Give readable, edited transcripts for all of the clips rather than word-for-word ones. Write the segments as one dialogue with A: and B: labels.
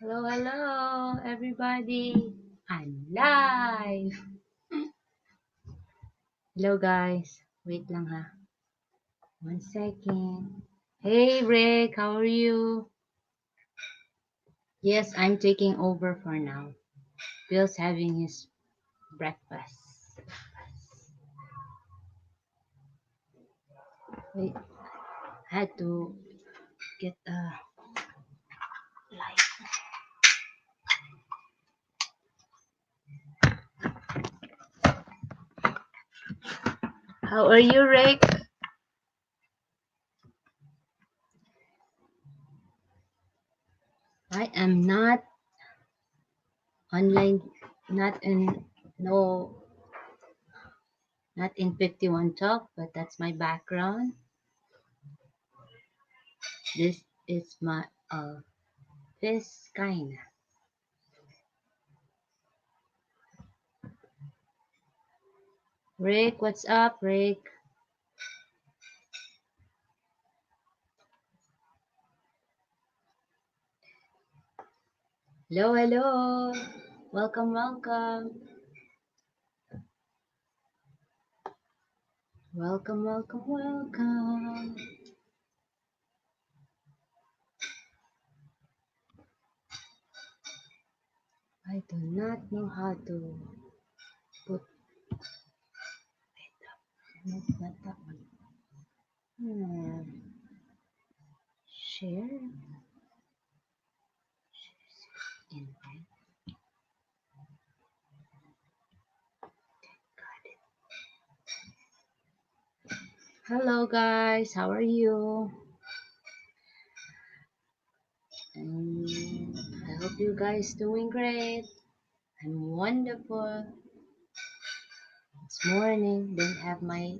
A: Hello, hello, everybody. I'm live. Hello, guys. Wait lang ha. 1 second. Hey, Rick. How are you? Yes, I'm taking over for now. Bill's having his breakfast. Wait, I had to get a light. How are you, Rick? I am not online, not in, no, not in 51 Talk, but that's my background. This is my this kind. Rick, what's up, Rick? Hello, hello. Welcome, welcome. Welcome, welcome, welcome. I do not know how to put it up. No, not that one. Share. Invite. Got it. Hello, guys. How are you? I hope you guys doing great. I'm wonderful. It's morning. Didn't have my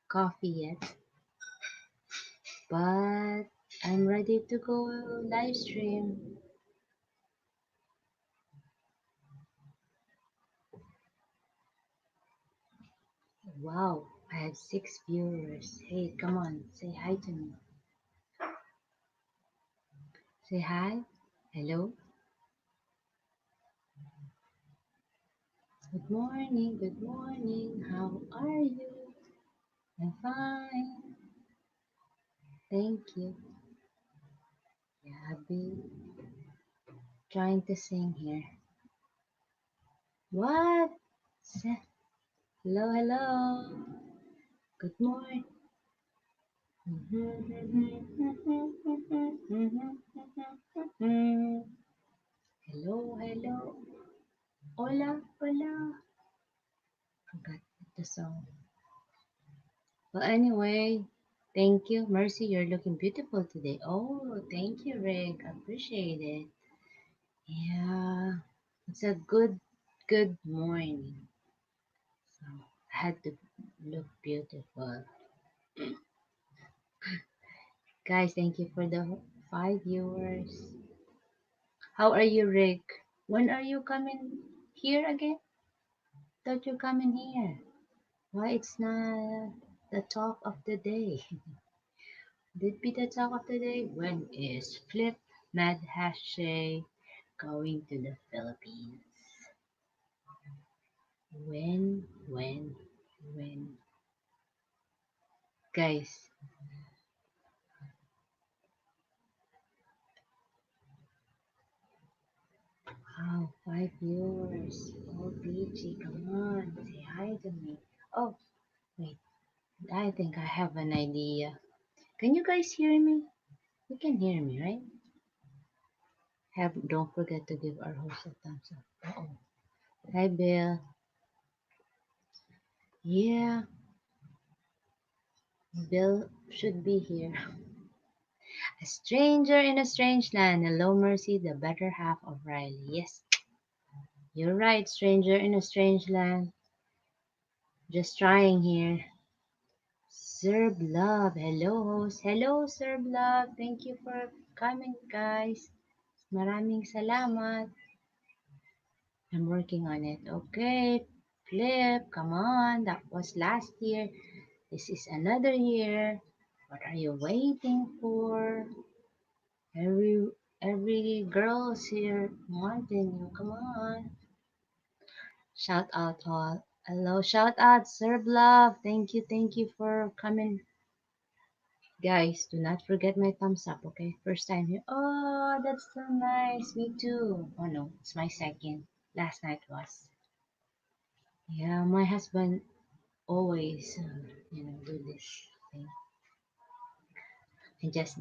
A: coffee yet, but I'm ready to go live stream. Wow, I have 6 viewers. Hey, come on, say hi to me. Say hi. Hello. Good morning. Good morning. How are you? I'm fine. Thank you. Yeah, I've been trying to sing here. What? Hello, hello. Good morning. Hello, hello. Hola, hola. Forgot the song. Well, anyway, thank you. Mercy, you're looking beautiful today. Oh, thank you, Rick. I appreciate it. Yeah, it's a good morning. So I had to look beautiful. Guys, thank you for the 5 viewers. How are you, Rick? When are you coming here again? Thought you coming here. Why it's not the talk of the day? Did be the talk of the day? When is Flip Mad Hashay going to the Philippines? When? Guys, wow, 5 viewers. Oh, BG, come on, say hi to me. Oh, wait, I think I have an idea. Can you guys hear me? You can hear me, right? Don't forget to give our host a thumbs up. Uh-oh. Hi, Bill. Yeah, Bill should be here. A stranger in a strange land. Hello, Mercy, the better half of Riley. Yes, you're right, stranger in a strange land. Just trying here. Serb Love. Hello, host. Hello, Serb Love. Thank you for coming, guys. Maraming salamat. I'm working on it. Okay, Flip, come on. That was last year. This is another year. What are you waiting for? Every girl's here wanting you. Come on. Shout out all. Hello, shout out, Sir Love. Thank you for coming. Guys, do not forget my thumbs up, okay? First time here. Oh, that's so nice. Me too. Oh no, it's my second. Last night was. Yeah, my husband always, do this thing. And just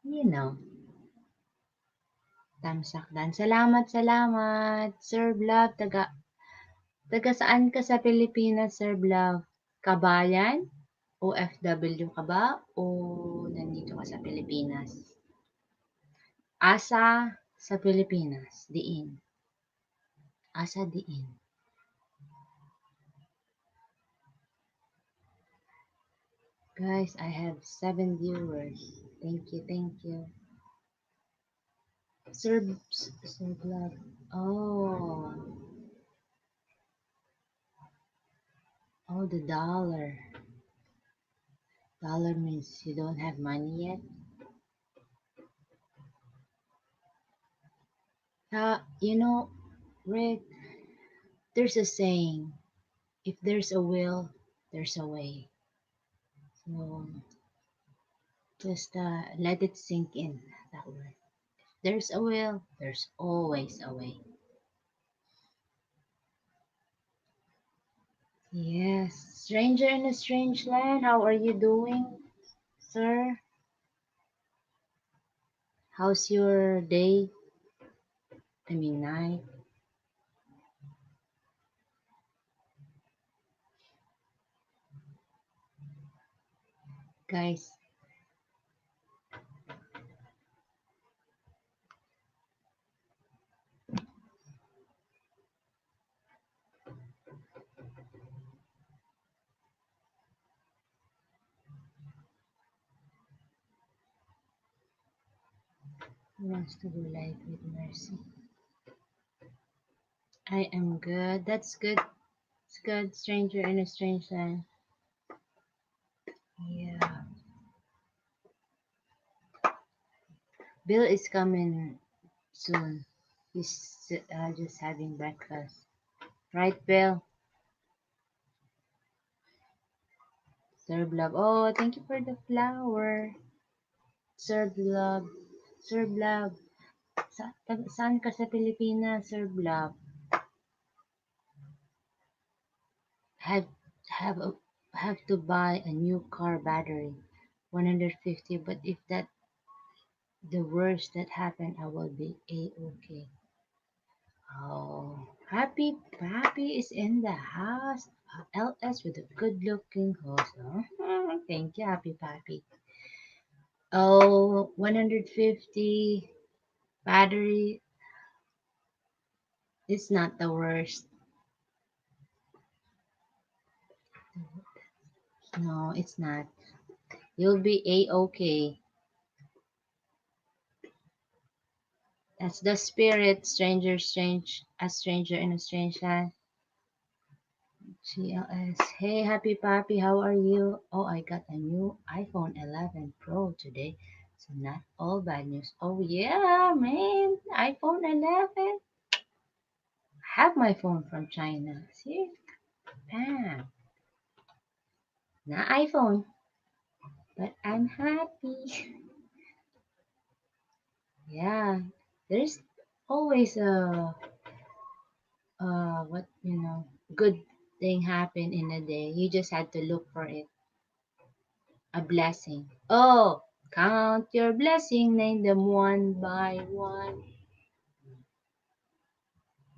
A: you know, tamsakdan. Salamat, salamat. Sir Love, taga saan ka sa Pilipinas, Sir Love? Kabayan? OFW ka ba? O nandito ka sa Pilipinas? Asa sa Pilipinas, diin. Asa diin. Guys, I have 7 viewers. Thank you, thank you. Sir Vlog. Oh, oh, the dollar. Dollar means you don't have money yet. Rick, there's a saying, if there's a will, there's a way. So just let it sink in that word. There's a will, there's always a way. Yes, stranger in a strange land, how are you doing, sir? How's your day? I mean, night? Guys, who wants to do life with mercy? I am good. That's good. It's good. Stranger in a strange land. Yeah. Bill is coming soon. He's just having breakfast. Right, Bill? Serve love. Oh, thank you for the flower. Serve love. Serve love. Saan ka sa Pilipinas, Serve love? Have have a, have to buy a new car battery, 150. But if that the worst that happened, I will be a-okay. Oh, Happy is in the house. LS with a good looking host. Oh, thank you, Happy Pappy. Oh, 150 battery is not the worst. No, it's not. You'll be a-okay. That's the spirit, a stranger in a strange land. GLS. Hey, Happy Pappy, how are you? Oh, I got a new iPhone 11 Pro today. So not all bad news. Oh yeah, man, iPhone 11. I have my phone from China. See, bam, not iPhone, but I'm happy. Yeah, there's always what good thing happen in a day. You just had to look for it. A blessing. Oh, count your blessing, name them one by one.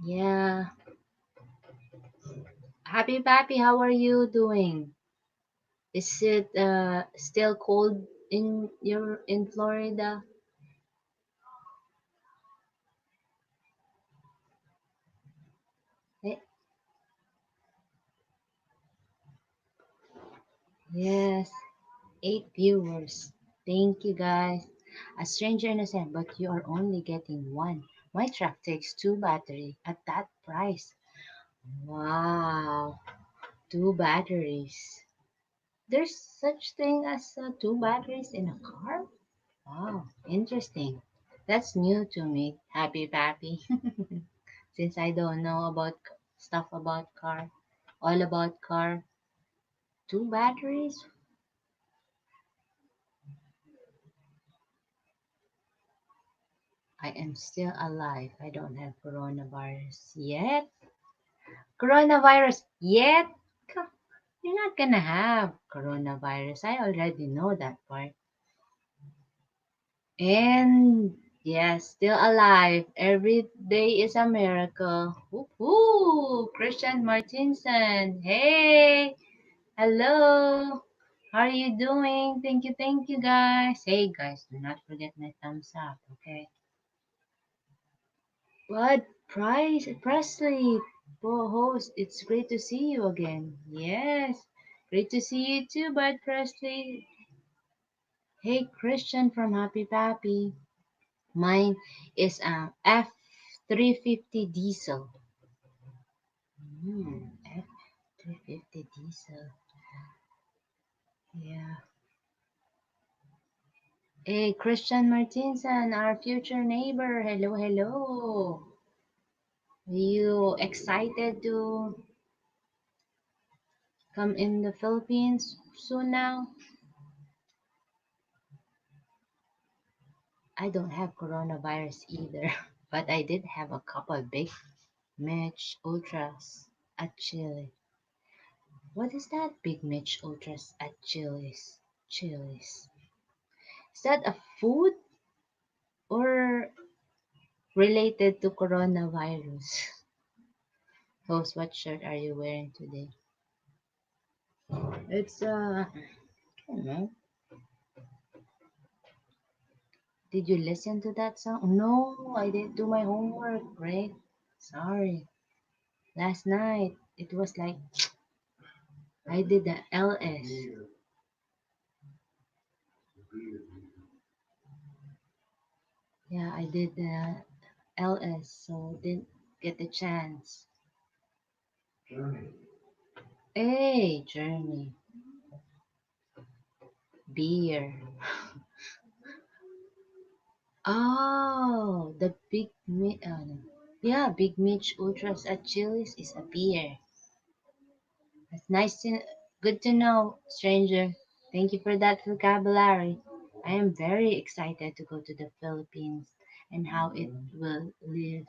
A: Yeah. Happy Pappy, how are you doing? Is it still cold in Florida? Eh, Yes, 8 viewers. Thank you guys. A stranger in a sense, but you are only getting one. My truck takes two battery at that price. Wow, two batteries. There's such thing as two batteries in a car? Wow, interesting. That's new to me, Happy Pappy. Since I don't know about stuff about car, all about car. Two batteries? I am still alive. I don't have coronavirus yet. Coronavirus yet? You're not gonna have coronavirus. I already know that part. And yes, still alive. Every day is a miracle. Woohoo! Christian Martinson. Hey, hello. How are you doing? Thank you, guys. Hey, guys, do not forget my thumbs up, okay? Bud Presley, co-host, it's great to see you again. Yes, great to see you too, Bud Presley. Hey, Christian from Happy Pappy. Mine is a F350 diesel. F350 diesel. Yeah. Hey, Christian Martinson, our future neighbor. Hello, hello. Are you excited to come in the Philippines soon now? I don't have coronavirus either, but I did have a couple big Mitch Ultras at Chile. What is that? Big Mitch Ultras at Chili's. Chili's. Is that a food or related to coronavirus? Host, what shirt are you wearing today? It's I don't know. Did you listen to that song? No, I didn't do my homework, Greg. Sorry. Last night it was like I did the LS. Yeah, I did the LS, so didn't get the chance. Hey, Journey, beer. Oh, the no. Yeah, Big Mitch Ultras at Chili's is a beer. That's nice to, good to know, stranger. Thank you for that vocabulary. I am very excited to go to the Philippines and how it will be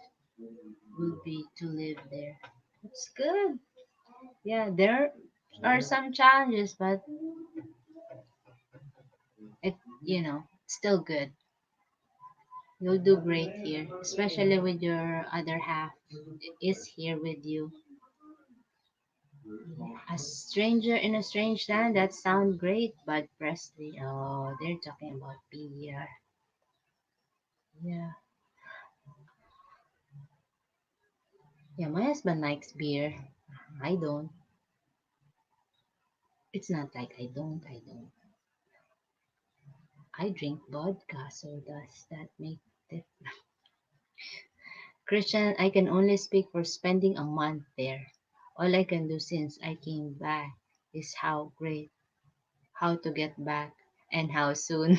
A: to live there. It's good. Yeah, there are some challenges, but it, still good. You'll do great here, especially with your other half is here with you. A stranger in a strange land. That sounds great, Bud Presley. Oh, they're talking about beer. Yeah, yeah. My husband likes beer. I don't. It's not like I don't. I don't. I drink vodka, so does that make it? Christian, I can only speak for spending a month there. All I can do since I came back is how great, how to get back, and how soon.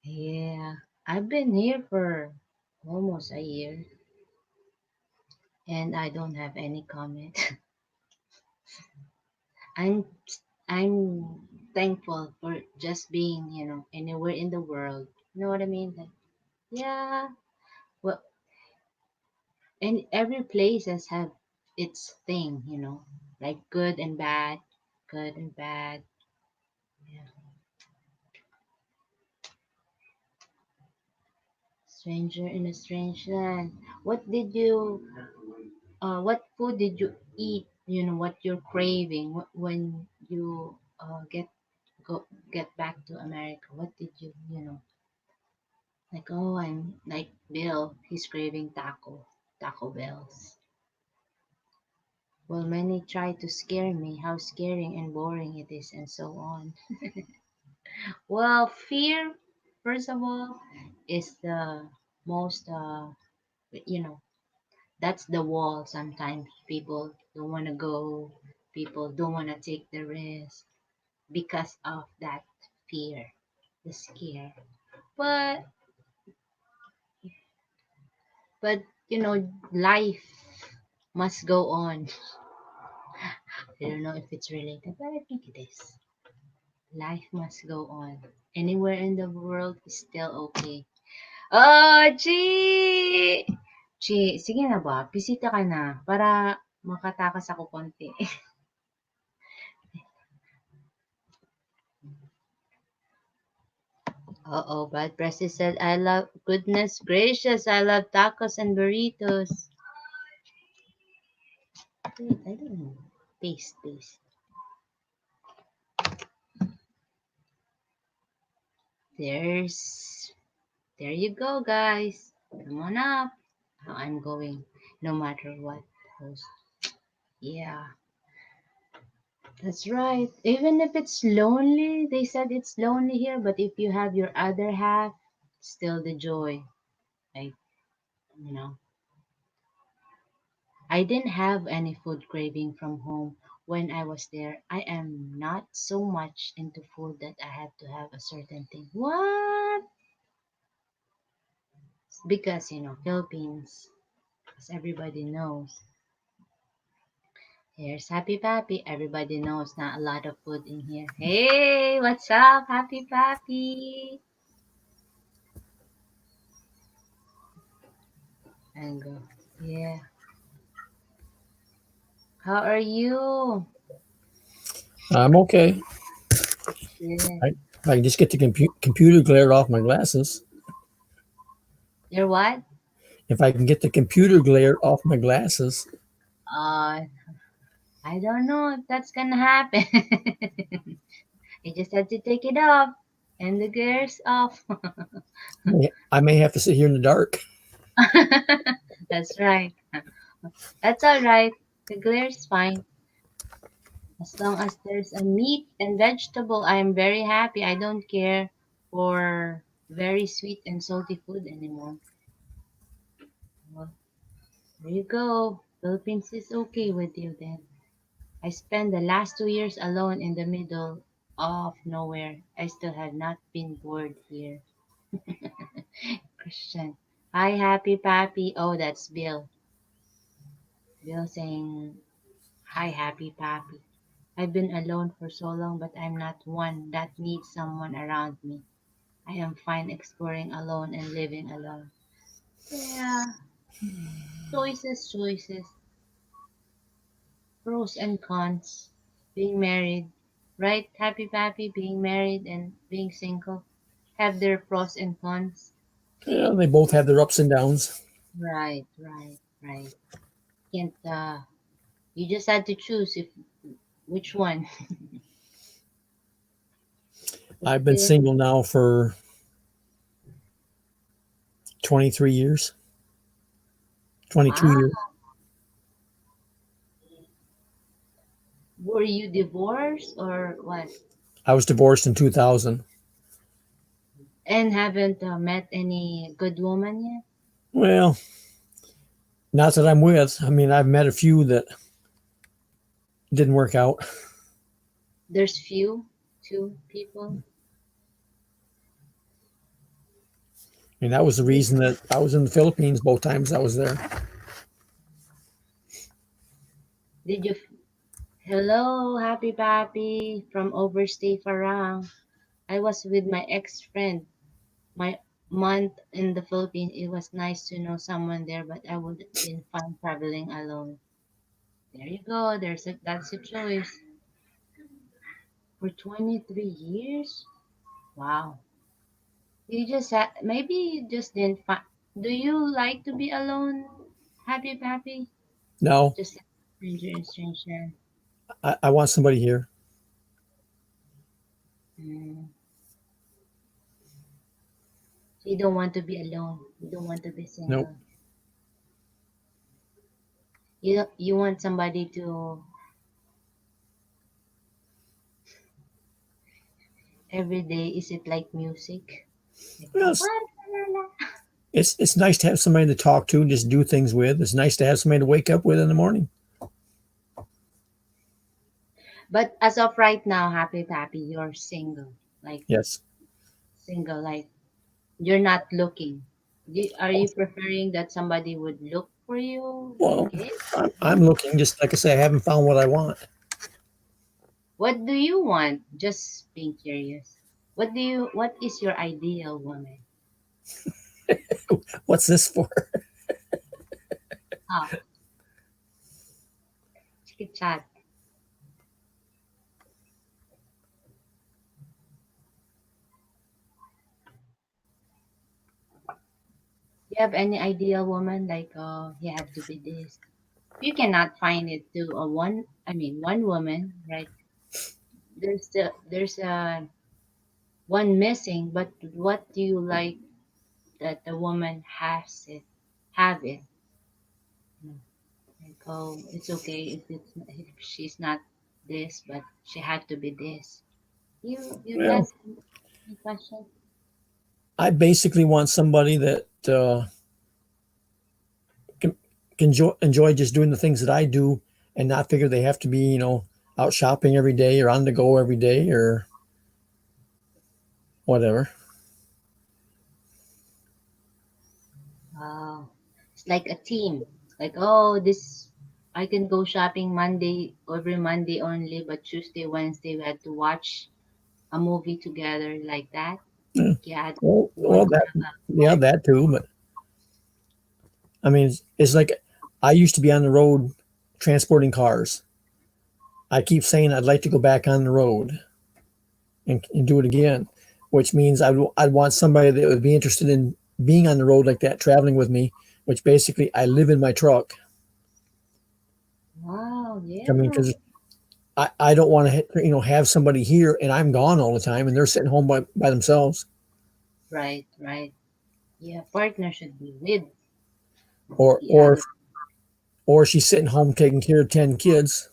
A: Yeah, I've been here for almost a year and I don't have any comment. I'm I'm thankful for just being, anywhere in the world. You know what I mean? Like, yeah, well, and every place has have its thing, like good and bad. Yeah. Stranger in a strange land. What food did you eat? What you're craving when you get back to America. What did like? Oh, I'm like Bill. He's craving Taco Bells. Well, many try to scare me how scaring and boring it is, and so on. Well, fear, first of all, is the most, you know, that's the wall. Sometimes people don't want to go, people don't want to take the risk. because of that fear, the scare. But but life must go on. I don't know if it's related, but I think it is. Life must go on. Anywhere in the world is still okay. Oh, Chi! Chi, sige na ba? Bisita ka na para makatakas ako konti. Uh-oh, Bad Pressy said, I love, goodness gracious, I love tacos and burritos. Wait, I don't know. Paste, paste. There you go, guys. Come on up. I'm going, no matter what. Host. Yeah, that's right. Even if it's lonely, they said it's lonely here, but if you have your other half, still the joy. Like, you know, I didn't have any food craving from home when I was there. I am not so much into food that I have to have a certain thing. What? Because, Philippines, as everybody knows. Here's Happy Pappy. Everybody knows not a lot of food in here. Hey, what's up, Happy Pappy? And go. Yeah. How are you?
B: I'm okay.
A: Yeah.
B: I can just get the computer glare off my glasses.
A: You're what?
B: If I can get the computer glare off my glasses,
A: Uh, I don't know if that's gonna happen. You just have to take it off and the gears off.
B: I may have to sit here in the dark.
A: That's right. That's all right. The glare's fine. As long as there's a meat and vegetable, I am very happy. I don't care for very sweet and salty food anymore. Well, there you go. Philippines is okay with you then. I spent the last 2 years alone in the middle of nowhere. I still have not been bored here. Christian. Hi, Happy Pappy. Oh, that's Bill. Bill saying, hi, Happy Pappy. I've been alone for so long, but I'm not one that needs someone around me. I am fine exploring alone and living alone. Yeah, choices, choices, pros and cons. Being married, right? Happy Pappy, being married and being single have their pros and cons.
B: Yeah, they both have their ups and downs.
A: Right, right, right. Can't you just had to choose if which one. But
B: I've been single now for 23 years, 22
A: wow,
B: years.
A: were you divorced or what?
B: I was divorced in 2000.
A: And haven't met any good woman yet?
B: Well, not that I'm with. I mean, I've met a few that didn't work out.
A: There's few, two people.
B: And that was the reason that I was in the Philippines both times I was there.
A: Did you? Hello, Happy Pappy from Overstay Farang. I was with my ex-friend. My month in the Philippines. It was nice to know someone there, but I would have been fine traveling alone. There you go. That's a choice. For 23 years? Wow. Maybe you just didn't find. Do you like to be alone, Happy Pappy?
B: No,
A: Just a stranger in strange land.
B: I want somebody here.
A: Mm. So you don't want to be alone. You don't want to be
B: Nope.
A: single. You want somebody to every day. Is it like music? Like,
B: Well, it's nice to have somebody to talk to and just do things with. It's nice to have somebody to wake up with in the morning.
A: But as of right now, happy pappy, you're single. Like
B: Yes.
A: single, like you're not looking. Are you preferring that somebody would look for you, like
B: Well,
A: it?
B: I'm looking. Just like I say, I haven't found what I want.
A: What do you want? Just being curious. What is your ideal woman?
B: What's this for?
A: Ah, chika chat. You have any ideal woman? Like, you have to be this. You cannot find it to a one. I mean, one woman, right? There's one missing. But what do you like that the woman has it? Have it. No. Like, oh, it's okay if she's not this, but she had to be this. You
B: Well,
A: get my question?
B: I basically want somebody that can, enjoy just doing the things that I do and not figure they have to be, out shopping every day or on the go every day or whatever.
A: Oh, it's like a team. Like, oh, this I can go shopping Monday every Monday only, but Tuesday, Wednesday we had to watch a movie together like that.
B: Yeah.
A: Yeah, you
B: Well,
A: want to
B: that
A: have a
B: yeah,
A: partner.
B: that too. But I mean, it's like I used to be on the road transporting cars. I keep saying I'd like to go back on the road and do it again, which means I'd want somebody that would be interested in being on the road like that, traveling with me. Which basically I live in my truck.
A: Wow,
B: I mean,
A: yeah.
B: because I don't want to have somebody here and I'm gone all the time and they're sitting home by themselves,
A: Right, right. Yeah, partner should be with
B: or
A: the
B: or
A: other.
B: or she's sitting home taking care of 10 kids.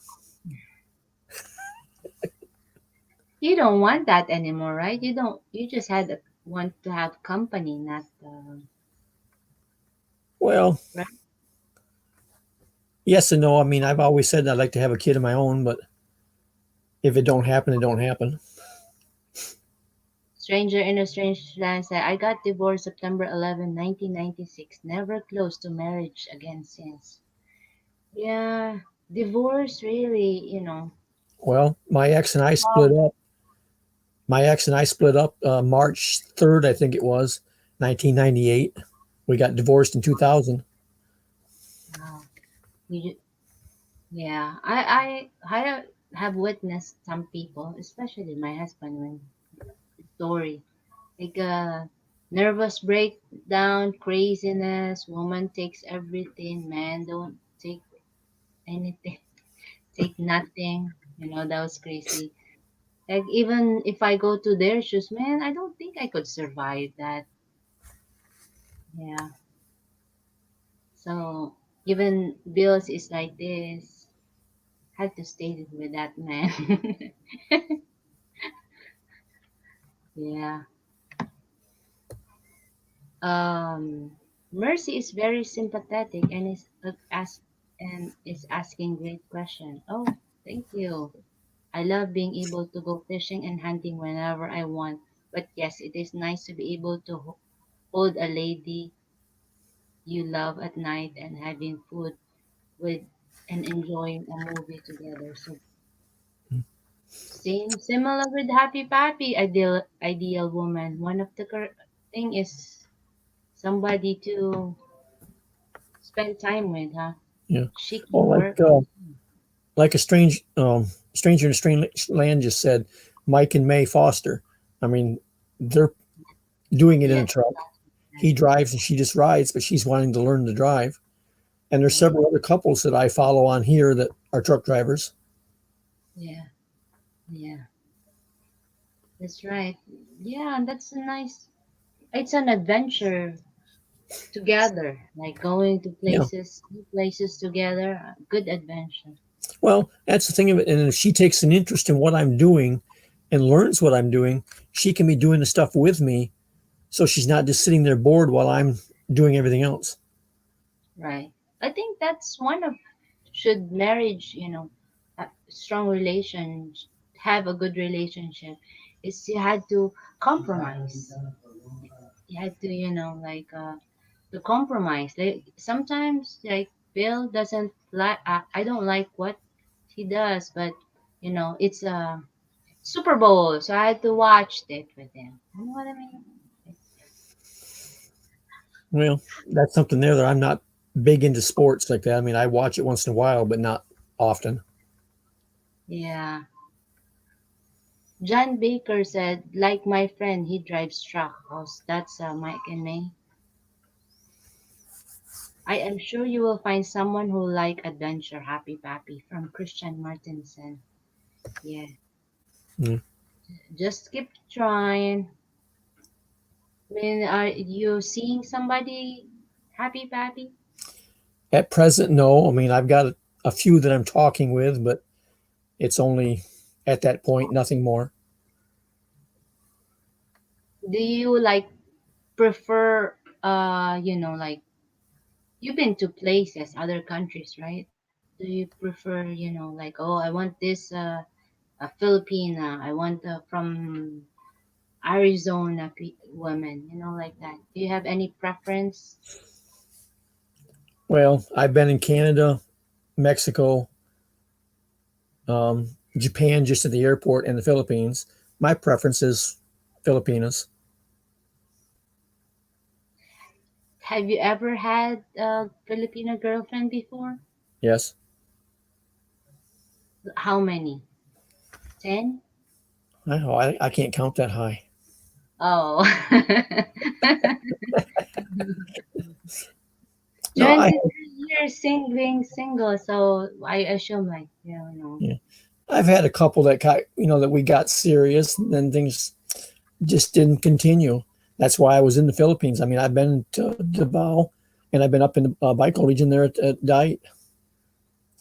A: You don't want that anymore, right? You just want to have company, not,
B: Well,
A: right?
B: yes and no. I mean, I've always said I'd like to have a kid of my own, but if it don't happen, it don't happen.
A: Stranger in a Strange Land said, I got divorced September 11, 1996. Never close to marriage again since. Yeah, divorce really,
B: Well,
A: wow.
B: My ex and I split up March 3rd, I think it was, 1998. We got divorced in 2000.
A: Wow. You, yeah, I have witnessed some people, especially my husband, when story like nervous breakdown, craziness. Woman takes everything, man don't take anything, take nothing. That was crazy. Like even if I go to their shoes, man, I don't think I could survive that. Yeah. So even bills is like this. Had to stay with that man. Yeah. Um, Mercy is very sympathetic and is asking great question. Oh, thank you. I love being able to go fishing and hunting whenever I want. But yes, it is nice to be able to hold a lady you love at night and having food with and enjoying a movie together. So same similar with Happy Pappy, ideal woman. One of the thing is somebody to spend time with, huh?
B: Yeah.
A: She can
B: Well,
A: work.
B: like a stranger in a strange land just said, Mike and May Foster. I mean, they're doing it in a
A: Yes,
B: truck.
A: yes,
B: He drives and she just rides, but she's wanting to learn to drive. And there's
A: right.
B: several other couples that I follow on here that are truck drivers.
A: Yeah, yeah, that's right. Yeah, that's a nice. It's an adventure together, like going to
B: Yeah.
A: new places together. Good adventure.
B: Well, that's the thing of it. And if she takes an interest in what I'm doing and learns what I'm doing, she can be doing the stuff with me. So she's not just sitting there bored while I'm doing everything else.
A: Right. I think that's one of should marriage, strong relation, have a good relationship, is you had to compromise. You had to, to compromise. Like sometimes, like Bill doesn't like. I don't like what he does, but it's a Super Bowl, so I had to watch it with him. You know what I mean?
B: Well, that's something there that I'm not big into sports like that. I mean, I watch it once in a while, but not often.
A: Yeah. John Baker said, like my friend, he drives truck. Oh, that's Mike and May. I am sure you will find someone who like adventure. Happy Pappy from Christian Martinson. Yeah,
B: Mm.
A: just keep trying. I mean, are you seeing somebody, Happy Pappy?
B: At present, no. I mean, I've got a few that I'm talking with, but it's only at that point, nothing more.
A: Do you like prefer, like you've been to places, other countries, right? Do you prefer, like, oh, I want this a Filipina, I want from Arizona woman, like that. Do you have any preference?
B: Well, I've been in Canada, Mexico, Japan, just at the airport, and the Philippines. My preference is Filipinas.
A: Have you ever had a Filipino girlfriend before?
B: Yes.
A: How many? 10?
B: I can't count that high.
A: Oh.
B: No, I
A: 23 years single, so I assume like,
B: yeah, I've had a couple that got that we got serious, and then things just didn't continue. That's why I was in the Philippines. I mean, I've been to Davao, and I've been up in the Bicol region there at Diet.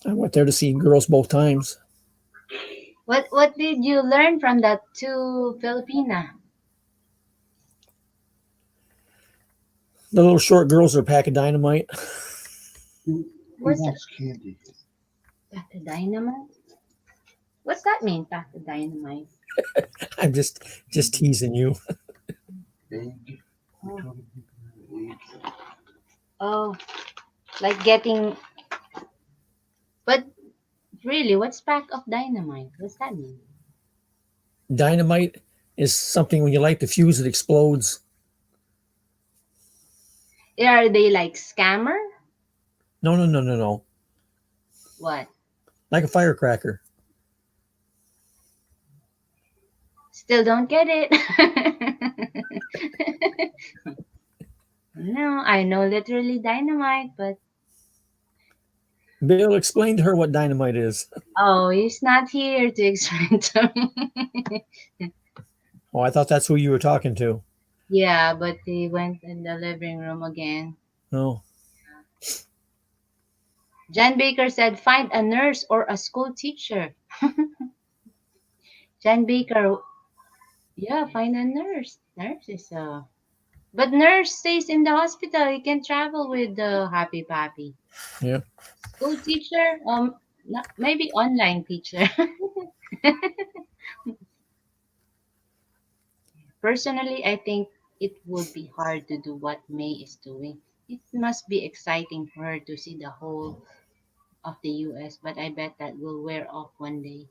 B: I went there to see girls both times.
A: What did you learn from that two Filipina?
B: The little short girls are a pack of dynamite.
A: Who What's that? Wants candy? Pack the dynamite? What's that mean, pack the dynamite?
B: I'm just teasing you.
A: Egg. Oh, oh, like getting. But really, what's pack of dynamite? What's that mean?
B: Dynamite is something when you light the fuse, it explodes.
A: Are they like scammer?
B: No, no, no, no, no.
A: What?
B: Like a firecracker.
A: Still don't get it. No, I know literally dynamite, but
B: Bill, explain to her what dynamite is.
A: oh, he's not here to explain to me.
B: Oh, I thought that's who you were talking to.
A: Yeah, but he went in the living room again.
B: No.
A: Jan Baker said, find a nurse or a school teacher. Jan Baker, yeah, find a nurse. Nurse is but nurse stays in the hospital. You can travel with the Happy Pappy.
B: Yeah.
A: School teacher, maybe online teacher. Personally, I think it would be hard to do what May is doing. It must be exciting for her to see the whole of the US, but I bet that will wear off one day.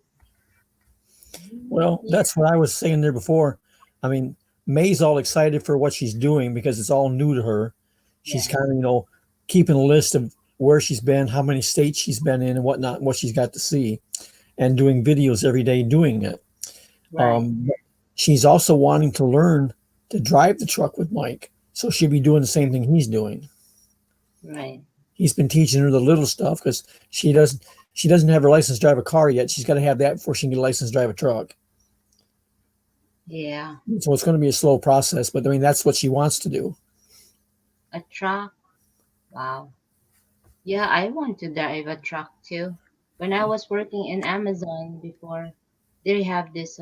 B: Well,
A: Yeah,
B: that's what I was saying there before. I mean, May's all excited for what she's doing because it's all new to her. She's
A: yeah,
B: kind of, keeping a list of where she's been, how many states she's been in, and whatnot, and what she's got to see, and doing videos every day doing it.
A: right,
B: But she's also wanting to learn to drive the truck with Mike. So she'll be doing the same thing he's doing.
A: right.
B: He's been teaching her the little stuff because she doesn't have her license to drive a car yet. She's got to have that before she can get a license to drive a truck.
A: Yeah,
B: So it's going to be a slow process, but I mean that's what she wants to do.
A: a truck. Wow. Yeah, I want to drive a truck too. When I was working in Amazon before, they have this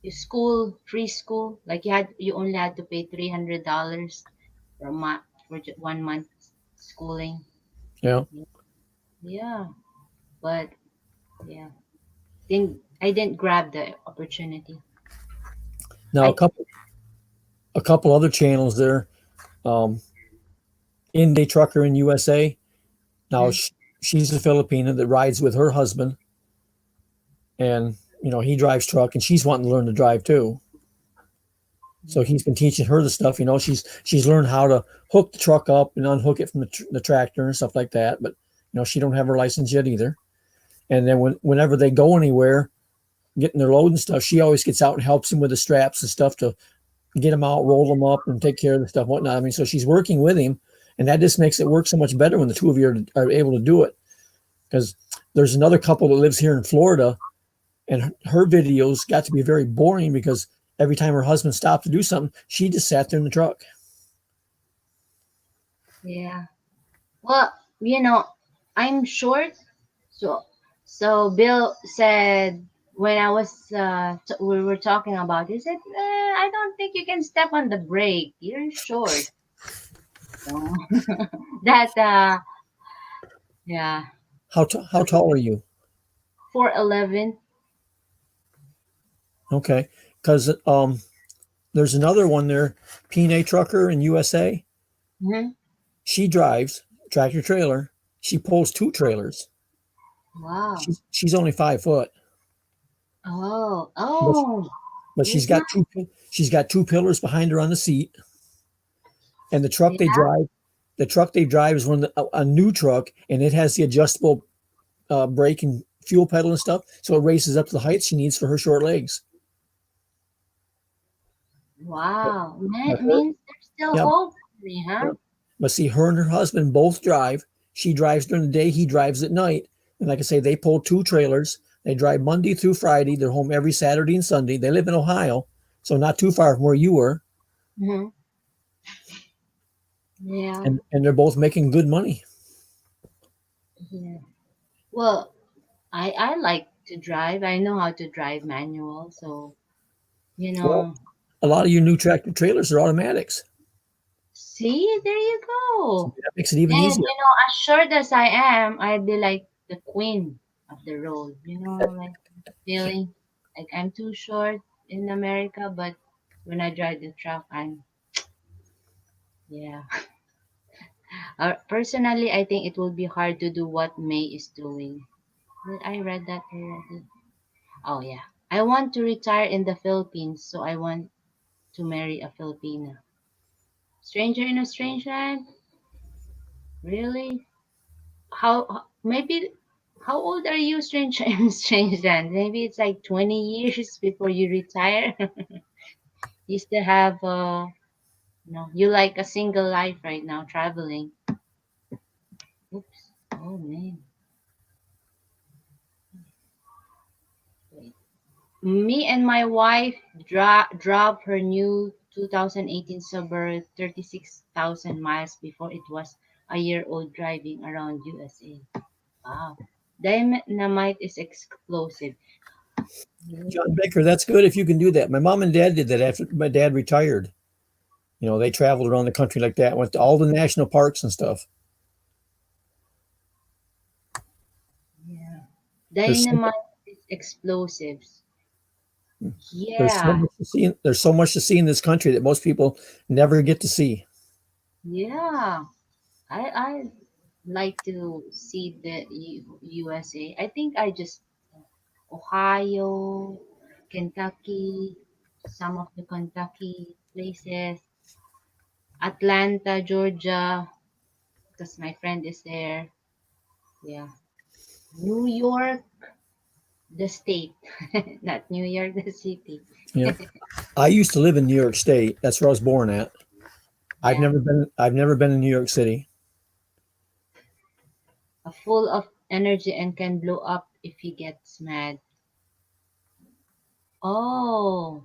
A: school free school. Like you only had to pay $300 for a month for 1 month schooling.
B: Yeah.
A: Yeah, but Yeah. I didn't grab the opportunity.
B: Now,
A: I
B: a couple other channels there. Um, In-Day Trucker in USA. Now,
A: Mhm.
B: she's a Filipina that rides with her husband, and he drives truck, and she's wanting to learn to drive too. So
A: Yeah.
B: he's been teaching her the stuff. She's learned how to hook the truck up and unhook it from the tractor and stuff like that. But she don't have her license yet either. And then whenever they go anywhere, getting their load and stuff, she always gets out and helps them with the straps and stuff to get them out, roll them up, and take care of the stuff, whatnot. I mean, so she's working with him, and that just makes it work so much better when the two of you are able to do it. Because there's another couple that lives here in Florida, and her videos got to be very boring because every time her husband stopped to do something, she just sat there in the truck.
A: Yeah. Well, I'm short, so Bill said when we were talking about, he said, I don't think you can step on the brake. You're short. So that yeah,
B: How tall are you?
A: 4'11".
B: Okay, because there's another one there, PNA Trucker in USA.
A: Mm-hmm.
B: She drives tractor trailer. She pulls two trailers.
A: Wow.
B: She's only 5 foot,
A: Oh,
B: but
A: oh,
B: but
A: he's not.
B: she's got two pillars behind her on the seat, and
A: Yeah.
B: the truck they drive is a new truck, and it has the adjustable brake and fuel pedal and stuff, so it races up to the height she needs for her short legs. But,
A: Wow.
B: but
A: Man,
B: her,
A: means there's still
B: yeah,
A: hope for me, huh?
B: yeah. But see, her and her husband both drive. She drives during the day, he drives at night. And like I say, they pull two trailers. They drive Monday through Friday. They're home every Saturday and Sunday. They live in Ohio, so not too far from where you were.
A: Hmm. Yeah.
B: And they're both making good money.
A: Yeah. Well, I like to drive. I know how to drive manual, so you
B: Well,
A: know.
B: a lot of your new tractor trailers are automatics.
A: See, there you
B: So
A: go.
B: that makes it even
A: And
B: easier.
A: as short as I am, I'd be like the queen of the road. Like feeling like I'm too short in America, but when I drive the truck, yeah. Personally, I think it will be hard to do what May is doing. I read that already. Oh yeah. I want to retire in the Philippines, so I want to marry a Filipina. Stranger in a strange land? Really? Maybe how old are you, stranger in a strange land? Maybe it's like 20 years before you retire. You still have you like a single life right now traveling. Oops. Oh man. Wait. Me and my wife drove her new 2018 Subaru 36,000 miles before it was a year old driving around USA. Wow. Dynamite is explosive. Really?
B: John Baker, that's good if you can do that. My mom and dad did that after my dad retired. They traveled around the country like that, went to all the national parks and stuff.
A: Yeah.
B: There's so,
A: Dynamite is explosives.
B: there's so
A: Yeah.
B: much to see. There's so much to see in this country that most people never get to see.
A: Yeah. I like to see the USA. I think I just Ohio, Kentucky, some of the Kentucky places, Atlanta, Georgia, because my friend is there. Yeah. New York, the state, not New York, the city.
B: Yeah, I used to live in New York State. That's where I was born at.
A: Yeah.
B: I've never been in New York City.
A: Full of energy and can blow up if he gets mad. Oh,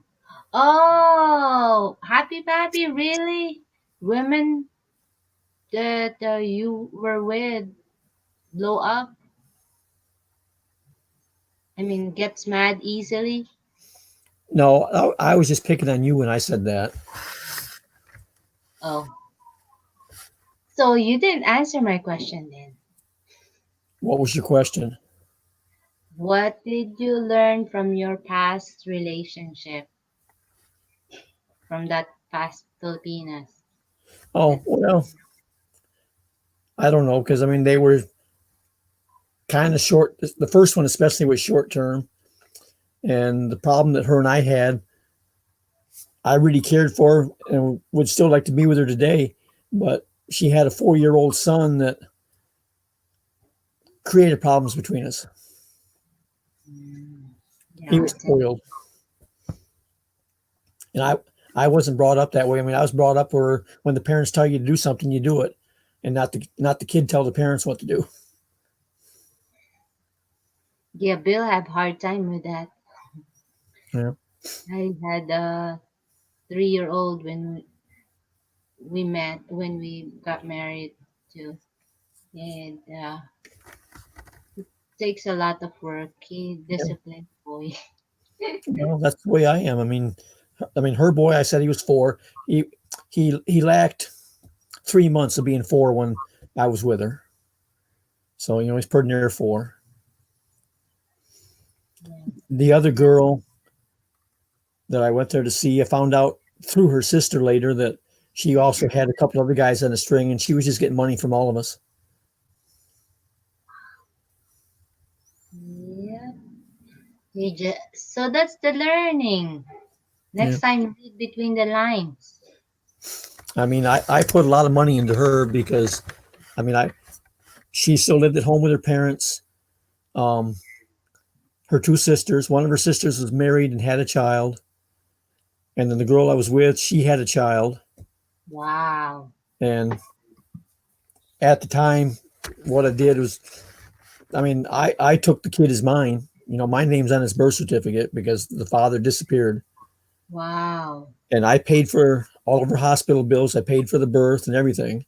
A: oh, Happy Pappy, really? Women that you were with blow up? I mean, gets mad easily?
B: No, I was just picking on you when I said that.
A: Oh, so you didn't answer my question then.
B: What was your question?
A: What did you learn from your past relationship, from that past Filipinas?
B: Oh,
A: That
B: well, I don't know because I mean they were kind of short. The first one especially was short term, and the problem that her and I had, I really cared for her and would still like to be with her today, but she had a 4 year old son that created problems between us.
A: mm,
B: He
A: yeah,
B: was spoiled, and I wasn't brought up that way. I mean, I was brought up where when the parents tell you to do something, you do it, and not the kid tell the parents what to do.
A: yeah. Bill had hard time with that.
B: Yeah.
A: I had a 3-year old when we met, when we got married too, and takes a lot of work. He
B: Yeah.
A: disciplined boy.
B: Well, that's the way I am. I mean, her boy. I said he was four. He lacked 3 months of being four when I was with her. So he's pretty near four.
A: Yeah.
B: The other girl that I went there to see, I found out through her sister later that she also had a couple other guys on a string, and she was just getting money from all of us.
A: Yeah. So that's the learning.
B: Yeah.
A: Next time, read between the lines.
B: I mean, I put a lot of money into her because, I mean, she still lived at home with her parents. Um, her two sisters, one of her sisters was married and had a child, and then the girl I was with, she had a child.
A: Wow.
B: And at the time, what I did was, I mean, I took the kid as mine. My name's on his birth certificate because the father disappeared.
A: Wow.
B: And I paid for all of her hospital bills. I paid for the birth and everything.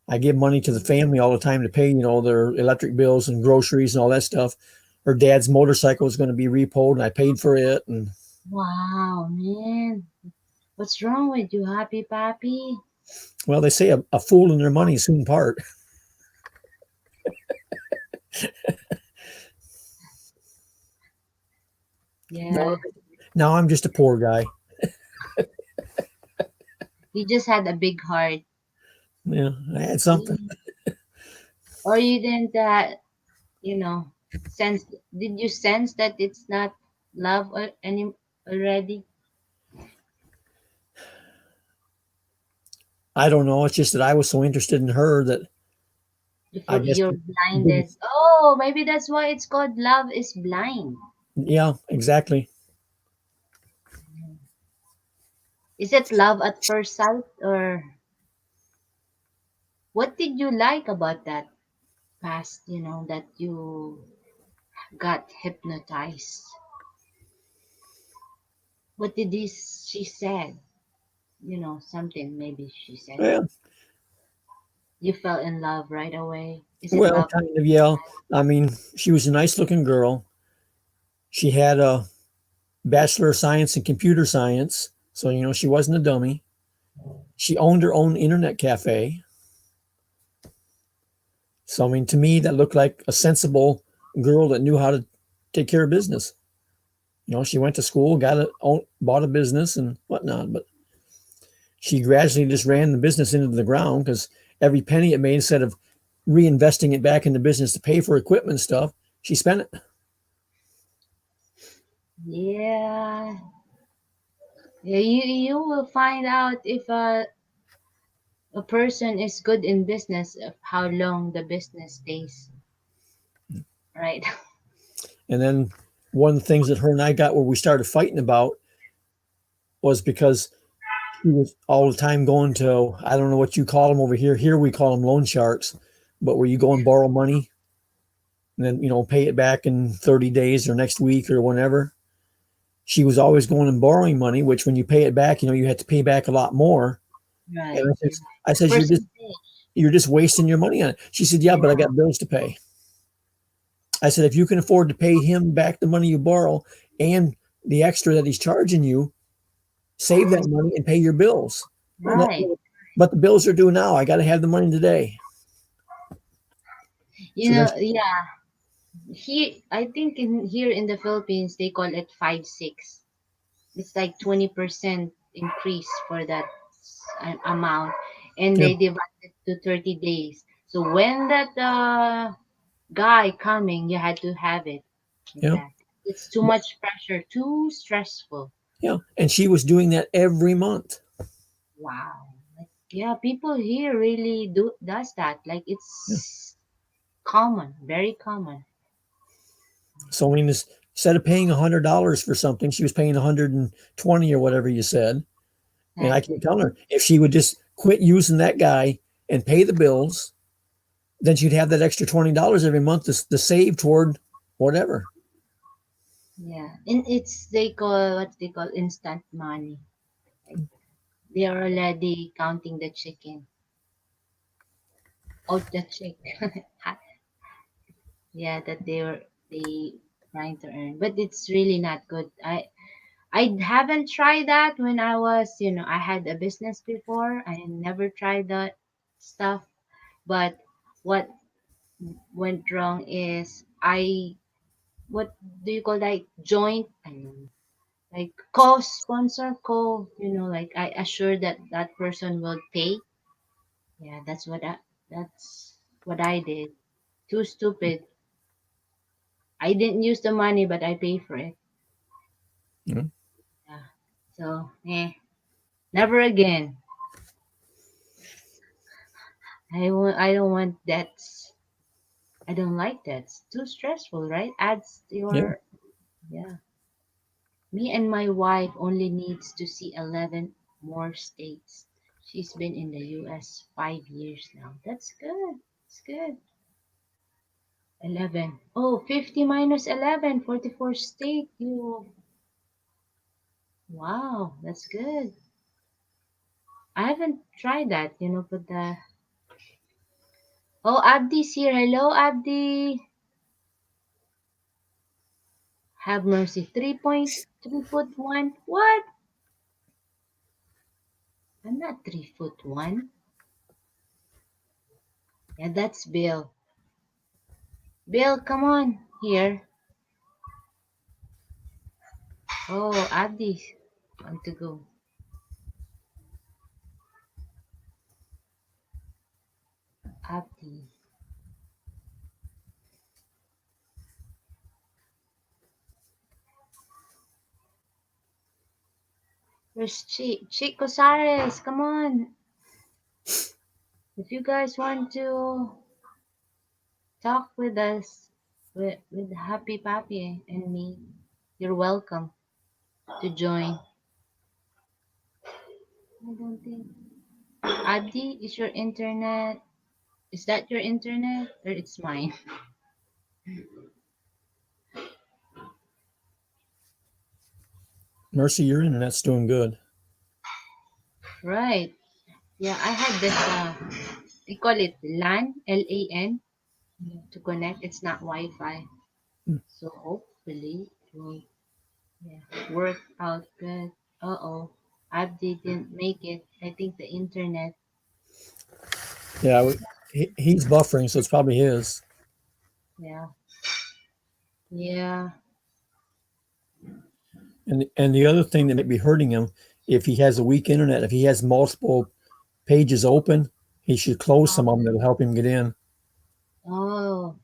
B: I give money to the family all the time to pay, their electric bills and groceries and all that stuff. Her dad's motorcycle was going to be repoed, and I paid for it. And
A: Wow, man. What's wrong with you, Happy Pappy?
B: well, they say a fool and their money soon part.
A: Yeah.
B: Now, now I'm just a poor guy.
A: You just had a big heart.
B: Yeah, I had something.
A: Or you didn't, you know, sense, did you sense that it's not love any already?
B: I don't know. It's just that I was so interested in her that I
A: Before
B: guess
A: you're
B: didn't.
A: blinded. Oh, maybe that's why it's called love is blind.
B: Yeah, exactly.
A: Is it love at first sight, or what did you like about that past, that you got hypnotized? What did she said? Something maybe she said.
B: Well,
A: You fell in love right away. Is it
B: well,
A: love?
B: kind of. Yeah. I mean, she was a nice looking girl. She had a bachelor of science in computer science, so she wasn't a dummy. She owned her own internet cafe. So I mean, to me, that looked like a sensible girl that knew how to take care of business. She went to school, bought a business and whatnot, but she gradually just ran the business into the ground because every penny it made, instead of reinvesting it back in the business to pay for equipment and stuff, she spent it.
A: Yeah. Yeah, you will find out if a person is good in business of how long the business stays, right?
B: And then one of the things that her and I got where we started fighting about was because he was all the time going to, I don't know what you call them over here. Here we call them loan sharks, but where you go and borrow money and then, pay it back in 30 days or next week or whenever. She was always going and borrowing money, which when you pay it back, you have to pay back a lot more. And
A: Right. You're right.
B: I said,
A: Percentage.
B: you're just wasting your money on it. She said, yeah, but I
A: Yeah.
B: got bills to pay. I said, if you can afford to pay him back the money you borrow and the extra that he's charging you, save that money and pay your bills. No,
A: Right.
B: but the bills are due now. I got to have the money today. So then,
A: Yeah. Here, I think in here in the Philippines they call it 5-6. It's like 20% increase for that amount, and
B: Yeah,
A: they divide it to 30 days. So when that guy coming, you had to have it like
B: yeah,
A: that. It's too much pressure, too stressful.
B: yeah. And she was doing that every month.
A: Wow. Like, yeah, people here really does that. Like
B: Yeah.
A: it's common, very common.
B: So I mean, instead of paying $100 for something, she was paying 120 or whatever you said. And I keep
A: Exactly.
B: telling her if she would just quit using that guy and pay the bills, then she'd have that extra $20 every month to save toward whatever.
A: Yeah. And it's they call what they call instant money. Like they are already counting the chicken. Oh, the chick. Yeah, that they trying to earn. But it's really not good. I haven't tried that when I was, I had a business before. I never tried that stuff. But what went wrong is what do you call that? Joint, I mean, like co-sponsor, like I assure that that person will pay. Yeah, that's what I did. Too stupid. I didn't use the money, but I pay for it.
B: You know?
A: Yeah. So, never again. I don't want that. I don't like that. It's too stressful, right? Adds to
B: Yeah.
A: your, yeah. Me and my wife only needs to see 11 more states. She's been in the US 5 years now. That's good. It's good. 11. Oh, 50 minus 11, 44 state. Wow, that's good. I haven't tried that, but oh, Abdi's here. Hello, Abdi. Have mercy. 3.3 foot one. What? I'm not 3 foot one. Yeah, that's Bill. Bill, come on here. Oh, Abdi. Want to go. Abdi. Where's Chico Sares? Come on. If you guys want to talk with us, with Happy Papi and me, you're welcome to join. I don't think. Abdi, is your internet? Is that your internet or it's mine?
B: Mercy, your internet's doing good.
A: Right. Yeah, I had this. We call it LAN, LAN, to connect. It's not Wi-Fi, so hopefully it will, work out good. Uh-oh, Abdi didn't make it. I think the internet.
B: Yeah, he's buffering, so it's probably his.
A: Yeah, yeah.
B: And the other thing that may be hurting him, if he has a weak internet, if he has multiple pages open, he should close some of them that'll help him get in.
A: Oh,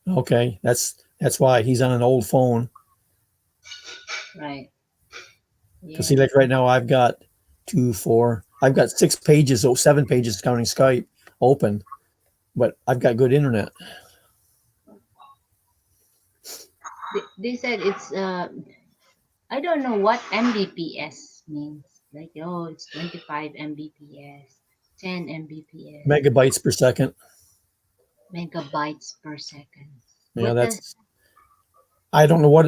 B: Okay, that's why he's on an old phone.
A: right.
B: Because see,
A: Yeah.
B: like right now, I've got two, four, I've got 6 pages, 7 pages counting Skype open, but I've got good internet.
A: They said it's I don't know what Mbps means. Like, oh, it's 25 Mbps, 10 Mbps,
B: Megabytes per second.
A: megabytes per second.
B: Yeah,
A: What does
B: that's I don't know what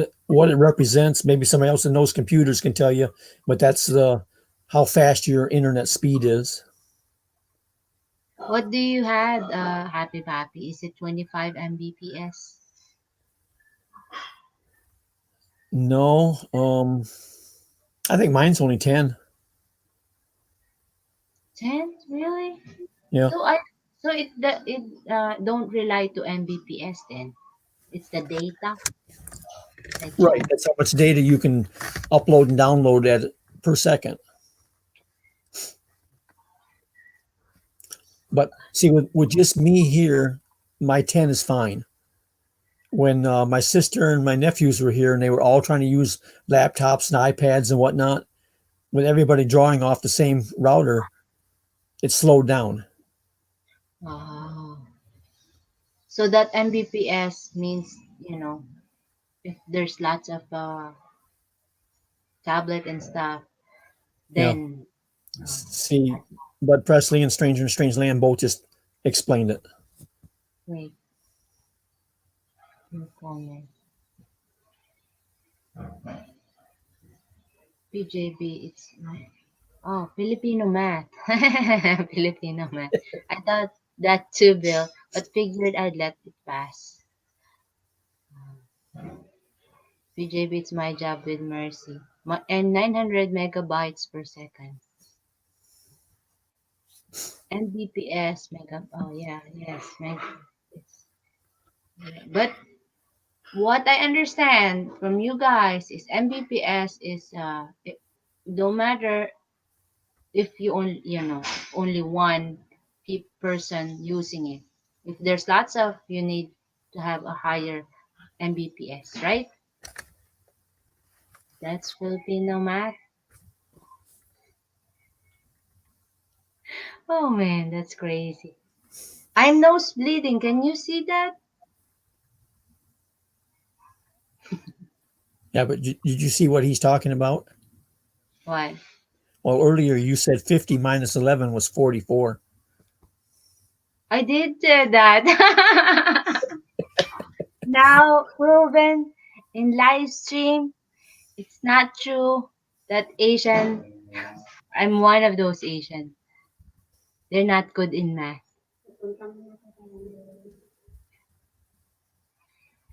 B: it represents. Maybe somebody else that knows computers can tell you, but that's the how fast your internet speed is.
A: what do you had, Happy Pappy? Is it 25 Mbps?
B: No, I think mine's only 10.
A: 10? Really?
B: Yeah,
A: So I so it don't rely to Mbps then. It's the data that
B: right.
A: you.
B: That's how much data you can upload and download at per second. But see, with just me here, my 10 is fine. When my sister and my nephews were here and they were all trying to use laptops and iPads and whatnot, with everybody drawing off the same router, it slowed down.
A: Wow. So that Mbps means, if there's lots of tablet and stuff,
B: Yeah.
A: then
B: See,
A: that's
B: Bud Presley and Stranger in Strange Land both just explained it.
A: wait, your comment. PJB, it's oh Filipino math. Filipino math. I thought that too, Bill, but figured I'd let it pass. PJB, it's my job with Mercy. And 900 megabytes per second. Mbps mega. Oh yeah, yes, mega. It's, yeah. But what I understand from you guys is Mbps is it don't matter if you only only one person using it. If there's lots of, you need to have a higher Mbps, right? That's Filipino math. Oh man, that's crazy. I'm nose bleeding. Can you see that?
B: Yeah, but did you see what he's talking about?
A: What?
B: Well, earlier you said 50 minus 11 was 44.
A: I did that. Now proven in live stream. It's not true that Asian. I'm one of those Asian. They're not good in math.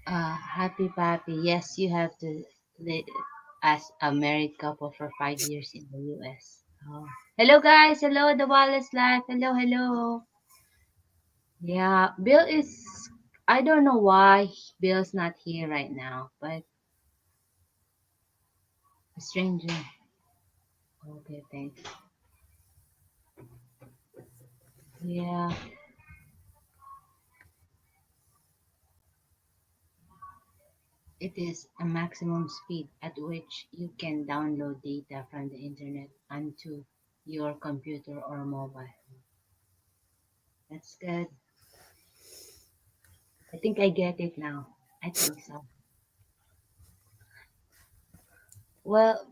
A: Happy Papi. Yes, you have to live as a married couple for 5 years in the US. Oh. Hello, guys. Hello, the Wallace Life. Hello, hello. Yeah, Bill is. I don't know why Bill's not here right now, but a stranger. Okay, thanks. Yeah, it is a maximum speed at which you can download data from the internet onto your computer or mobile. That's good. I think I get it now. I think so. Well,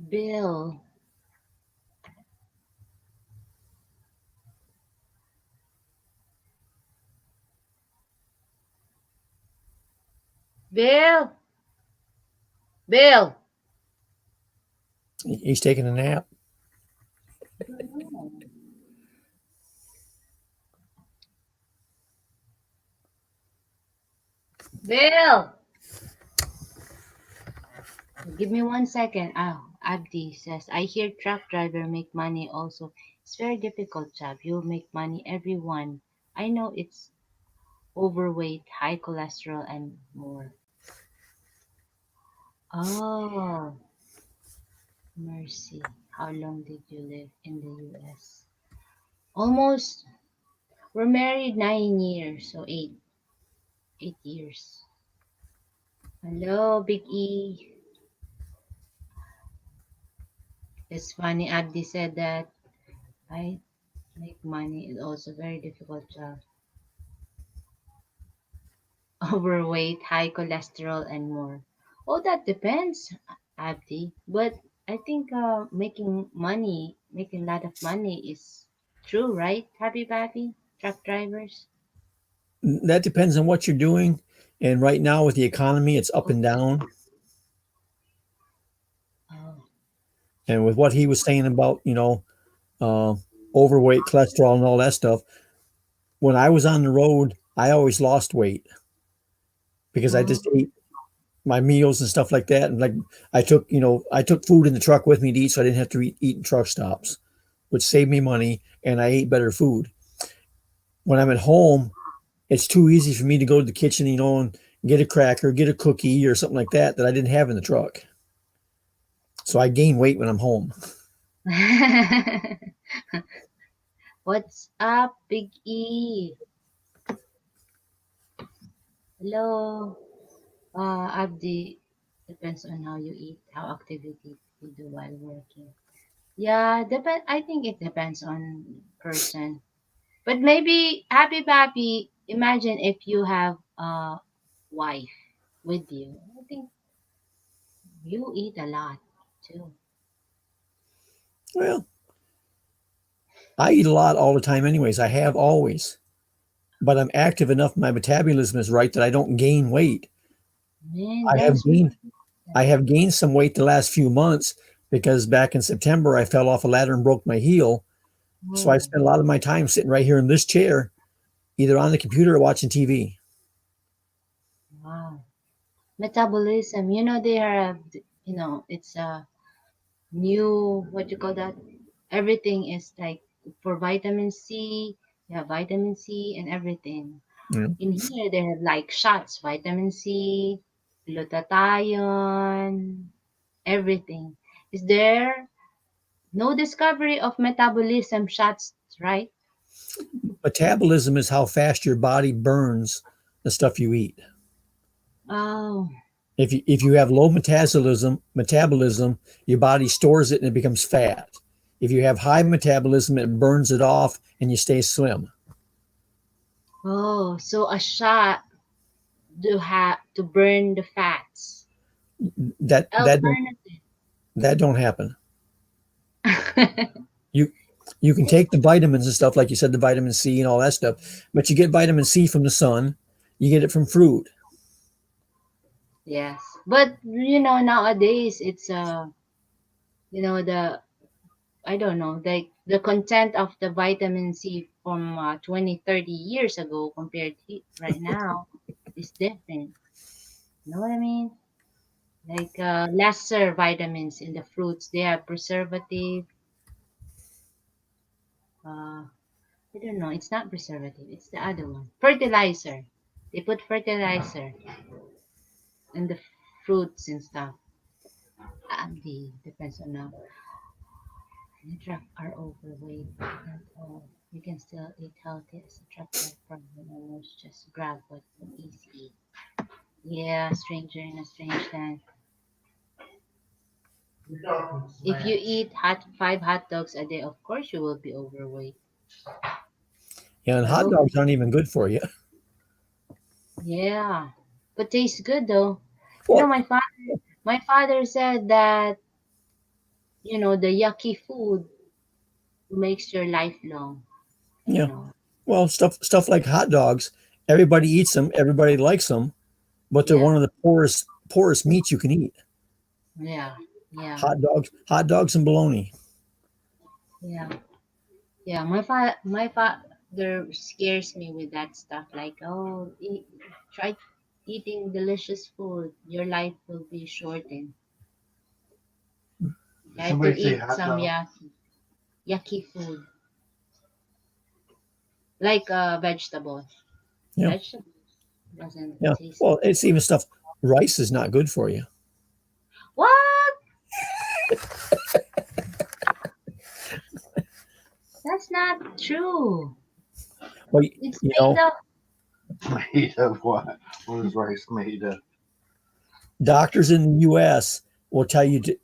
A: Bill, Bill, Bill.
B: He's taking a nap.
A: Bill, give me 1 second. Oh, Abdi says, I hear truck driver make money also. It's very difficult job. You'll make money, everyone. I know it's overweight, high cholesterol, and more. Oh, mercy. How long did you live in the US? Almost. We're married 9 years, so 8 years. Hello, Big E. It's funny. Abdi said that I make money is also very difficult job. Overweight, high cholesterol, and more. Oh, that depends, Abdi. But I think making a lot of money is true, right? Happy Pappy? Truck drivers?
B: That depends on what you're doing. And right now with the economy, it's up and down.
A: Oh,
B: And with what he was saying about, uh, overweight, cholesterol, and all that stuff, when I was on the road, I always lost weight because I
A: oh,
B: just ate my meals and stuff like that. And like I took food in the truck with me to eat, so I didn't have to eat in truck stops, which saved me money, and I ate better food. When I'm at home, it's too easy for me to go to the kitchen, and get a cracker, get a cookie or something like that I didn't have in the truck. So I gain weight when I'm home.
A: What's up, Big E? Hello. Abdi, depends on how you eat, how activity you do while working. Yeah, depend. I think it depends on person. But maybe Happy Pappy, imagine if you have a wife with you. I think you eat a lot too.
B: Well, I eat a lot all the time anyways. I have always. But I'm active enough, my metabolism is right that I don't gain weight.
A: Man,
B: I have
A: that's really
B: gained I
A: good.
B: have gained some weight the last few months because back in September I fell off a ladder and broke my heel. So I
A: Oh,
B: spent a lot of my time sitting right here in this chair, either on the computer or watching TV.
A: wow. Metabolism, they are, it's a new, what you call that? Everything is like for vitamin C, you have vitamin C and everything.
B: You know?
A: In here, they have like shots, vitamin C, glutathione, everything. Is there no discovery of metabolism shots, right?
B: Metabolism is how fast your body burns the stuff you eat.
A: Oh,
B: If you have low metabolism, your body stores it and it becomes fat. If you have high metabolism, it burns it off and you stay slim.
A: oh, so a shot to burn the fats.
B: That that don't
A: Alternative.
B: that don't happen. You you can take the vitamins and stuff like you said, the vitamin C and all that stuff, but you get vitamin C from the sun, you get it from fruit.
A: Yes, but nowadays it's the I don't know, the content of the vitamin C from 20, 30 years ago compared to right now is different. You know what I mean? Like lesser vitamins in the fruits. They have preservative. I don't know. It's not preservative. It's the other one. Fertilizer. They put fertilizer in the fruits and stuff. The depends on now. The truck are overweight. Not all. You can still eat healthy as a truck life problem. Almost just grab what you easy eat. Yeah, stranger in a strange land. If you eat five hot dogs a day, of course you will be overweight.
B: And
A: I
B: hot
A: hope.
B: dogs aren't even good for you.
A: Yeah, but tastes good though.
B: Well,
A: My father said that the yucky food makes your life long. You
B: yeah.
A: know.
B: Well, stuff like hot dogs, everybody eats them, everybody likes them, but they're
A: Yeah,
B: one of the poorest meats you can eat.
A: yeah, yeah,
B: Hot dogs and bologna.
A: yeah, yeah. My father scares me with that stuff. Like, oh, try eating delicious food. Your life will be shortened.
C: Did
A: Try to
C: somebody say
A: eat
C: hot
A: some
C: dog?
A: yucky food, like vegetables.
B: Yeah,
A: Vegetables doesn't
B: yeah.
A: taste.
B: Well, it's even stuff. Rice is not good for you.
A: What? That's not true.
B: Well,
A: It's
B: you
A: made
B: know,
A: of.
C: Made of what? What is rice made of?
B: doctors in the U.S. will tell you to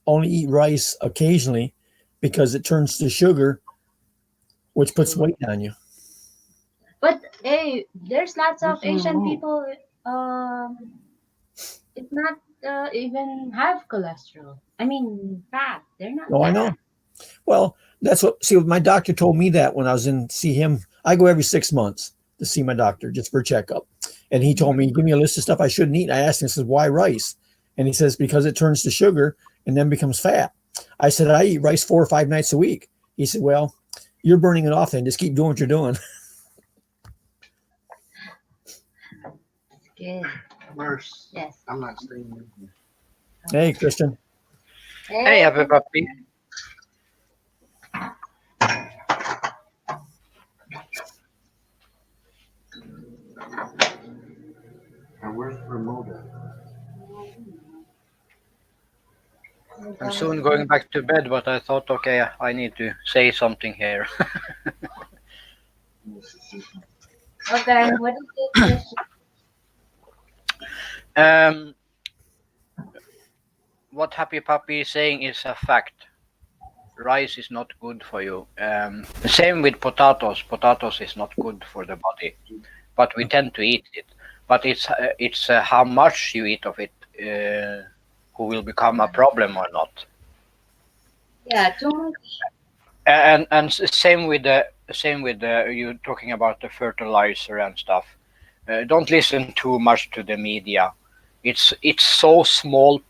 B: only eat rice occasionally because it turns to sugar, which puts weight on you.
A: But hey, there's lots of
C: Who's in the
A: Asian
C: room?
A: people. It not even have cholesterol. I mean, fat. They're not
B: Oh, I
A: fat.
B: know. Well, that's what. See, my doctor told me that when I was in see him. I go every 6 months to see my doctor just for a checkup, and he told me, "Give me a list of stuff I shouldn't eat." I asked him, I says, "Why rice?" And he says, "Because it turns to sugar and then becomes fat." I said, "I eat rice 4 or 5 nights a week." He said, "Well, you're burning it off. Then just keep doing what you're doing."
A: It's good.
C: Nurse,
A: Yes.
C: I'm not staying in here.
B: Hey, Christian.
D: Hey,
A: Hey,
D: happy puppy.
C: Now, where's the remote at?
D: I'm soon going back to bed, but I thought, okay, I need to say something here.
A: okay, what is it, Christian?
D: um, what Happy Puppy is saying is a fact. Rice is not good for you. Same with potatoes. Potatoes is not good for the body, but we tend to eat it. But it's how much you eat of it who will become a problem or not.
A: Yeah, too much.
D: And same with the you talking about the fertilizer and stuff. Don't listen too much to the media. It's so small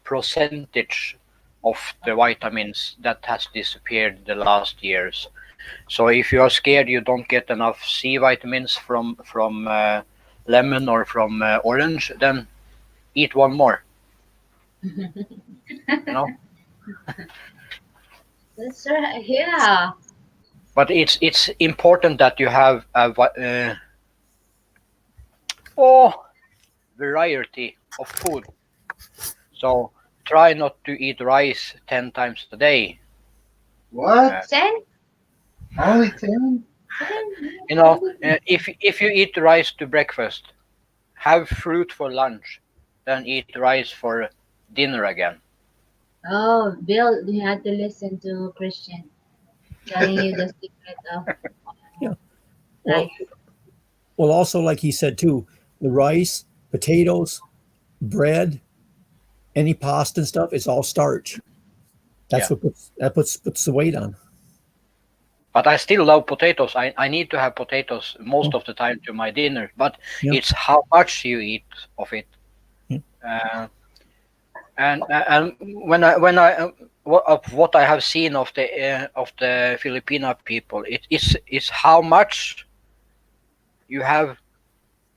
D: percentage of the vitamins that has disappeared the last years. So if you are scared you don't get enough C vitamins from lemon or from orange, then eat one more. You know.
A: That's right. Yeah.
D: But it's important that you have oh variety of food. So try not to eat rice 10 times a day.
C: What?
A: 10?
C: Only 10?
A: 10?
D: If you eat rice to breakfast, have fruit for lunch, then eat rice for dinner again.
A: Oh, Bill, you had to listen to Christian telling you the secret of
B: Yeah.
A: life.
B: Well, well, also like he said too, the rice, potatoes, bread, any pasta and stuff, it's all starch. That's
D: Yeah.
B: what puts the weight on.
D: But I still love potatoes. I need to have potatoes most
B: Oh,
D: of the time to my dinner. But
B: yeah,
D: it's how much you eat of it.
B: yeah.
D: Uh, and what I have seen of the Filipino people, it's how much you have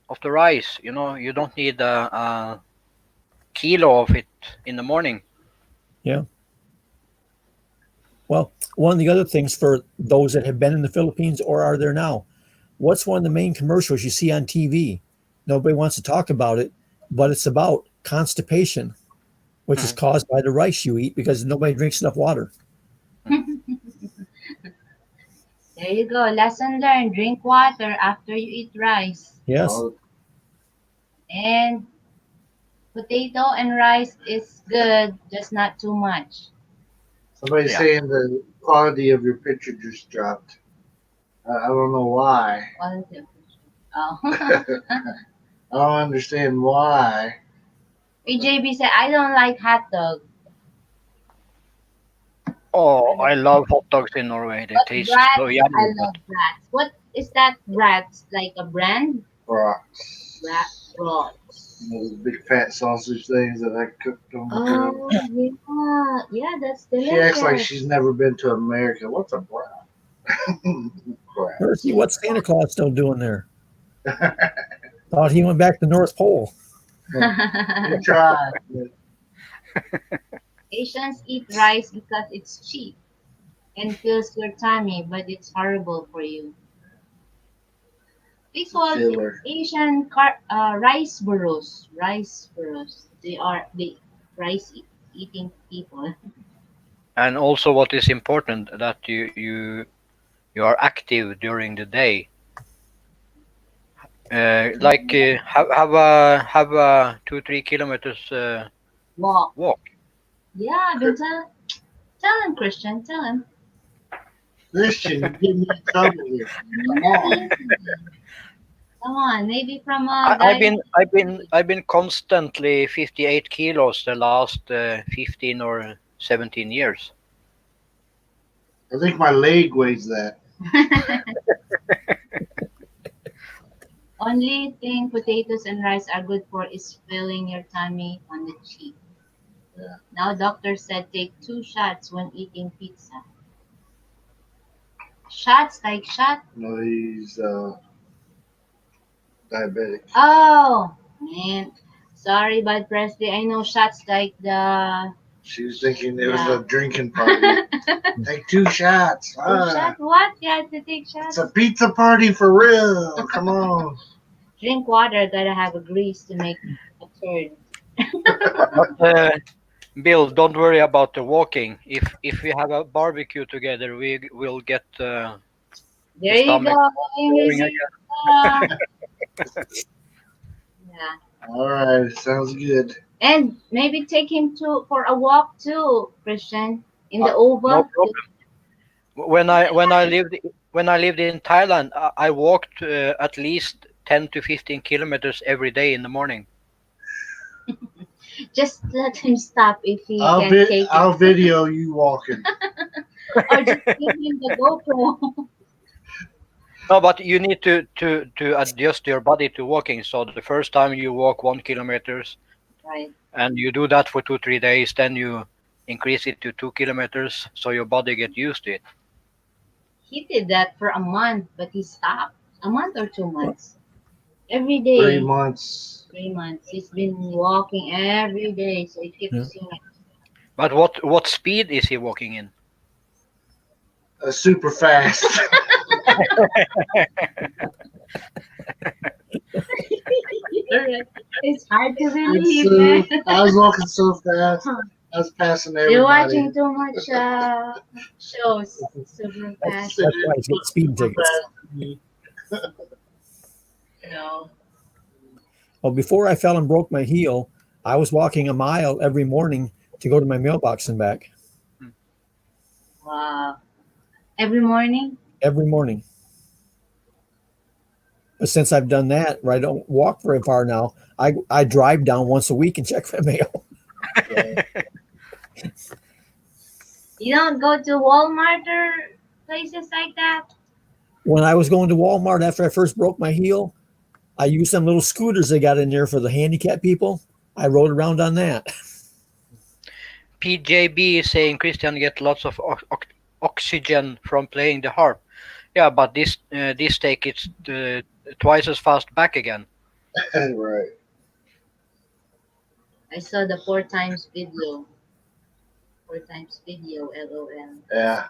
D: of the rice. You don't need a kilo of it in the morning.
B: Yeah. Well, one of the other things for those that have been in the Philippines or are there now, what's one of the main commercials you see on TV? Nobody wants to talk about it, but it's about constipation, which is
D: Mhm.
B: caused by the rice you eat because nobody drinks enough water.
A: There you go. Lesson learned. Drink water after you eat rice.
B: Yes.
C: Oh,
A: And potato and rice is good, just not too much.
C: somebody's
D: Yeah.
C: saying the quality of your picture just dropped. I don't know why.
A: Positive. Oh.
C: I don't understand why.
A: AJB said, I don't like hot dog.
D: Oh, I love hot dogs in Norway. They
A: But
D: taste so
A: brats, I
D: yummy. But
A: love brats. What is that brats? Like a brand?
C: Rocks.
A: Brats.
C: Those big fat sausage things that I cooked on the grill.
A: Oh, yeah. Yeah, that's
C: She acts like
A: delicious.
C: she's never been to America. What's a brat? Crap.
B: Mercy, what's Santa Claus still doing there? Thought he went back to the North Pole.
C: We tried.
A: Asians eat rice because it's cheap and fills your tummy, but it's horrible for you. They call
C: Filler.
A: Asian rice burros. Rice burros. They are the eating people.
D: and also what is important that you are active during the day. Like have a 2-3 kilometers
A: Walk.
D: walk.
A: Yeah, I've been tell him, Christian. Tell him.
C: Christian, you're getting me in trouble here. Come on.
A: Come on, maybe from
D: I,
A: a
D: I've
A: guy.
D: been I've been I've been constantly 58 kilos the last 15 or 17 years.
C: I think my leg weighs that.
A: Only thing potatoes and rice are good for is filling your tummy on the cheap.
C: Yeah.
A: Now doctor said take 2 shots when eating pizza. Shots like shot?
C: No, he's diabetic.
A: Oh man. Sorry, Bud Presley. I know shots like the
C: She was thinking it was
A: yeah.
C: a drinking party. Take 2 shots.
A: Shot what? You had to take
C: It's
A: shots.
C: a pizza party for real. Come on.
A: Drink water. Gotta have a grease to make a turn.
D: But Bill, don't worry about the walking. If we have a barbecue together, we will get
A: There
D: the
A: you
D: stomach
A: go.
D: going
A: English.
D: again.
A: Yeah.
C: All right. Sounds good.
A: And maybe take him to for a walk too, Christian, in the
D: No
A: oval.
D: problem. When I lived in Thailand, I walked at least 10 to 15 kilometers every day in the morning.
A: Just let him stop if he
C: I'll
A: can take
C: I'll
A: it,
C: video you walking.
A: or just give him the GoPro.
D: No, but you need to adjust your body to walking. So the first time you walk 1 kilometers,
A: Right.
D: and you do that for 2 3 days, then you increase it to 2 kilometers, so your body get used to it.
A: He did that for a month, but he stopped. A month or 2 months. Every
C: 3
A: day.
C: months.
A: 3 months. He's been walking every day, so he keeps
B: Yeah.
A: seeing it.
D: But what speed is he walking in?
C: Super fast.
A: Alright. It's hard to
C: It's
A: believe, man.
C: I was walking so fast. I was passing everybody.
A: You're watching too much shows. Super fast.
B: That's why he's getting speeding tickets.
A: No.
B: Well, before I fell and broke my heel, I was walking a mile every morning to go to my mailbox and back.
A: Wow. Every morning?
B: Every morning. But since I've done that, where I don't walk very far now, I drive down once a week and check my mail.
A: You don't go to Walmart or places like that?
B: When I was going to Walmart after I first broke my heel, I used some little scooters they got in there for the handicapped people. I rode around on that.
D: PJB is saying Christian get lots of oxygen from playing the harp. Yeah, but this take it twice as fast back again.
C: Right.
A: I saw the 4 times video. 4 times video, LOL.
C: Yeah.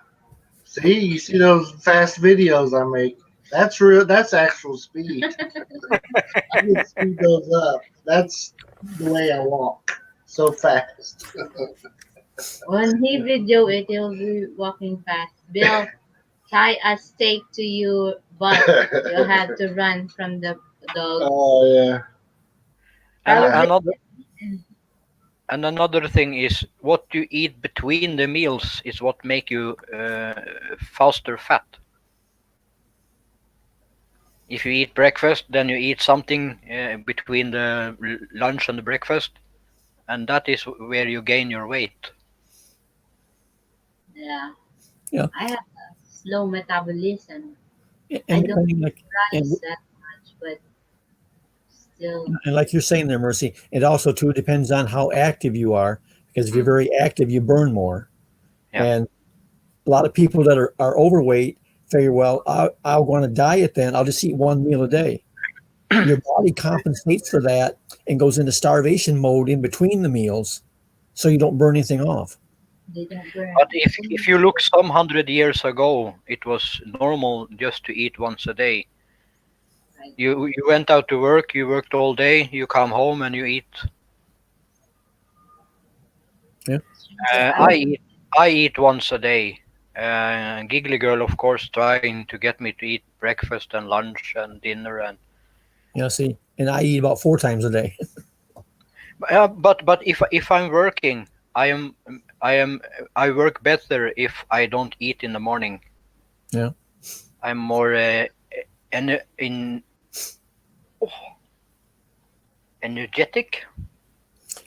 C: See, you see those fast videos I make. That's real. That's actual speed. I can speed those up. That's the way I walk. So fast.
A: When he video it, he'll be walking fast. Bill, tie a stake to your butt. You'll have to run from the dog.
C: Oh yeah.
A: Probably-
D: Another thing is what you eat between the meals is what make you faster fat. If you eat breakfast, then you eat something between the lunch and the breakfast, and that is where you gain your weight.
A: Yeah.
B: Yeah.
A: I have a slow metabolism.
B: And
A: I don't
B: depending like
A: rise that much, but still.
B: and like you're saying there, Mercy, it also too depends on how active you are. Because if you're very active, you burn more.
D: Yeah.
B: And a lot of people that are overweight figure, well, I'll go on a diet then. I'll just eat one meal a day. Your body compensates for that and goes into starvation mode in between the meals, so you don't burn anything off.
A: They don't burn.
D: But if you look some 100 years ago, it was normal just to eat once a day.
A: Right.
D: You went out to work, you worked all day, you come home and you eat. I eat once a day. Giggly Girl, of course, trying to get me to eat breakfast and lunch and dinner and.
B: See, and I eat about 4 times a day.
D: But if I'm working, I work better if I don't eat in the morning.
B: Yeah.
D: I'm more energetic.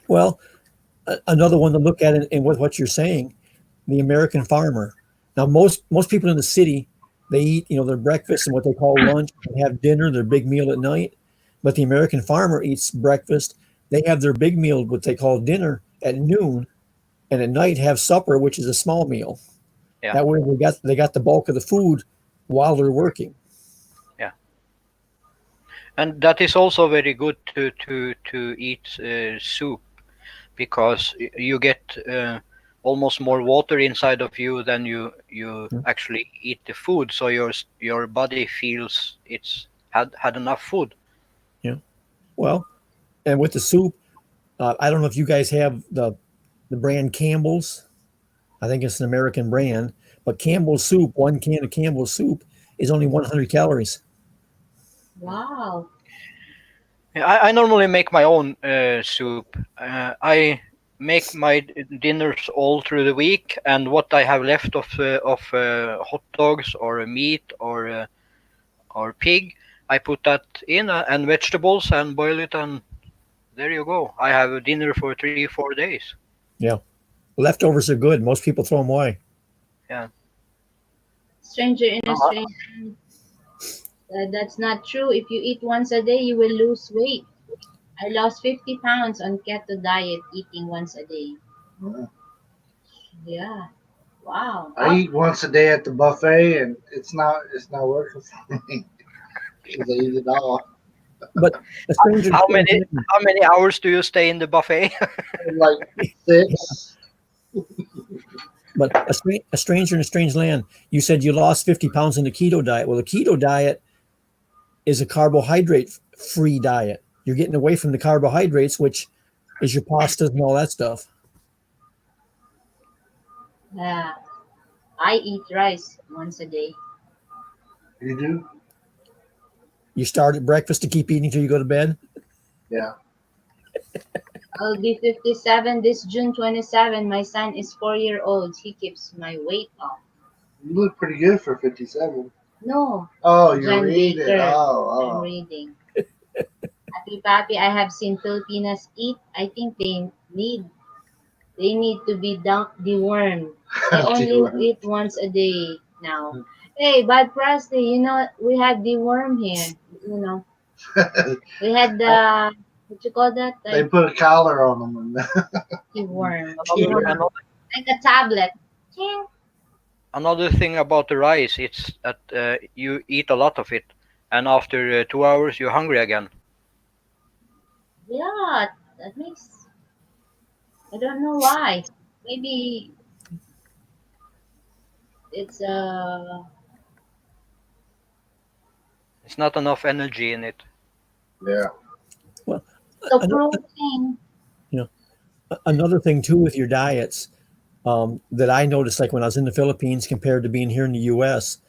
B: Well, another one to look at in what you're saying, the American farmer. Now, most people in the city, they eat, their breakfast and what they call lunch, and have dinner, their big meal at night. But the American farmer eats breakfast. They have their big meal, what they call dinner, at noon, and at night have supper, which is a small meal.
D: Yeah.
B: That way they got the bulk of the food while they're working.
D: Yeah. And that is also very good to eat soup, because you get almost more water inside of you than you
B: Mm.
D: actually eat the food. So your body feels it's had enough food.
B: Yeah. Well, and with the soup, I don't know if you guys have the brand Campbell's. I think it's an American brand, but Campbell's soup, one can of Campbell's soup is only 100 calories.
A: Wow.
D: I normally make my own soup. I make my dinners all through the week, and what I have left of hot dogs or meat or pig, I put that in, and vegetables, and boil it, and there you go. I have a dinner for 3 4 days.
B: Yeah. Leftovers are good. Most people throw them away.
D: Yeah.
A: Stranger in a
D: Uh,
A: strange land. That's not true. If you eat once a day, you will lose weight. I lost 50 pounds on keto diet eating once a day. Yeah. Wow.
C: I eat once a day at the buffet, and it's not working for me because I eat it all.
B: But a stranger in a
D: How
B: strange
D: many
B: land,
D: how many hours do you stay in the buffet?
C: Like 6.
B: but a stranger in a strange land. You said you lost 50 pounds in the keto diet. Well, the keto diet is a carbohydrate free diet. You're getting away from the carbohydrates, which is your pastas and all that stuff.
A: Yeah. I eat rice once a day.
C: You do?
B: You start at breakfast to keep eating till you go to bed.
C: Yeah.
A: I'll be 57 this June 27. My son is 4 year old. He keeps my weight off.
C: You look pretty good for 57.
A: No,
C: Oh, you're
A: John
C: reading.
A: Baker. I'm
C: Oh,
A: reading. Happy Papi, I have seen Filipinas eat. I think they need to be dewormed. I
C: oh.
A: only eat once a day now. Hey, Bad Presley, we had deworm here. You know, we had the what you call that?
C: They
A: Like
C: put a collar on them.
A: deworm.
D: another,
A: Deworm.
D: another
A: Like a tablet. Yeah,
D: another thing about the rice, it's that you eat a lot of it, and after 2 hours you're hungry again.
A: yeah, that makes. I don't know why. Maybe it's
D: It's not enough energy in it.
C: Yeah.
B: Well,
A: so
B: another,
A: protein.
B: you know, another thing too with your diets that I noticed, like when I was in the Philippines compared to being here in the U.S.,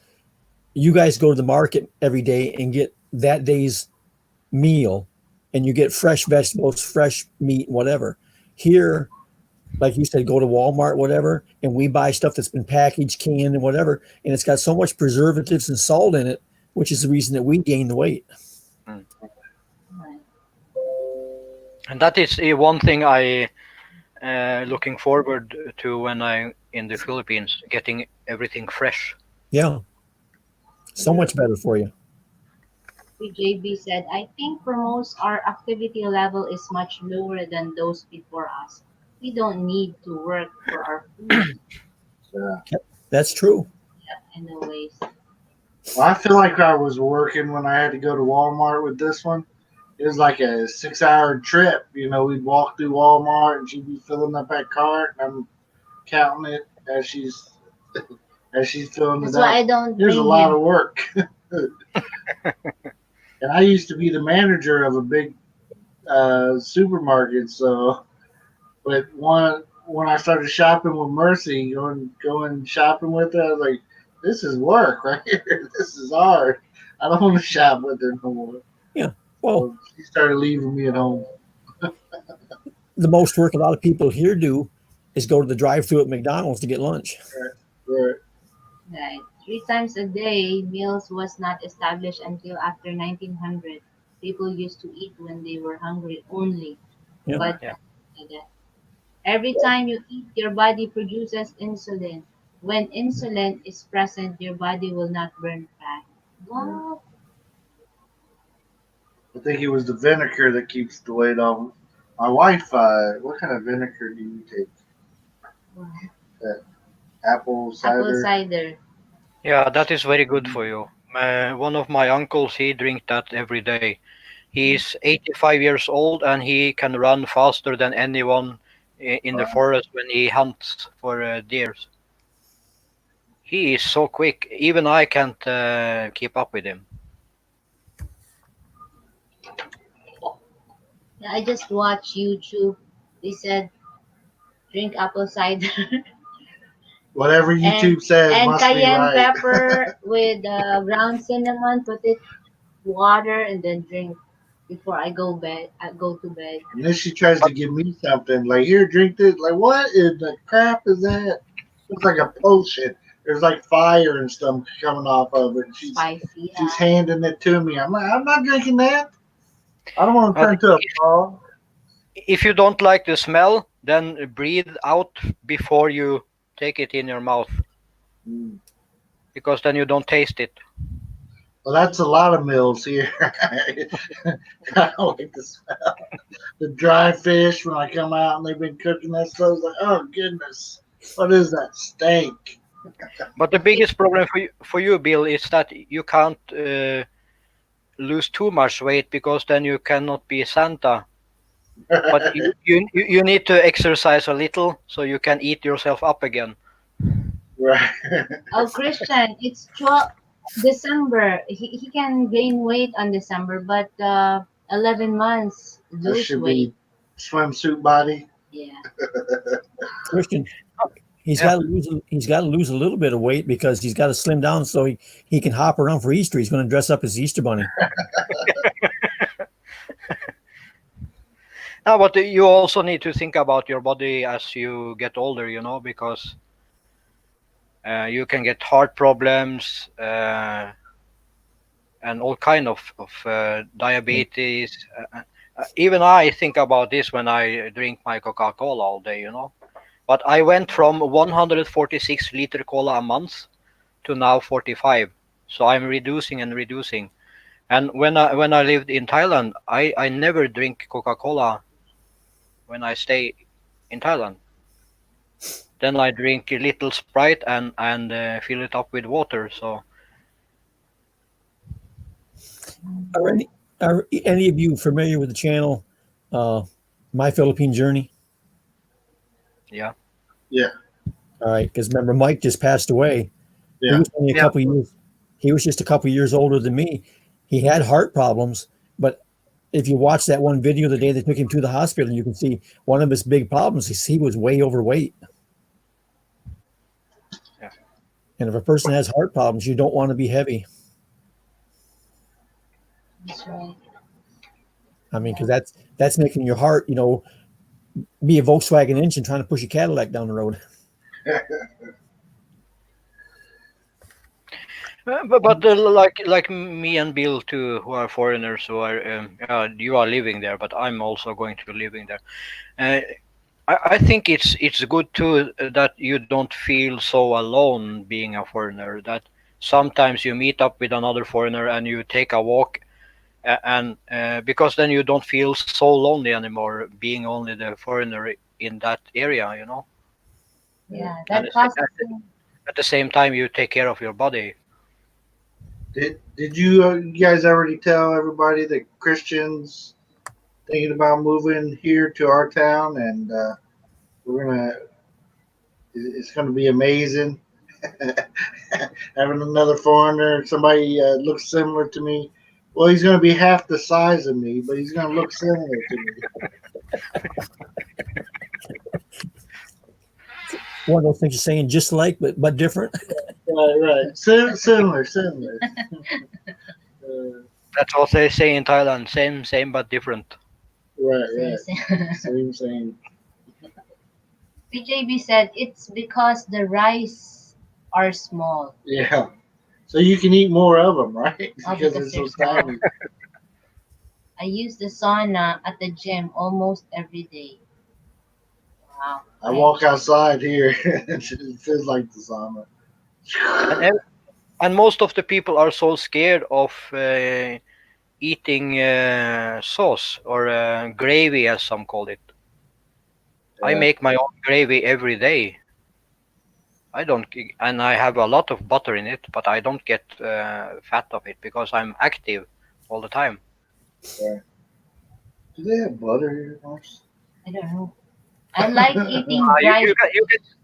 B: you guys go to the market every day and get that day's meal, and you get fresh vegetables, fresh meat, whatever. Here, like you said, go to Walmart, whatever, and we buy stuff that's been packaged, canned, and whatever, and it's got so much preservatives and salt in it, which is the reason that we gain the weight.
D: Mm. And that is one thing I looking forward to when I'm in the Philippines, getting everything fresh.
B: Yeah, so much better for you.
A: JB said, I think for most our activity level is much lower than those before us. We don't need to work for our food
C: Yeah.
B: That's true.
A: in a way.
C: Well, I feel like I was working when I had to go to Walmart with this one. It was like a 6-hour trip. We'd walk through Walmart and she'd be filling up that cart, and I'm counting it as she's filling
A: That's
C: it
A: why I
C: up.
A: don't
C: There's a
A: bring
C: lot
A: him.
C: of work. And I used to be the manager of a big supermarket, so but when I started shopping with Mercy, going shopping with her, I was like, this is work right here. This is hard. I don't want to shop with her no more.
B: Yeah. Well,
C: So she started leaving me at home.
B: the most work a lot of people here do is go to the drive-through at McDonald's to get lunch.
C: Right.
A: Right. 3 times a day, meals was not established until after 1900. People used to eat when they were hungry only.
B: Yeah.
A: But
D: Yeah.
A: every time you eat, your body produces insulin. When insulin is present, your body will not burn fat. Wow.
C: I think it was the vinegar that keeps the weight off. My wife, what kind of vinegar do you take? That apple
A: Apple
C: cider?
A: cider.
D: Yeah, that is very good for you. One of my uncles, he drink that every day. He's 85 years old and he can run faster than anyone in the forest when he hunts for deers. He is so quick. Even I can't keep up with him.
A: Yeah, I just watched YouTube. They said drink apple cider
C: Whatever
A: and
C: YouTube says
A: and
C: must be
A: cayenne
C: right.
A: pepper with ground cinnamon. Put it water and then drink before I go bed. I go to bed.
C: And then she tries to
D: But
C: give me something like, "Here, drink this." Like, what in the crap is that? It's like a potion. There's like fire and stuff coming off of it.
A: Spicy.
C: She's handing it to me. I'm like, I'm not drinking that. I don't want to
D: but
C: turn to a frog.
D: if you don't like the smell, then breathe out before you take it in your mouth,
C: Mm.
D: because then you don't taste it.
C: Well, that's a lot of meals here. I don't like the smell. The dry fish when I come out and they've been cooking that stuff. It's like, oh goodness, what is that stink?
D: But the biggest problem for you, Bill, is that you can't lose too much weight because then you cannot be Santa. But you need to exercise a little so you can eat yourself up again.
C: Right.
A: Oh, Christian, it's 12 December. He can gain weight on December, but 11 months
C: That
A: lose
C: should
A: weight.
C: be swimsuit body.
A: Yeah.
B: Christian, he's
D: Yeah.
B: got to lose. He's got to lose a little bit of weight because he's got to slim down so he can hop around for Easter. He's going to dress up as Easter bunny.
D: No, but you also need to think about your body as you get older, because you can get heart problems and all kind of diabetes. Even I think about this when I drink my Coca-Cola all day. But I went from 146-liter cola a month to now 45. So I'm reducing and reducing. And when I lived in Thailand, I never drink Coca-Cola when I stay in Thailand. Then I drink a little Sprite and fill it up with water. So
B: Are any of you familiar with the channel My Philippine Journey?
D: yeah,
C: Yeah.
B: All right, because remember Mike just passed away. He
C: Yeah.
B: was only a
D: Yeah.
B: couple years. He was just a couple years older than me. He had heart problems, but if you watch that one video the day they took him to the hospital, you can see one of his big problems is he was way overweight.
D: Yeah.
B: And if a person has heart problems, you don't want to be heavy.
A: That's right.
B: I mean, because that's making your heart, be a Volkswagen engine trying to push a Cadillac down the road.
D: but like me and Bill too, who are foreigners, who are you are living there, but I'm also going to be living there. Uh, I think it's good too that you don't feel so alone being a foreigner. That sometimes you meet up with another foreigner and you take a walk, and because then you don't feel so lonely anymore, being only the foreigner in that area.
A: Yeah,
D: And
A: that positive.
D: at the same time, you take care of your body.
C: Did you guys already tell everybody that Christians thinking about moving here to our town, and it's gonna be amazing having another foreigner, somebody looks similar to me. Well, he's gonna be half the size of me, but he's gonna look similar to me.
B: One of those things you're saying just like, but different.
C: Right. Similar.
D: That's what they say in Thailand. Same, but different.
C: Right. Same.
A: PJB said it's because the rice are small.
C: Yeah. So you can eat more of them, right?
A: Oh,
C: Because
A: because
C: it's so
A: they're small.
C: tiny.
A: I use the sauna at the gym almost every day. Wow.
C: I walk outside here, it feels like the sauna.
D: And most of the people are so scared of eating sauce or gravy, as some call it. I
C: Yeah.
D: make my own gravy every day. And I have a lot of butter in it, but I don't get fat of it because I'm active all the time.
C: Right. Do they have butter here, Mars?
A: I don't know. I like eating
D: You,
A: dried.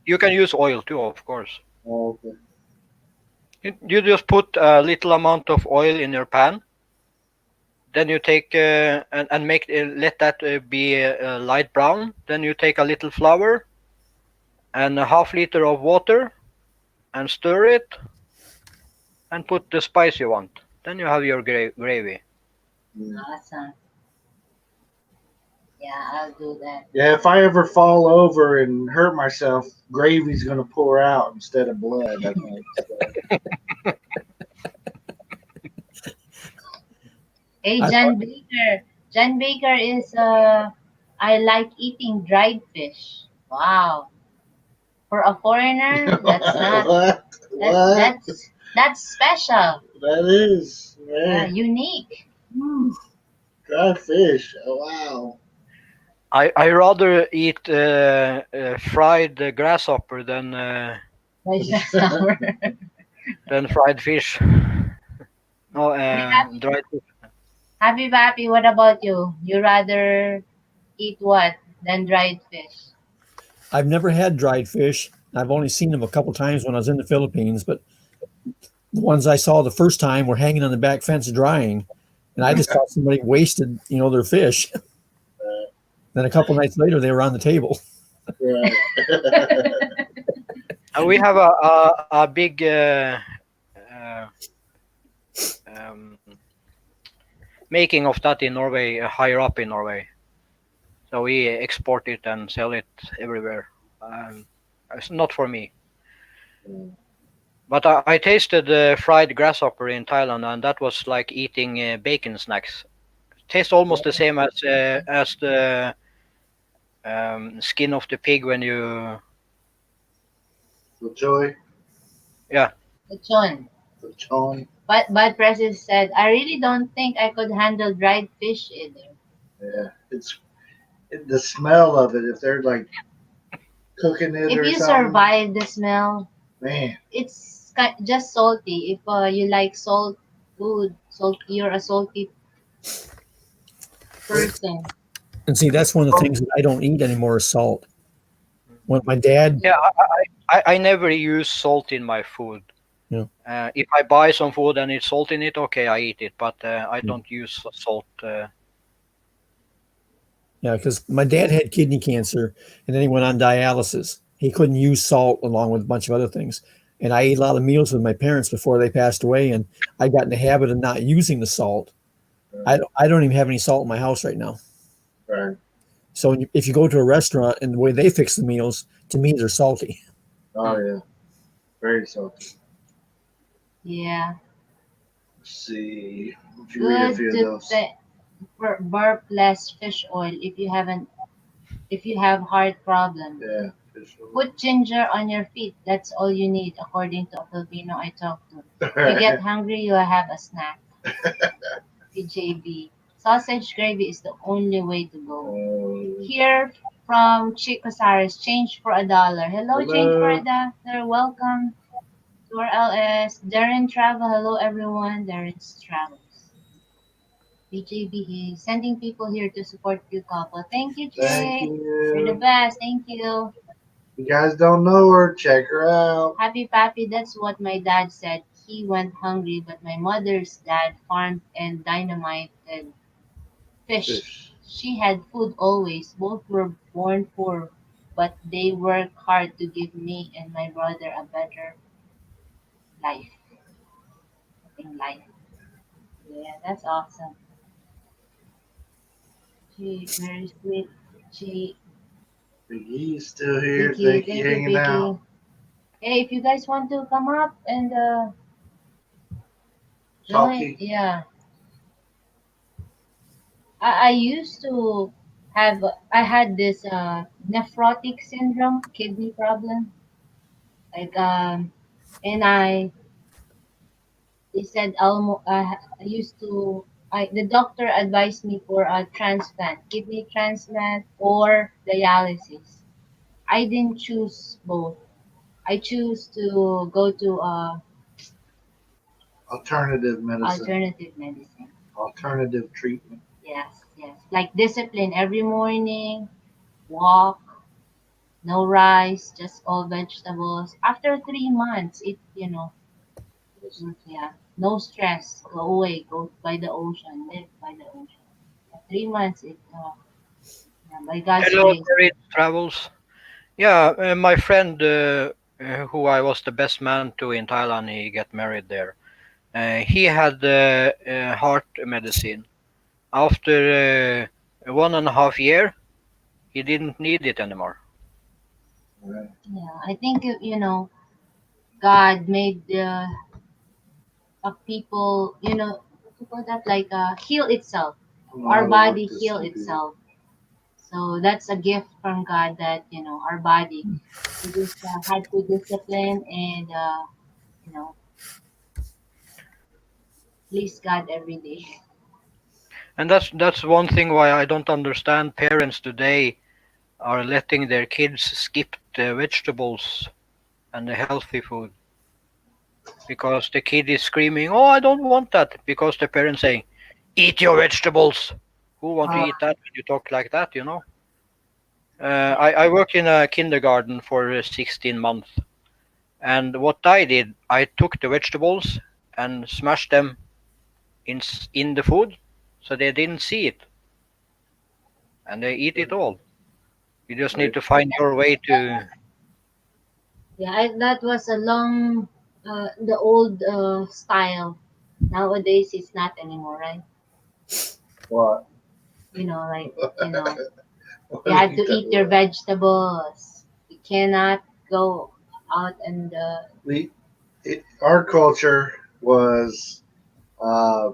D: you can use oil too, of course.
C: Oh, okay.
D: You just put a little amount of oil in your pan. Then you take and make let that be light brown. Then you take a little flour and a half liter of water and stir it and put the spice you want. Then you have your gravy.
C: Mm.
A: Awesome. Yeah, I'll do that.
C: Yeah, if I ever fall over and hurt myself, gravy's gonna pour out instead of blood. I think. So.
A: Hey,
B: I
A: John Baker. John Baker is I like eating dried fish. Wow. For a foreigner, that's not
C: What?
A: that
C: What?
A: that's special.
C: That is,
A: Yeah,
C: man.
A: unique.
C: Dry fish. Oh, wow.
D: I rather eat fried grasshopper
A: Like sour.
D: than fried fish. No,
A: Hey, happy,
D: dried fish.
A: happy Pappy, what about you? You rather eat what than dried fish?
B: I've never had dried fish. I've only seen them a couple times when I was in the Philippines, but the ones I saw the first time were hanging on the back fence drying, and I just thought somebody wasted, their fish. Then a couple nights later, they were on the table.
C: Right.
D: We have a big um, making of that in Norway, higher up in Norway. So we export it and sell it everywhere. It's not for me. But I tasted fried grasshopper in Thailand, and that was like eating bacon snacks. Tastes almost the same as the skin of the pig when you.
C: The joy,
D: Yeah,
A: Lechon.
C: the chon.
A: But President said, I really don't think I could handle dried fish either.
C: Yeah, the smell of it. If they're like cooking it
A: If
C: or
A: you
C: something,
A: survive the smell,
C: man.
A: it's just salty. If you like salt food, you're a salty person.
B: And see, that's one of the things that I don't eat anymore is salt. When my dad,
D: yeah. I never use salt in my food.
B: you know,
D: If I buy some food and it's salt in it, okay, I eat it. But I
B: Mm.
D: don't use salt.
B: yeah, because my dad had kidney cancer and then he went on dialysis. He couldn't use salt along with a bunch of other things. And I ate a lot of meals with my parents before they passed away, and I got in the habit of not using the salt. I don't even have any salt in my house right now.
C: Right.
B: So if you go to a restaurant and the way they fix the meals, to me, they're salty.
C: Oh yeah, very salty.
A: Yeah.
C: Let's see. If you read a
A: Good
C: few of
A: to
C: those.
A: burp less fish oil if you have heart problems.
C: Yeah. Fish oil.
A: Put ginger on your feet. That's all you need, according to a Filipino I talked to. If you
C: Right.
A: get hungry, you have a snack. PJB. Sausage gravy is the only way to go. Here from Chico Saris, change for $1. Hello, change for $1. Welcome to our LS. Darren Travel. Hello, everyone. Darren's Travels. BJB is sending people here to support you couple. Thank you,
C: Thank
A: Jay. You're the
C: you.
A: best. Thank you.
C: You guys don't know her, check her out.
A: Happy Pappy, that's what my dad said. He went hungry, but my mother's dad farmed and dynamited fish.
C: Fish.
A: She had food always. Both were born poor, but they worked hard to give me and my brother a better life. In life. Yeah, that's awesome. She very sweet. She
C: Big E's still here.
A: thank you,
C: Thank you hanging out.
A: Vicky. Hey, if you guys want to come up and join,
C: Talkie.
A: yeah. I used to have I had this nephrotic syndrome, kidney problem. Like and they said almost I used to I the doctor advised me for a transplant, kidney transplant or dialysis. I didn't choose both. I choose to go to
C: Alternative medicine.
A: alternative medicine.
C: Alternative treatment.
A: Yes, yes. Like discipline every morning, walk, no rice, just all vegetables. After 3 months, yeah, no stress. Go away, go by the ocean, live by the ocean. 3 months, yeah, by God's
D: Hello,
A: grace.
D: Terry Travels. Yeah, my friend who I was the best man to in Thailand, he got married there. He had heart medicine. After 1.5 year, he didn't need it anymore.
C: Right.
A: Yeah, I think God made people, what you call that, like heal itself.
C: I don't know
A: Our
C: how to work
A: body
C: this
A: heal
C: computer.
A: itself. So that's a gift from God that our body. We just had to discipline and you know please God every day.
D: And that's one thing why I don't understand parents today are letting their kids skip the vegetables and the healthy food because the kid is screaming, "Oh, I don't want that!" Because the parents saying, "Eat your vegetables." Who want to
C: Ah,
D: eat that when you talk like that? You know. I worked in a kindergarten for 16 months, and what I did, I took the vegetables and smashed them in the food, so they didn't see it, and they eat it all. You just need
C: right.
D: to find your way to.
A: Yeah, that was a long, the old style. Nowadays, it's not anymore, right?
C: What?
A: Like,
C: What
A: you
C: are
A: had
C: you
A: to
C: talking
A: eat your
C: about?
A: vegetables. You cannot go out and,
C: Our culture was uh,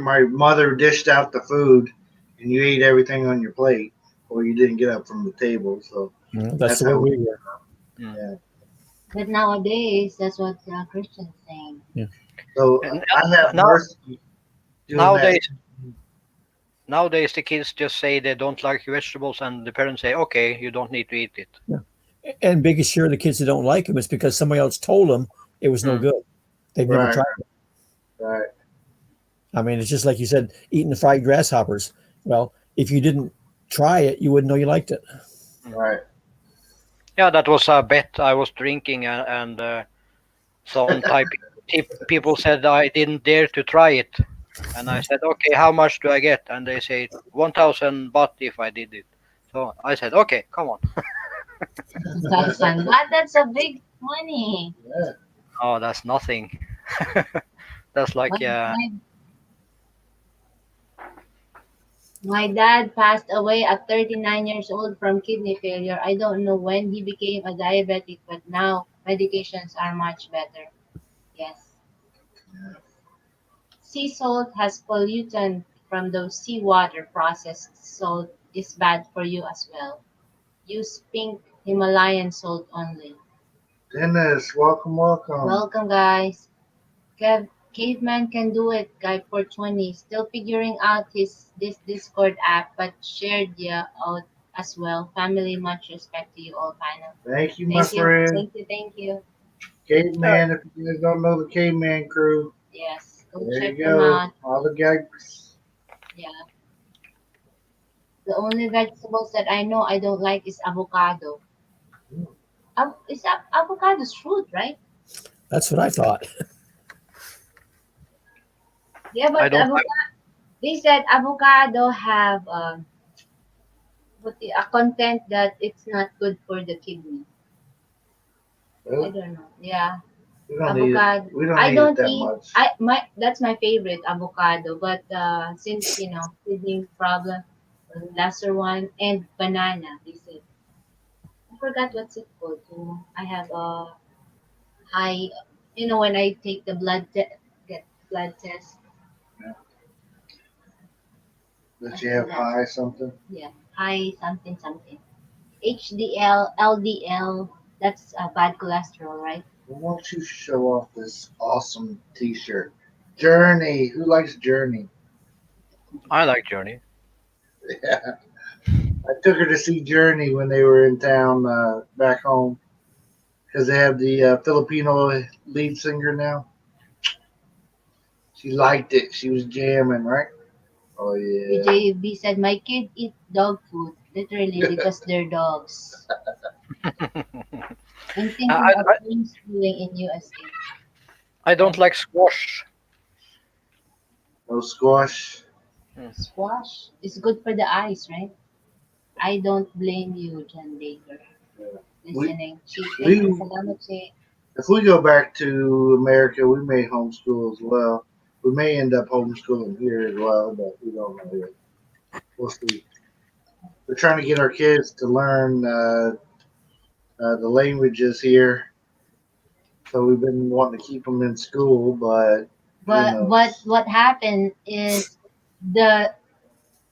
C: my mother dished out the food, and you ate everything on your plate, or you didn't get up from the table. So
B: That's
C: that's
B: the way
C: how.
B: we were.
D: Mm.
C: Yeah.
A: but nowadays, that's what Christians saying.
B: Yeah.
C: So
D: And
C: I have
D: now
C: mercy doing that.
D: nowadays, nowadays the kids just say they don't like vegetables, and the parents say, "Okay, you don't need to eat it."
B: Yeah. And biggest share of the kids that don't like them is because somebody else told them it was no
D: Mm.
B: good. They've never
C: Right.
B: tried it.
C: Right.
B: I mean, it's just like you said, eating the fried grasshoppers. Well, if you didn't try it, you wouldn't know you liked it.
D: Mm.
C: Right.
D: Yeah, that was a bet I was drinking, and some people said I didn't dare to try it, and I said, "Okay, how much do I get?" And they said 1,000 baht if I did it. So I said, "Okay, come on."
A: That's fun. That's a big money.
C: Yeah.
D: Oh, that's nothing. That's like
A: My, my My dad passed away at 39 years old from kidney failure. I don't know when he became a diabetic, but now medications are much better. Yes. Yes. Sea salt has pollutant from those seawater. Processed salt is bad for you as well. Use pink Himalayan salt only.
C: Dennis, welcome, welcome.
A: Welcome, guys. Caveman can do it, guy for 20. Still figuring out this Discord app, but shared yeah out as well. Family, much respect to you all, panel.
C: Thank you, my
A: Thank you,
C: friend.
A: thank you, thank you.
C: Caveman, if you guys don't know the Caveman crew,
A: Yes, go
C: there
A: check
C: you
A: them
C: go.
A: out.
C: All the guys.
A: Yeah, the only vegetables that I know I don't like is avocado. Avocado's fruit, right?
B: That's what I thought.
A: Yeah,
D: I
A: but
D: don't.
A: they said avocado have a content that it's not good for the kidney. I
C: Really?
A: don't know. Yeah,
C: We don't need it.
A: avocado.
C: We don't
A: I
C: need it
A: don't
C: that
A: eat.
C: much.
A: That's my favorite avocado. But since kidney problem, lesser one and banana. They said I forgot what's it called. I have a high. When I take the get blood test. I
C: Does you have
A: forgot.
C: high something?
A: Yeah, high something something. HDL, LDL. That's bad cholesterol, right?
C: Why don't you show off this awesome T-shirt? Journey. Who likes Journey?
D: I like Journey.
C: Yeah. I took her to see Journey when they were in town back home because they have the Filipino lead singer now. She liked it. She was jamming, right? Oh yeah.
A: JB said, my kid eat dog food, literally, because they're dogs. I'm
D: I,
A: thinking of
D: I,
A: homeschooling in USA.
D: I don't
A: And
D: like squash.
C: No squash.
D: Hmm.
A: squash is good for the eyes, right? I don't blame you, John Baker.
C: Yeah. We
A: Listening. Chi, thank you.
C: we
A: Salamat, Chi.
C: if we go back to America, we may homeschool as well. We may end up homeschooling here as well, but we don't know yet. We'll see. We're trying to get our kids to learn the languages here, so we've been wanting to keep them in school, but who
A: But
C: knows?
A: what happened is the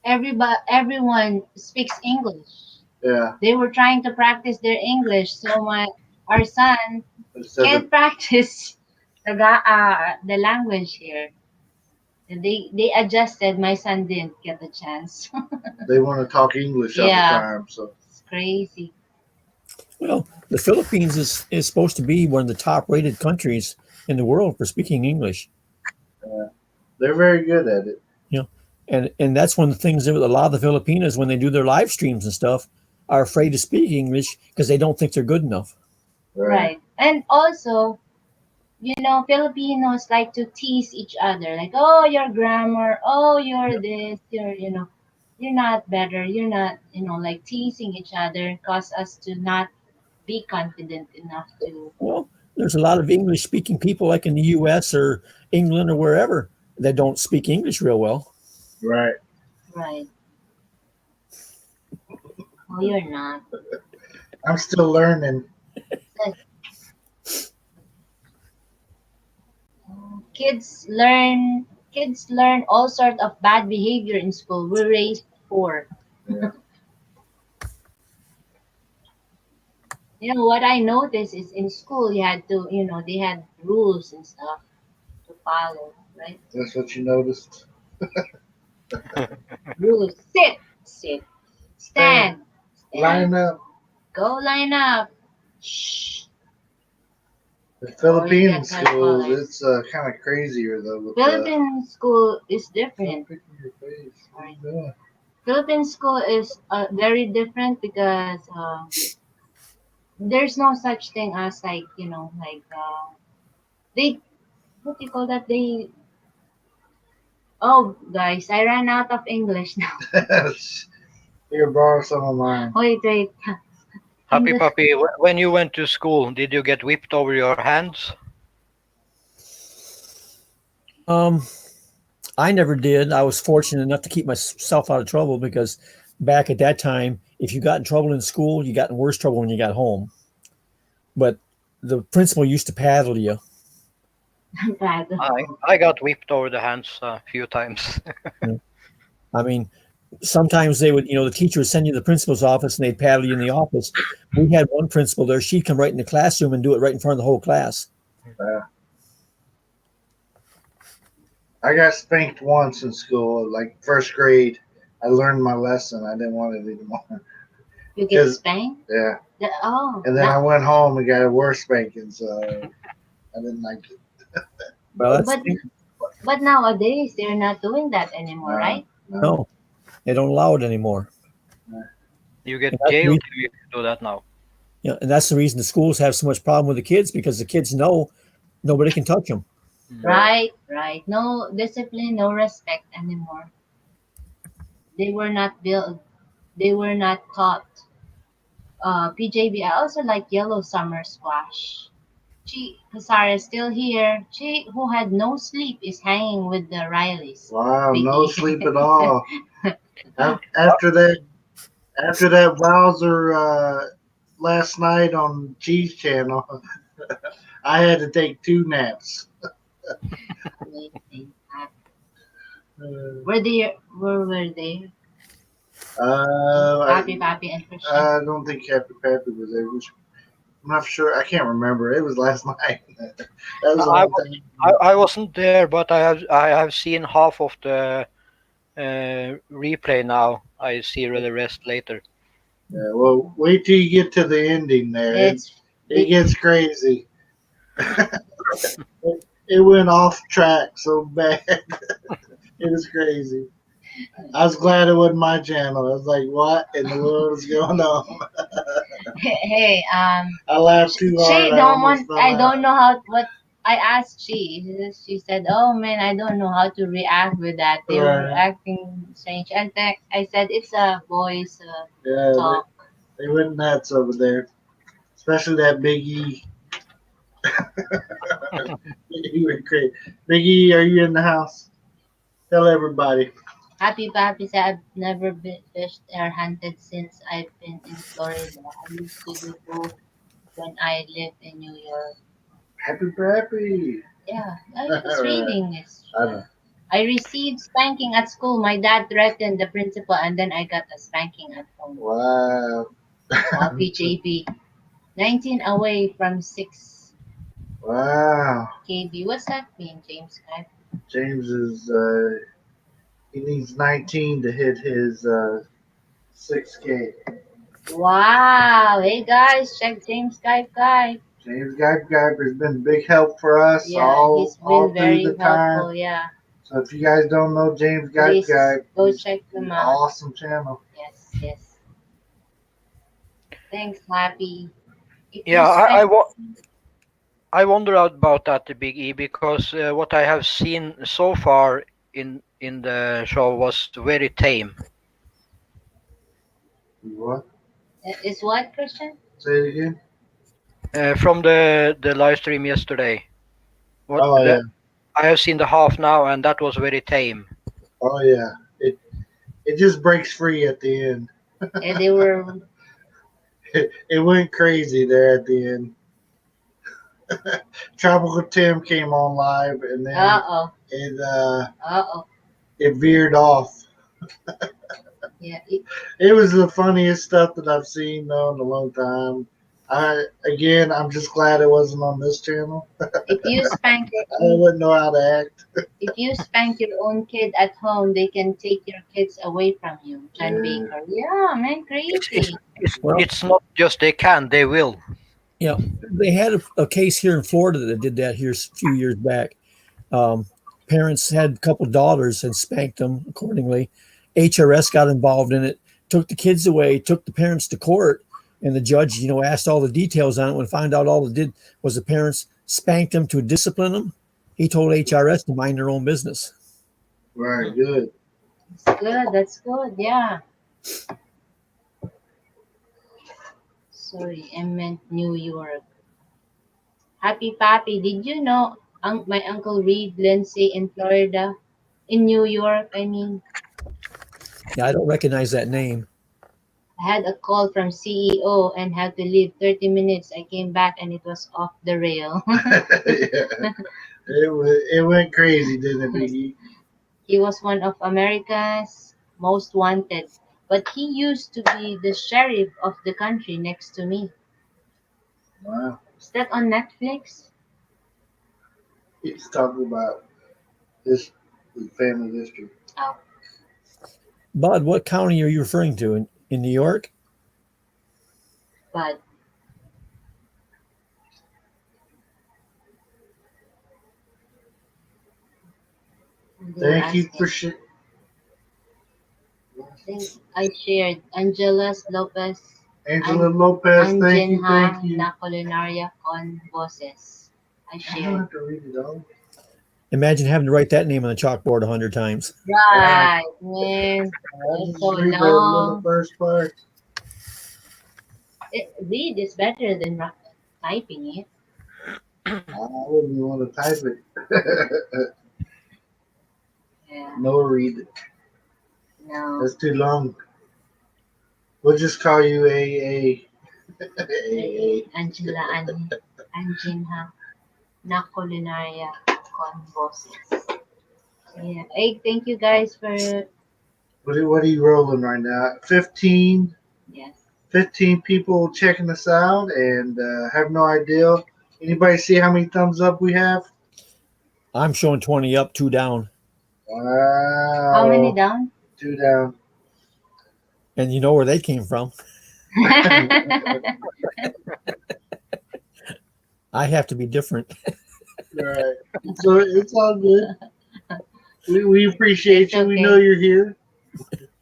A: everyone speaks English.
C: Yeah,
A: They were trying to practice their English, so my our son
C: instead of
A: can't practice the language here. And they adjusted. My son didn't get a chance.
C: they want to talk English all the
A: Yeah,
C: time, so
A: it's crazy.
B: Well, the Philippines is supposed to be one of the top rated countries in the world for speaking English.
C: they're very good at it.
B: You know, and that's one of the things that a lot of the Filipinos, when they do their live streams and stuff, are afraid to speak English because they don't think they're good enough.
C: Right.
A: Right. And also, Filipinos like to tease each other, like, oh, your grammar, oh, you're this, you're not better, you're not, like teasing each other, cause us to not be confident enough to.
B: Well, there's a lot of English speaking people, like in the U.S. or England or wherever, that don't speak English real well.
C: Right.
A: Right. Oh, you're not.
C: I'm still learning.
A: Kids learn all sort of bad behavior in school. We're raised poor.
C: Yeah.
A: What I noticed is in school you had to, they had rules and stuff to follow, right?
C: That's what you noticed.
A: Rules. Sit,
C: Stand.
A: stand,
C: Line
A: stand,
C: up.
A: go line up. Shh.
C: The
A: Or you
C: Philippine
A: get hair
C: schools,
A: colors.
C: it's kind of crazier though. With
A: Philippine school is
C: stop
A: different.
C: picking your face. What are
A: Right?
C: you doing?
A: Philippine school is very different because there's no such thing as like they what do you call that they oh guys, I ran out of English now.
C: Here, borrow some of mine.
A: Wait.
D: Happy
A: English.
D: puppy, when you went to school, did you get whipped over your hands?
B: Um, I never did. I was fortunate enough to keep myself out of trouble because back at that time, if you got in trouble in school, you got in worse trouble when you got home. But the principal used to paddle you.
A: Bad.
D: I got whipped over the hands a few times.
B: I mean, sometimes they would, the teacher would send you to the principal's office and they'd paddle you in the office. We had one principal there. She'd come right in the classroom and do it right in front of the whole class.
C: I got spanked once in school, like first grade. I learned my lesson. I didn't want it anymore.
A: You get spanked?
C: Yeah.
A: Oh.
C: And then I went home and got a worse spanking, so I didn't like it.
B: Well,
A: but nowadays they're not doing that anymore, right?
B: no, they don't allow it anymore.
D: You get
B: And that's the
D: jailed
B: reason-
D: if you do that now.
B: and that's the reason the schools have so much problem with the kids because the kids know nobody can touch them.
A: Right. No discipline, no respect anymore. They were not built. They were not taught. PJB. I also like Yellow Summer Squash. Kasara is still here. She, who had no sleep, is hanging with the Rileys.
C: Wow,
A: Vicky.
C: no sleep at all. After that Wowzer last night on Cheese Channel, I had to take 2 naps.
A: Amazing. Where were they? Papi, and Christian.
C: I don't think Captain Pappy was there. I'm not sure. I can't remember. It was last night. That was a long time.
D: I wasn't there, but I have seen half of the replay now. I see the rest later.
C: Yeah, well, wait till you get to the ending there. It gets crazy. It went off track so bad. It was crazy. I was glad it wasn't my channel. I was like, what in the world is going on?
A: Hey,
C: I laughed too
A: she
C: hard. I
A: don't
C: almost
A: want.
C: fell
A: I
C: out.
A: don't know how. What I asked she said, "Oh man, I don't know how to react with that. They were
C: Right.
A: acting strange." And I said, "It's a voice
C: Yeah,
A: talk."
C: they went nuts over there, especially that Big E. He went crazy. Big E, are you in the house? Tell everybody.
A: Happy Pappy said, "I've never been fished or hunted since I've been in Florida. I used to do both when I lived in New York."
C: Happy Happy.
A: Yeah, I was
C: Right.
A: reading this.
C: I know.
A: I received spanking at school. My dad threatened the principal, and then I got a spanking at home.
C: Wow.
A: Happy JP. 19 away from 6
C: Wow.
A: KB. What's that mean, James?
C: James is he needs 19 to hit his 6K.
A: Wow. Hey guys, check James Skype.
C: James Geiger has been a big help for us
A: Yeah, he's
C: all
A: been
C: through the
A: very
C: time.
A: helpful. Yeah,
C: So if you guys don't know James
A: please
C: Geiger,
A: go
C: he's
A: check
C: an
A: them out.
C: awesome channel.
A: Yes. Thanks, Happy. If you
D: Yeah,
A: spend,
D: I wonder about that, the Big E, because what I have seen so far in the show was very tame.
C: What?
A: is what, Christian?
C: Say it again.
D: From the live stream yesterday, what
C: Oh yeah.
D: I have seen the half now, and that was very tame.
C: Oh yeah. It just breaks free at the end.
A: Yeah, they were.
C: It went crazy there at the end. Tropical Tim came on live, and then
A: Uh
C: it
A: oh.
C: it veered off.
A: Yeah.
C: It was the funniest stuff that I've seen though in a long time. I'm just glad it wasn't on this channel.
A: If you spank your
C: I
A: own
C: wouldn't know how to act.
A: If you spank your own kid at home, they can take your kids away from you. John
C: Yeah.
A: Baker. Yeah, man,
D: It's it's
A: crazy.
D: it's,
B: Well,
D: it's not just they can, they will.
B: you know, they had a case here in Florida that did that here a few years back. Um, Parents had a couple daughters and spanked them accordingly. HRS got involved in it, took the kids away, took the parents to court, and the judge, asked all the details on it. When found out all it did was the parents spanked them to discipline them, he told HRS to mind their own business.
C: Right, good.
A: That's good. That's good. Yeah. Sorry, I meant New York. Happy Pappy. Did you know my uncle Reed Lindsay in Florida? In New York, I mean.
B: Yeah, I don't recognize that name.
A: I had a call from CEO and had to leave 30 minutes. I came back and it was off the rail.
C: Yeah. It went crazy, didn't it, Biggie?
A: He was one of America's most wanted, but he used to be the sheriff of the country next to me.
C: Wow.
A: Is that on Netflix?
C: He's talking about his family history.
A: Oh,
B: Bud, what county are you referring to? In New York?
A: but they were
C: Thank you
A: asking.
C: for shit.
A: I think I shared Angeles Lopez
C: Angela Lopez, thank you,
A: Anjinha
C: thank you.
A: na Culinaria con Boses. I
C: I don't
A: shared.
C: have to read it all.
B: Imagine having to write that name on the chalkboard 100 times.
A: Right, man.
C: I
A: It's
C: just
A: so
C: read the little
A: long.
C: first part.
A: Read is better than typing it.
C: I wouldn't even want to type it.
A: Yeah.
C: No, read it.
A: No.
C: That's too long. We'll just call you AA.
A: Angela Anjinha na Culinaria con Boses. Yeah. Hey, thank you guys for
C: What are you rolling right now? 15
A: yes.
C: 15 people checking us out and have no idea. Anybody see how many thumbs up we have?
B: I'm showing 20 up, 2 down.
C: Wow.
A: How many down?
C: 2 down.
B: And you know where they came from. I have to be different.
C: Right. So it's all good. We appreciate
A: It's
C: you. We
A: okay.
C: know you're here.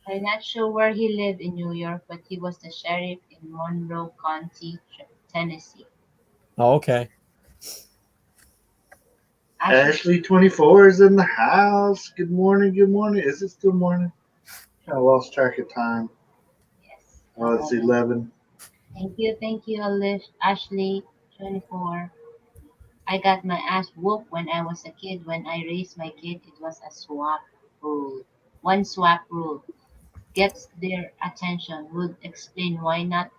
A: I'm not sure where he lived in New York, but he was the sheriff in Monroe County, Tennessee.
B: Oh, okay.
A: Actually,
C: Ashley 24 is in the house. Good morning. Good morning. Is it still morning? I lost track of time.
A: yes.
C: Oh, it's 11.
A: Thank you, Ashley, 24. I got my ass whooped when I was a kid. When I raised my kid, it was a swap rule. One swap rule gets their attention. Would explain why not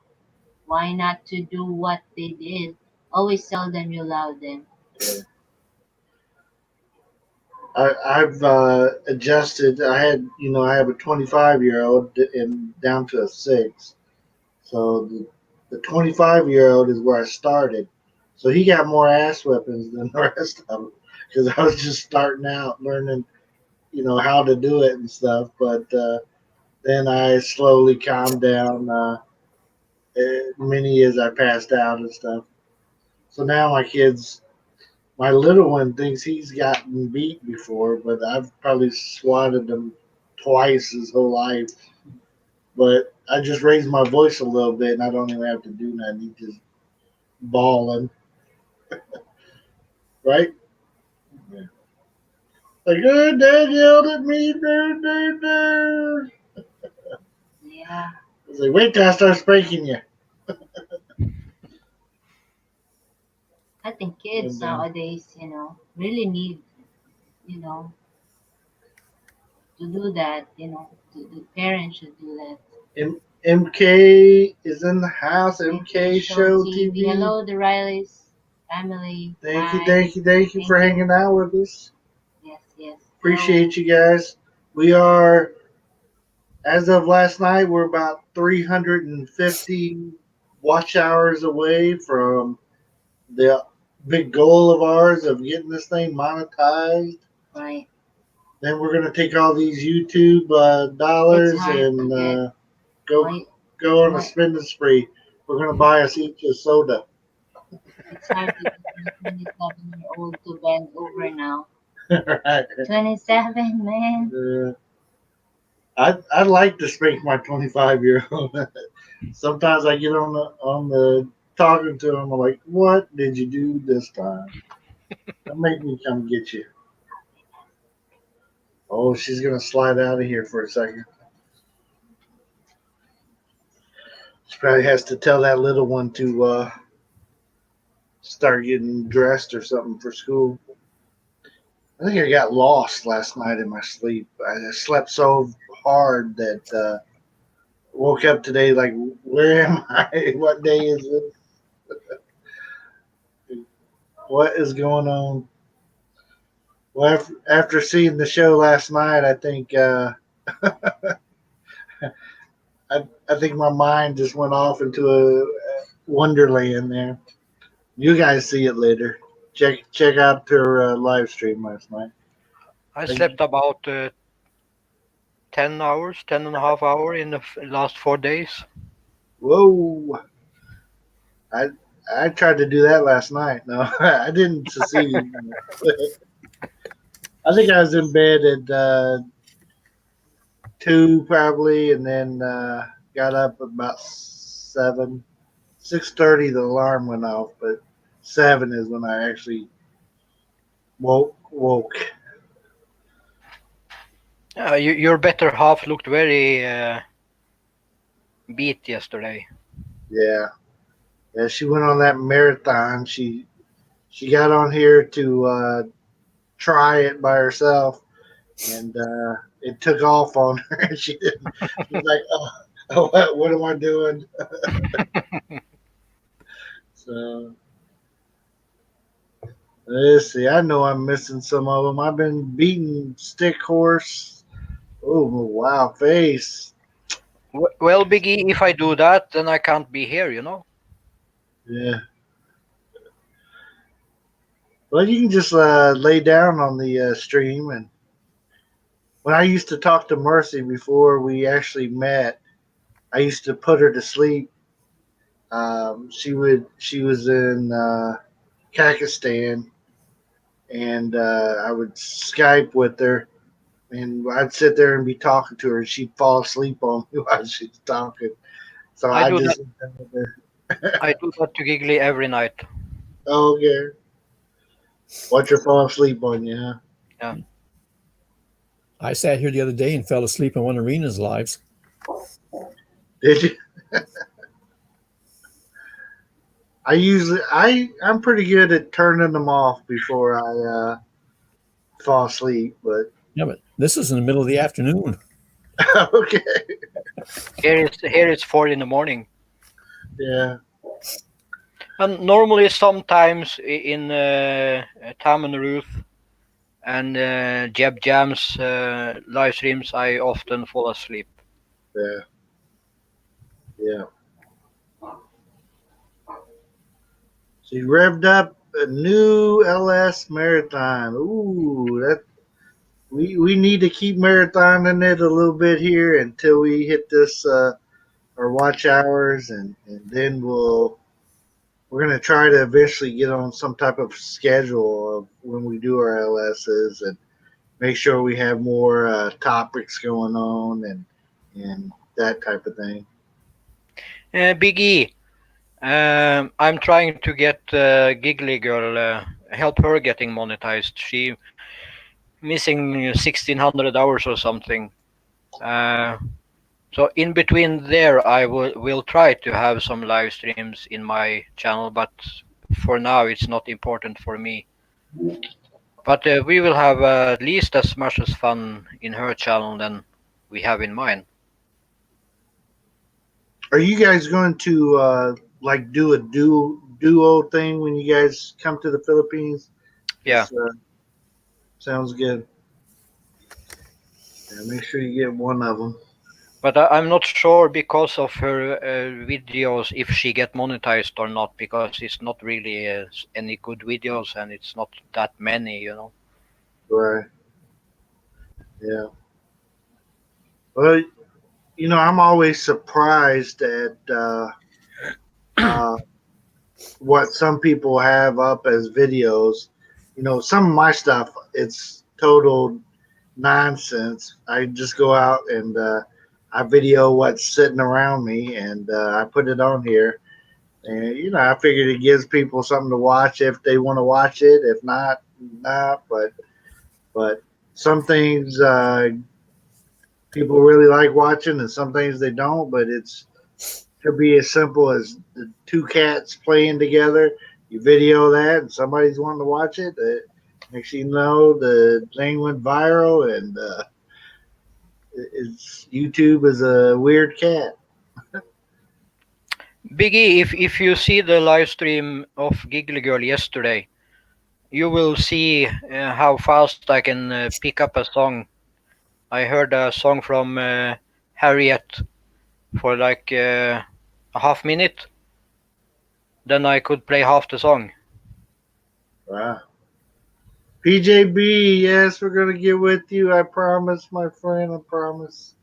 A: to do what they did. Always tell them you love them.
C: Yeah. I've adjusted. I have a 25-year-old and down to a 6. So the 25-year-old is where I started. So he got more ass weapons than the rest of them because I was just starting out learning, how to do it and stuff. But then I slowly calmed down many as I passed out and stuff. So now my little one thinks he's gotten beat before, but I've probably swatted him twice his whole life. But I just raise my voice a little bit, and I don't even have to do nothing. He just bawling, right? Yeah. Like, oh, Dad yelled at me, dude.
A: Yeah,
C: I was like, wait till I start spanking you.
A: I think kids
C: And
A: nowadays, really need, you know, to do that. The parents should do that.
C: MK is in the house.
A: MK
C: MK
A: Show
C: Show
A: TV.
C: TV.
A: Hello, the Rileys family.
C: Thank you,
A: Hi.
C: thank you, thank you for
A: Thank you.
C: hanging out with us.
A: Yes, yes. Hello.
C: Appreciate you guys. We are, as of last night, we're about 350 watch hours away from the big goal of ours of getting this thing monetized.
A: Right.
C: Then we're gonna take all these YouTube
A: It's
C: dollars
A: hard to
C: and
A: get.
C: go
A: Why?
C: go on a
A: Why?
C: spending spree. We're gonna buy us each a soda.
A: It's hard to get my 27-year-old to bend over now.
C: Right.
A: 27, man.
C: I'd like to spank my 25-year-old. Sometimes I get on the talking to him. I'm like, what did you do this time? Don't make me come get you. Oh, she's gonna slide out of here for a second. She probably has to tell that little one to start getting dressed or something for school. I think I got lost last night in my sleep. I slept so hard that woke up today like, where am I? What day is it? What is going on? Well, after seeing the show last night, I think I think my mind just went off into a wonderland there. You guys see it later. Check out her live stream last night.
D: I
C: Thank
D: slept about 10 hours, 10 and a half hours in the last 4 days.
C: Whoa! I I tried to do that last night. No, I didn't succeed. I think I was in bed at 2 probably, and then got up about 7, 6:30. The alarm went off, but 7 is when I actually woke.
D: Your better half looked very beat yesterday.
C: Yeah, yeah. She went on that marathon. She got on here to try it by herself, and it took off on her. She didn't. She's like, oh, what am I doing? So let's see. I know I'm missing some of them. I've been beating stick horse. Oh wow, face.
D: Well, Biggie, if I do that, then I can't be here.
C: Yeah. Well, you can just lay down on the stream. And when I used to talk to Mercy before we actually met, I used to put her to sleep. She was in Pakistan, and I would Skype with her, and I'd sit there and be talking to her, and she'd fall asleep on me while she's talking. So
D: I
C: I
D: do that.
C: just,
D: I do that to Giggly every night.
C: oh, okay. Watch her fall asleep on you, huh?
D: Yeah.
B: I sat here the other day and fell asleep on one of Rena's lives.
C: Did you? I'm pretty good at turning them off before I fall asleep, but
B: Yeah, but this is in the middle of the afternoon.
C: okay,
D: Here it's 4 in the morning.
C: yeah,
D: And normally, sometimes in Tam and Ruth and Jeb Jam's live streams, I often fall asleep.
C: yeah, yeah. She revved up a new LS marathon. Ooh, that we need to keep marathoning it a little bit here until we hit this our watch hours, and then we're gonna try to eventually get on some type of schedule of when we do our LSs and make sure we have more topics going on and that type of thing.
D: Big E, I'm trying to get Giggly Girl, help her getting monetized. She missing 1600 hours or something. Uh, so in between there, I will try to have some live streams in my channel, but for now it's not important for me. But we will have at least as much as fun in her channel than we have in mine.
C: Are you guys going to like do a duo thing when you guys come to the Philippines?
D: Yeah.
C: This sounds good. Yeah, make sure you get one of them.
D: But I'm not sure because of her videos if she get monetized or not, because it's not really any good videos and it's not that many.
C: Right. Yeah. Well, I'm always surprised at uh, what some people have up as videos. Some of my stuff, it's total nonsense. I just go out and I video what's sitting around me and I put it on here. And I figured it gives people something to watch if they want to watch it. If not, not. But some things people really like watching, and some things they don't. But it's could be as simple as the two cats playing together. You video that, and somebody's wanting to watch it. Next thing you know, the thing went viral, and it's YouTube is a weird cat.
D: Biggie, if you see the live stream of Giggly Girl yesterday, you will see how fast I can pick up a song. I heard a song from Harriet for like a half minute, then I could play half the song.
C: Wow. PJB, yes, we're gonna get with you. I promise, my friend. I promise.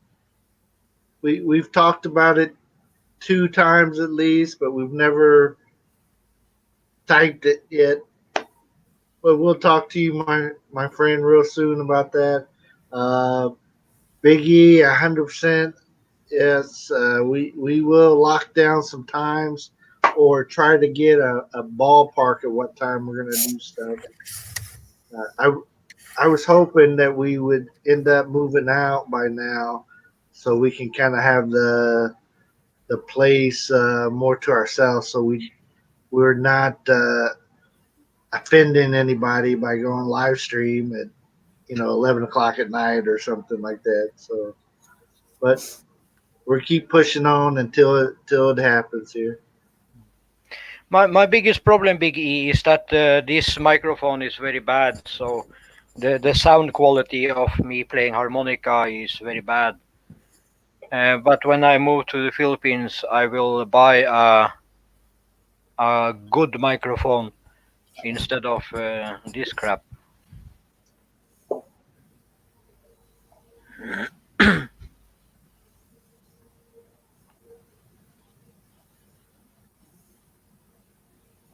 C: We've talked about it 2 times at least, but we've never typed it yet. But we'll talk to you, my friend, real soon about that. Uh, Biggie, 100%. Yes, we will lock down some times or try to get a ballpark at what time we're gonna do stuff. I was hoping that we would end up moving out by now, so we can kind of have the place more to ourselves, so we're not offending anybody by going live stream at 11 o'clock at night or something like that. So, but we keep pushing on until it happens here.
D: My biggest problem, Big E, is that this microphone is very bad. So the sound quality of me playing harmonica is very bad. But when I move to the Philippines, I will buy a good microphone instead of this crap.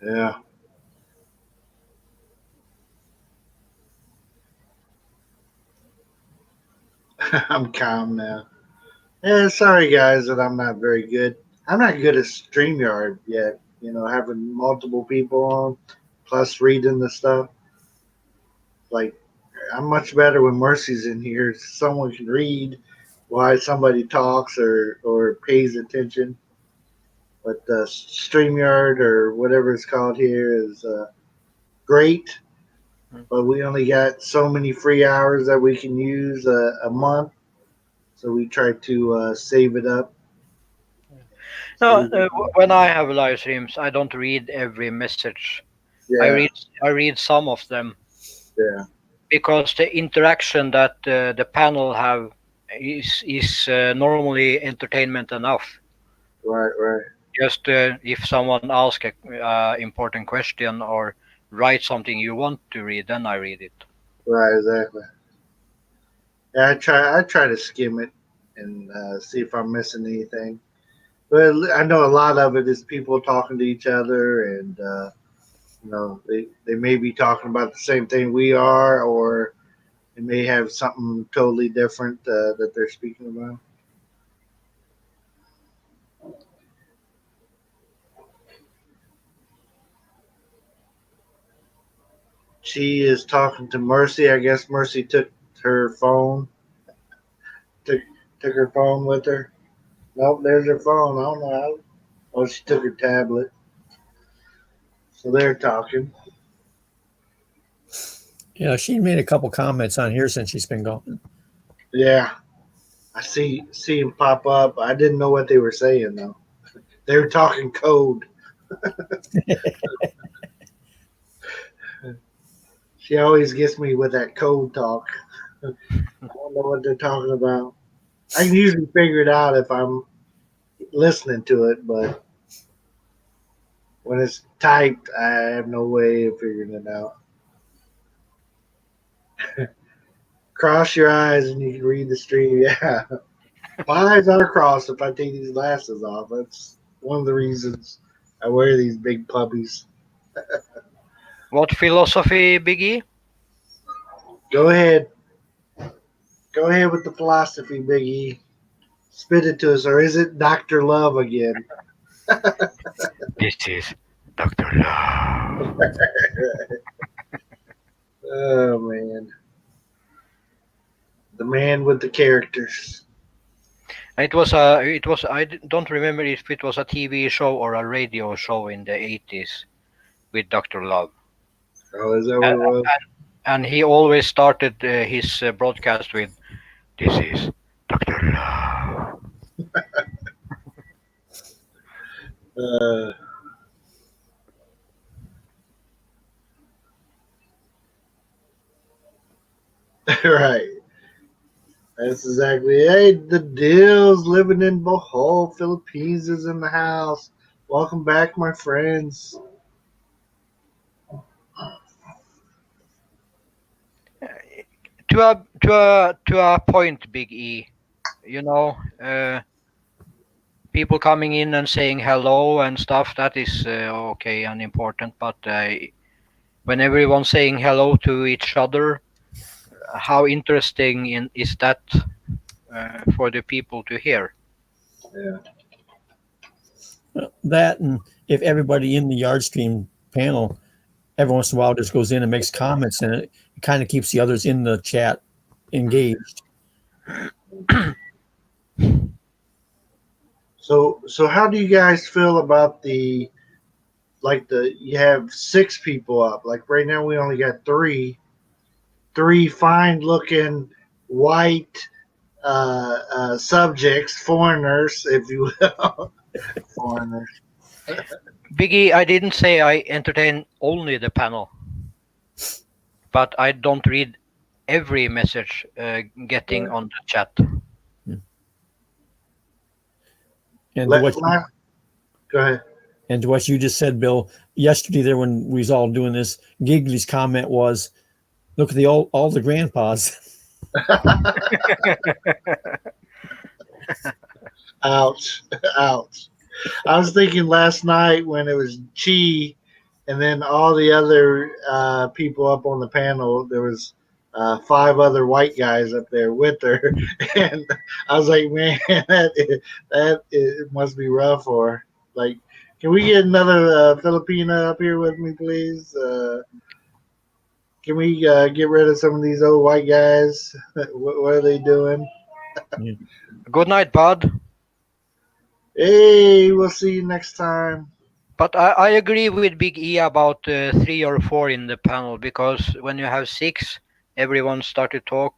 C: Yeah. I'm calm now. Yeah, sorry guys that I'm not very good. I'm not good at StreamYard yet. Having multiple people on, plus reading the stuff. Like I'm much better when Mercy's in here. Someone can read while somebody talks or pays attention. But StreamYard or whatever it's called here is great. But we only got so many free hours that we can use a month. So we try to save it up.
D: No, when I have live streams, I don't read every message. I
C: Yeah,
D: read some of them
C: yeah,
D: because the interaction that the panel have is normally entertainment enough.
C: right, right.
D: Just if someone asks a important question or write something you want to read, then I read it.
C: Right, exactly. Yeah, I try to skim it and see if I'm missing anything. But I know a lot of it is people talking to each other, and they may be talking about the same thing we are, or they may have something totally different that they're speaking about. She is talking to Mercy. I guess Mercy took her phone, took took her phone with her. Nope, there's her phone. I don't know how. Oh, she took her tablet. So they're talking.
B: Yeah, she made a couple comments on here since she's been gone.
C: Yeah, I see him pop up. I didn't know what they were saying though. They were talking code. She always gets me with that code talk. I don't know what they're talking about. I can usually figure it out if I'm listening to it, but when it's typed, I have no way of figuring it out. Cross your eyes and you can read the stream. Yeah. My eyes are crossed if I take these glasses off. That's one of the reasons I wear these big puppies.
D: What philosophy, Biggie?
C: Go ahead. Go ahead with the philosophy, Big E. Spit it to us, or is it Dr. Love again?
D: This is Dr. Love.
C: Oh, man. The man with the characters.
D: It was don't remember if it was a TV show or a radio show in the 80s with Dr. Love.
C: Oh, is that what it was?
D: And he always started his broadcast with, "This is Dr. Love."
C: Uh, right. That's exactly it. Hey, the Dills living in Bohol, Philippines is in the house. Welcome back, my friends.
D: To a point, Big E. You know, people coming in and saying hello and stuff, that is okay and important. But when everyone's saying hello to each other, how interesting is that for the people to hear?
C: Yeah.
B: That, and if everybody in the yard stream panel every once in a while just goes in and makes comments, and it kind of keeps the others in the chat engaged.
C: So how do you guys feel about you have 6 people up. Like right now we only got 3 fine looking white subjects, foreigners, if you will. Foreigners.
D: Biggie, I didn't say I entertain only the panel, but I don't read every message getting on the chat.
B: And
C: Go ahead.
B: And to what you just said, Bill, yesterday there when we was all doing this, Giggly's comment was, "Look at all the grandpas."
C: Ouch. Ouch. I was thinking last night when it was Chi and then all the other people up on the panel, there was 5 other white guys up there with her, and I was like, man, it must be rough for her. Like, can we get another Filipina up here with me, please? Can we get rid of some of these old white guys? What are they doing?
B: Yeah.
D: Good night, bud.
C: Hey, we'll see you next time.
D: But I agree with Big E about 3 or 4 in the panel, because when you have 6, everyone start to talk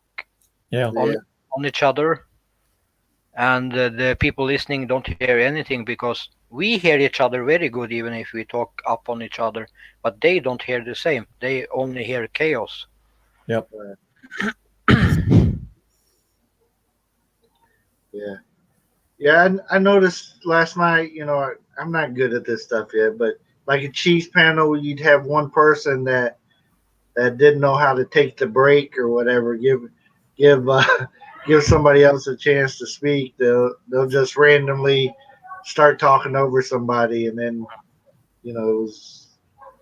B: Yeah.
C: Yeah,
D: on each other, and the people listening don't hear anything, because we hear each other very good even if we talk up on each other, but they don't hear the same. They only hear chaos.
B: Yep.
C: yeah, yeah. I noticed last night. I'm not good at this stuff yet, but like a Chiefs panel, you'd have one person that didn't know how to take the break or whatever. Give give somebody else a chance to speak. They'll just randomly start talking over somebody, and then it was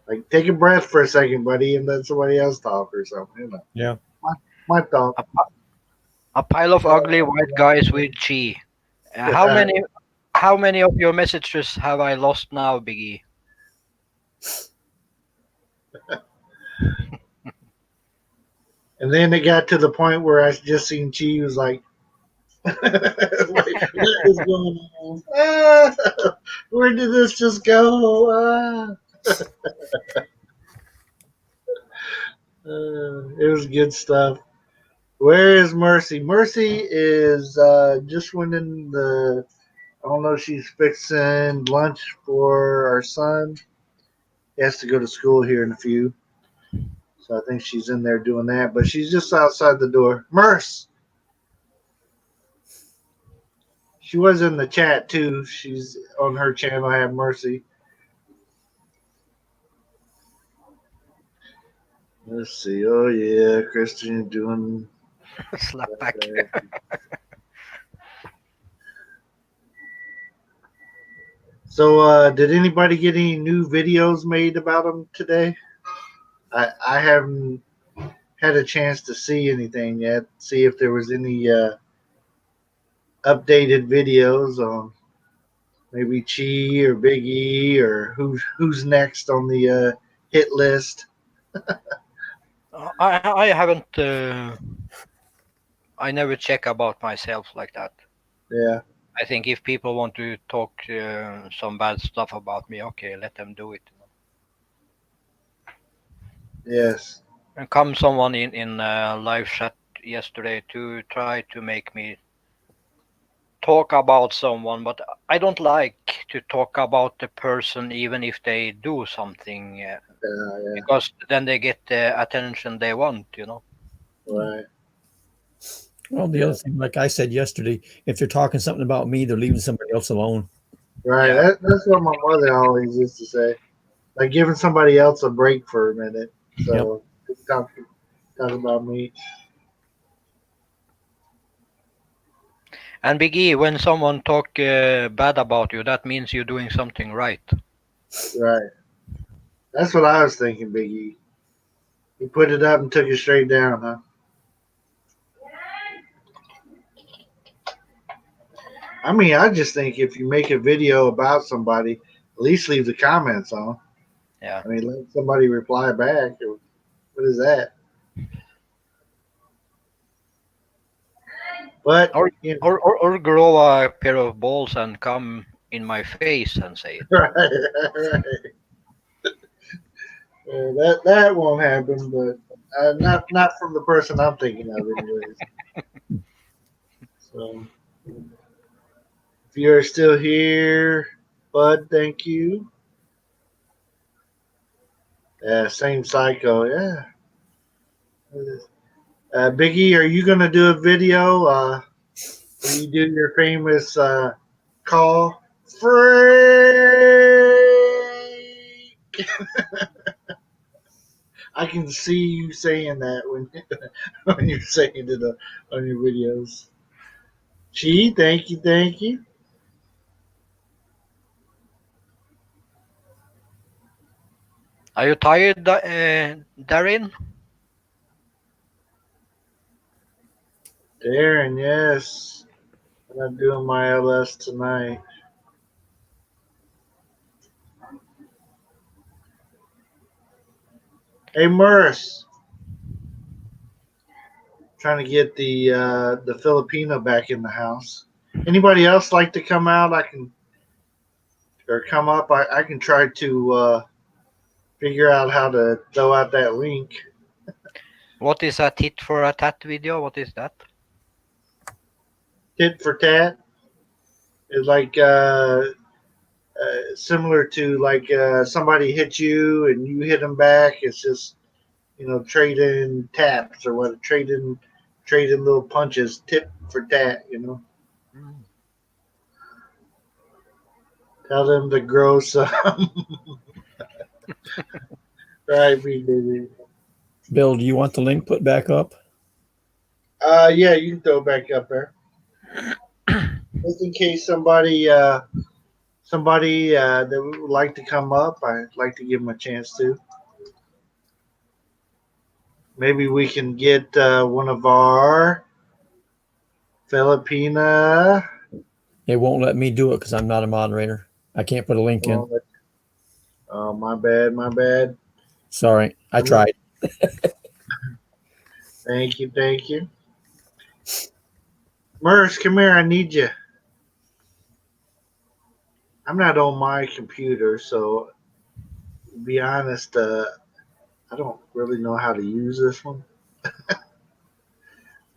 C: like take a breath for a second, buddy, and let somebody else talk or something.
B: Yeah.
C: My, my thought.
D: A, a pile of ugly white guys with chi. How many of your messages have I lost now, Biggie?
C: And then it got to the point where I just seen Chi was like, what is going on? Where did this just go? It was good stuff. Where is Mercy? Mercy is just went in the. I don't know. She's fixing lunch for our son. He has to go to school here in a few, so I think she's in there doing that. But she's just outside the door. Merce. She was in the chat too. She's on her channel. Have Mercy. Let's see. Oh yeah, Christian doing.
D: Slap back.
C: So, did anybody get any new videos made about them today? I haven't had a chance to see anything yet. See if there was any updated videos on maybe Chi or Big E or who's next on the hit list.
D: I haven't. I never check about myself like that.
C: Yeah.
D: I think if people want to talk some bad stuff about me, okay, let them do it.
C: Yes.
D: And come someone in live chat yesterday to try to make me talk about someone, but I don't like to talk about the person even if they do something,
C: Yeah.
D: because then they get the attention they want.
C: Right.
B: Well, the other thing, like I said yesterday, if they're talking something about me, they're leaving somebody else alone.
C: Right.
D: Yeah.
C: That's what my mother always used to say. Like giving somebody else a break for a minute.
B: Yep.
C: So talk about me.
D: And Big E, when someone talk bad about you, that means you're doing something right.
C: Right. That's what I was thinking, Biggie. He put it up and took it straight down, huh? I mean, I just think if you make a video about somebody, at least leave the comments on.
D: Yeah.
C: I mean, let somebody reply back. What is that? But
D: Or, or grow a pair of balls and come in my face and say it.
C: right, right. That won't happen. But not from the person I'm thinking of, anyways. So if you're still here, Bud, thank you. Yeah, same psycho. Yeah. Biggie, are you gonna do a video where you do your famous call? Freak! I can see you saying that when when you're saying it on your videos. Gee, thank you.
D: Are you tired, Darren?
C: Darren, yes. I'm not doing my LS tonight. Hey, Merce. Trying to get the Filipino back in the house. Anybody else like to come out? I can or come up. I can try to figure out how to throw out that link.
D: What is a tit for a tat video? What is that?
C: Tit for tat is like similar to like somebody hit you and you hit them back. It's just trading taps or what trading little punches. Tit for tat.
D: Mm.
C: Tell them to grow some. Right, baby.
B: Bill, do you want the link put back up?
C: Yeah, you can throw it back up there. Just in case somebody that would like to come up, I'd like to give them a chance to. Maybe we can get one of our Filipina.
B: It won't let me do it because I'm not a moderator. I can't put a link in.
C: Oh, my bad, my bad.
B: Sorry, I tried.
C: Thank you, thank you. Merce, come here. I need you. I'm not on my computer, so to be honest, I don't really know how to use this one.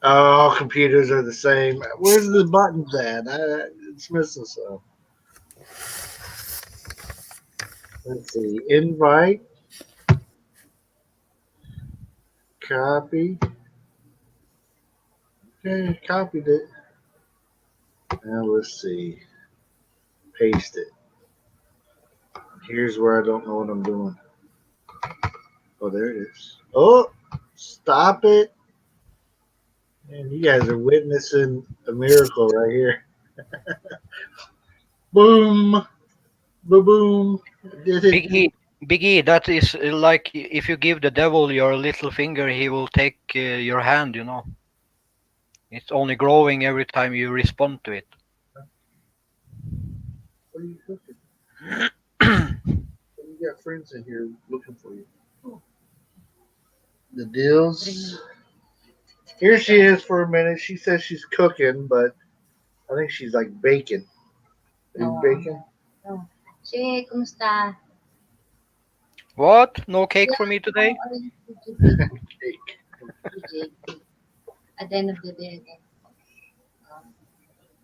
C: All computers are the same. Where's the buttons at? It's missing some. Let's see. Invite. Copy. Okay, copied it. Now let's see. Paste it. Here's where I don't know what I'm doing. Oh, there it is. Oh, stop it. Man, you guys are witnessing a miracle right here. Boom. Boom. Did it.
D: Biggie, that is like if you give the devil your little finger, he will take your hand, you know. It's only growing every time you respond to it.
C: What are you cooking? You got friends in here looking for you. The deals. Here she is for a minute. She says she's cooking, but I think she's like baking. Are you baking?
A: No. Che, kumusta?
D: What? No cake for me today?
A: How are you, PJB?
C: Cake.
A: PJB. At the end of the day,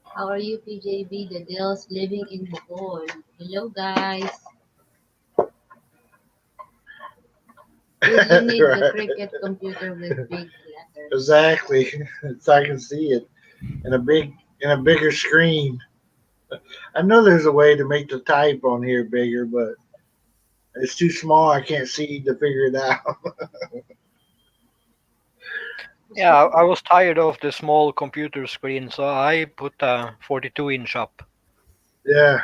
A: how are you, PJB? The Dales living in Bohol. Hello, guys. You need the
C: Right.
A: Cricut computer with big letters.
C: Exactly. So I can see it in a bigger screen. I know there's a way to make the type on here bigger, but it's too small. I can't see to figure it out.
D: Yeah, I was tired of the small computer screen, so I put a 42-inch up.
C: Yeah.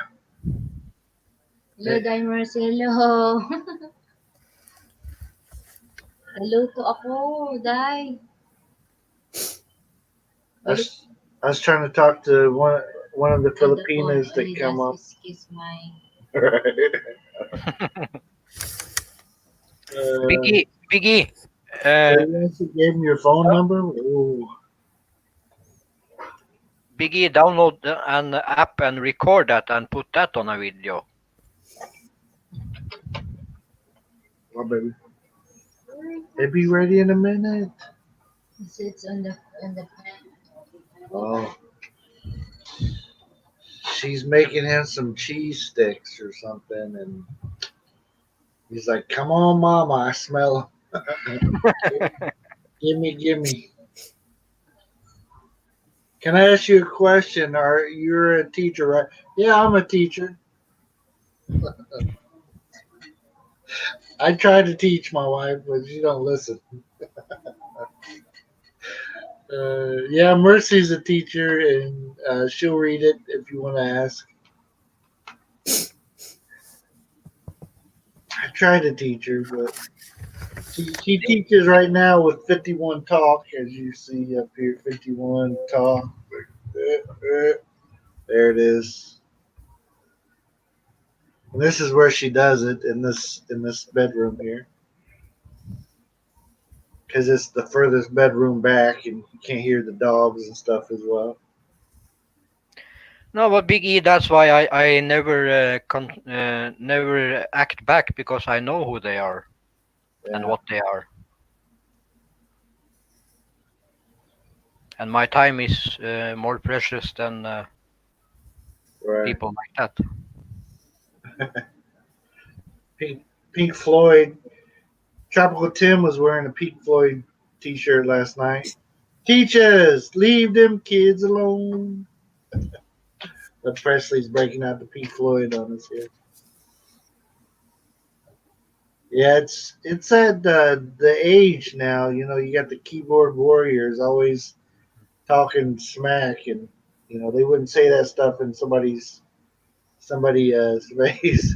A: Hello, Dimers. Hello. Hello to ako, Dai.
C: I was trying to talk to one of the Filipinas that come up.
A: Kiss my...
D: Biggie,
C: So you actually gave me your phone number? Ooh.
D: Biggie, download an app and record that and put that on a video.
C: Oh, baby. It'll be ready in a minute.
A: It sits on the pan.
C: Oh. She's making him some cheese sticks or something, and he's like, "Come on, Mama, I smell 'em." Gimme. Can I ask you a question? You're a teacher, right? Yeah, I'm a teacher. I try to teach my wife, but she don't listen. Yeah, Mercy's a teacher, and she'll read it if you want to ask. I try to teach her, but She teaches right now with 51 Talk, as you see up here. 51 Talk. There it is. And this is where she does it in this bedroom here, because it's the furthest bedroom back, and you can't hear the dogs and stuff as well.
D: No, but Big E, that's why I never never act back, because I know who they are and
C: Yeah,
D: what they are, and my time is more precious than
C: right.
D: people like that.
C: Pink Floyd. Tropical Tim was wearing a Pink Floyd T-shirt last night. Teachers, leave them kids alone. But Presley's breaking out the Pink Floyd on us here. Yeah, it's at the age now. You know, you got the keyboard warriors always talking smack, and you know they wouldn't say that stuff in somebody's face.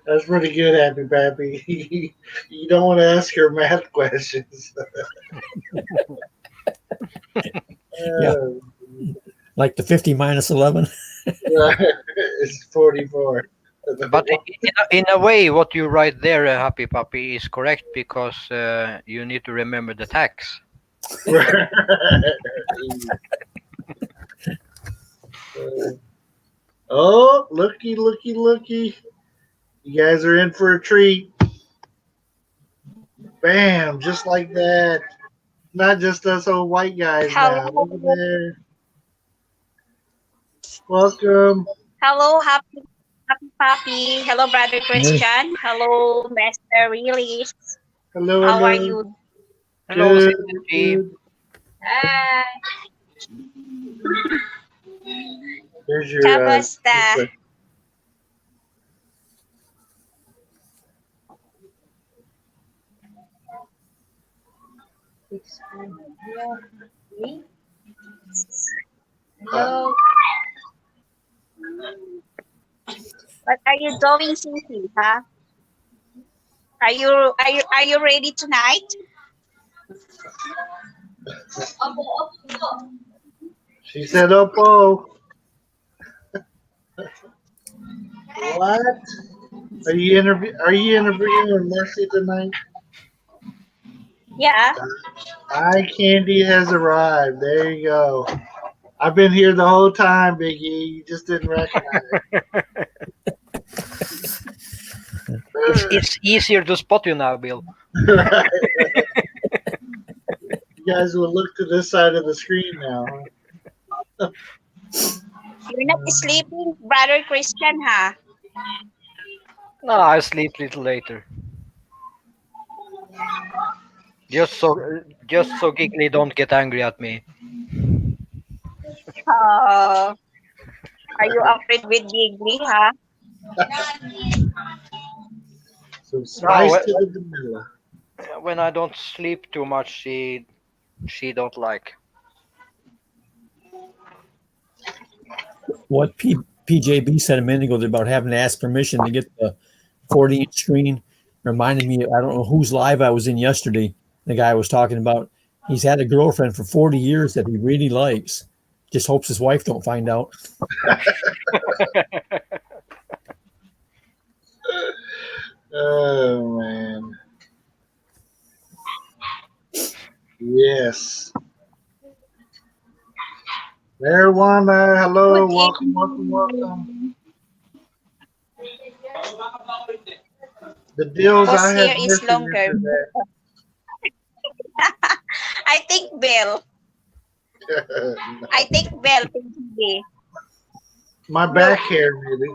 C: That's pretty good, Happy Pappy. You don't want to ask her math questions.
B: Yeah.
C: Uh,
B: Like the 50 minus 11.
C: it's 44.
D: But in a way, what you write there, Happy Puppy, is correct, because you need to remember the tax.
C: Oh, looky, looky, looky. You guys are in for a treat. Bam, just like that. Not just us old white guys now.
E: Hello,
C: Over there. Welcome.
E: hello, happy Papi. Hello, brother Christian. Hello, Master Willis.
C: Hello,
E: How are
C: hello.
E: you?
D: Hello,
C: Good,
D: Synergy.
C: good.
A: Hi.
C: Here's your
E: Kamusta?
A: Hello.
E: What are you doing, Sisi? Huh? Are you ready tonight?
C: She said, "Oppo." What? Are you interviewing Mercy tonight?
E: Yeah.
C: Eye candy has arrived. There you go. I've been here the whole time, Biggie. You just didn't recognize
D: It's easier to spot you now, Bill.
C: it. You guys will look to this side of the screen now. Huh?
E: You're not sleeping, brother Christian, huh?
D: No, I sleep a little later. Just so Giggly don't get angry at me.
E: Oh, are you afraid with Giggly, huh?
C: Some spice
D: No,
C: to the vanilla.
D: when I don't sleep too much, she don't like.
B: What PJB said a minute ago about having to ask permission to get the 40-inch screen reminded me, I don't know whose live I was in yesterday. The guy was talking about he's had a girlfriend for 40 years that he really likes. Just hopes his wife don't find out.
C: Oh man. Yes. There, Wanda. Hello.
E: Good
C: Welcome,
E: evening.
C: welcome, welcome. The deals
E: Pause
C: I have
E: here is
C: missed
E: longer.
C: yesterday.
E: I think Bell. I think Bell today.
C: My back hair, maybe.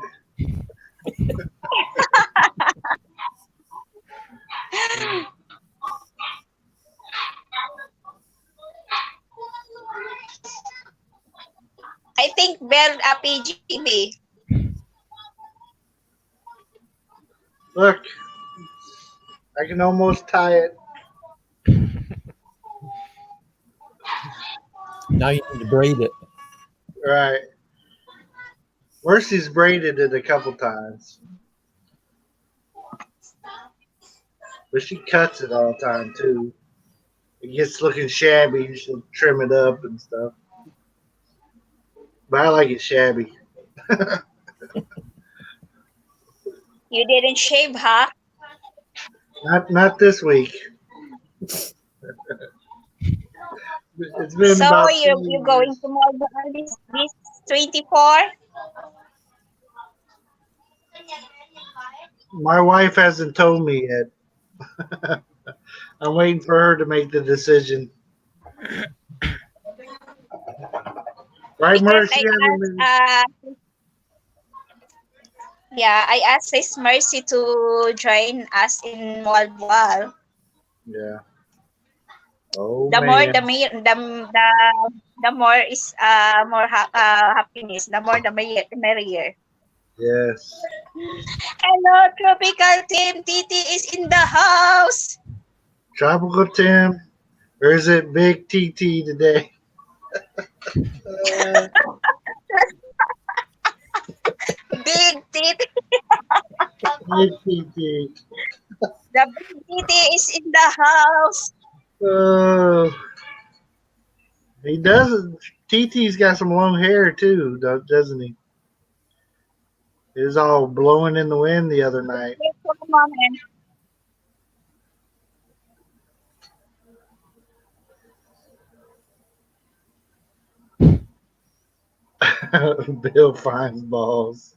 E: I think Bell PGB.
C: Look, I can almost tie it.
B: Now you need to braid it.
C: Right. Mercy's braided it a couple times. but she cuts it all the time too. It gets looking shabby, and she'll trim it up and stuff. But I like it shabby.
E: You didn't shave, huh?
C: Not this week. It's been
E: So
C: about
E: you going to Maldives this 24?
C: My wife hasn't told me yet. I'm waiting for her to make the decision. Right,
E: Because
C: Mercy?
E: I asked Sis Mercy to join us in Maldives.
C: Yeah. Oh
E: The more
C: man.
E: the more is happiness. The more the merrier.
C: Yes.
E: Hello, Tropical Team. Titi is in the house.
C: Tropical Tim, or is it Big TT today?
E: Big Titi.
C: Big TT.
E: The big Titi is in the house.
C: Oh, he doesn't. TT's got some long hair too, doesn't he? It was all blowing in the wind the other night.
E: Wait for a moment.
C: Bill finds balls.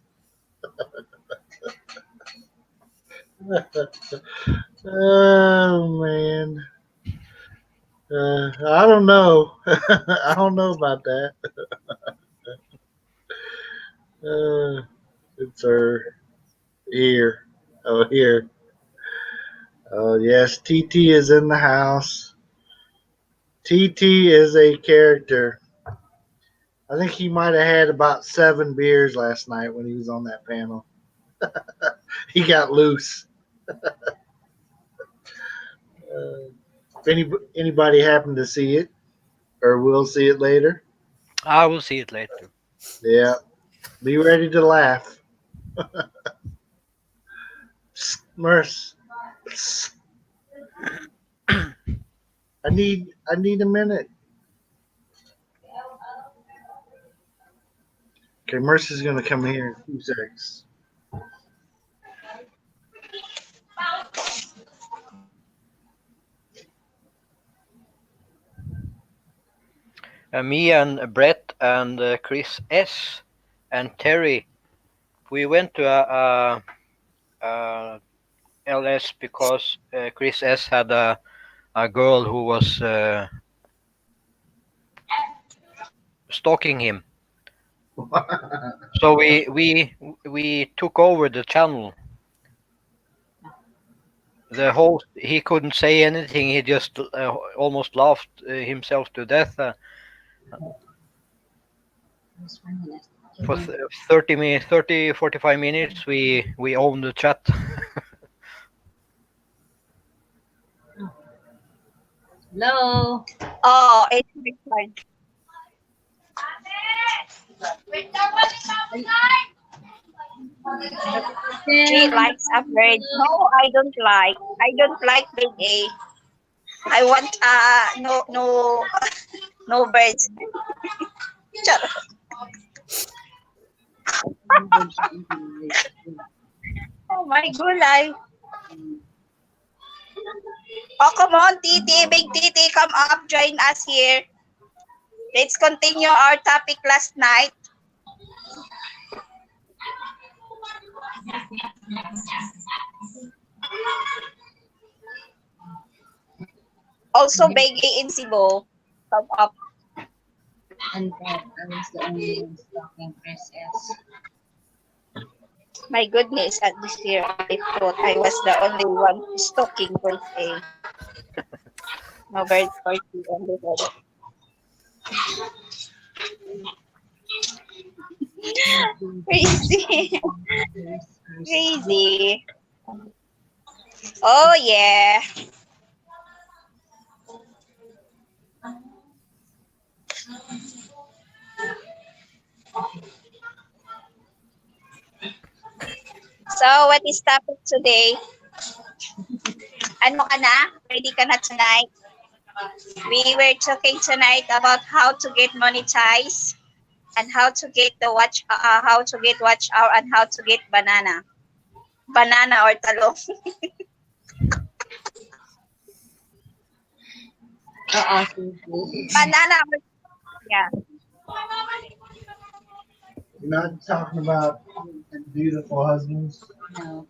C: Oh man. I don't know. I don't know about that. It's her ear. Oh, here. Oh, yes. TT is in the house. TT is a character. I think he might have had about 7 beers last night when he was on that panel. He got loose. If anybody happened to see it, or will see it later,
D: I will see it later.
C: yeah, be ready to laugh. Merce, I need a minute. Okay, Mercy's gonna come here in 2 seconds.
D: Me and Brett and Chris S and Terry, we went to a LS because Chris S had a girl who was stalking him. So we took over the channel. The host, he couldn't say anything. He just almost laughed himself to death. For 45 minutes, we owned the chat.
A: Hello.
E: Oh, it's recorded. 3 likes a bird. No, I don't like. I don't like big A. I want no birds. Shut up. Oh my gulay. Oh, come on, Titi. Big Titi, come up. Join us here. Let's continue our topic last night. Also, Big A in Cebu. Come up.
A: And I was the only one stalking Chris S.
E: My goodness, at this year, I thought I was the only one stalking Chris A. No bird party on the bed. Crazy. Crazy. Oh, yeah. So, what is topic today? Ano ka na? Ready ka na tonight? We were talking tonight about how to get monetized and how to get watch hour and how to get banana or talong.
A: Oo, sige.
E: Banana, yeah.
C: You're not talking about beautiful husbands.
A: No.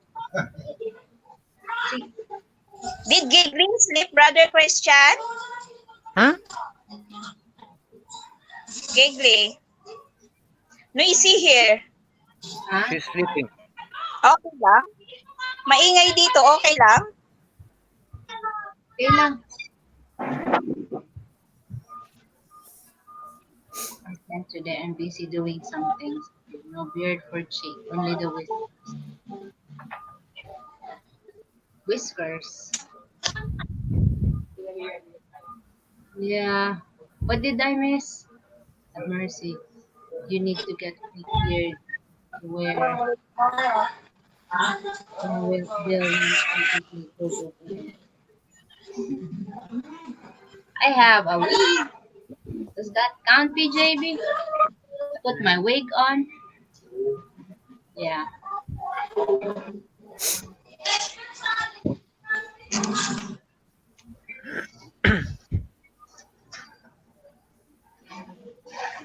E: Did Giggling sleep, Brother Christian?
D: Huh?
E: Giggling. Noisy here.
A: Ha?
D: She's sleeping.
E: Okay lang? Maingay dito, okay lang?
A: Okay lang. I spent today. I'm busy doing some things. No beard for cheek. Only the whiskers. Yeah. What did I miss? Have mercy. You need to get a beard where will Bill I have a wig. Does that count, PJB? Put my wig on. Yeah.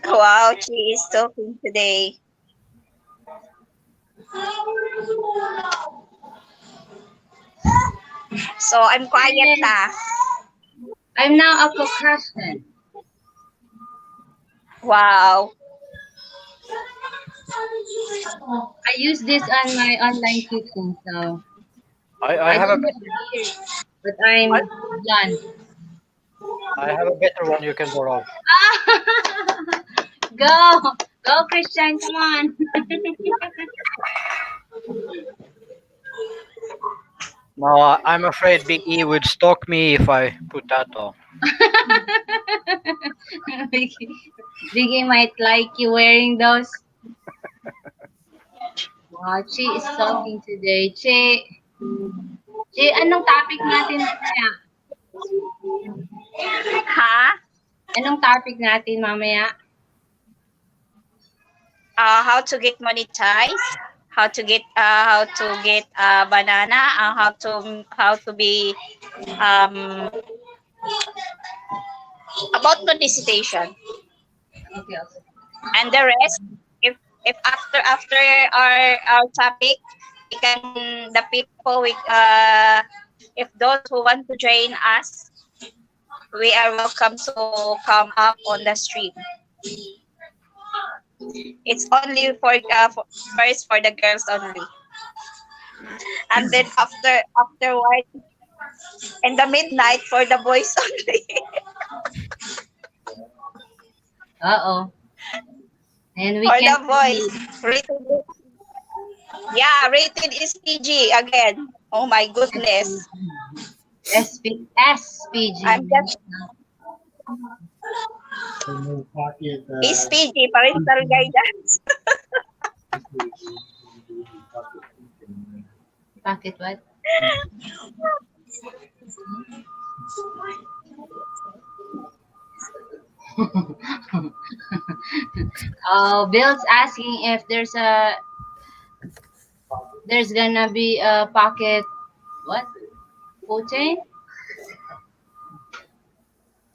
E: Wow, she is talking today. So, I'm quiet na.
A: I'm now a procrastinate.
E: Wow.
A: I use this on my online teaching, so
D: I have
A: don't
D: a
A: have beard, but I'm blonde.
D: I have a better one you can borrow.
A: Go, Christian, come on.
D: No, I'm afraid Big E would stalk me if I put that on.
A: Biggie might like you wearing those. Wow, Chi is talking today. Chi, anong topic natin mamaya?
E: Ha?
A: Anong topic natin mamaya?
E: How to get monetized, how to get banana, how to be about monetization.
A: Okay.
E: And the rest, if after our topic, we can the people if those who want to join us, we are welcome to come up on the stream. It's only first for the girls only, and then afterward in the midnight for the boys only.
A: Uh-oh. And we
E: For
A: can
E: the boys. Rated is PG again. Oh my goodness.
A: SPG.
E: I'm just
C: No pocket.
E: is PG, parental guidance.
A: Pocket what? Oh, Bill's asking if there's gonna be a pocket what? Putin?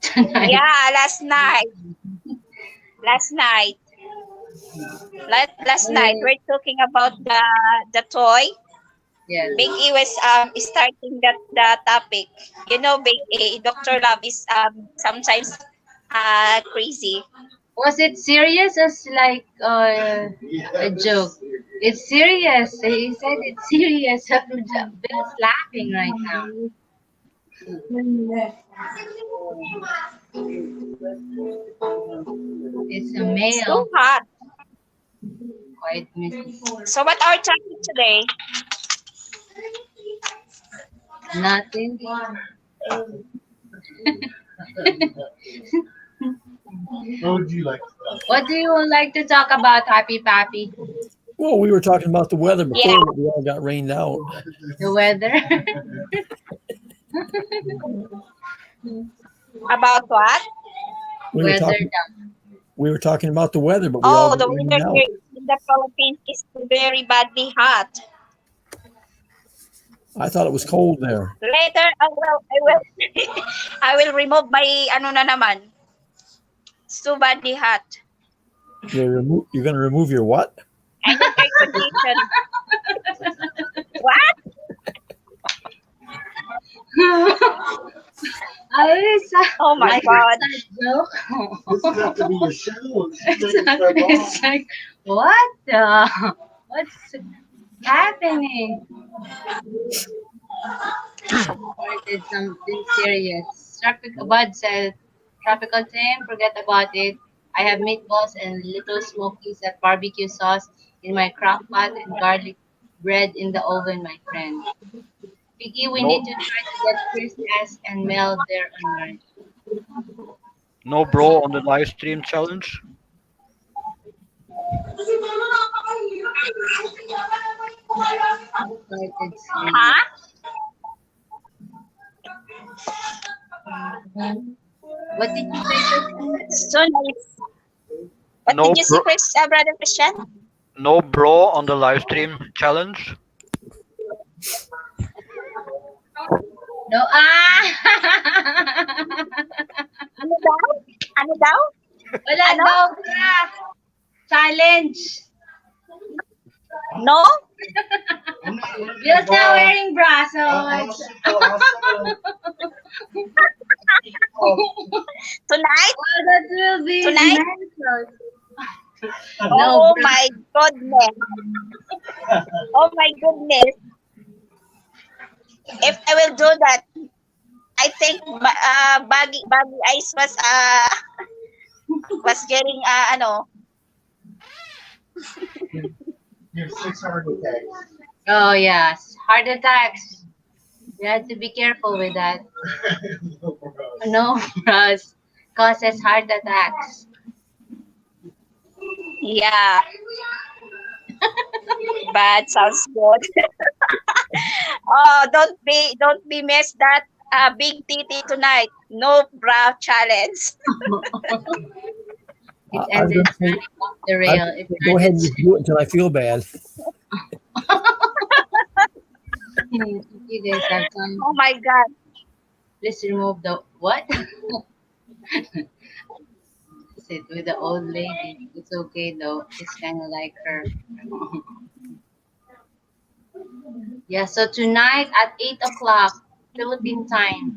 A: Tonight.
E: Yeah, last night. Last night we're talking about the toy.
A: Yes.
E: Big E was starting the topic. You know, Big E, Dr. Love is sometimes crazy.
A: Was it serious as like a joke? It's serious. He said it's serious. Bill's laughing right now. It's a
E: It's
A: male.
E: too hot.
A: Quite missing.
E: So what our topic today?
A: Nothing.
C: What would you like to talk?
A: What do you like to talk about, Happy Pappy?
B: Well, we were talking about the weather before
E: Yeah.
B: we all got rained out.
A: The weather?
E: About what?
B: We were
A: Weather
B: talking.
A: daw.
B: We were talking about the weather, but we all
E: Oh,
B: got
E: the
B: rained
E: weather
B: out.
E: here in the Philippines is very badly hot.
B: I thought it was cold there.
E: Later, I will remove my ano na naman. It's too badly hot.
B: You're going to remove your what?
E: I need air condition. What?
A: I was
E: Oh my
A: like
E: God.
A: that joke.
C: This is have to be a show.
A: It's like what the what's happening? Or did something serious. Bud said, tropical Tim, forget about it. I have meatballs and little smokies at barbecue sauce in my crock pot and garlic bread in the oven, my friend. Vicky, we
D: No,
A: need to try to get Chris S and Mel there on lunch.
D: no, bro, on the live stream challenge.
A: Started sleep.
E: Huh?
A: What did you say, Christine?
E: So nice. What
D: No,
E: did you say,
D: bro,
E: Brother Christian?
D: no, bro, on the live stream challenge.
A: No,
E: Ano daw? Ano daw?
A: wala
E: Ano?
A: daw ka. Challenge.
E: No?
A: You're not wearing bra, so it's...
E: Tonight?
A: Oh, that will be
E: Tonight?
A: mental.
E: Oh
A: bra.
E: my goodness. Oh my goodness. If I will do that, I think Baggy Eyes was getting ano.
C: You're 600 attacks.
A: Oh, yes. Heart attacks. You have to be careful with that. No, bras. Causes heart attacks.
E: Yeah. Bad sounds good. Oh, don't be miss that big titty tonight. No bra challenge.
A: It
B: I was
A: ended
B: going to say,
A: running off the rail. It
B: go ahead
A: started
B: and just do it until I feel bad.
A: swimming. You guys have time.
E: Oh my God.
A: Please remove the what? Sit with the old lady. It's okay though. It's kind of like her. Yeah. So tonight at 8 o'clock Philippine time,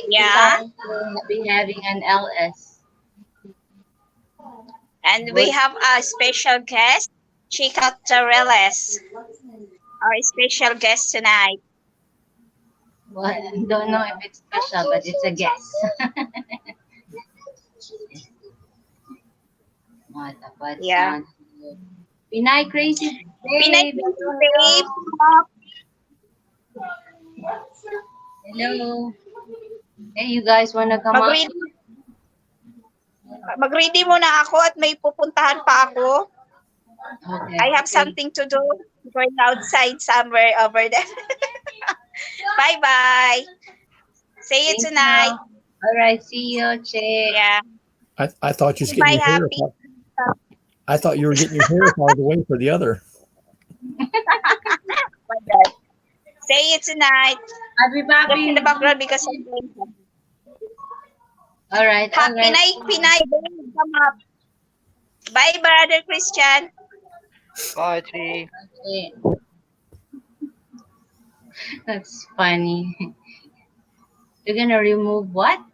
E: Yeah.
A: will be having an LS.
E: And we have a special guest, Chica Torres, our special guest tonight.
A: Well, I don't know if it's special, but it's a guess. What
E: Yeah.
A: sound? Pinay crazy
E: Pinay
A: babe.
E: babe.
A: Hello. Hey, you guys wanna come up?
E: Mag-ready muna ako at may pupuntahan pa ako.
A: Okay.
E: I have something to do. Going outside somewhere over there. Bye-bye. See you
A: Thank
E: tonight.
A: All right. See you, Che.
E: Yeah.
B: I thought you was
E: Bye,
B: getting your hair.
E: happy.
B: I thought you were getting your hair all the way for the other.
E: Bye-bye. See you tonight.
A: Happy
E: Look in
A: Papi.
E: the background because I'm doing something.
A: All right. All right.
E: Pinay, come up. Bye, Brother Christian.
D: Bye, Tree.
A: Okay. That's funny. You're gonna remove what?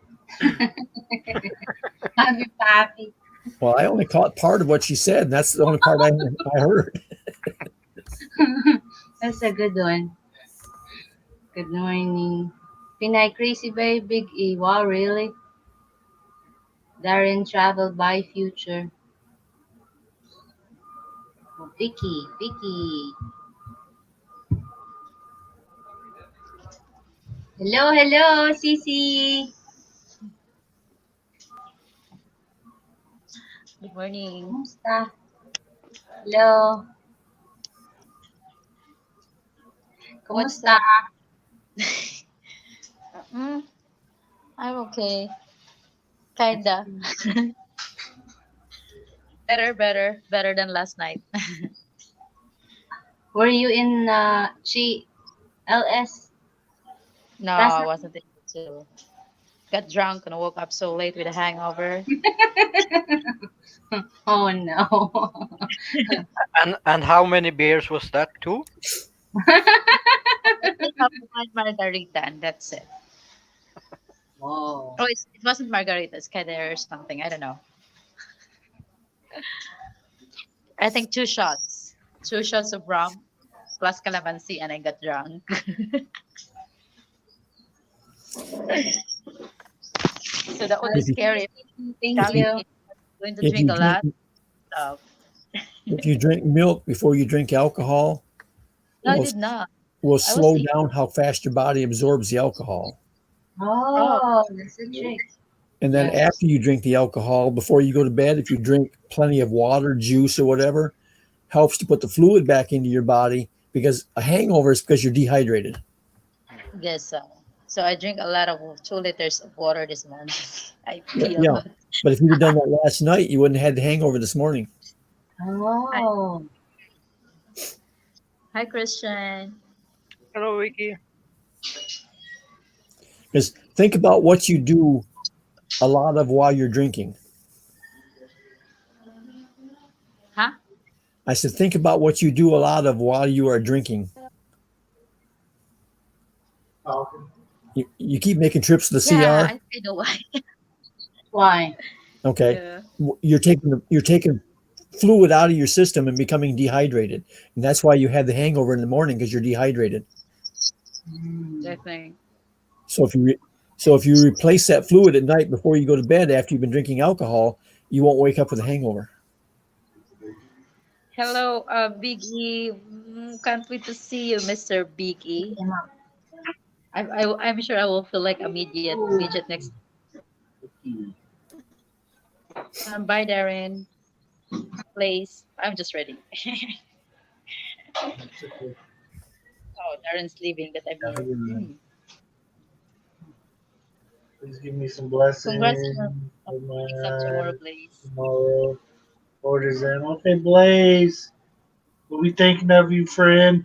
A: Happy Papi.
B: Well, I only caught part of what she said, and that's the only part I heard.
A: That's a good one. Good morning. Pinay Crazy Babe, Big E. Wow, really? Darren Travel by Future. Oh, Vicky. Hello, Sisi.
F: Good morning.
A: Kumusta? Hello. Kumusta?
F: Mm, I'm okay. Kinda. Better than last night.
A: Were you in GLS
F: No,
A: last
F: I wasn't able to. Got drunk and woke up so late with a hangover.
A: night? Oh no.
D: And how many beers was that too?
F: I just have one margarita and that's it.
A: Whoa.
F: Oh, it wasn't margarita. It's Cadere or something. I don't know. I think 2 shots. 2 shots of rum plus calamansi and I got drunk. So that would be
B: If you
F: scary.
A: Thank
F: Telling
A: you.
F: me I'm going to
B: if
F: drink
B: you
F: a
B: drink
F: lot. So,
B: if you drink milk before you drink alcohol,
F: no, I
B: will
F: did not.
B: will
F: I was
B: slow
F: sleeping.
B: down how fast your body absorbs the alcohol.
F: Oh,
A: Oh, that's a trick.
B: And then
A: Yes.
B: after you drink the alcohol, before you go to bed, if you drink plenty of water, juice, or whatever, helps to put the fluid back into your body because a hangover is because you're dehydrated.
F: guess so. So I drink a lot of 2 liters of water this morning. I
B: Yeah,
F: pee a
B: yeah.
F: lot.
B: But if you'd have done that last night, you wouldn't have had the hangover this morning.
F: Hi,
A: Oh.
F: hi Christian.
D: Hello, Vicky.
B: Because think about what you do a lot of while you're drinking.
F: Huh?
B: I said, think about what you do a lot of while you are drinking.
C: Talking.
B: You keep making trips to the
F: Yeah,
B: CR.
F: I know why.
A: Why?
B: Okay,
F: Yeah.
B: you're taking fluid out of your system and becoming dehydrated, and that's why you had the hangover in the morning because you're dehydrated.
A: Mm.
F: I think.
B: So if you replace that fluid at night before you go to bed after you've been drinking alcohol, you won't wake up with a hangover.
F: Hello, Big E. Can't wait to see you, Mr. Big E.
A: Came up.
F: I'm sure I will feel like a midget next. Bye, Darren. Please. I'm just ready. Oh, Darren's leaving that I'm here.
C: Please give me some blessings
F: Congrats on your
C: with
F: exam tomorrow,
C: my
F: Blaze.
C: tomorrow orders in. Okay, Blaze. We'll be thinking of you, friend.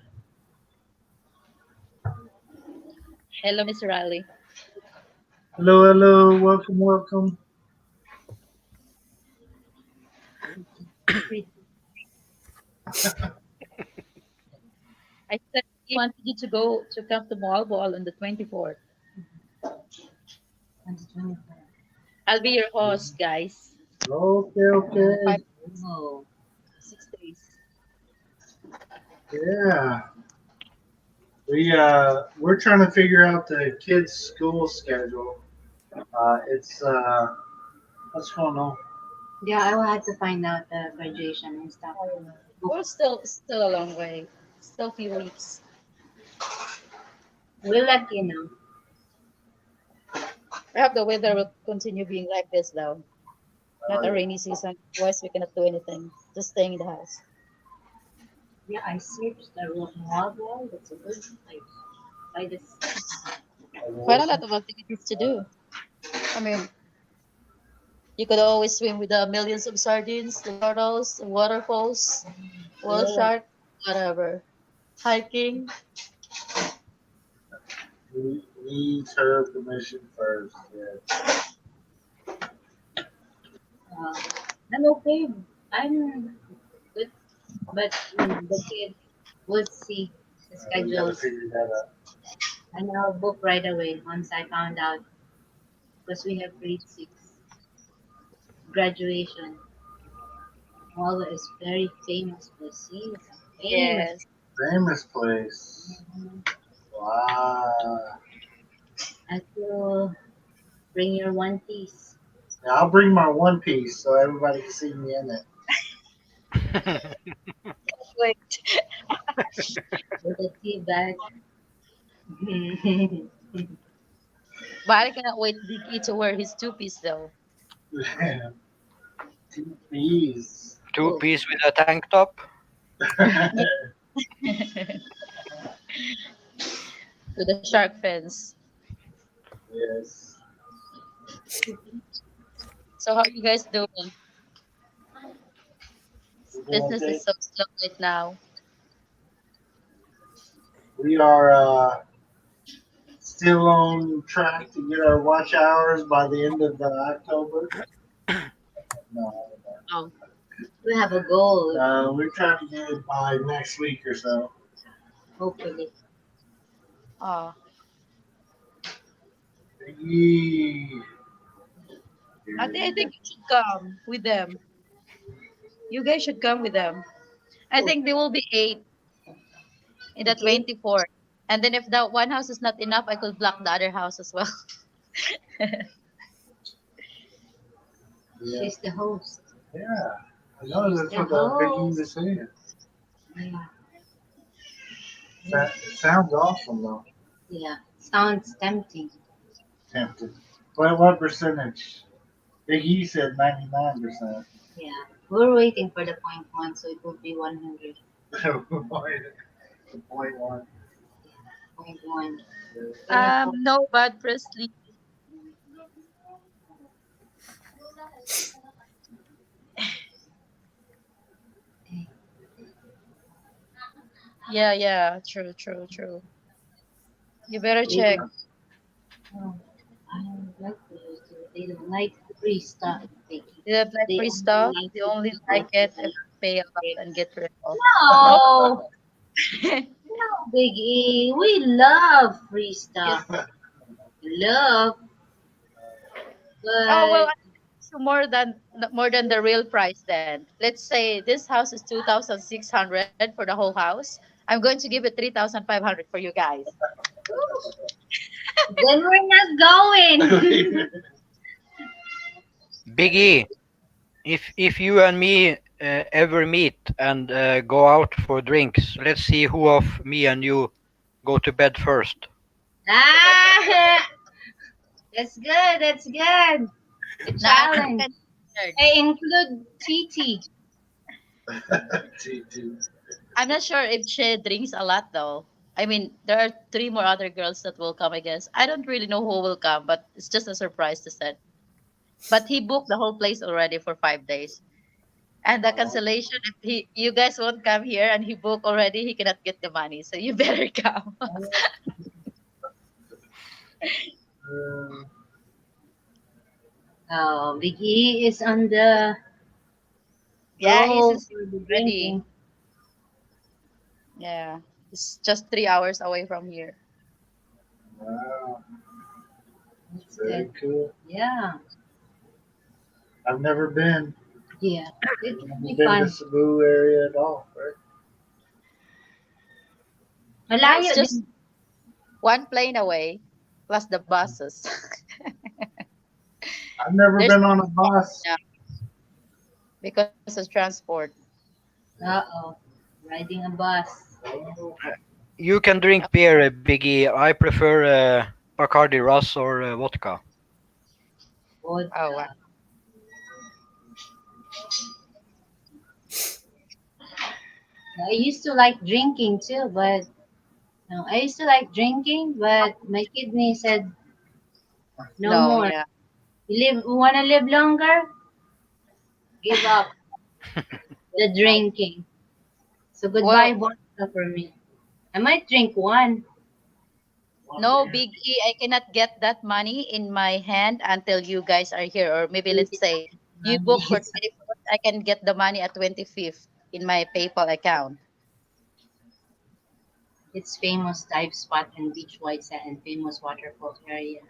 F: Hello, Mr. Riley.
C: Hello, hello. Welcome, welcome.
F: I said he wanted you to go to come to Malbol on the 24th.
A: 2025.
F: I'll be your host, guys.
C: Okay, okay.
A: Oh.
F: 6 days.
C: Yeah. We're trying to figure out the kids' school schedule. It's what's going on?
A: Yeah, I will have to find out the graduation and stuff.
F: We're still a long way. Still a few weeks.
A: We'll let you know.
F: I hope the weather will continue being like this, though. Not a rainy season. Otherwise, we cannot do anything. Just staying in the house.
A: Yeah, I searched the Wall. That's a good place. By the
F: Quite a lot of activities to do. I mean, you could always swim with the millions of sardines, the turtles, the waterfalls, whale shark, whatever. Hiking.
C: We needs her permission first. Yeah.
A: I'm okay. I'm good, but the kid, we'll see the
C: We gotta
A: schedules.
C: figure that out.
A: And I'll book right away once I found out because we have grade 6 graduation. Walla is very famous for seeing famous.
F: Yes.
C: Famous place. Wow.
A: I will bring your one piece
C: Now, I'll bring my one piece so everybody can see me in it.
F: Wait.
A: with a tea bag.
F: But I cannot wait Big E to wear his 2 piece, though.
C: 2 piece.
D: Two-piece with a tank top.
F: With the shark fins.
C: Yes.
F: So how you guys doing? Business
C: Okay.
F: is so slow right now.
C: We are still on track to get our watch hours by the end of October. No,
F: Oh,
A: We have a goal,
C: we're trying to get it by next week or so.
A: hopefully.
F: oh.
C: Yee.
F: I think you should come with them. You guys should come with them. I think they will be 8 in the
A: Okay,
F: 24. And then if that one house is not enough, I could block the other house as well.
C: Yeah.
A: she's the host.
C: Yeah. I know that's
A: She's
C: what
A: the
C: Vicky
A: host.
C: was saying.
A: Yeah,
C: It sounds awesome though.
A: yeah. Sounds tempting.
C: Tempted. What percentage? Biggie said 99%.
A: Yeah, we're waiting for the point one, so it will be 100.
C: Point one.
A: Point one. Gonna put-
F: No, Bad Presley. Yeah, true, true, true. You better check.
A: Oh, I don't like those. They don't like free stuff.
F: They have like
A: They
F: free
A: only
F: stuff.
A: like
F: They
A: to
F: only
A: be
F: like it if
A: like
F: you pay a lot and get rid of. No.
A: no, no, Biggie. We love free
F: Yes.
A: stuff. Love,
F: Oh well,
A: but
F: so more than the real price then. Let's say this house is 2,600 for the whole house. I'm going to give it 3,500 for you guys.
A: then we're not going.
D: Biggie, if you and me ever meet and go out for drinks, let's see who of me and you go to bed first.
A: Ah, that's good. That's good. A
F: Nah, I'm
A: challenge.
F: kind of scared.
A: I include TT.
F: I'm not sure if she drinks a lot though. I mean, there are 3 more other girls that will come, I guess. I don't really know who will come, but it's just a surprise to set. But he booked the whole place already for 5 days. And the cancellation, if you guys won't come here and he booked already, he cannot get the money. So you better come.
A: Oh, Big E is on the
F: Yeah,
A: go
F: he's
A: for the
F: ready.
A: drinking.
F: Yeah, it's just 3 hours away from here.
C: Wow.
A: That's
C: Very
A: good.
C: cool.
A: Yeah,
C: I've never been.
A: yeah. It
C: I've
A: will
C: never
A: be
C: been
A: fun.
C: to Cebu area at all. Right?
A: Malayo
F: It's just
A: din.
F: one plane away, plus the buses.
C: I've never
F: There's
C: been on a bus.
F: yeah, because of transport.
A: Uh-oh. Riding a bus.
D: You can drink beer, Biggie. I prefer Bacardi Ras or vodka.
A: Vodka.
F: Oh, wow.
A: I used to like drinking too, but no, I used to like drinking, but my kidney said no
F: No,
A: more.
F: yeah.
A: You wanna live longer? Give up the drinking. So goodbye
F: Well,
A: vodka for me. I might drink one.
F: no, Big E, I cannot get that money in my hand until you guys are here. Or maybe let's say you book for
A: It's,
F: 24th, I can get the money at 25th in my PayPal account.
A: it's famous dive spot and beach white sand and famous waterfall area.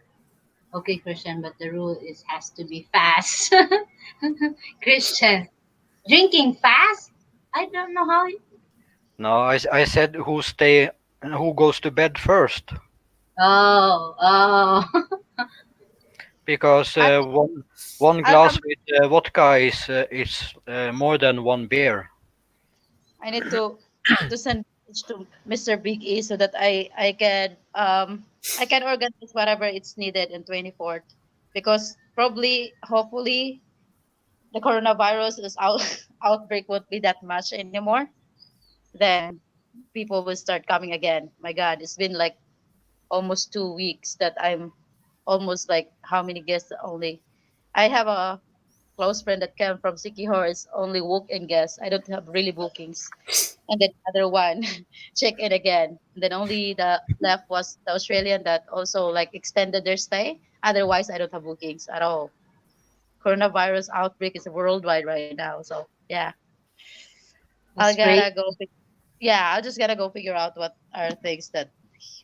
A: Okay, Christian, but the rule is has to be fast. Christian, drinking fast? I don't know how.
D: No, I said who goes to bed first,
A: Oh, oh.
D: because
F: I'm,
D: one glass
F: I'm,
D: with vodka is more than one beer.
F: I need to send message to Mr. Big E so that I can organize whatever it's needed in 24th because probably hopefully the coronavirus is out outbreak won't be that much anymore. Then people will start coming again. My God, it's been like almost 2 weeks that I'm almost like how many guests only. I have a close friend that came from Sikihor is only walk-in guests. I don't have really bookings. And then other one check in again. And then only the left was the Australian that also like extended their stay. Otherwise, I don't have bookings at all. Coronavirus outbreak is worldwide right now. So yeah, I
A: That's
F: gotta
A: great.
F: go. Yeah, I just gotta go figure out what are things that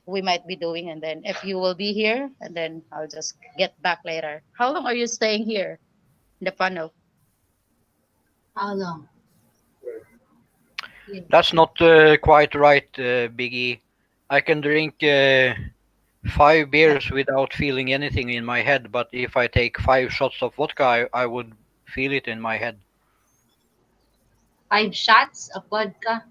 F: we might be doing, and then if you will be here, and then I'll just get back later. How long are you staying here in the funnel?
A: How long? Yeah.
D: That's not quite right, Biggie. I can drink 5 beers without feeling anything in my head, but if I take 5 shots of vodka, I would feel it in my head.
A: 5 shots of vodka.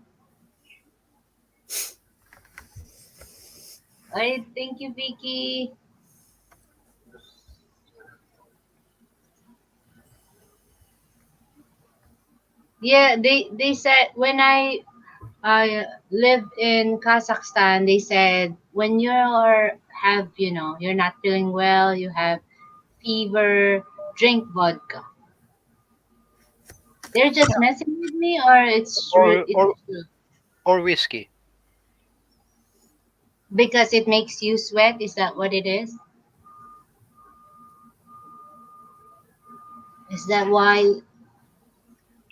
A: All right, thank you, Vicky. Yeah, they said when I lived in Kazakhstan, they said when you're have you're not feeling well, you have fever, drink vodka. They're just messing with me, or it's true.
D: Or
A: It's
D: or
A: true
D: or whiskey.
A: because it makes you sweat. Is that what it is? Is that why?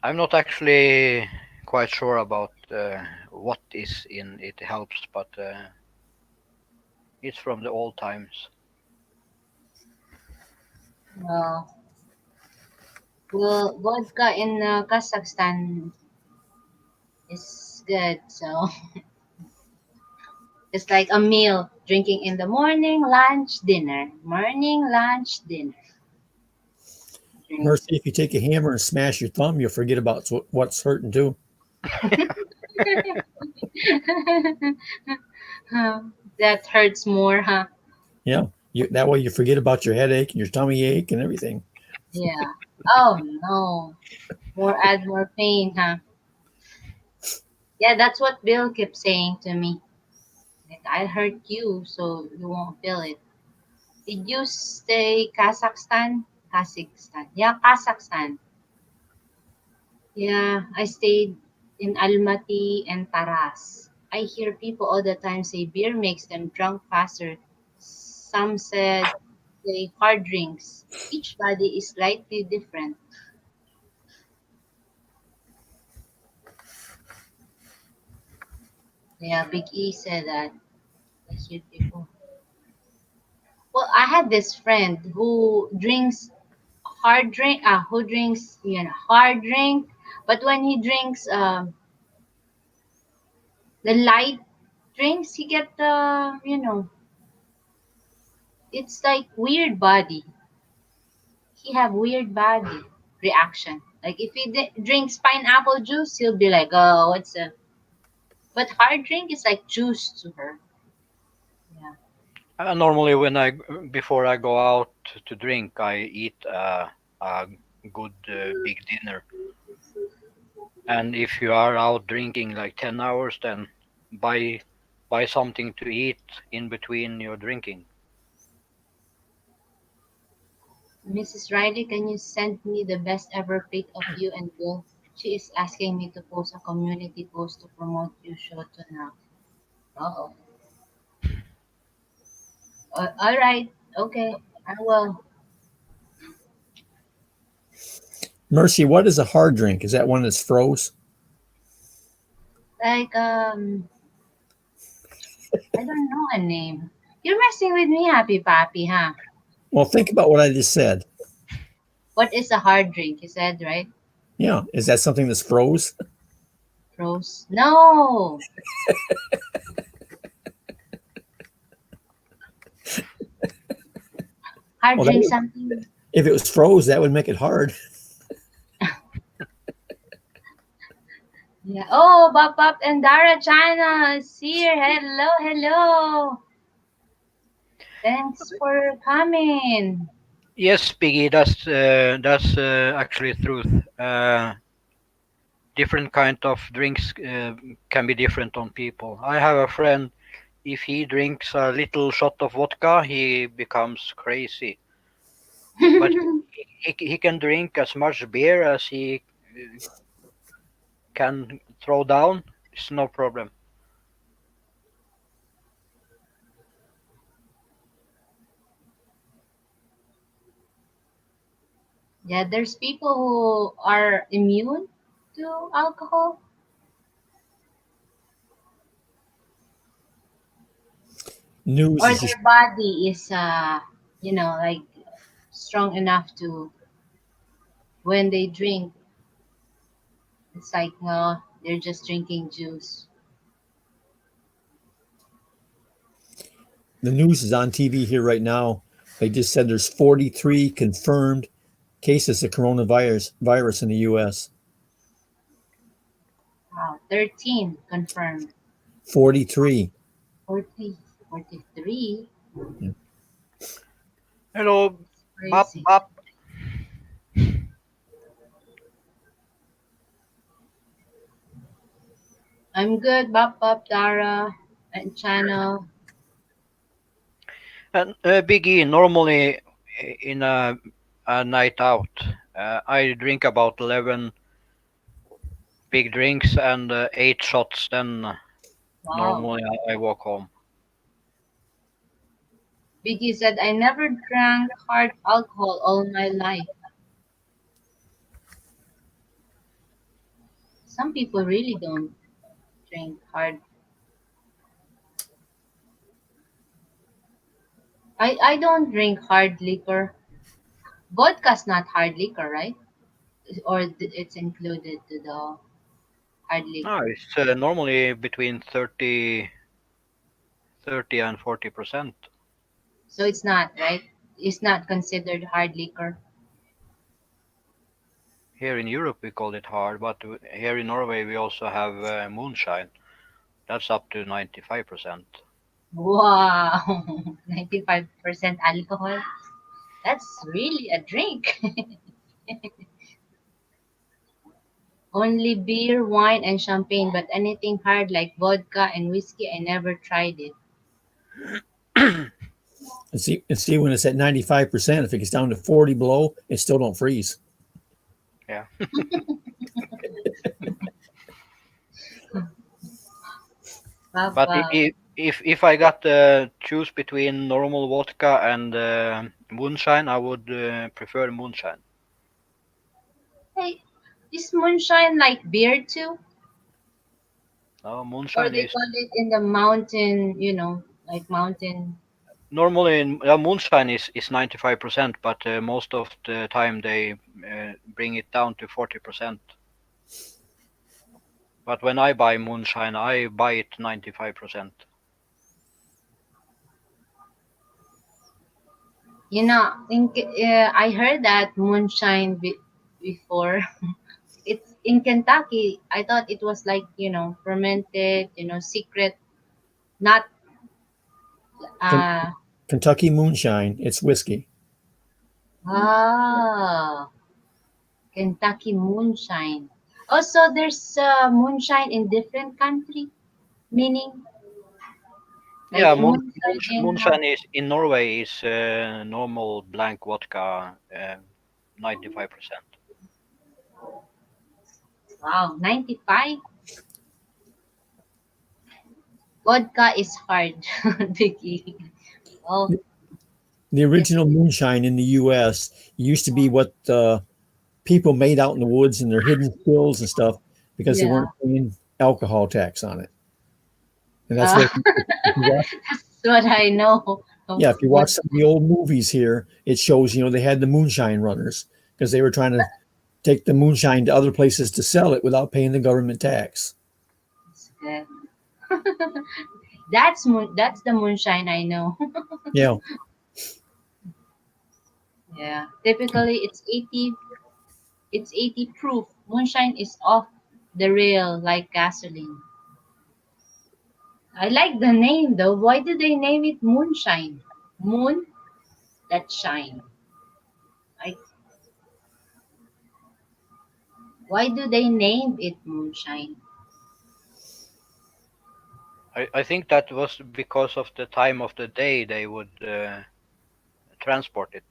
D: I'm not actually quite sure about what is in it helps, but it's from the old times.
A: Uh, well, vodka in Kazakhstan is good. So it's like a meal, drinking in the morning, lunch, dinner, morning, lunch, dinner. Drink.
B: Mercy, if you take a hammer and smash your thumb, you'll forget about what's hurting too.
A: That hurts more, huh?
B: Yeah, that way you forget about your headache and your tummy ache and everything.
A: Yeah. Oh no. Add more pain, huh? Yeah, that's what Bill kept saying to me. Like, I'll hurt you so you won't feel it. Did you stay Kazakhstan? Kazakhstan. Yeah, Kazakhstan. Yeah, I stayed in Almaty and Taras. I hear people all the time say beer makes them drunk faster. Some said say hard drinks. Each body is slightly different. Yeah, Big E said that. I hear people. Well, I had this friend who drinks who drinks hard drink, but when he drinks the light drinks, he get the it's like weird body. He have weird body reaction. Like if he drinks pineapple juice, he'll be like, oh, what's a? But hard drink is like juice to her. Yeah.
D: Normally, before I go out to drink, I eat a good big dinner. And if you are out drinking like 10 hours, then buy something to eat in between your drinking.
A: Mrs. Riley, can you send me the best ever pic of you and Bill? She is asking me to post a community post to promote your show to now. Uh-oh. All right. Okay. I will.
B: Mercy, what is a hard drink? Is that one that's froze?
A: Like, I don't know a name. You're messing with me, Happy Pappy, huh?
B: Well, think about what I just said.
A: What is a hard drink? You said, right?
B: Yeah, is that something that's froze?
A: Rose? No. Hard
B: Well,
A: drink something.
B: if it was froze, that would make it hard.
A: Yeah. Oh, Bop Bop and Dara China is here. Hello, hello. Thanks for coming.
D: Yes, Piggy, that's actually truth. Different kind of drinks can be different on people. I have a friend. if he drinks a little shot of vodka, he becomes crazy. But he can drink as much beer as he can throw down. It's no problem.
A: Yeah, there's people who are immune to alcohol.
B: News
A: Or
B: is just
A: their body is like strong enough to when they drink, it's like no, they're just drinking juice.
B: the news is on TV here right now. They just said there's 43 confirmed cases of coronavirus in the U.S.
A: Wow, 13 confirmed.
B: 43.
A: 40, 43.
D: Hello, Bop
A: Crazy.
D: Bop.
A: I'm good, Bop Bop Dara and channel.
D: And Biggie, normally in a night out, I drink about 11 big drinks and 8 shots. Then
A: Wow.
D: normally I walk home.
A: Vicky said, I never drank hard alcohol all my life. Some people really don't drink hard. I don't drink hard liquor. Vodka's not hard liquor, right? Or it's included to the hard
D: No,
A: liquor.
D: it's normally between 30 and 40%.
A: So it's not, right? It's not considered hard liquor.
D: Here in Europe we call it hard, but here in Norway we also have moonshine. That's up to 95%.
A: Wow. 95% alcohol. That's really a drink. Only beer, wine, and champagne, but anything hard like vodka and whiskey, I never tried it.
B: And see when it's at 95%, if it gets down to 40 below, it still don't freeze.
D: Yeah. But
A: Papa.
D: if I got to choose between normal vodka and moonshine, I would prefer moonshine.
A: Hey, is moonshine like beer too?
D: No,
A: Or
D: moonshine
A: they
D: is
A: call it in the mountain, like mountain.
D: normally moonshine is 95%, but most of the time they bring it down to 40%. But when I buy moonshine, I buy it 95%.
A: I heard that moonshine before. It's in Kentucky. I thought it was like, fermented, secret, not
B: Ken-
A: uh
B: Kentucky moonshine, it's whiskey.
A: ah Kentucky moonshine. Also, there's moonshine in different country, meaning like
D: Yeah,
A: moonshine in
D: moonshine is in Norway is normal blank vodka, 95%.
A: wow 95. Vodka is hard, Vicky. Oh,
B: The
A: yes.
B: original moonshine in the U.S. used to be what people made out in the woods in their hidden stills and stuff because they
A: Yeah.
B: weren't paying alcohol tax on it. And that's
A: Uh,
B: what if you watch,
A: that's what I know.
B: yeah, if you
A: What?
B: watch some of the old movies here, it shows they had the moonshine runners because they were trying to take the moonshine to other places to sell it without paying the government tax.
A: That's good. That's the moonshine I know.
B: Yeah,
A: Yeah. Typically, it's 80 proof. Moonshine is off the rail like gasoline. I like the name though. Why did they name it moonshine? Moon that shine. Like, why do they name it moonshine?
D: I think that was because of the time of the day they would transport it.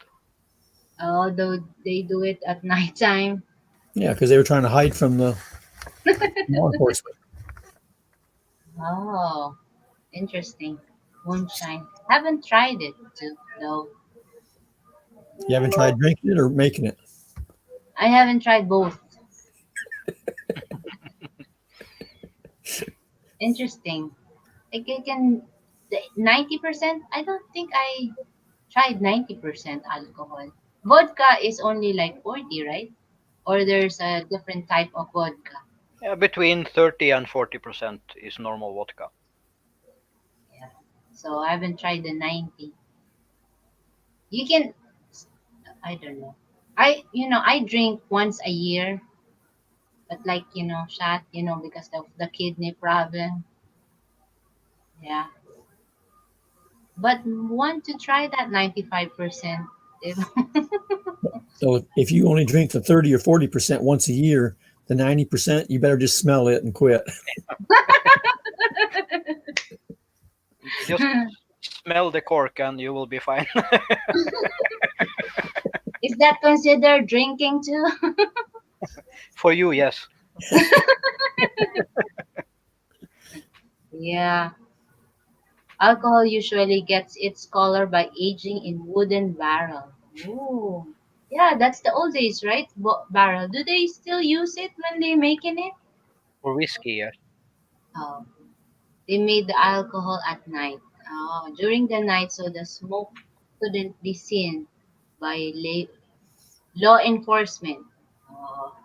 A: Although they do it at nighttime.
B: Yeah, because they were trying to hide from the law enforcement.
A: Oh, interesting. Moonshine. Haven't tried it too, though.
B: You haven't tried drinking it or making it.
A: I haven't tried both. Interesting. Like I can, the 90%. I don't think I tried 90% alcohol. Vodka is only like 40, right? Or there's a different type of vodka.
D: Yeah, between 30 and 40% is normal vodka.
A: Yeah. So I haven't tried the 90. You can, I don't know. I drink once a year, but like, shot, because of the kidney problem. Yeah. But want to try that 95%. If
B: So if you only drink the 30 or 40% once a year, the 90%, you better just smell it and quit.
D: Just smell the cork and you will be fine.
A: Is that considered drinking too?
D: For you, yes.
A: Yeah. Alcohol usually gets its color by aging in wooden barrel. Ooh. Yeah, that's the old days, right? Barrel. Do they still use it when they're making it?
D: For whiskey, yes.
A: Oh, they made the alcohol at night. Oh, during the night, so the smoke couldn't be seen by law enforcement. Oh,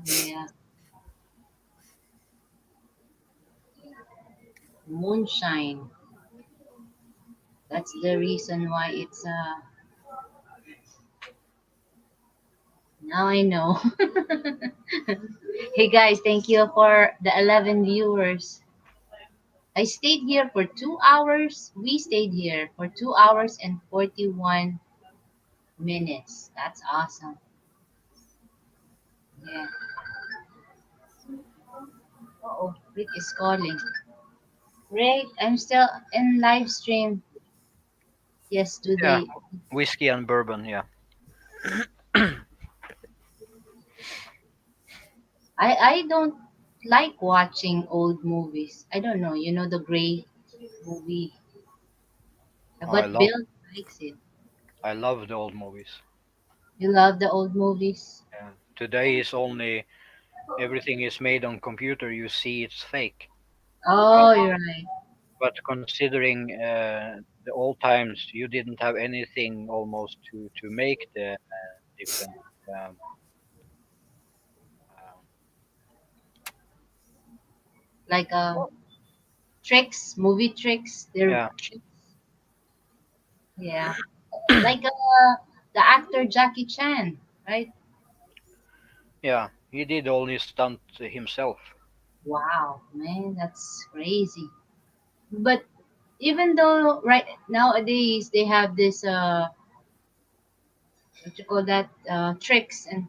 A: yeah. Moonshine. That's the reason why it's now I know. Hey guys, thank you for the 11 viewers. I stayed here for 2 hours. We stayed here for 2 hours and 41 minutes. That's awesome. Yeah. Oh, Rick is calling. Rick, I'm still in live stream. Yes, do
D: Yeah,
A: they?
D: whiskey and bourbon, yeah.
A: I don't like watching old movies. I don't know. The gray movie,
D: Oh, I
A: but
D: love
A: Bill likes it.
D: I love the old movies.
A: You love the old movies?
D: Yeah. Today is only everything is made on computer. You see it's fake. But
A: Oh, you're right.
D: considering the old times, you didn't have anything almost to make the different. Um, um,
A: Like tricks, movie tricks. They're
D: yeah,
A: tricks. Yeah. Like the actor Jackie Chan, right?
D: yeah. He did all his stunt himself.
A: Wow, man, that's crazy. But even though right nowadays they have this what you call that tricks and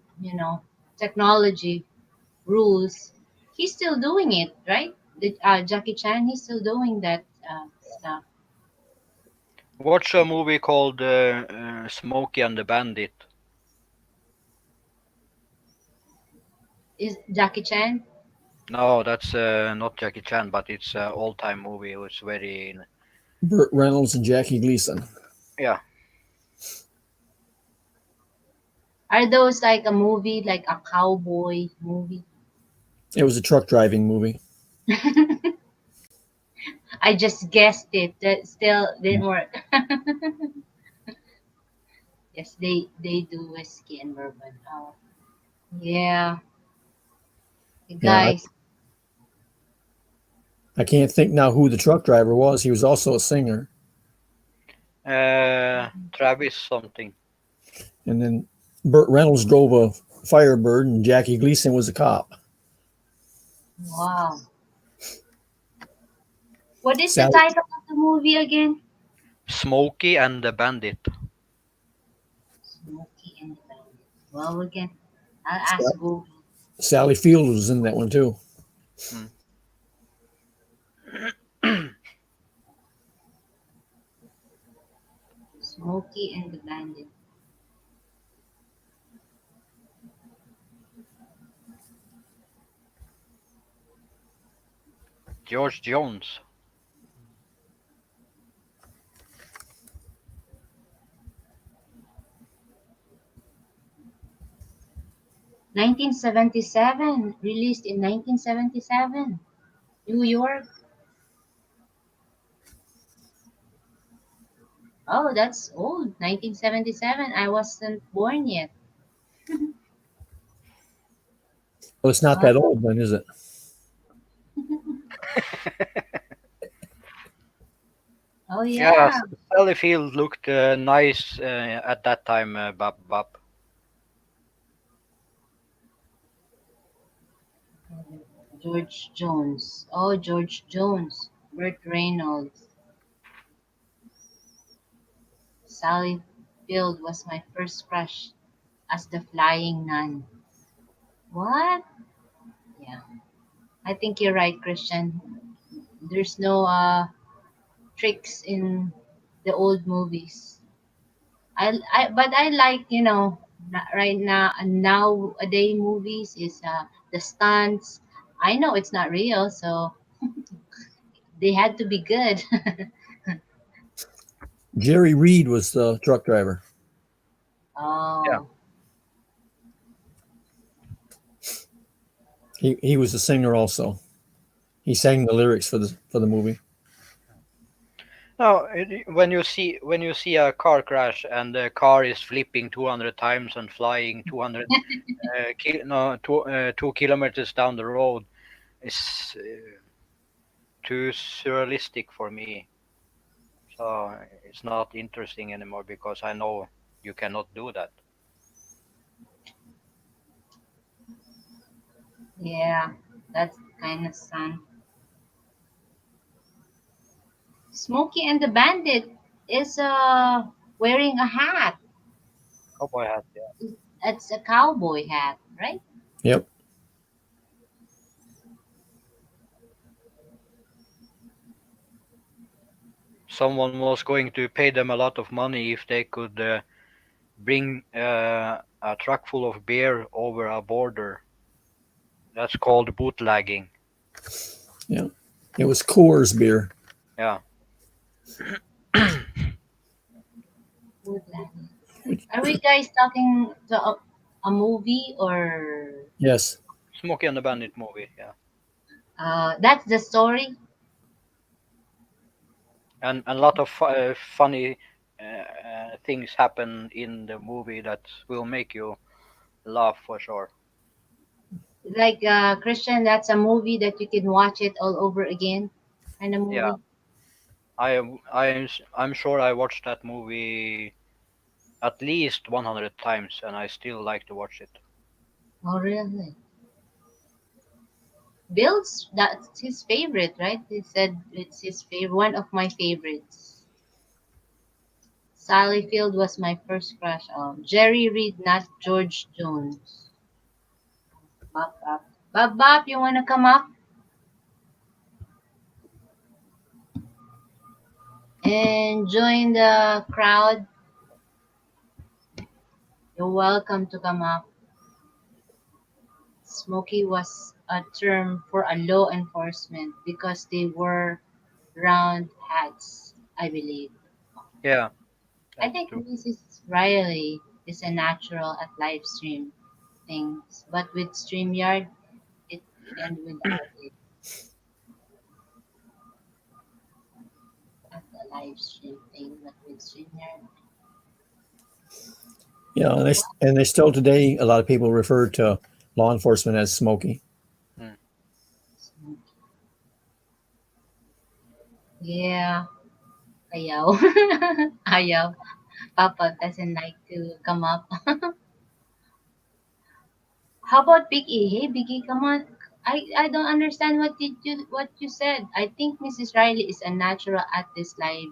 A: technology rules, he's still doing it, right? Jackie Chan, he's still doing that stuff.
D: Watch a movie called Smokey and the Bandit.
A: Is Jackie Chan?
D: No, that's not Jackie Chan, but it's an old-time movie. It's very,
B: Burt Reynolds and Jackie Gleason.
D: yeah,
A: Are those like a movie, like a cowboy movie?
B: It was a truck driving movie.
A: I just guessed it. That still didn't work. Yes, they do whiskey and bourbon. Oh, yeah,
B: Yeah,
A: guys.
B: I can't think now who the truck driver was. He was also a singer.
D: Travis something.
B: And then Burt Reynolds drove a Firebird, and Jackie Gleason was a cop.
A: Wow. What is the
B: Sally,
A: title of the movie again?
D: Smokey and the Bandit.
A: Smokey and the Bandit. Well, again, I'll ask Google.
B: Sally Field was in that one too.
D: Hmm.
A: Smokey and the Bandit.
D: George Jones.
A: 1977, released in 1977, New York. Oh, that's old. 1977. I wasn't born yet.
B: Well, it's not
A: Wow.
B: that old then, is it?
A: Oh
D: Yeah,
A: yeah.
D: Sally Field looked nice at that time, Bab.
A: George Jones. Oh, George Jones. Burt Reynolds. Sally Field was my first crush as the flying nun. What? Yeah. I think you're right, Christian. There's no tricks in the old movies. But I like, right now, nowadays movies is the stunts. I know it's not real, so they had to be good.
B: Jerry Reed was the truck driver.
D: Yeah.
A: Oh,
B: He was a singer also. He sang the lyrics for the movie.
D: No, when you see a car crash and the car is flipping 200 times and flying 200 no, 2 kilometers down the road, it's too surrealistic for me. So it's not interesting anymore because I know you cannot do that.
A: yeah, that's kind of fun. Smokey and the Bandit is wearing a hat.
D: Cowboy hat, yeah.
A: It's a cowboy hat, right?
B: Yep.
D: Someone was going to pay them a lot of money if they could bring a truck full of beer over a border. That's called bootlegging.
B: Yeah. It was Coors beer.
D: Yeah.
A: Woodland. Are we guys talking to a movie or
B: Yes.
D: Smokey and the Bandit movie, yeah.
A: that's the story?
D: And a lot of funny things happen in the movie that will make you laugh for sure.
A: Like Christian, that's a movie that you can watch it all over again, kind of
D: Yeah,
A: movie.
D: I'm sure I watched that movie at least 100 times, and I still like to watch it.
A: Oh, really? Bill's that's his favorite, right? He said it's his favorite, one of my favorites. Sally Field was my first crush. Jerry Reed, not George Jones. Bop, bop. Bop, bop, you want to come up and join the crowd? You're welcome to come up. Smoky was a term for a law enforcement because they wore round hats, I believe.
D: Yeah,
A: I
D: that's
A: think
D: true.
A: Mrs. Riley is a natural at live stream things, but with StreamYard, it and without it at the live stream thing, but with StreamYard.
B: Yeah, and they still today a lot of people refer to law enforcement as Smoky.
D: Hmm.
A: Yeah, ayaw. Ayaw. Papa doesn't like to come up. How about Big E? Hey, Big E, come on. I don't understand what you said. I think Mrs. Riley is a natural at this live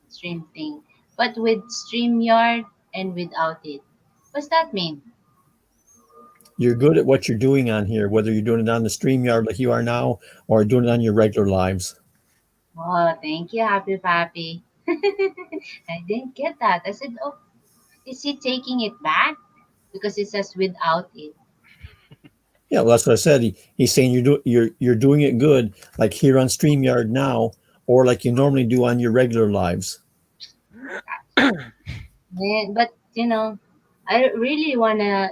A: stream thing, but with StreamYard and without it. What's that mean?
B: You're good at what you're doing on here, whether you're doing it on the StreamYard like you are now or doing it on your regular lives.
A: Oh, thank you, Happy Pappy. I didn't get that. I said, oh, is he taking it back? Because it says without it.
B: Yeah, well, that's what I said. He's saying you're doing it good, like here on StreamYard now, or like you normally do on your regular lives.
A: But, I really want to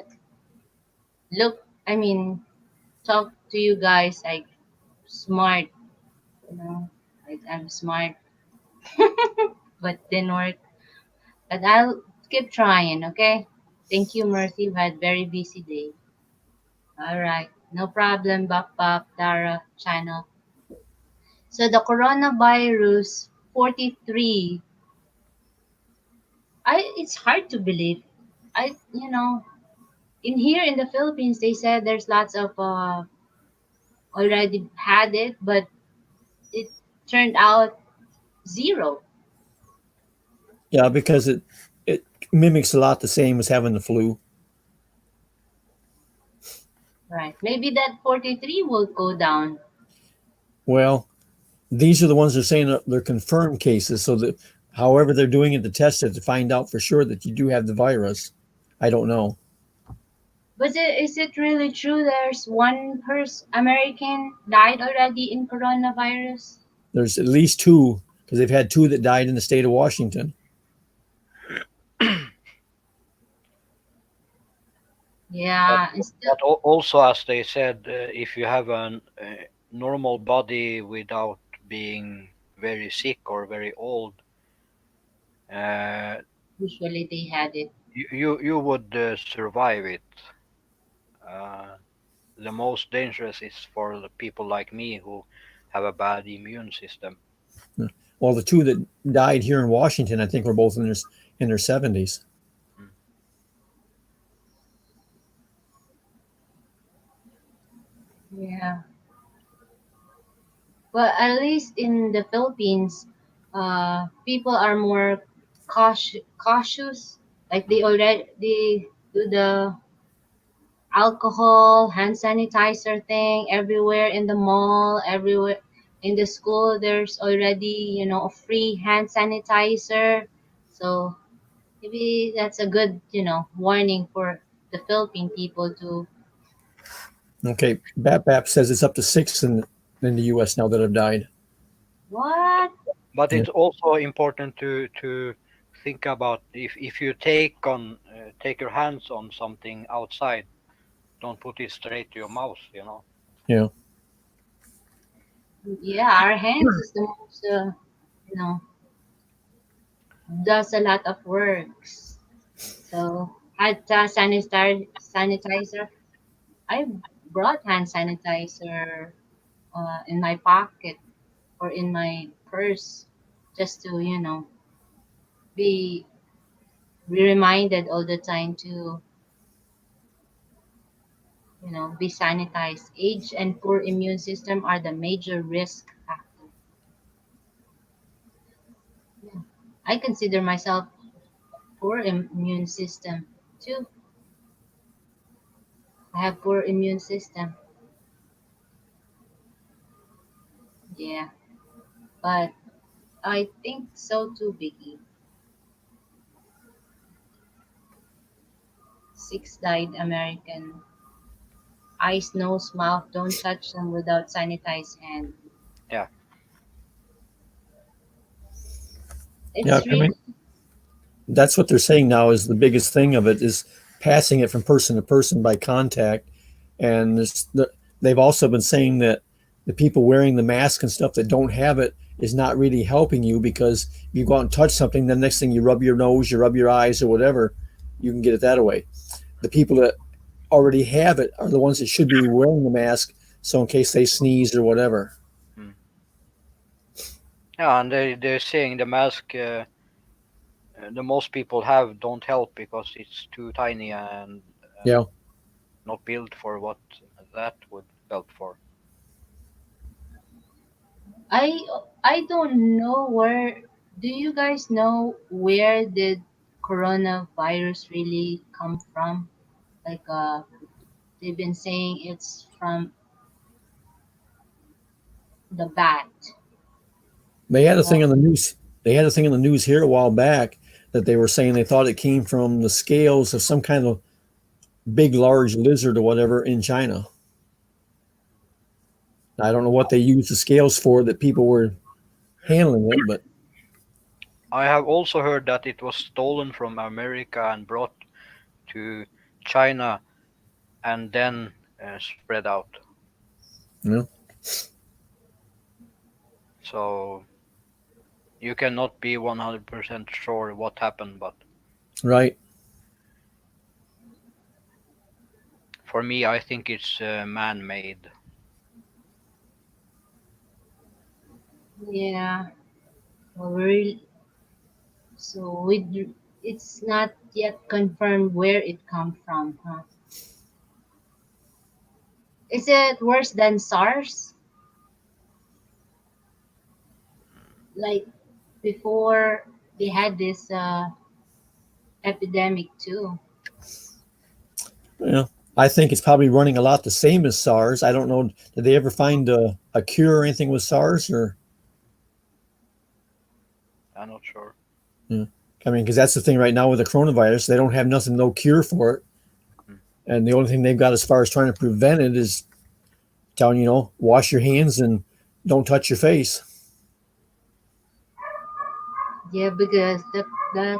A: look, I mean, talk to you guys like smart, you know, like I'm smart, but didn't work. But I'll keep trying, okay? Thank you, Mercy. I've had very busy day. All right. No problem, Bop Bop, Dara, channel. So the coronavirus 43, it's hard to believe. In here in the Philippines, they said there's lots of already had it, but it turned out zero.
B: Yeah, because it mimics a lot the same as having the flu.
A: Right. Maybe that 43 will go down.
B: Well, these are the ones they're saying they're confirmed cases, so that however they're doing it to test it to find out for sure that you do have the virus. I don't know.
A: But is it really true there's one person, American, died already in coronavirus?
B: There's at least two because they've had two that died in the state of Washington.
A: Yeah.
D: But also, as they said, if you have a normal body without being very sick or very old, uh,
A: Usually they had it.
D: you would survive it. Uh, the most dangerous is for the people like me who have a bad immune system.
B: Well, the two that died here in Washington, I think, were both in their 70s.
A: Yeah. Well, at least in the Philippines, people are more cautious. Like they do the alcohol, hand sanitizer thing everywhere in the mall, everywhere in the school. There's already, a free hand sanitizer. So maybe that's a good, warning for the Philippine people to.
B: Okay, BAP says it's up to six in the U.S. now that have died.
A: What?
D: But
B: Yeah.
D: it's also important to think about if you take your hands on something outside, don't put it straight to your mouth.
B: Yeah.
A: Yeah, our hands is the most, you know, does a lot of works. So had sanitizer. I brought hand sanitizer in my pocket or in my purse just to be reminded all the time to be sanitized. Age and poor immune system are the major risk factor. Yeah. I consider myself poor immune system too. I have poor immune system. Yeah, but I think so too, Biggie. Six died American. Eyes, nose, mouth, don't touch them without sanitized hand.
D: Yeah.
B: Yeah.
A: It's
B: I
A: really
B: mean, that's what they're saying now is the biggest thing of it is passing it from person to person by contact. And they've also been saying that the people wearing the mask and stuff that don't have it is not really helping you because if you go out and touch something, then next thing you rub your nose, you rub your eyes or whatever, you can get it that way. The people that already have it are the ones that should be wearing the mask. So in case they sneeze or whatever.
D: Yeah, and they're saying the mask the most people have don't help because it's too tiny and
B: Yeah.
D: not built for what that would help for.
A: I I don't know where. Do you guys know where did coronavirus really come from? Like they've been saying it's from the bat.
B: They had a thing
A: Oh,
B: on the news. They had a thing in the news here a while back that they were saying they thought it came from the scales of some kind of big, large lizard or whatever in China. I don't know what they used the scales for that people were handling it, but
D: I have also heard that it was stolen from America and brought to China and then spread out.
B: you know,
D: So you cannot be 100% sure what happened, but
B: right.
D: for me, I think it's man-made.
A: Yeah. Well, so it's not yet confirmed where it come from, huh? Is it worse than SARS? Like before they had this epidemic too.
B: Yeah. I think it's probably running a lot the same as SARS. I don't know. Did they ever find a cure or anything with SARS? Or
D: I'm not sure.
B: yeah. I mean, because that's the thing right now with the coronavirus. They don't have nothing, no cure for it. And the only thing they've got as far as trying to prevent it is telling you know, wash your hands and don't touch your face.
A: Yeah, because the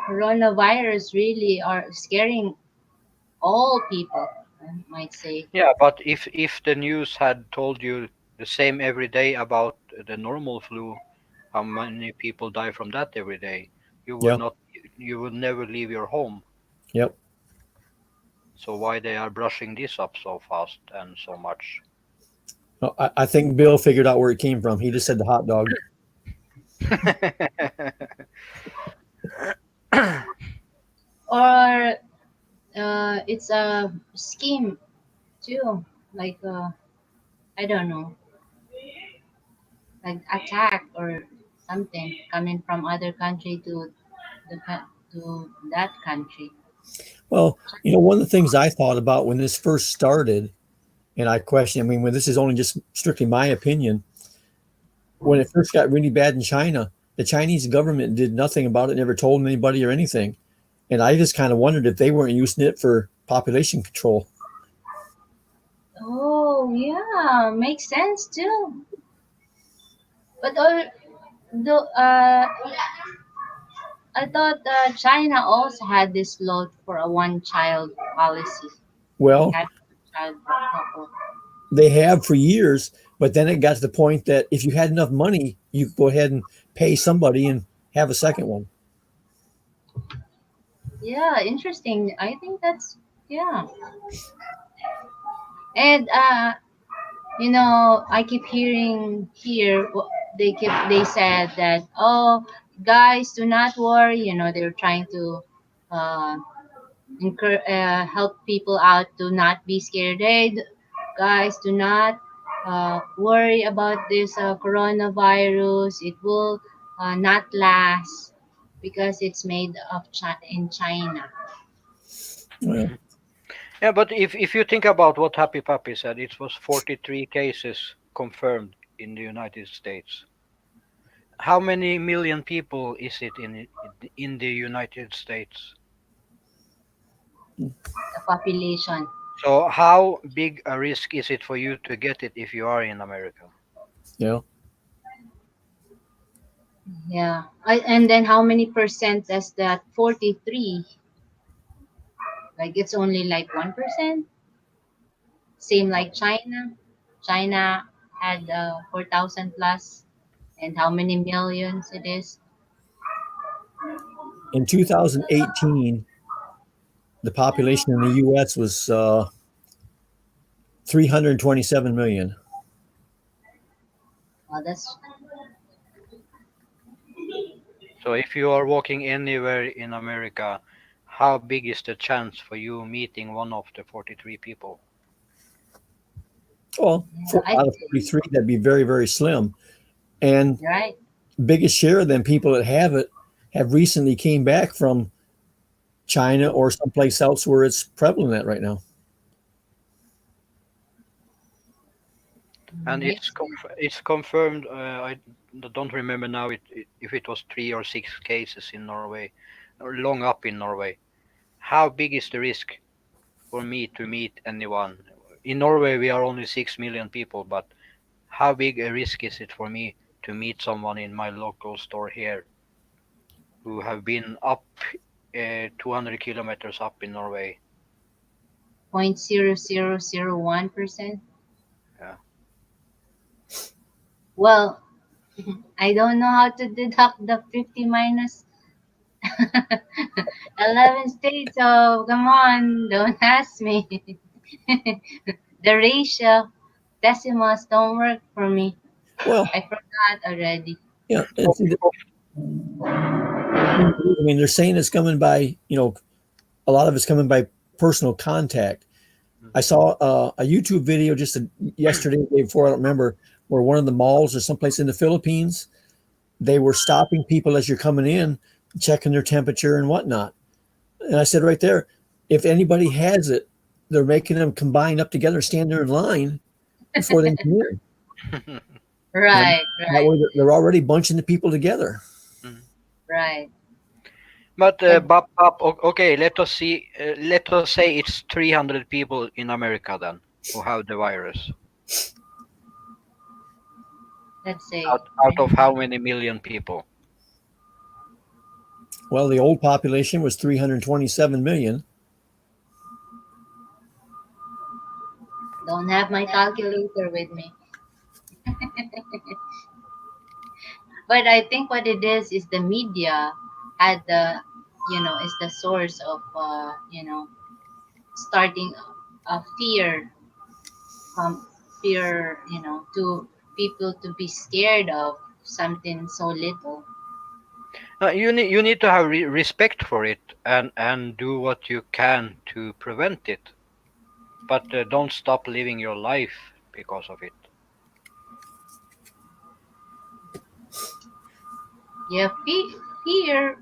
A: coronavirus really are scaring all people, I might say.
D: Yeah, but if the news had told you the same every day about the normal flu, how many people die from that every day, you would
B: Yeah.
D: not, you would never leave your home.
B: Yep.
D: So why they are brushing this up so fast and so much?
B: No, I think Bill figured out where it came from. He just said the hot dog.
A: Or it's a scheme too, like I don't know, like attack or something coming from other country to to that country.
B: Well, you know, one of the things I thought about when this first started, and I question, I mean, when this is only just strictly my opinion, when it first got really bad in China, the Chinese government did nothing about it, never told anybody or anything. And I just kind of wondered if they weren't using it for population control.
A: Oh yeah, makes sense too. But all the I thought China also had this law for a one-child policy. They
B: Well,
A: had one child couple.
B: they have for years, but then it got to the point that if you had enough money, you could go ahead and pay somebody and have a second one.
A: Yeah, interesting. I think that's yeah. And I keep hearing here they said that, oh, guys, do not worry. They're trying to uh, help people out to not be scared. Hey, guys, do not worry about this coronavirus. It will not last because it's made in China.
B: Well,
D: Yeah, but if you think about what Happy Puppy said, it was 43 cases confirmed in the United States. How many million people is it in the United States?
A: The population.
D: So how big a risk is it for you to get it if you are in America?
B: yeah.
A: Yeah. And then how many percent does that 43? Like it's only like 1%. Same like China. China had 4,000 plus. And how many millions it is?
B: In 2018, the population in the U.S. was 327 million.
A: Well, that's
D: So if you are walking anywhere in America, how big is the chance for you meeting one of the 43 people?
B: Well,
A: yeah,
B: out of 43, that'd be very, very slim. And
A: right.
B: biggest share of them people that have it have recently came back from China or someplace else where it's prevalent at right now.
D: and
A: Yes.
D: it's confirmed. I don't remember now if it was 3 or 6 cases in Norway, or long up in Norway. How big is the risk for me to meet anyone? In Norway, we are only 6 million people, but how big a risk is it for me to meet someone in my local store here who have been up 200 kilometers up in Norway?
A: 0.0001%.
D: Yeah.
A: Well, I don't know how to deduct the 50 minus 11 states, so come on, don't ask me. The ratio, decimals don't work for me.
B: Well,
A: I forgot already.
B: yeah. And see, I mean, they're saying it's coming by, a lot of it's coming by personal contact. I saw a YouTube video just yesterday, the day before, I don't remember, where one of the malls or someplace in the Philippines, they were stopping people as you're coming in, checking their temperature and whatnot. And I said right there, if anybody has it, they're making them combine up together, stand there in line before they come in.
A: Right,
B: That
A: right,
B: way they're already bunching the people together.
A: right.
D: But
A: And
D: okay, let us see. Let us say it's 300 people in America then who have the virus.
A: let's say,
D: Out of how many million people?
B: Well, the old population was 327 million.
A: don't have my calculator with me. But I think what it is the media had the, is the source of, starting a fear, um, fear, to people to be scared of something so little.
D: You need to have respect for it and do what you can to prevent it. But don't stop living your life because of it.
A: Yeah, fear,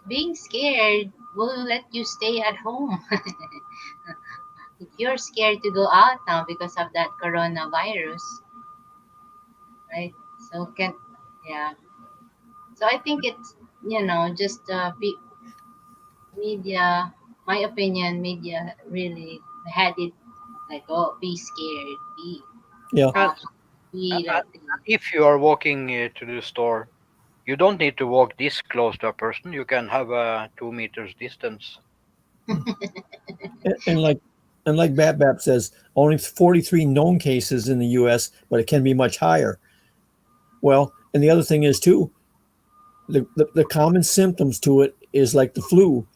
A: being scared will let you stay at home. If you're scared to go out now because of that coronavirus, right? So can, yeah. So I think it's, just media. My opinion, media really had it like, oh, be scared, be
B: Yeah.
D: And,
A: cautious, be
D: and
A: like
D: if you are walking to the store, you don't need to walk this close to a person. You can have a 2 meters distance.
B: And like Bap says, only 43 known cases in the US, but it can be much higher. Well, and the other thing is too, the common symptoms to it is like the flu.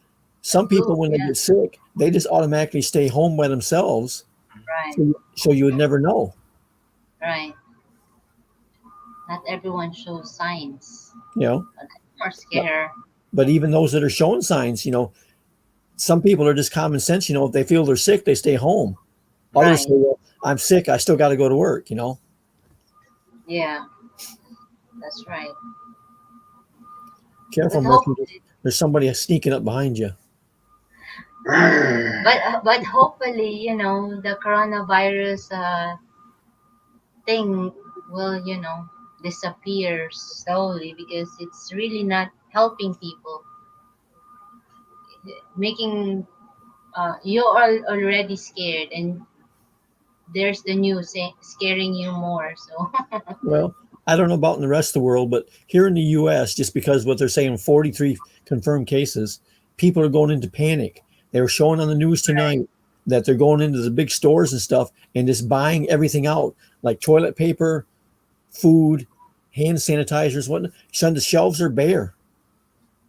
B: Some
A: flu.
B: people, when they
A: Yeah,
B: get sick, they just automatically stay home by themselves.
A: right,
B: So you would never know.
A: right. Not everyone shows signs.
B: You know,
A: Or
B: but,
A: scared.
B: but even those that are showing signs, some people are just common sense. If they feel they're sick, they stay home. Others
A: Right.
B: say, well, I'm sick. I still got to go to work.
A: Yeah, that's right.
B: Careful,
A: But
B: Murphy.
A: hopefully,
B: There's somebody sneaking up behind you.
A: but hopefully, the coronavirus thing will, disappear slowly because it's really not helping people. Making you're already scared, and there's the news scaring you more. So
B: Well, I don't know about in the rest of the world, but here in the U.S., just because what they're saying, 43 confirmed cases, people are going into panic. They were showing on the news tonight that they're going into the big stores and stuff and just buying everything out, like toilet paper, food, hand sanitizers, whatnot. Son, the shelves are bare.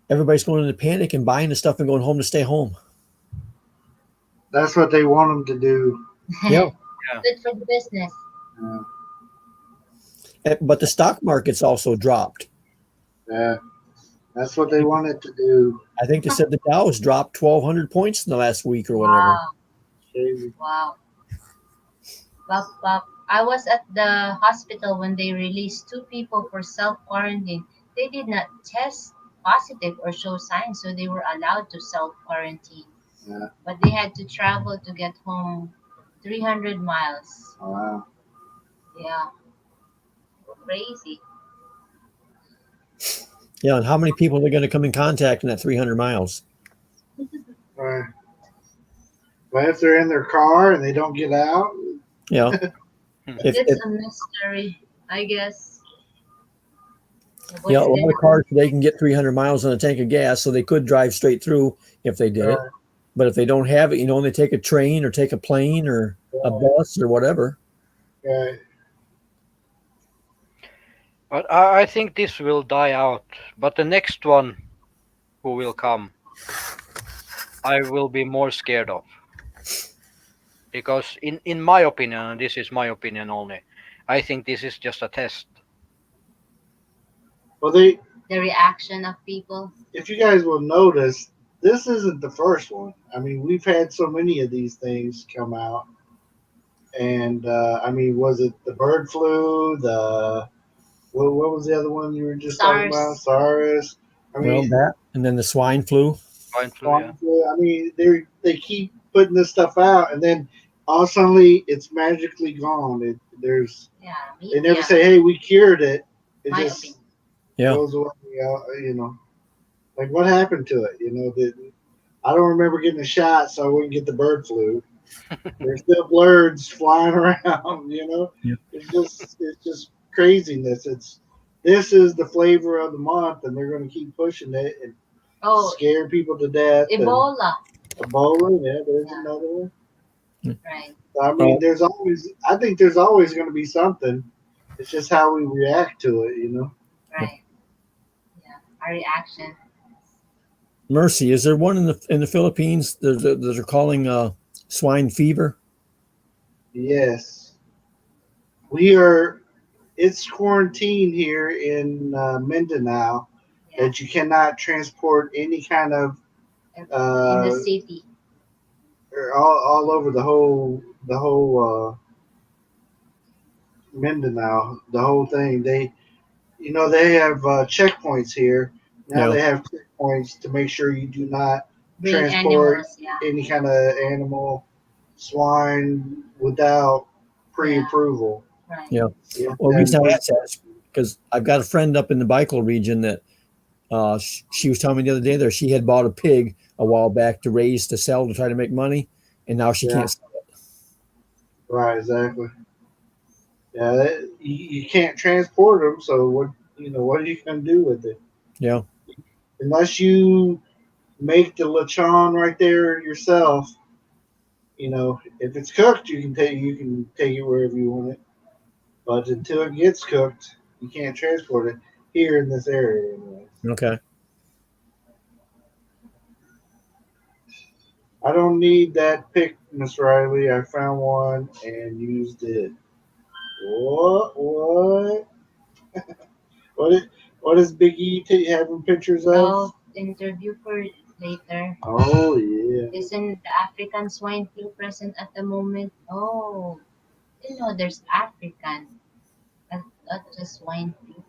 B: Everybody's going into panic and buying the stuff and going home to stay home.
C: That's what they want them to do.
B: Yeah.
A: good for the business.
C: Yeah.
B: But the stock market's also dropped.
C: Yeah. That's what they want it to do.
B: I think they said the Dow's dropped 1,200 points in the last week or whatever.
A: Wow,
C: Crazy.
A: wow. I was at the hospital when they released two people for self quarantine. They did not test positive or show signs, so they were allowed to self quarantine.
C: Yeah.
A: But they had to travel to get home 300 miles.
C: Oh, wow.
A: Yeah. crazy.
B: Yeah, and how many people are they going to come in contact in that 300 miles?
C: Right. But if they're in their car and they don't get out,
B: Yeah. If,
A: It's
B: if
A: unnecessary, I guess.
B: yeah, a
A: What's
B: lot of
A: there?
B: cars they can get 300 miles on a tank of gas, so they could drive straight through if they did it. But if they don't have it, and they take a train or take a plane or a bus or whatever.
C: right.
D: But I think this will die out. But the next one who will come, I will be more scared of. Because in my opinion, and this is my opinion only, I think this is just a test.
C: Well,
A: The reaction of people.
C: if you guys will notice, this isn't the first one. I mean, we've had so many of these things come out, and I mean, was it the bird flu? What was the other one you were just talking about?
A: SARS.
C: SARS. I
B: Well,
C: mean,
B: that and then the swine flu.
D: Swine flu, yeah.
C: swine flu. I mean, they keep putting this stuff out, and then all suddenly it's magically gone.
A: Yeah,
C: They never
A: media.
C: say, "Hey, we cured it." It
A: My
C: just
A: opinion.
B: Yeah.
C: goes away. Like what happened to it? I don't remember getting a shot, so I wouldn't get the bird flu. There's still birds flying around.
B: Yeah.
C: It's just craziness. This is the flavor of the month, and they're going to keep pushing it and
A: Oh,
C: scare people to death. and
A: Ebola.
C: Ebola, yeah, there's
A: Yeah.
C: another one.
A: Right.
C: I mean, I think there's always going to be something. It's just how we react to it.
A: Right. Yeah. Our reaction.
B: Mercy, is there one in the Philippines that they're calling swine fever?
C: Yes, we are. It's quarantine here in Mindanao
A: Yeah.
C: that you cannot transport any kind of
A: In
C: uh,
A: the city.
C: all over the whole Mindanao, the whole thing. They have checkpoints here. Now
B: Yeah.
C: they have checkpoints to make sure you do not
A: Bring
C: transport
A: animals. Yeah.
C: any kind of animal, swine without pre-approval.
A: Right.
B: Yeah.
C: Yeah.
B: Well, the
C: And
B: reason I asked that is because I've got a friend up in the Bicol region that she was telling me the other day that she had bought a pig a while back to sell to try to make money, and now she
C: Yeah.
B: can't sell it.
C: Right, exactly. Yeah, you can't transport them, so what are you going to do with it?
B: Yeah.
C: Unless you make the lechon right there yourself. If it's cooked, you can take it wherever you want it. But until it gets cooked, you can't transport it here in this area. Anyway.
B: Okay.
C: I don't need that pick, Miss Riley. I found one and used it. What? What is Big E having pictures of?
A: Oh, interview for later.
C: Oh yeah.
A: Isn't the African swine flu present at the moment? Oh, there's African, not just swine flu.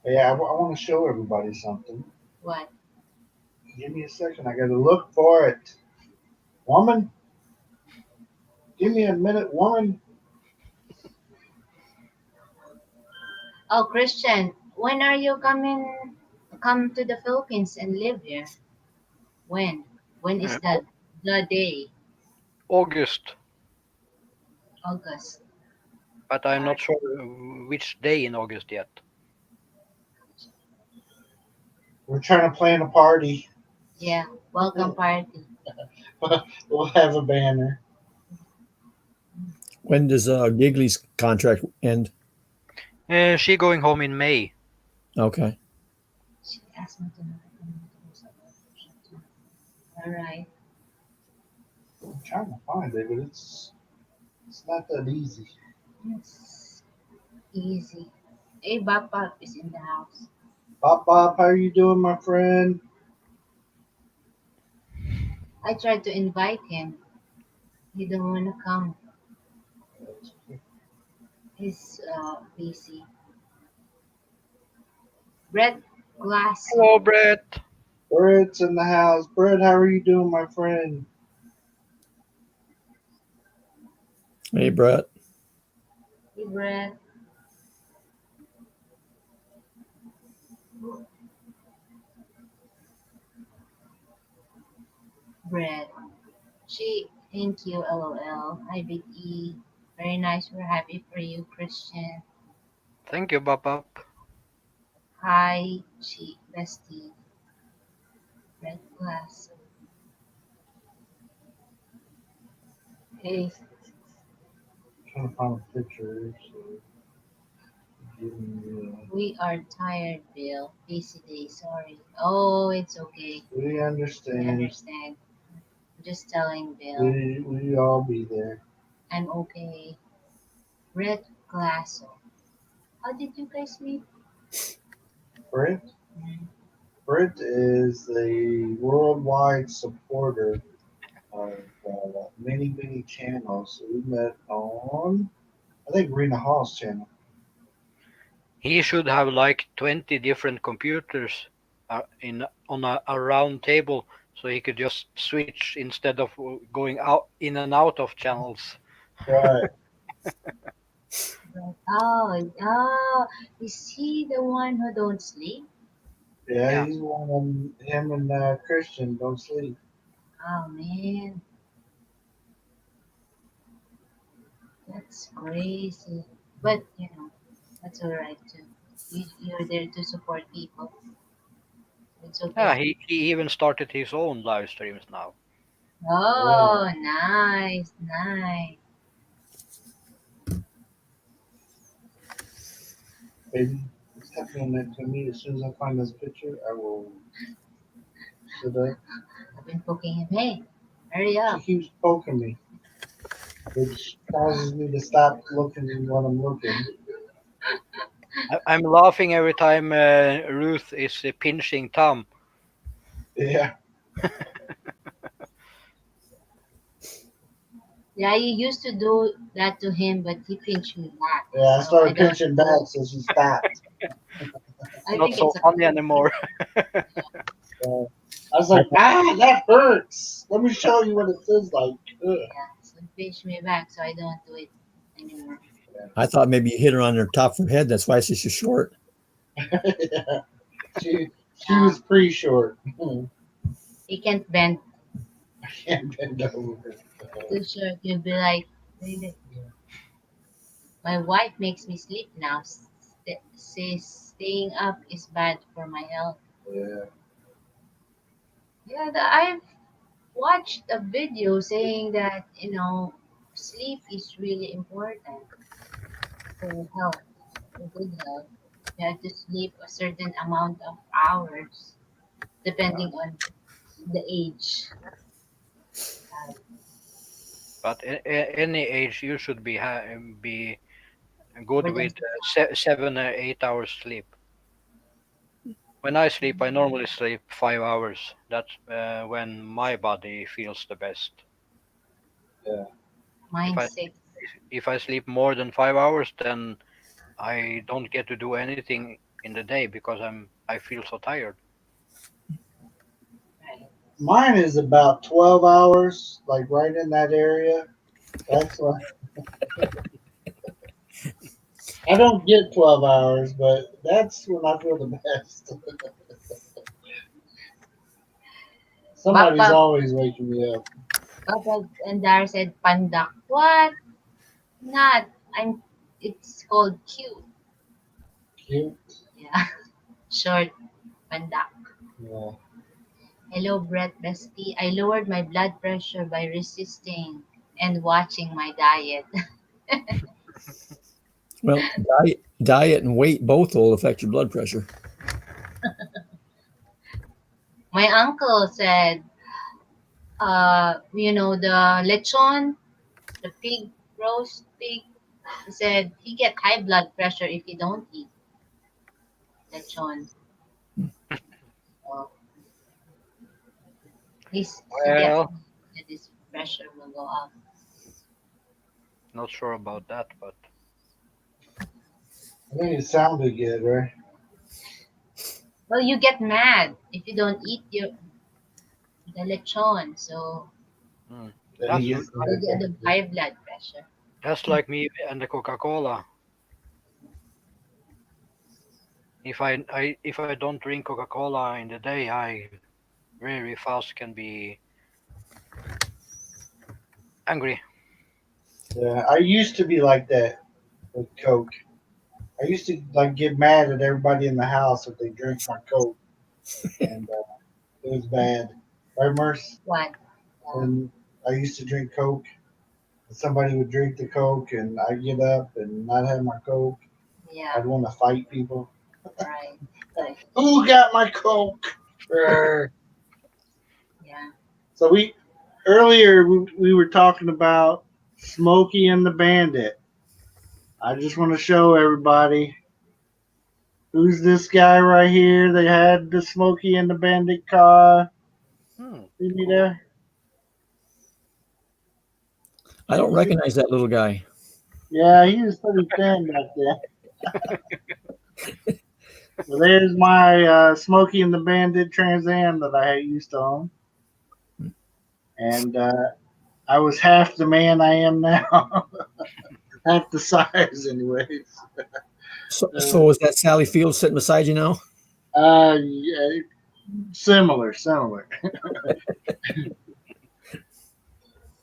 C: Yeah, I want to show everybody something.
A: What?
C: Give me a second. I got to look for it. Woman, give me a minute, woman.
A: Oh, Christian, when are you come to the Philippines and live here? When? When is that? The day?
D: August,
A: August.
D: but I'm not sure which day in August yet.
C: We're trying to plan a party.
A: Yeah, welcome party.
C: We'll have a banner.
B: When does Giggly's contract end?
D: She going home in May.
B: Okay.
A: She asked me to. All right.
C: I'm trying to find it, but it's not that easy.
A: It's easy. Hey, Bapap is in the house.
C: Bob, how are you doing, my friend?
A: I tried to invite him. He don't want to come. He's busy. Brett Glass.
D: Hello, Brett.
C: Brett's in the house. Brett, how are you doing, my friend?
B: Hey, Brett.
A: Deep breath. Breath. She, thank you, LOL. Hi, Big E. Very nice. We're happy for you, Christian.
D: Thank you, Bapap.
A: Hi, she, bestie. Red glass. Hey,
C: Trying to find a picture. So give me,
A: we are tired, Bill. Busy day, sorry. Oh, it's okay.
C: we
A: I
C: understand.
A: understand. I'm just telling Bill.
C: We all be there.
A: I'm okay. Red glass. How did you guys meet?
C: Brent? Brent is a worldwide supporter of many channels. So we met on, I think, Rena Hall's channel.
D: He should have like 20 different computers in on a round table, so he could just switch instead of going out in and out of channels.
C: Right.
A: Oh, is he the one who don't sleep?
C: Yeah,
D: Yeah.
C: he's one of them. Him and Christian don't sleep.
A: Oh man, that's crazy. But that's alright too. You're there to support people. It's
D: Yeah,
A: okay.
D: he even started his own live streams now.
A: Oh, nice, nice.
C: Baby, step on that to me. As soon as I find this picture, I will sit up.
A: I've been poking him. Hey, hurry
C: She
A: up.
C: keeps poking me, which causes me to stop looking at what I'm looking.
D: I'm laughing every time Ruth is pinching Tom.
C: Yeah.
A: Yeah, you used to do that to him, but he pinched me back.
C: Yeah, I
A: So
C: started
A: don't
C: pinching
A: do
C: back,
A: it.
C: so she stopped.
A: I
D: Not
A: think
D: so
A: it's a
D: funny anymore.
C: So I was like, that hurts. Let me show you what it feels like. Ugh.
A: yeah. So he pinched me back, so I don't do it anymore.
B: I thought maybe you hit her on her top of her head. That's why she's so short.
C: Yeah. She was pretty short.
A: He can't bend
C: I can't bend over.
A: too short. You'll be like, really? My wife makes me sleep now. Says staying up is bad for my health.
C: Yeah.
A: Yeah, I've watched a video saying that sleep is really important for health, for good health. You have to sleep a certain amount of hours depending on the age.
D: But any age, you should be good
A: For them.
D: with 7 or 8 hours sleep. When I sleep, I normally sleep 5 hours. That's when my body feels the best.
C: Yeah.
D: If
A: Mine
D: I
A: 6.
D: if I sleep more than 5 hours, then I don't get to do anything in the day because I feel so tired.
A: Right.
C: Mine is about 12 hours, like right in that area. That's why I don't get 12 hours, but that's when I feel the best. Somebody's
A: Papa,
C: always waking me up.
A: Papa and Dara said pandak. What? Not. It's called cute.
C: Cute.
A: Yeah. Short pandak.
C: Yeah.
A: Hello, Brett Bestie. I lowered my blood pressure by resisting and watching my diet.
B: Well, diet and weight both will affect your blood pressure.
A: My uncle said, the lechon, the pig, roast pig, he said he get high blood pressure if you don't eat lechon. So he gets
D: Well,
A: that his pressure will go up.
D: not sure about that, but
C: I think it sounded good, right?
A: Well, you get mad if you don't eat the lechon, so
D: mm,
C: That
D: that's
C: he gets
A: you get the high blood pressure.
D: That's like me and the Coca-Cola. If I don't drink Coca-Cola in the day, I very fast can be angry.
C: Yeah, I used to be like that with Coke. I used to like get mad at everybody in the house if they drink my Coke, and it was bad. Right, Merce?
A: What?
C: When I used to drink Coke, and somebody would drink the Coke, and I'd get up and not have my Coke.
A: Yeah,
C: I'd want to fight people.
A: right. Like,
C: Who got my Coke? Brr.
A: yeah.
C: So we were talking about Smokey and the Bandit. I just want to show everybody who's this guy right here. They had the Smokey and the Bandit car. See me there?
B: I don't recognize that little guy.
C: Yeah, he was pretty thin back there. So there's my Smokey and the Bandit Trans Am that I used to own. And I was half the man I am now. Half the size, anyways.
B: So is that Sally Field sitting beside you now?
C: Yeah, similar.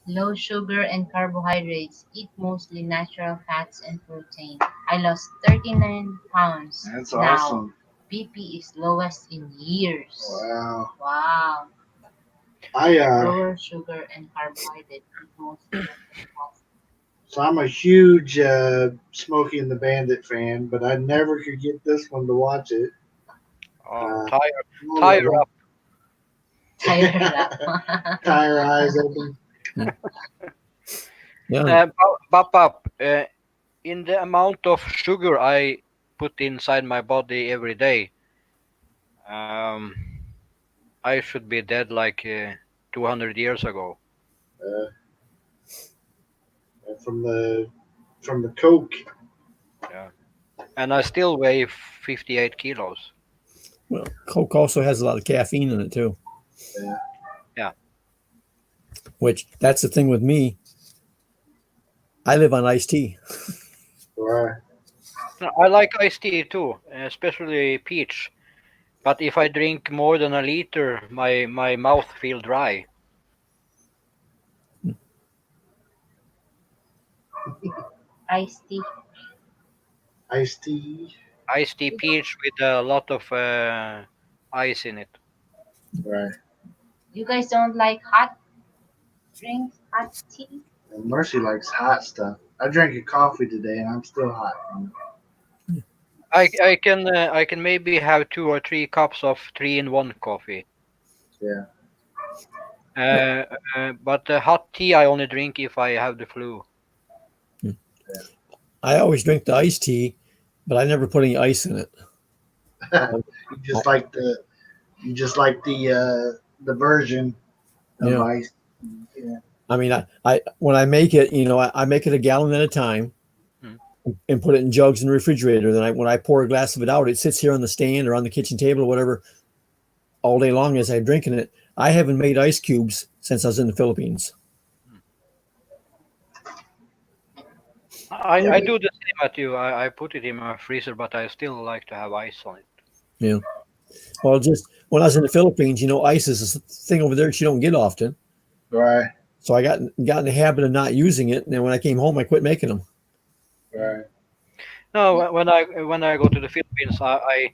A: Low sugar and carbohydrates. Eat mostly natural fats and protein. I lost 39 pounds.
C: That's
A: now.
C: awesome.
A: BP is lowest in years.
C: Wow.
A: Wow.
C: I
A: Lower sugar and carbohydrate. Eat mostly natural fats.
C: So I'm a huge Smokey and the Bandit fan, but I never could get this one to watch it.
D: Oh,
C: Uh,
D: tire up.
A: Tired up.
C: Tire eyes open.
B: Yeah.
D: Pop, in the amount of sugar I put inside my body every day, I should be dead like 200 years ago.
C: From the Coke.
D: And I still weigh 58 kilos.
B: Well, Coke also has a lot of caffeine in it too.
D: Yeah.
B: Which that's the thing with me. I live on iced tea.
C: Right.
D: I like iced tea too, especially peach. But if I drink more than a liter, my mouth feel dry.
A: Iced tea.
C: Iced tea.
D: Iced tea peach with a lot of ice in it.
C: Right.
A: You guys don't like hot drinks, hot tea?
C: And Mercy likes hot stuff. I drank a coffee today and I'm still hot.
D: I can maybe have 2 or 3 cups of 3-in-1 coffee.
C: Yeah.
D: But hot tea I only drink if I have the flu.
B: I always drink the iced tea, but I never put any ice in it.
C: You just like the version of
B: Yeah.
C: ice. Yeah.
B: I mean, I when I make it, I make it a gallon at a time and put it in jugs in the refrigerator. Then when I pour a glass of it out, it sits here on the stand or on the kitchen table or whatever all day long as I'm drinking it. I haven't made ice cubes since I was in the Philippines.
D: I do the same at you. I put it in my freezer, but I still like to have ice on it.
B: Yeah. Well, just when I was in the Philippines, ice is a thing over there that you don't get often.
C: Right.
B: So I got in the habit of not using it, and then when I came home, I quit making them.
C: Right.
D: No, when I go to the Philippines, I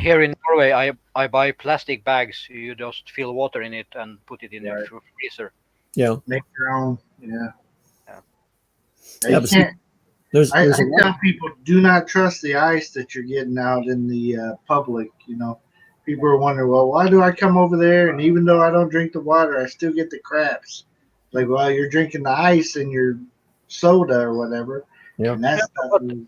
D: here in Norway I buy plastic bags. You just fill water in it and put it in
C: Right.
D: the freezer.
B: Yeah.
C: Make your own. Yeah.
B: Yeah, but see, there's
C: I
B: a lot.
C: tell people do not trust the ice that you're getting out in the public. People are wondering, well, why do I come over there and even though I don't drink the water, I still get the craps? Like, well, you're drinking the ice in your soda or whatever.
B: Yeah.
C: And that stuff is,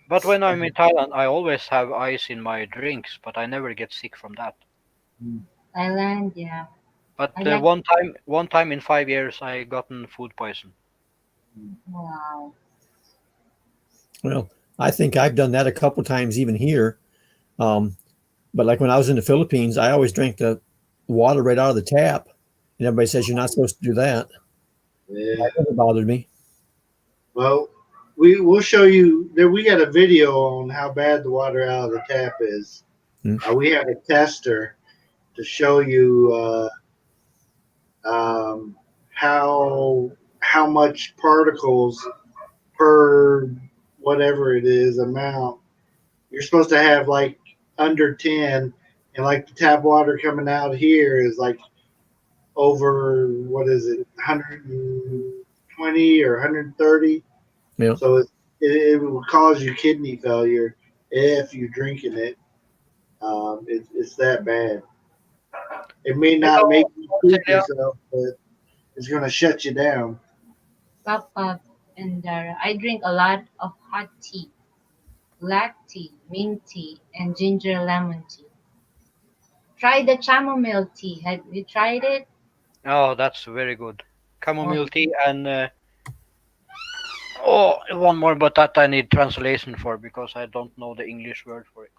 D: But when I'm in Thailand, I always have ice in my drinks, but I never get sick from that.
A: Thailand, yeah.
D: But
A: I like-
D: one time in 5 years, I gotten food poison.
A: Wow.
B: Well, I think I've done that a couple times even here. But like when I was in the Philippines, I always drank the water right out of the tap. And everybody says you're not supposed to do that.
C: yeah.
B: That never bothered me.
C: Well, we'll show you that we got a video on how bad the water out of the tap is.
B: Hmm.
C: We have a tester to show you how much particles per whatever it is amount. You're supposed to have like under 10, and like the tap water coming out here is like over, what is it, 120 or 130.
B: Yeah.
C: So it will cause you kidney failure if you're drinking it. It's that bad. It may not make you poop
D: Celia,
C: yourself, but it's going to shut you down.
A: Papa and Dara. I drink a lot of hot tea, black tea, mint tea, and ginger lemon tea. Try the chamomile tea. Have you tried it?
D: oh, that's very good.
A: Oh,
D: Chamomile tea and oh, one more, but that I need translation for because I don't know the English word for it.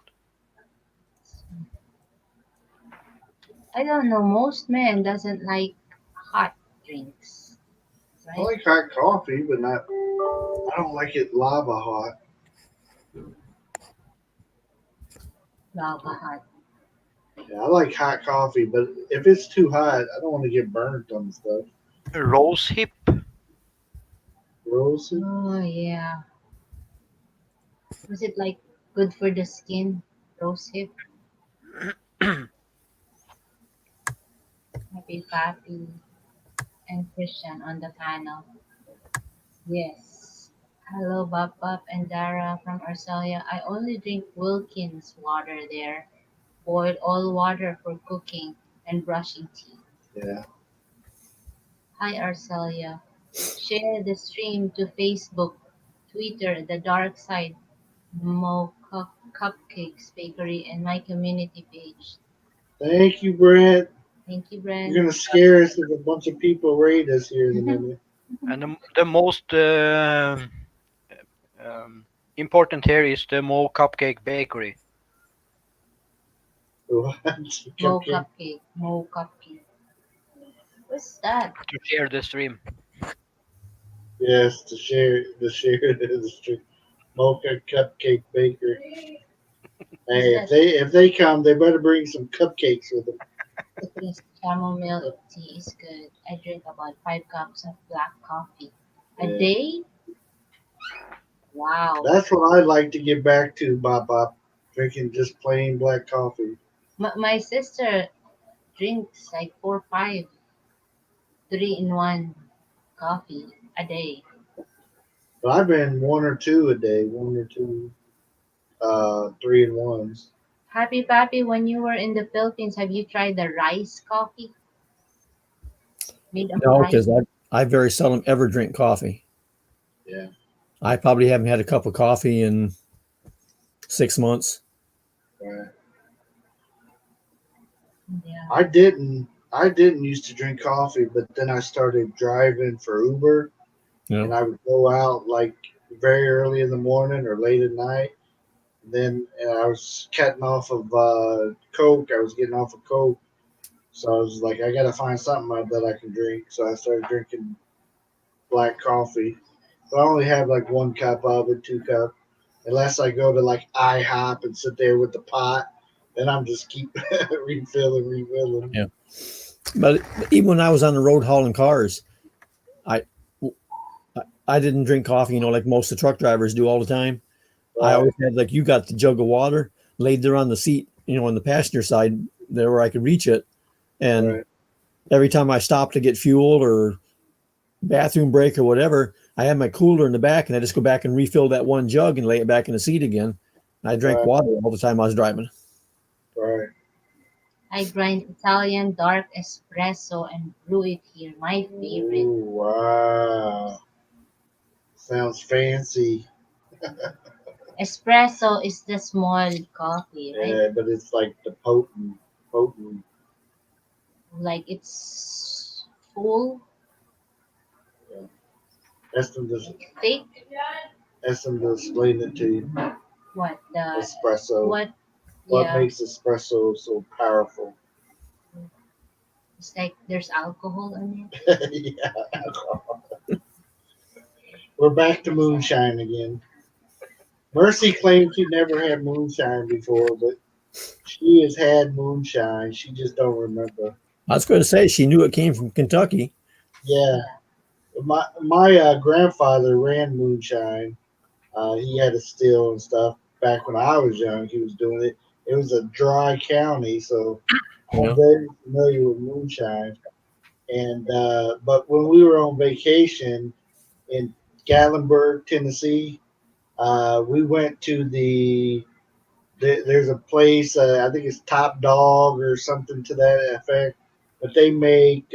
A: I don't know. Most men doesn't like hot drinks,
C: I
A: right?
C: like hot coffee, but not. I don't like it lava hot.
A: Lava hot.
C: Yeah, I like hot coffee, but if it's too hot, I don't want to get burnt on stuff.
D: Rose hip.
C: Rose.
A: Oh yeah. Was it like good for the skin? Rose hip. Happy Papi and Christian on the panel. Yes. Hello, Bob Bob and Dara from Arcelia. I only drink Wilkins water there. Boiled all water for cooking and brushing teeth.
C: Yeah.
A: Hi, Arcelia. Share the stream to Facebook, Twitter, The Dark Side, Cupcakes Bakery, and my community page.
C: Thank you, Brent.
A: Thank you,
C: You're
A: Brent.
C: gonna scare us if a bunch of people raid us here in a minute.
D: And the most important here is the Mo Cupcake Bakery.
A: Mo
C: Cupcake.
A: Cupcake. Mo Cupcake. What's that?
D: To share the stream.
C: Yes, to share the street. Mocha Cupcake Baker. Hey, if they come, they better bring some cupcakes with them.
A: Yes, chamomile tea is good. I drink about 5 cups of black coffee a
C: Yeah.
A: day. Wow.
C: That's what I'd like to get back to, Bop Bop. Drinking just plain black coffee.
A: My sister drinks like 4, 5, 3-in-1 coffee a day.
C: But I've been 1 or 2 a day, 1 or 2, 3-in-1s.
A: Happy Papi, when you were in the Philippines, have you tried the rice coffee? Made of
B: No,
A: rice.
B: because I very seldom ever drink coffee.
C: Yeah.
B: I probably haven't had a cup of coffee in 6 months.
C: Right.
A: Yeah.
C: I didn't used to drink coffee, but then I started driving for Uber,
B: Yeah.
C: and I would go out like very early in the morning or late at night. Then I was cutting off of Coke. I was getting off of Coke, so I was like, I gotta find something that I can drink. So I started drinking black coffee. But I only have like 1 cup of it, 2 cup, unless I go to like IHOP and sit there with the pot. Then I'm just keep refilling.
B: Yeah. But even when I was on the road hauling cars, I didn't drink coffee, like most of the truck drivers do all the time. I always had, like, you got the jug of water laid there on the seat, on the passenger side there where I could reach it. And
C: Right.
B: every time I stopped to get fuel or bathroom break or whatever, I had my cooler in the back and I just go back and refill that one jug and lay it back in the seat again. And I drank
C: Right.
B: water all the time I was driving.
C: Right.
A: I grind Italian dark espresso and brew it here. My favorite.
C: Ooh, wow. Sounds fancy.
A: Espresso is the small coffee, right?
C: Yeah, but it's like the potent.
A: Like it's full,
C: Eston just
A: thick.
C: explain it to you.
A: What the
C: Espresso.
A: what?
C: What
A: Yeah,
C: makes espresso so powerful?
A: it's like there's alcohol in it.
C: Yeah. We're back to moonshine again. Mercy claims she never had moonshine before, but she has had moonshine. She just don't remember.
B: I was going to say she knew it came from Kentucky.
C: Yeah, my grandfather ran moonshine. He had a still and stuff back when I was young. He was doing it. It was a dry county, so
B: You
C: I'm
B: know,
C: very familiar with moonshine. And but when we were on vacation in Gatlinburg, Tennessee, we went to there's a place, I think it's Top Dog or something to that effect, but they make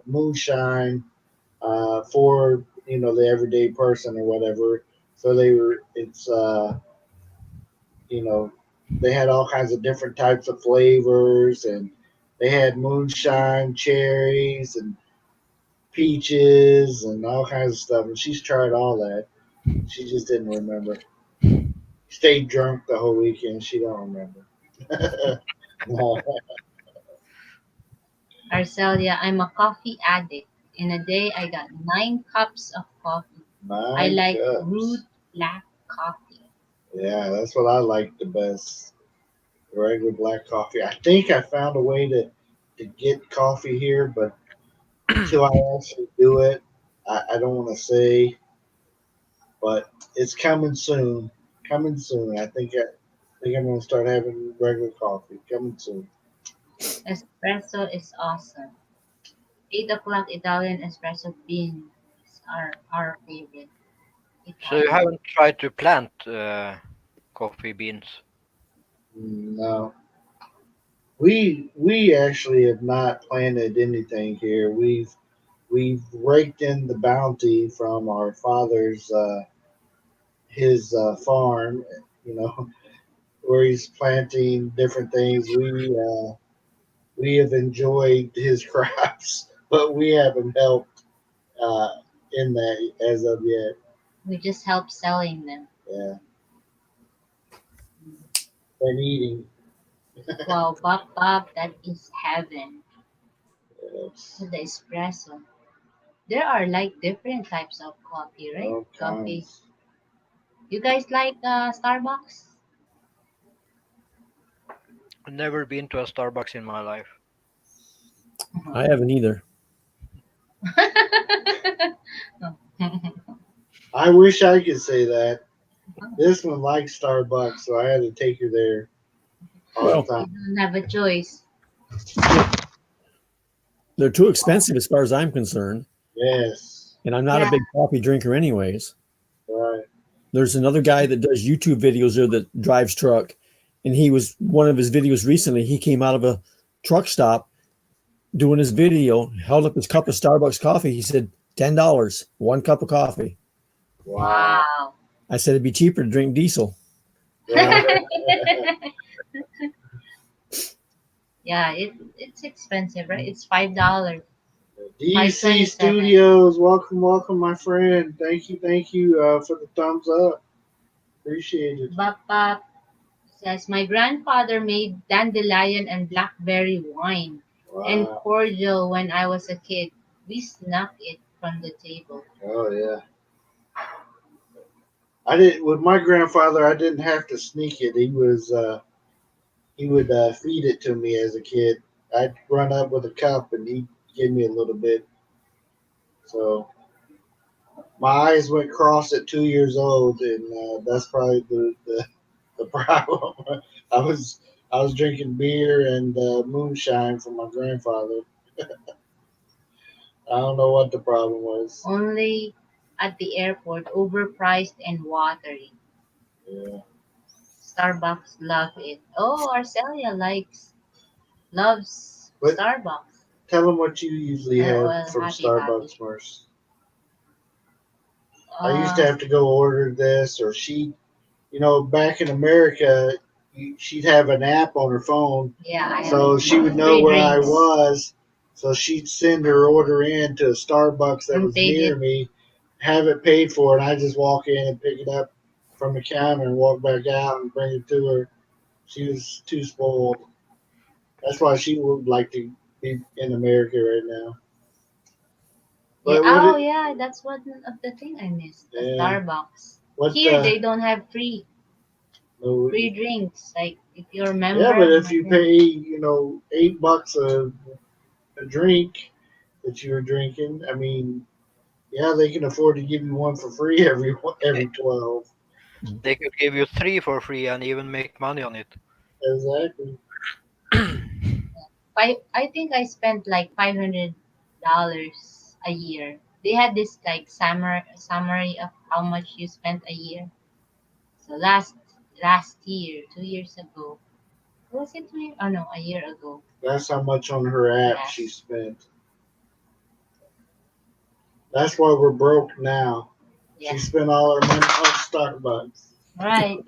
C: moonshine for the everyday person or whatever. So it's you know they had all kinds of different types of flavors, and they had moonshine, cherries, and peaches, and all kinds of stuff. And she's tried all that. She just didn't remember. Stayed drunk the whole weekend. She don't remember. No.
A: Arcelia, I'm a coffee addict. In a day, I got 9 cups of coffee. I
C: Nine
A: like brewed
C: cups.
A: black coffee.
C: Yeah, that's what I like the best. Regular black coffee. I think I found a way to get coffee here, but until I actually do it, I don't want to say, but it's coming soon. Coming soon. I think I'm gonna start having regular coffee. Coming soon.
A: Espresso is awesome. 8 o'clock Italian espresso beans are our favorite.
D: So you
A: Italian.
D: haven't tried to plant coffee beans?
C: No, we actually have not planted anything here. We've raked in the bounty from our father's his farm. You know, where he's planting different things. We have enjoyed his crops, but we haven't helped uh, in that as of yet.
A: We just help selling them.
C: Yeah, and eating.
A: Wow, Bob Bob, that is heaven.
C: Yes,
A: The espresso. There are like different types of coffee, right?
C: all
A: Coffee.
C: kinds.
A: You guys like Starbucks?
D: Never been to a Starbucks in my life.
B: I haven't either.
C: I wish I could say that. This one likes Starbucks, so I had to take her there all
B: Well,
C: the
A: You
C: time.
A: don't have a choice.
B: they're too expensive as far as I'm concerned,
C: Yes,
B: and I'm not a
A: Yeah.
B: big coffee drinker anyways.
C: right.
B: There's another guy that does YouTube videos there that drives truck, and he was one of his videos recently. He came out of a truck stop doing his video, held up his cup of Starbucks coffee. He said $10, 1 cup of coffee.
C: Wow.
A: Wow.
B: I said it'd be cheaper to drink diesel.
C: Right.
A: Yeah, it's expensive, right? It's $5.
C: DC
A: 5.27.
C: Studios, welcome, welcome, my friend. Thank you for the thumbs up. Appreciate it.
A: Bapa says my grandfather made dandelion and blackberry wine and
C: Wow.
A: cordial when I was a kid. We snuck it from the table.
C: Oh yeah. I didn't with my grandfather. I didn't have to sneak it. He would feed it to me as a kid. I'd run up with a cup and he'd give me a little bit. So my eyes went cross at 2 years old, and that's probably the problem. I was I was drinking beer and moonshine from my grandfather. I don't know what the problem was.
A: Only at the airport, overpriced and watery.
C: Yeah.
A: Starbucks love it. Oh, Arcelia loves
C: But
A: Starbucks.
C: tell them what you usually have
A: Well,
C: from
A: happy, happy.
C: Starbucks, Mars. I used to
A: Uh,
C: have to go order this, or back in America, she'd have an app on her phone,
A: yeah, I
C: so
A: have
C: she would know
A: free
C: where I
A: drinks
C: was. So she'd send her order in to a Starbucks that
A: and
C: was
A: paid
C: near
A: it.
C: me, have it paid for, and I just walk in and pick it up from the counter and walk back out and bring it to her. She was too spoiled. That's why she would like to be in America right now.
A: Yeah.
C: But what
A: Oh,
C: it,
A: yeah. That's one of the thing I missed. The
C: yeah,
A: Starbucks.
C: what
A: Here, they don't have free
C: no,
A: drinks. Like if you're a
C: yeah,
A: member.
C: but if you
A: nothing.
C: pay, $8 a drink that you're drinking, I mean, yeah, they can afford to give you one for free every 12.
D: They could give you three for free and even make money on it.
C: Exactly.
A: I think I spent like $500 a year. They had this like summary of how much you spent a year. So last year, 2 years ago, was it 2 years? Oh no, a year ago.
C: That's how much on her app she
A: Yes,
C: spent. That's why we're broke now. She
A: yes,
C: spent all her money on Starbucks.
A: right.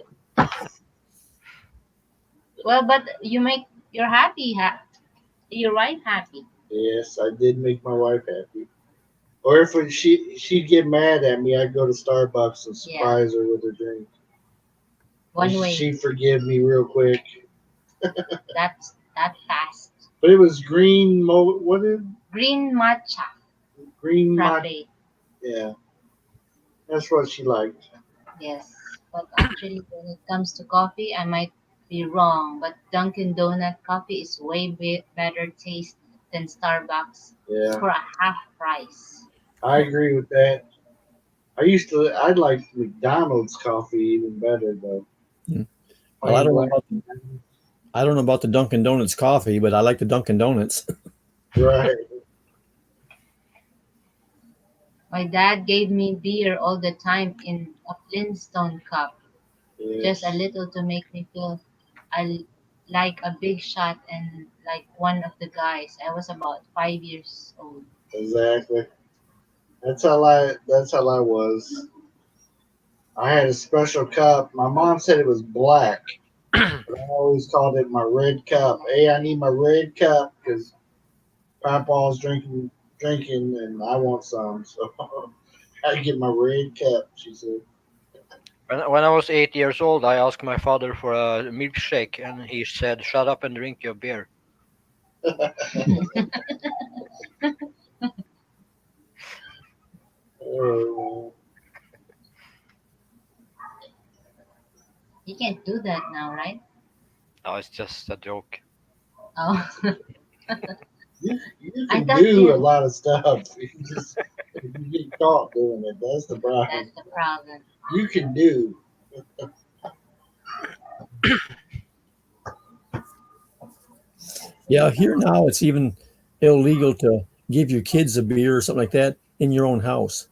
A: Well, but you make you're happy, your wife happy.
C: Yes, I did make my wife happy. Or if she'd get mad at me, I'd go to Starbucks and
A: Yeah,
C: surprise her with a drink. And
A: one way.
C: she'd forgive me real quick.
A: That's that fast.
C: But it was what is
A: Green matcha
C: green matcha?
A: frappe.
C: Yeah, that's what she liked.
A: Yes, but actually, when it comes to coffee, I might be wrong. But Dunkin' Donut coffee is way better taste than Starbucks
C: Yeah,
A: for a half price.
C: I agree with that. I'd like McDonald's coffee even better though.
B: Mm. Well,
C: Plain black.
B: I don't know about the Dunkin' Donuts coffee, but I like the Dunkin' Donuts.
C: Right.
A: My dad gave me beer all the time in a Flintstone cup, just a
C: Yes.
A: little to make me feel I like a big shot and like one of the guys. I was about 5 years old.
C: Exactly. That's how I was. I had a special cup. My mom said it was black, but I always called it my red cup. Hey, I need my red cup because Papa's drinking, and I want some. So I get my red cup. She said.
D: When I was 8 years old, I asked my father for a milkshake, and he said, "Shut up and drink your beer."
C: Oh,
A: You can't do that now, right?
D: No, it's just a joke.
A: Oh,
C: you
A: I
C: can
A: thought
C: do a
A: you.
C: lot of stuff. If you get caught doing it, that's the problem.
A: That's the problem.
C: You can do.
B: Yeah, here now it's even illegal to give your kids a beer or something like that in your own house.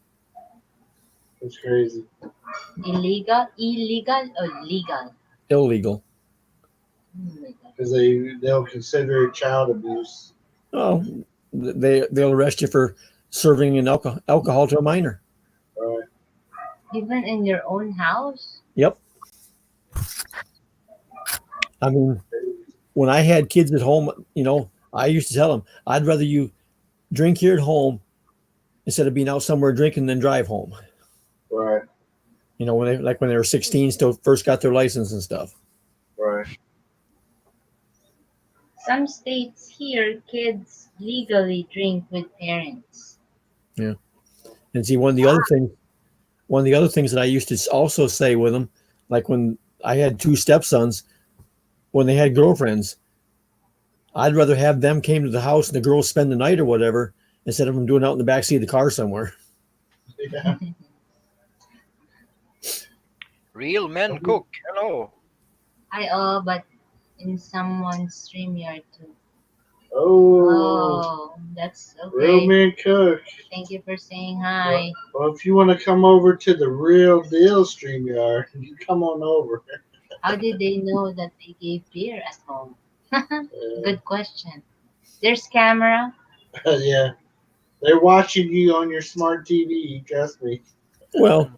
C: It's crazy.
A: Illegal or legal?
B: Illegal.
A: Illegal.
C: Because they'll consider it child abuse.
B: Oh, they'll arrest you for serving an alcohol to a minor.
C: Right.
A: Even in your own house?
B: Yep. I mean, when I had kids at home, I used to tell them, I'd rather you drink here at home instead of being out somewhere drinking than drive home.
C: Right.
B: When they were 16, still first got their license and stuff.
C: Right.
A: Some states here, kids legally drink with parents.
B: Yeah. And see, one of the other things that I used to also say with them, like when I had two stepsons, when they had girlfriends, I'd rather have them came to the house and the girls spend the night or whatever instead of them doing it out in the backseat of the car somewhere.
C: Yeah.
D: Real men cook. Hello.
A: But in someone's StreamYard too.
C: Oh,
A: Oh, that's
C: real
A: okay.
C: man cook.
A: Thank you for saying hi.
C: Well, if you want to come over to the real deal StreamYard, you come on over.
A: How did they know that they gave beer at home? Good question. There's camera.
C: Yeah. They're watching you on your smart TV. Trust me.
B: Well,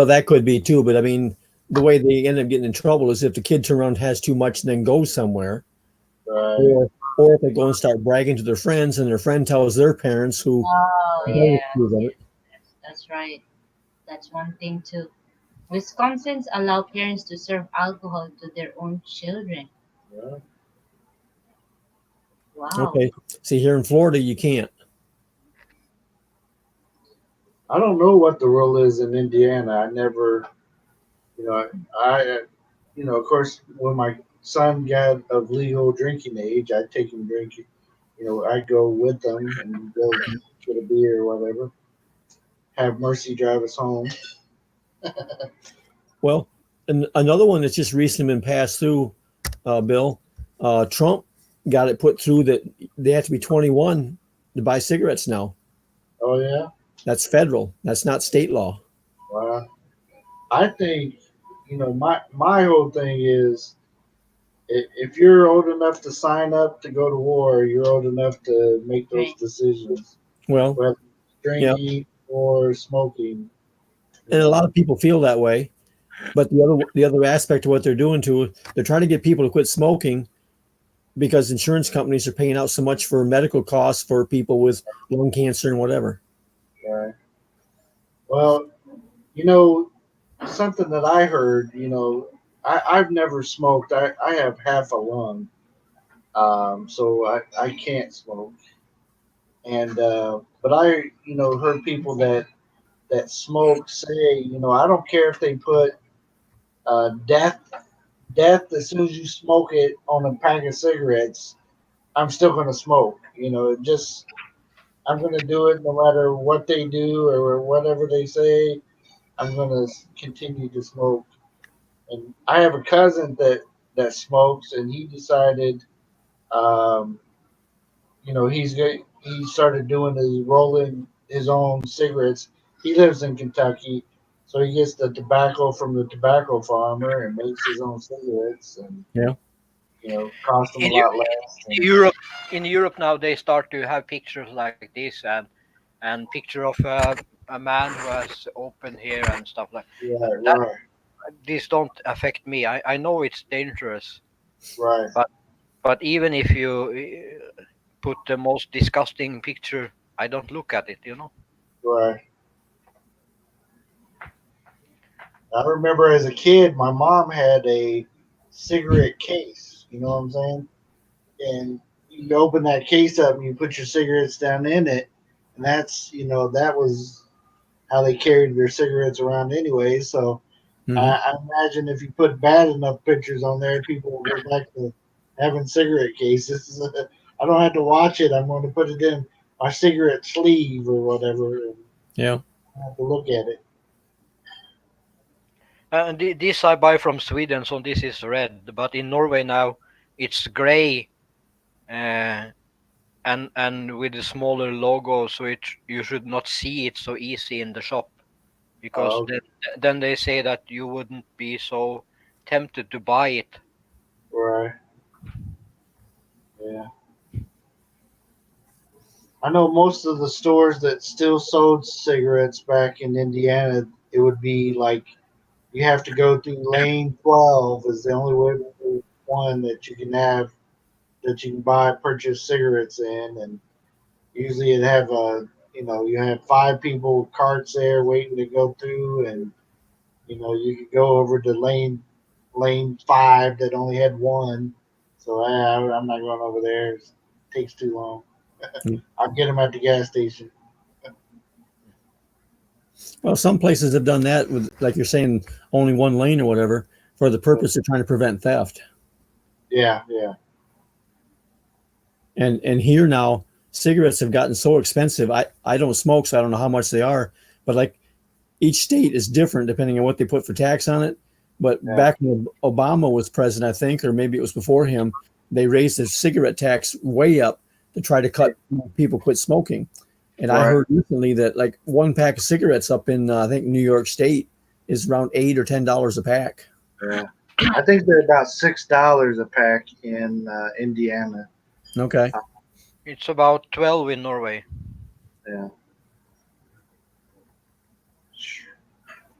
B: that could be too, but I mean, the way they end up getting in trouble is if the kid turn around and has too much and then goes somewhere,
C: Right.
B: or if they go and start bragging to their friends and their friend tells their parents who
A: Oh,
B: don't
A: yeah.
B: approve of it.
A: That's right. That's one thing too. Wisconsin's allow parents to serve alcohol to their own children.
C: Yeah.
A: Wow.
B: Okay. See, here in Florida, you can't.
C: I don't know what the rule is in Indiana. I never, of course, when my son got of legal drinking age, I'd take him drinking. I'd go with them and go get a beer or whatever. Have Mercy drive us home.
B: Well, and another one that's just recently been passed through, Bill, Trump got it put through that they have to be 21 to buy cigarettes now.
C: Oh yeah.
B: That's federal. That's not state law.
C: Well, I think my whole thing is if you're old enough to sign up to go to war, you're old enough to make those
A: Right.
C: decisions,
B: Well,
C: whether it's
B: yeah,
C: drinking or smoking.
B: and a lot of people feel that way. But the other aspect of what they're doing too, they're trying to get people to quit smoking because insurance companies are paying out so much for medical costs for people with lung cancer and whatever.
C: Right. Well, you know, something that I heard, I've never smoked. I have half a lung, so I can't smoke. And but I, heard people that smoke say, I don't care if they put death as soon as you smoke it on a pack of cigarettes. I'm still going to smoke. It just I'm going to do it no matter what they do or whatever they say. I'm going to continue to smoke. And I have a cousin that smokes, and he decided, um, he started doing his rolling his own cigarettes. He lives in Kentucky, so he gets the tobacco from the tobacco farmer and makes his own cigarettes, and
B: Yeah.
C: cost him a
D: In,
C: lot less.
D: in
C: And
D: Europe, in Europe now they start to have pictures like this and picture of a man who has open hair and stuff like
C: right,
D: that.
C: right,
D: These don't affect me. I know it's dangerous,
C: right,
D: but even if you put the most disgusting picture, I don't look at it.
C: right. I remember as a kid, my mom had a cigarette case. You know what I'm saying? And you open that case up and you put your cigarettes down in it, and that was how they carried their cigarettes around anyway. So
B: Mhm.
C: I imagine if you put bad enough pictures on there, people will go back to having cigarette cases. I don't have to watch it. I'm going to put it in my cigarette sleeve or whatever, and
B: Yeah.
C: I have to look at it.
D: And this I buy from Sweden, so this is red. But in Norway now, it's gray, uh, and with a smaller logo, so you should not see it so easy in the shop, because
C: Okay,
D: then they say that you wouldn't be so tempted to buy it.
C: right. Yeah. I know most of the stores that still sold cigarettes back in Indiana, it would be like you have to go through lane 12 is the only one that you can have that you can buy purchase cigarettes in, and usually it have you have five people with carts there waiting to go through, and you could go over to lane 5 that only had one. So I'm not going over there. It takes too long. I'll get them at the gas station.
B: Well, some places have done that with, like you're saying, only one lane or whatever, for the purpose of trying to prevent theft.
C: Yeah, yeah,
B: And here now, cigarettes have gotten so expensive. I don't smoke, so I don't know how much they are. But like each state is different depending on what they put for tax on it. But
C: yeah.
B: back when Obama was president, I think, or maybe it was before him, they raised the cigarette tax way up to try to cut people quit smoking. And I
C: Right.
B: heard recently that like one pack of cigarettes up in I think New York State is around $8 or $10 a pack.
C: Yeah. I think they're about $6 a pack in Indiana.
B: Okay.
D: It's about 12 in Norway,
C: Yeah.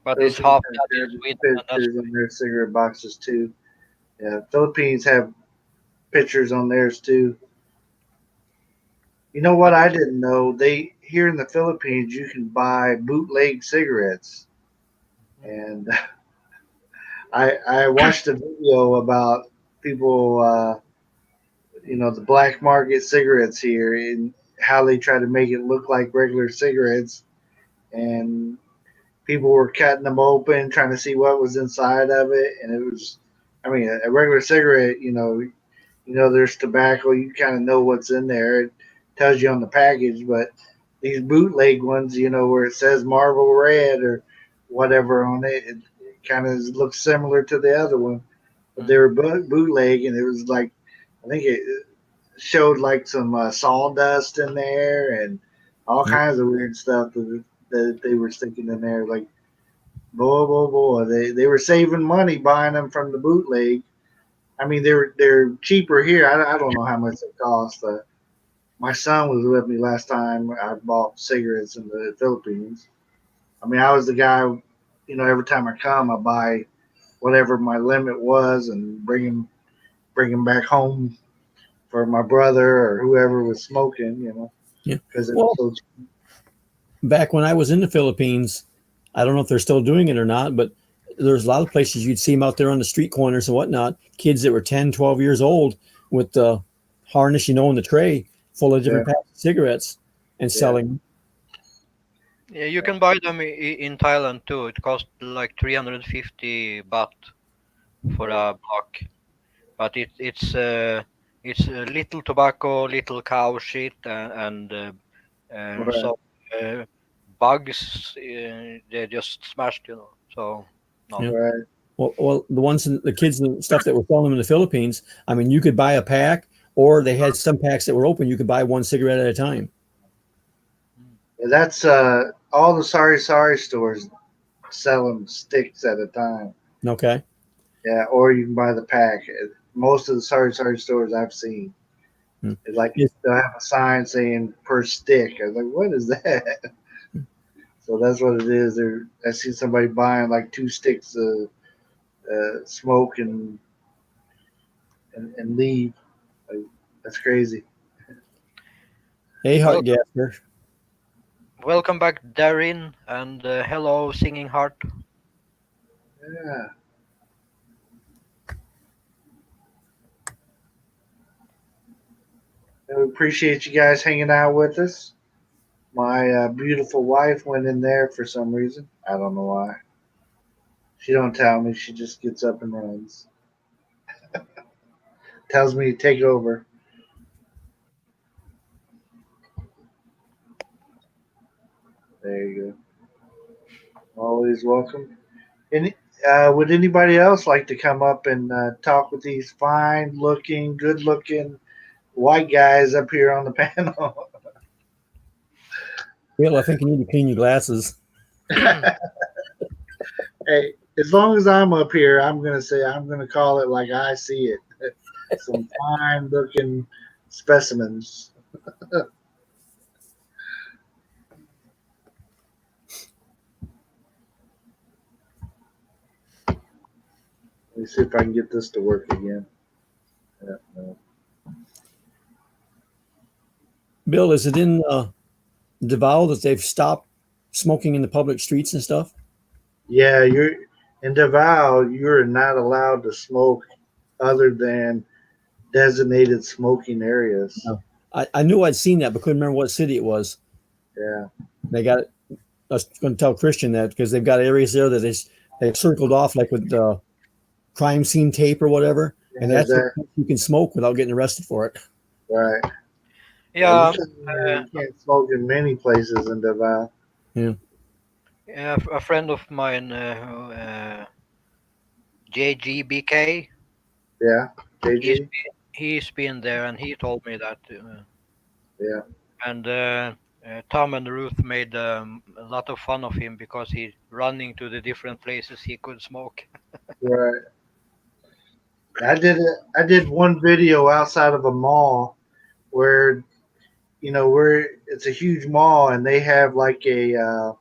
D: but it's half that in Sweden, and that's
C: Pictures on their cigarette boxes too. Yeah, Philippines have pictures on theirs too. You know what? I didn't know they here in the Philippines you can buy bootleg cigarettes, and I watched a video about people, the black market cigarettes here and how they try to make it look like regular cigarettes, and people were cutting them open, trying to see what was inside of it, and it was, I mean, a regular cigarette, there's tobacco, you kind of know what's in there. It tells you on the package, but these bootleg ones, where it says Marlboro Red or whatever on it, it kind of looks similar to the other one, but they were bootleg, and it was like, I think it showed like some sawdust in there and all kinds of weird stuff that they were sticking in there. Like, boy, they were saving money buying them from the bootleg. I mean, they're cheaper here. I don't know how much it costs. My son was with me last time I bought cigarettes in the Philippines. I mean, I was the guy. Every time I come, I buy whatever my limit was and bring him back home for my brother or whoever was smoking.
B: Yeah.
C: Because
B: Well, back when I was in the Philippines, I don't know if they're still doing it or not, but there's a lot of places you'd see them out there on the street corners and whatnot, kids that were 10, 12 years old with the harness, in the tray full of different packs of cigarettes and selling.
D: Yeah, you can buy them in Thailand too. It costs like 350 baht for a block, but it's little tobacco, little cow shit, and some bugs. They just smashed, So no.
B: Yeah.
C: Right.
B: Well, the kids and stuff that were selling them in the Philippines, I mean, you could buy a pack, or they had some packs that were open. You could buy one cigarette at a time.
C: Yeah, that's all the sorry stores sell them sticks at a time.
B: Okay.
C: Yeah, or you can buy the pack. Most of the sorry stores I've seen, it's like they'll have a sign saying per stick. I was like, what is that? So that's what it is. I see somebody buying like 2 sticks of smoke and leave. Like, that's crazy.
B: Hey, Heart Gasper.
D: Welcome back, Darren, and hello, Singing Heart.
C: Yeah. And we appreciate you guys hanging out with us. My beautiful wife went in there for some reason. I don't know why. She don't tell me. She just gets up and runs. Tells me to take over. There you go. Always welcome. And would anybody else like to come up and talk with these fine-looking, good-looking white guys up here on the panel?
B: Well, I think you need to clean your glasses.
C: Hey, as long as I'm up here, I'm gonna call it like I see it. Some fine-looking specimens. Let me see if I can get this to work again. Yeah, no.
B: Bill, is it in Davao that they've stopped smoking in the public streets and stuff?
C: Yeah, you're in Davao. You're not allowed to smoke other than designated smoking areas.
B: No. I knew I'd seen that, but couldn't remember what city it was.
C: Yeah,
B: They got it. I was going to tell Christian that because they've got areas there that they've circled off like with crime scene tape or whatever, and that's where you can smoke without getting arrested for it.
C: right.
D: Yeah,
C: you can't smoke in many places in Davao.
B: Yeah.
D: A friend of mine, JGBK.
C: Yeah, JG.
D: He's been there, and he told me that.
C: Yeah.
D: And Tom and Ruth made a lot of fun of him because he's running to the different places he could smoke.
C: Right. I did one video outside of a mall where where it's a huge mall and they have like a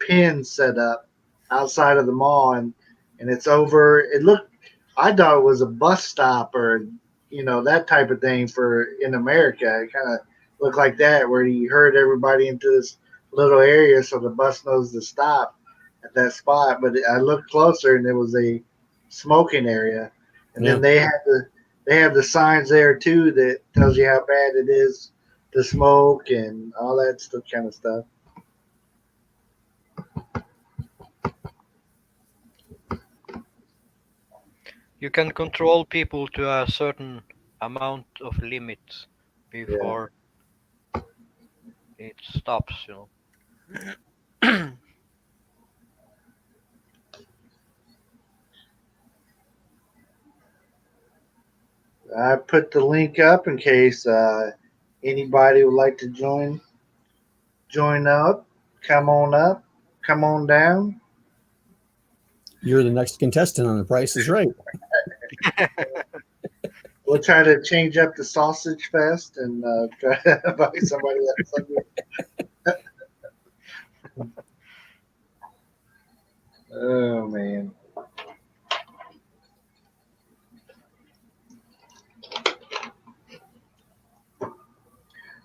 C: pin set up outside of the mall and it's over. I thought it was a bus stop or that type of thing for in America. It kind of looked like that where you herd everybody into this little area so the bus knows to stop at that spot. But I looked closer and it was a smoking area, and then they have the signs there too that tells you how bad it is to smoke and all that kind of stuff.
D: You can control people to a certain amount of limit before it stops.
C: I put the link up in case anybody would like to join up. Come on up. Come on down.
B: You're the next contestant on The Price is Right.
C: We'll try to change up the sausage fest and try to invite somebody else. Oh man.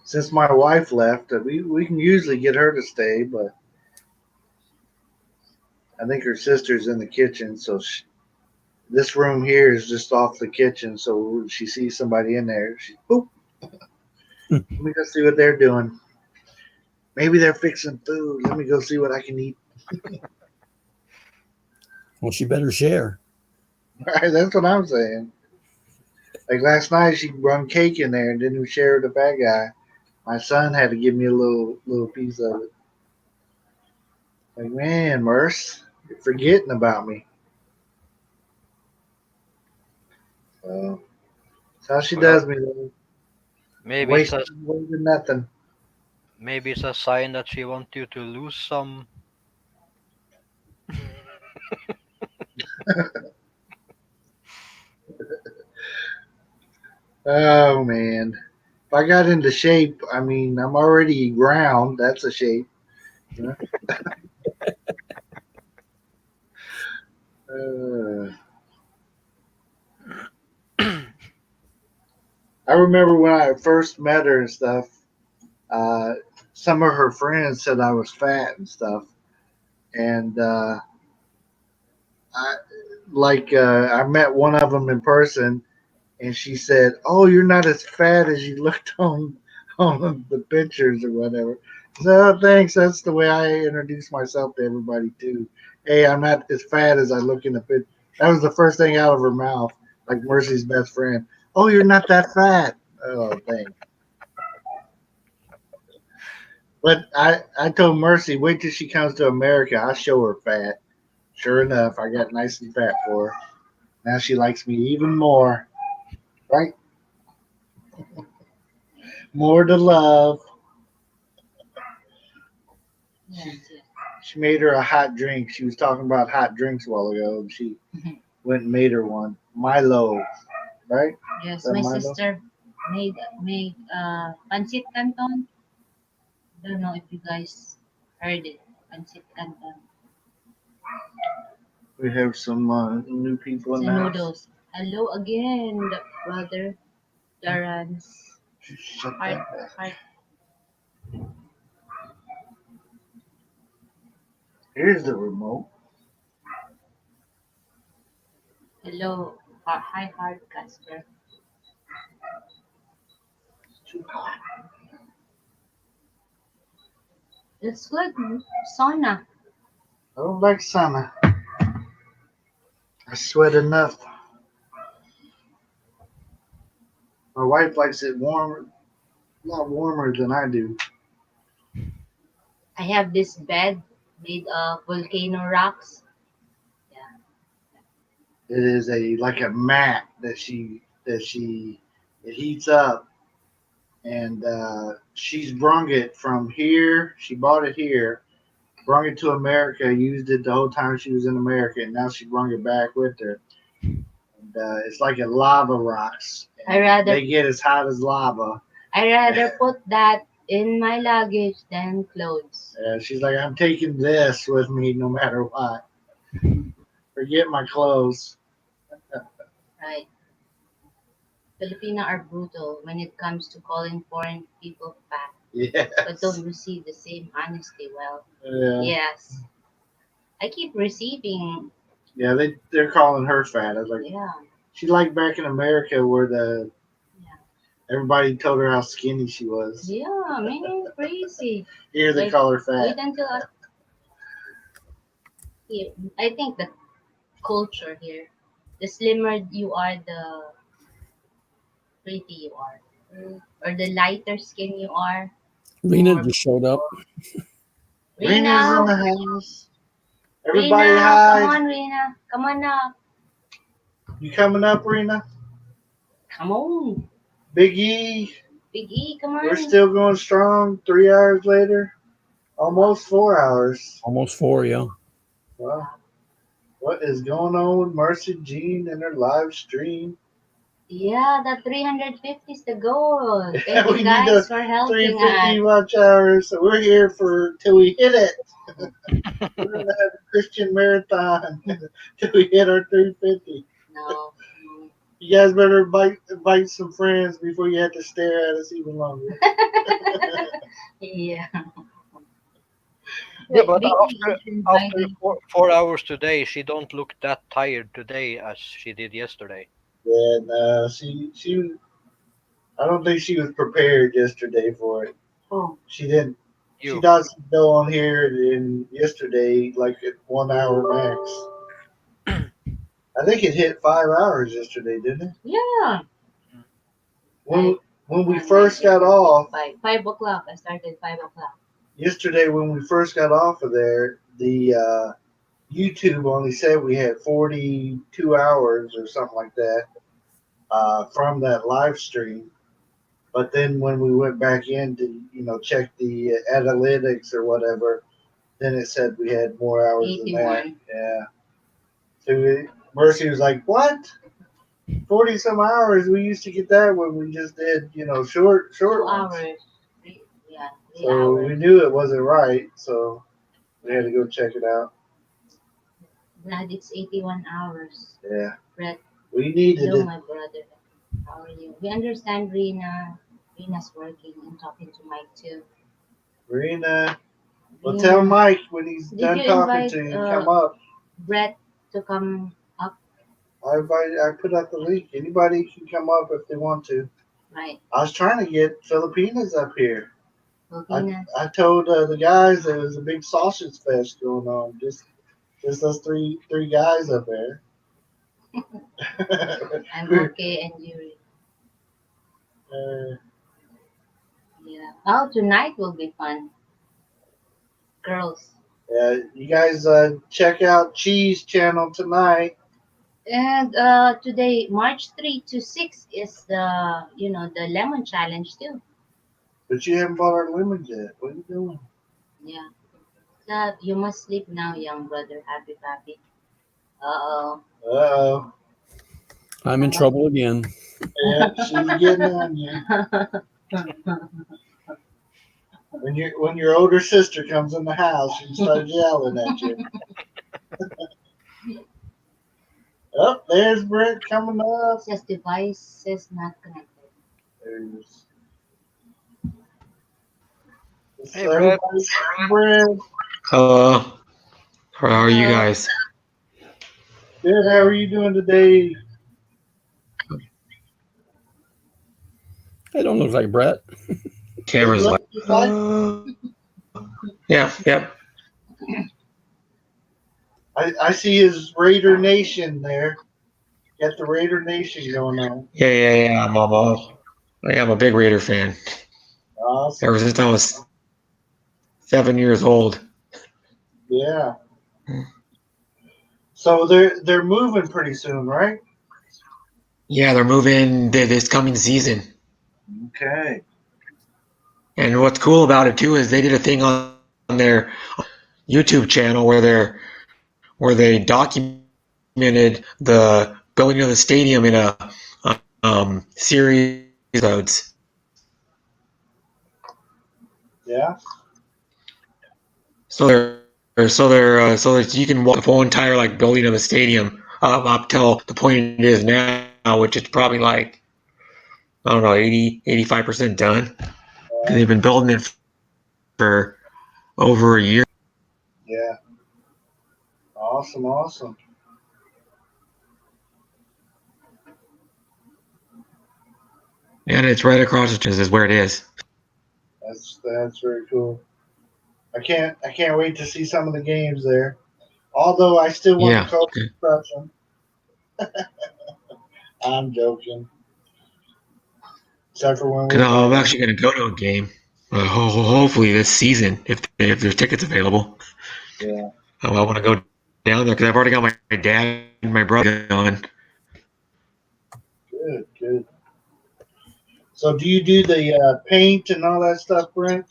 C: Since my wife left, we can usually get her to stay, but I think her sister's in the kitchen, so this room here is just off the kitchen. So when she sees somebody in there, she boop. Let me go see what they're doing. Maybe they're fixing food. Let me go see what I can eat.
B: Well, she better share.
C: Right, that's what I'm saying. Like last night, she brought cake in there and didn't share with the fat guy. My son had to give me a little piece of it. Like, man, Merce, you're forgetting about me. So that's how she does me.
D: Maybe it's
C: Wasting
D: a
C: away with nothing.
D: maybe it's a sign that she wants you to lose some.
C: Oh man, if I got into shape, I mean, I'm already round. That's a shape. You know? I remember when I first met her and stuff. Uh, some of her friends said I was fat and stuff, and I I met one of them in person, and she said, "Oh, you're not as fat as you looked on the pictures or whatever." So thanks. That's the way I introduce myself to everybody too. Hey, I'm not as fat as I look in the picture. That was the first thing out of her mouth, like Mercy's best friend. Oh, you're not that fat. Oh, thanks. But I told Mercy, wait till she comes to America. I'll show her fat. Sure enough, I got nice and fat for her. Now she likes me even more. Right? More to love.
A: Yes, yes.
C: She made her a hot drink. She was talking about hot drinks a while ago, and she went and made her one. Milo, right?
A: Yes,
C: That
A: my
C: Milo?
A: sister made pancit canton. Don't know if you guys heard it. Pancit canton.
C: We have some new people in
A: Sa
C: the house.
A: noodles. Hello again, brother Lawrence.
C: Shut
A: Heart,
C: that back.
A: heart.
C: Here's the remote.
A: Hello, hi, heart, Casper.
C: It's too hot.
A: It's good. Sauna.
C: I don't like sauna. I sweat enough. My wife likes it warmer, a lot warmer than I do.
A: I have this bed made of volcano rocks. Yeah.
C: It is like a mat that it heats up, and she's brung it from here. She bought it here, brung it to America, used it the whole time she was in America, and now she brung it back with her. And it's like a lava rocks. They get as hot as lava.
A: I rather put that in my luggage than clothes.
C: She's like, I'm taking this with me no matter what. Forget my clothes.
A: Right. Filipino are brutal when it comes to calling foreign people fat,
C: Yes.
A: but don't receive the same honesty. Well,
C: Yeah.
A: yes. I keep receiving.
C: Yeah, they're calling her fat. I was like,
A: Yeah.
C: she like back in America where
A: Yeah.
C: everybody told her how skinny she was.
A: Yeah, man, crazy.
C: Here they
A: Wait-
C: call her
A: Wait
C: fat.
A: until here. I think the culture here. The slimmer you are, the pretty you are. Or the lighter skin you are.
B: Rena
A: more
B: just showed up.
C: Rena's in
A: Rena,
C: the house. Everybody,
A: Rena,
C: hi.
A: come on, Rena. Come on up.
C: You coming up, Rena?
A: Come on.
C: Big E,
A: Big E, come on.
C: we're still going strong. 3 hours later, almost 4 hours.
B: Almost 4, yeah.
C: Wow. What is going on with Mercy Jean and her live stream?
A: Yeah, the 350 is the goal. Thank
C: Yeah, we
A: you
C: need the
A: guys for helping
C: 350
A: us.
C: watch hours. So we're here for till we hit it. We're gonna have a Christian marathon till we hit our 350.
A: No.
C: You guys better invite some friends before you have to stare at us even longer.
A: Yeah.
D: Yeah, but
A: Big E
D: after
A: is inviting.
D: 4 hours today, she don't look that tired today as she did yesterday.
C: And she I don't think she was prepared yesterday for it.
A: Oh,
C: She didn't. She
D: You.
C: thought she'd go on here in yesterday like at 1 hour max. I think it hit 5 hours yesterday, didn't it?
A: yeah.
C: When when we first got off
A: 5 o'clock. I started 5 o'clock.
C: yesterday, when we first got off of there, the YouTube only said we had 42 hours or something like that from that live stream. But then when we went back in to check the analytics or whatever, then it said we had more hours than that.
A: 81.
C: Yeah. So Mercy was like, "What? 40 some hours? We used to get that when we just did short
A: 2
C: ones."
A: hours. Yeah, 3
C: So
A: hours.
C: we knew it wasn't right. So we had to go check it out.
A: Glad it's 81 hours.
C: Yeah.
A: Brett,
C: We needed
A: hello,
C: it.
A: my brother. How are you? We understand Rena. Rena's working and talking to Mike too.
C: Marina. Well,
A: Rena,
C: tell Mike when he's
A: did
C: done
A: you
C: talking
A: invite
C: to you, come up.
A: Brett to come up?
C: I put out the link. Anybody can come up if they want to.
A: Right.
C: I was trying to get Filipinas up here.
A: Filipinas.
C: I told the guys there was a big sausage fest going on. Just us three guys up there.
A: I'm okay, and you. Yeah. Oh, tonight will be fun. Girls.
C: You guys check out Cheese Channel tonight.
A: And today, March 3 to 6 is the lemon challenge too.
C: But you haven't bought our lemons yet. What are you doing?
A: Yeah. So you must sleep now, young brother. Happy pappy. Uh-oh.
C: Uh-oh.
B: I'm in trouble again.
C: Yeah, she's getting on you. When your older sister comes in the house and starts yelling at you. Oh, there's Brent coming up.
A: Says device is not connected.
C: There's
D: Hey, Brett.
C: Brent.
G: Hello. How are you guys?
C: Good. How are you doing today?
B: It don't look like Brett.
G: Camera's like, yeah, yep.
C: I see his Raider Nation there. Got the Raider Nation going on.
G: Yeah. I'm a big Raider fan.
C: Awesome.
G: Ever since I was 7 years old.
C: Yeah. So they're moving pretty soon, right?
G: Yeah, they're moving this coming season.
C: Okay.
G: And what's cool about it too is they did a thing on their YouTube channel where they documented the going to the stadium in a series of episodes.
C: Yeah.
G: So that you can walk the whole entire building of the stadium up till the point it is now, which is probably I don't know 85% done. And they've been building it for over a year.
C: Yeah. Awesome.
G: And it's right across the street is where it is.
C: That's very cool. I can't wait to see some of the games there. Although I still want
G: Yeah.
C: the Colts to crush them. I'm joking. Except for when we
G: Cause I'm
C: play.
G: actually gonna go to a game. Hopefully this season, if there's tickets available.
C: Yeah.
G: I want to go down there because I've already got my dad and my brother going.
C: Good, good. So do you do the paint and all that stuff, Brent,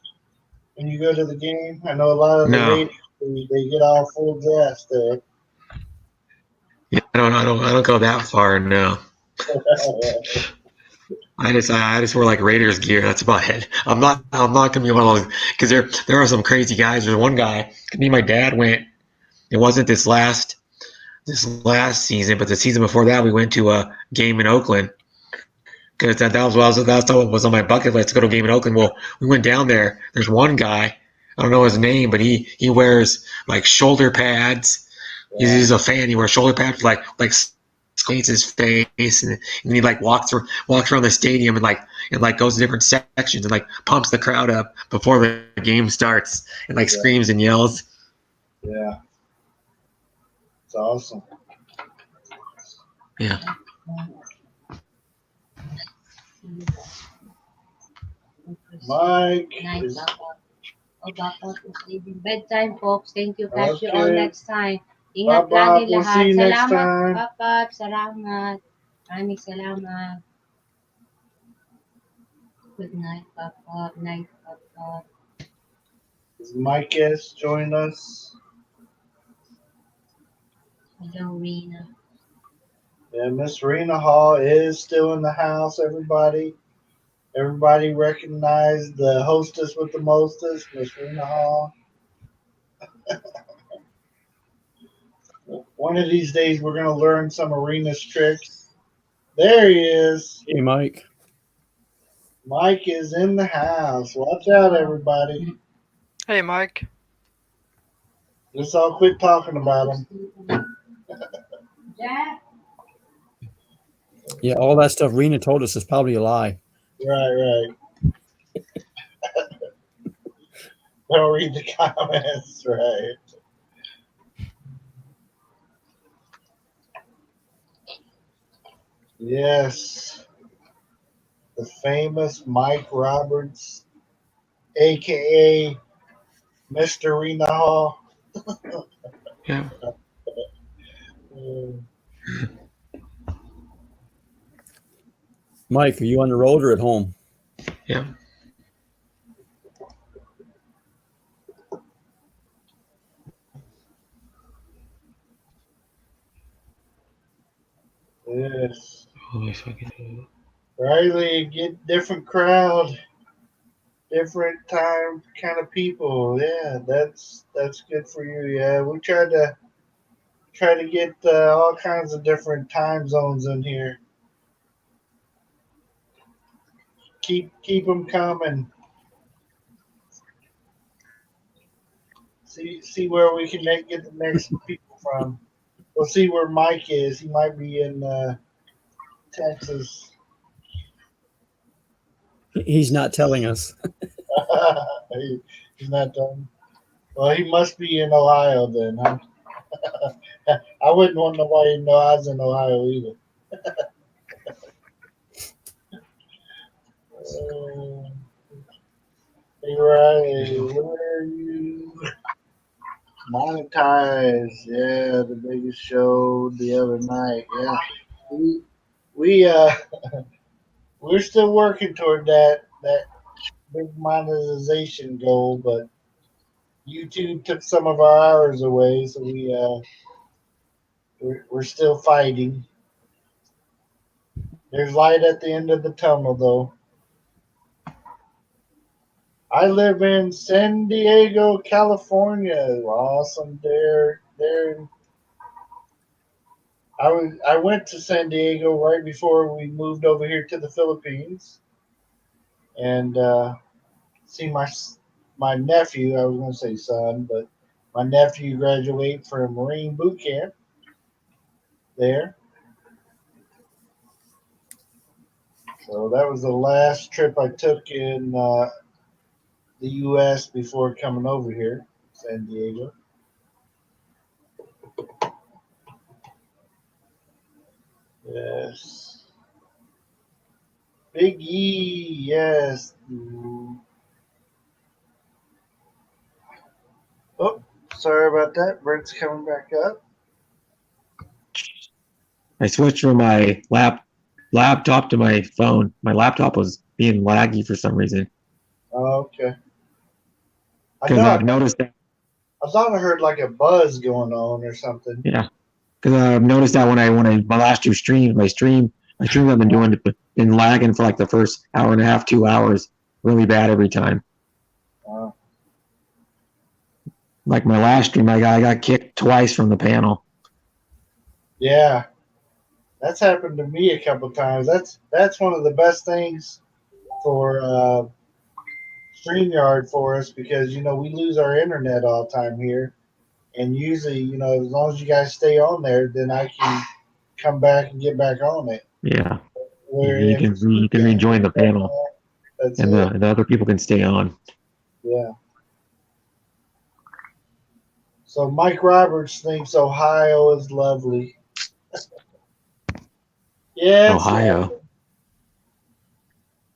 C: when you go to the game? I know a lot of the
G: No,
C: Raiders, they get all full dressed there.
G: yeah, I don't go that far. No, I just wear like Raiders gear. That's about it. I'm not gonna be one of those because there are some crazy guys. There's one guy. Me and my dad went. It wasn't this last season, but the season before that, we went to a game in Oakland because that's what was on my bucket list to go to a game in Oakland. Well, we went down there. There's one guy. I don't know his name, but he wears like shoulder pads. He's a fan. He wears shoulder pads like squeeze his face and he like walks around the stadium and like goes to different sections and like pumps the crowd up before the game starts and like
C: Yeah.
G: screams and yells.
C: Yeah. It's awesome.
G: Yeah.
C: Mike
A: Night,
C: is
A: Papa. Oh, Papa, it's leaving bedtime, folks. Thank you. Catch you all
C: okay.
A: next time. Ingat
C: Bye-bye.
A: lagi
C: We'll
A: lahat.
C: see you next
A: Salamat,
C: time.
A: Papa. Salamat. Maraming salamat. Good night, Papa. Night, Papa.
C: Is Mike S join us?
A: Hello, Rena.
C: Yeah, Miss Rena Hall is still in the house, everybody. Everybody recognize the hostess with the mostest, Miss Rena Hall. One of these days, we're going to learn some arenas tricks. There he is.
B: Hey, Mike.
C: Mike is in the house. Watch out, everybody.
D: Hey, Mike.
C: Let's all quit talking about him.
A: Jack?
B: Yeah, all that stuff Rena told us is probably a lie.
C: Right. Don't read the comments, right? Yes. The famous Mike Roberts, aka Mr. Rena Hall.
G: Yeah.
C: Mm,
B: Mike, are you on the road or at home?
G: Yeah.
C: yes.
G: Holy fucking.
C: Riley, get different crowd, different time kind of people. Yeah, that's good for you. Yeah, we try to get all kinds of different time zones in here. Keep them coming. See where we can get the next people from. We'll see where Mike is. He might be in Texas.
B: He's not telling us.
C: He's not done. Well, he must be in Ohio then. Huh? I wouldn't want nobody to know I was in Ohio either. Hey, Riley, where are you? Monetize, yeah, the biggest show the other night. Yeah, we we're still working toward that big monetization goal, but YouTube took some of our hours away, so we're still fighting. There's light at the end of the tunnel, though. I live in San Diego, California. Awesome, there. I went to San Diego right before we moved over here to the Philippines, and see my nephew. I was going to say son, but my nephew graduated from Marine boot camp there. So that was the last trip I took in the U.S. before coming over here, San Diego. Yes. Big E, yes. Oh, sorry about that. Brent's coming back up.
G: I switched from my laptop to my phone. My laptop was being laggy for some reason.
C: Oh, okay. I
G: Because
C: know.
G: I've noticed that.
C: I thought I heard like a buzz going on or something.
G: Yeah. Because I've noticed that when I my last two streams, my streams I've been doing been lagging for like the first hour and a half, 2 hours, really bad every time. Like my last stream, I got kicked twice from the panel.
C: Yeah, that's happened to me a couple times. That's one of the best things for StreamYard for us because we lose our internet all the time here, and usually as long as you guys stay on there, then I can come back and get back on it.
G: Yeah.
C: Where
G: You
C: if
G: can rejoin the panel,
C: that's
G: and
C: it.
G: the other people can stay on.
C: Yeah. So Mike Roberts thinks Ohio is lovely. Yeah, it's
G: Ohio.
C: lovely.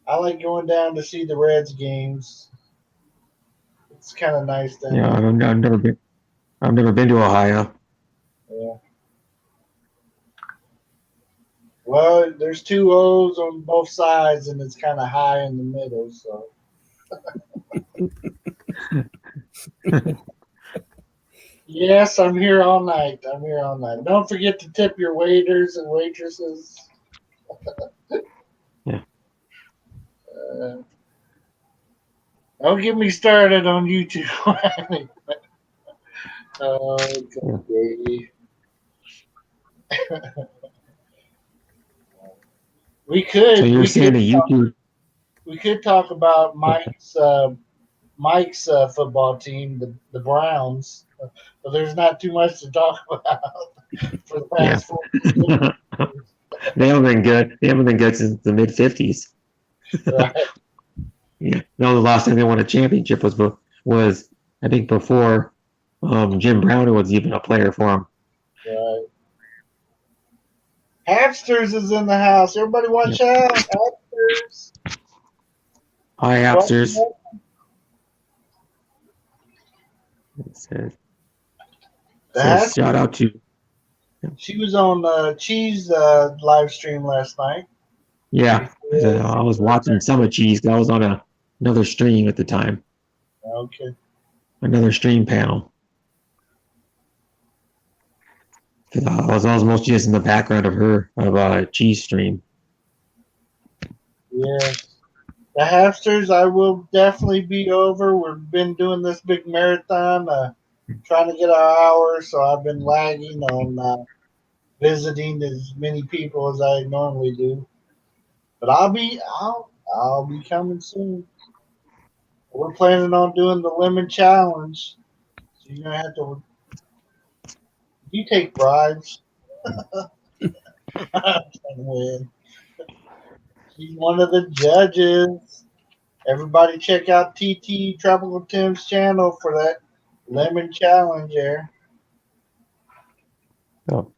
C: I like going down to see the Reds games. It's kind of nice down
G: Yeah,
C: there.
G: I've never been to Ohio.
C: Yeah. Well, there's two O's on both sides, and it's kind of high in the middle. So. Yes, I'm here all night. I'm here all night. Don't forget to tip your waiters and waitresses.
G: Yeah.
C: Don't get me started on YouTube. Okay. We could.
G: So you're saying that YouTube?
C: We could talk about Mike's football team, the Browns, but there's not too much to talk about for the past 4 years.
G: They haven't been good. They haven't been good since the mid '50s.
C: Right.
G: Yeah. No, the last time they won a championship was I think before Jim Brown was even a player for them.
C: Right. Hamsters is in the house. Everybody watch out. Hamsters.
G: Hi, Hamsters. Says shout out to.
C: She was on Cheese live stream last night.
G: Yeah, I was watching some of Cheese. I was on another stream at the time.
C: Okay.
G: Another stream panel. I was mostly just in the background of Cheese stream.
C: Yeah. The Hamsters, I will definitely be over. We've been doing this big marathon, trying to get our hours, so I've been lagging on visiting as many people as I normally do. But I'll be coming soon. We're planning on doing the lemon challenge. So you're gonna have to. You take bribes. I'm trying to win. She's one of the judges. Everybody check out TT Tropical Tim's channel for that lemon challenge there.
G: Oh.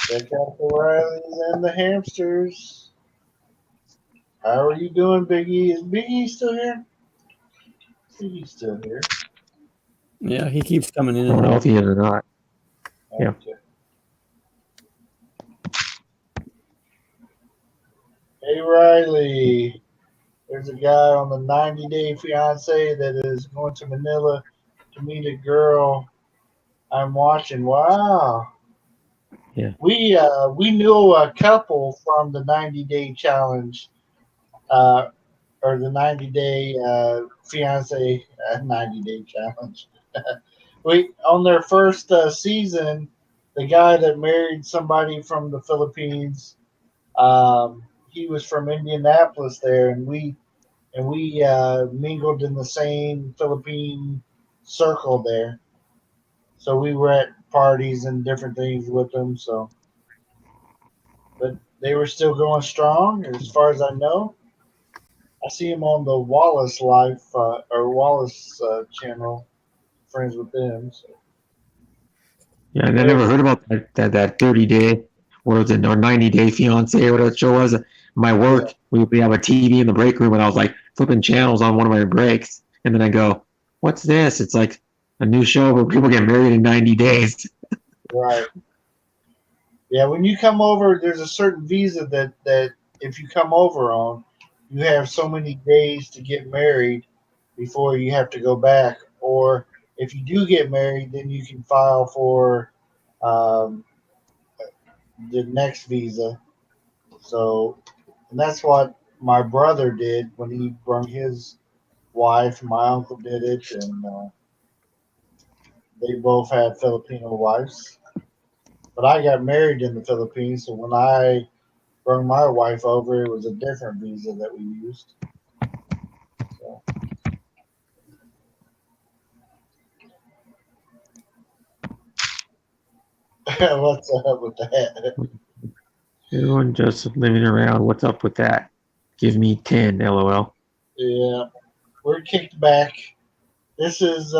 C: Check out the Rileys and the Hamsters. How are you doing, Big E? Is Big E still here? Big E's still here.
B: Yeah, he keeps coming in.
G: I don't know if he is or not. Yeah.
C: Okay. Hey, Riley. There's a guy on the 90-Day Fiance that is going to Manila to meet a girl I'm watching. Wow.
G: Yeah.
C: We knew a couple from the 90-Day Challenge, or the 90-Day Fiance 90-Day Challenge. We on their first season, the guy that married somebody from the Philippines, he was from Indianapolis there, and we mingled in the same Philippine circle there. So we were at parties and different things with them. So, but they were still going strong, as far as I know. I see him on the Wallace Life or Wallace channel. Friends with them. So.
G: Yeah, I never heard about that 30-day, what was it, or 90-day fiance, or whatever the show was. My work, we have a TV in the break room, and I was like flipping channels on one of my breaks, and then I go, "What's this?" It's like a new show where people get married in 90 days.
C: Right. Yeah, when you come over, there's a certain visa that if you come over on, you have so many days to get married before you have to go back. Or if you do get married, then you can file for um, the next visa. So, and that's what my brother did when he brought his wife. My uncle did it, and they both had Filipino wives. But I got married in the Philippines, so when I brought my wife over, it was a different visa that we used. So. What's up with that?
G: Everyone just living around. What's up with that? Give me 10, LOL.
C: Yeah, we're kicked back. This is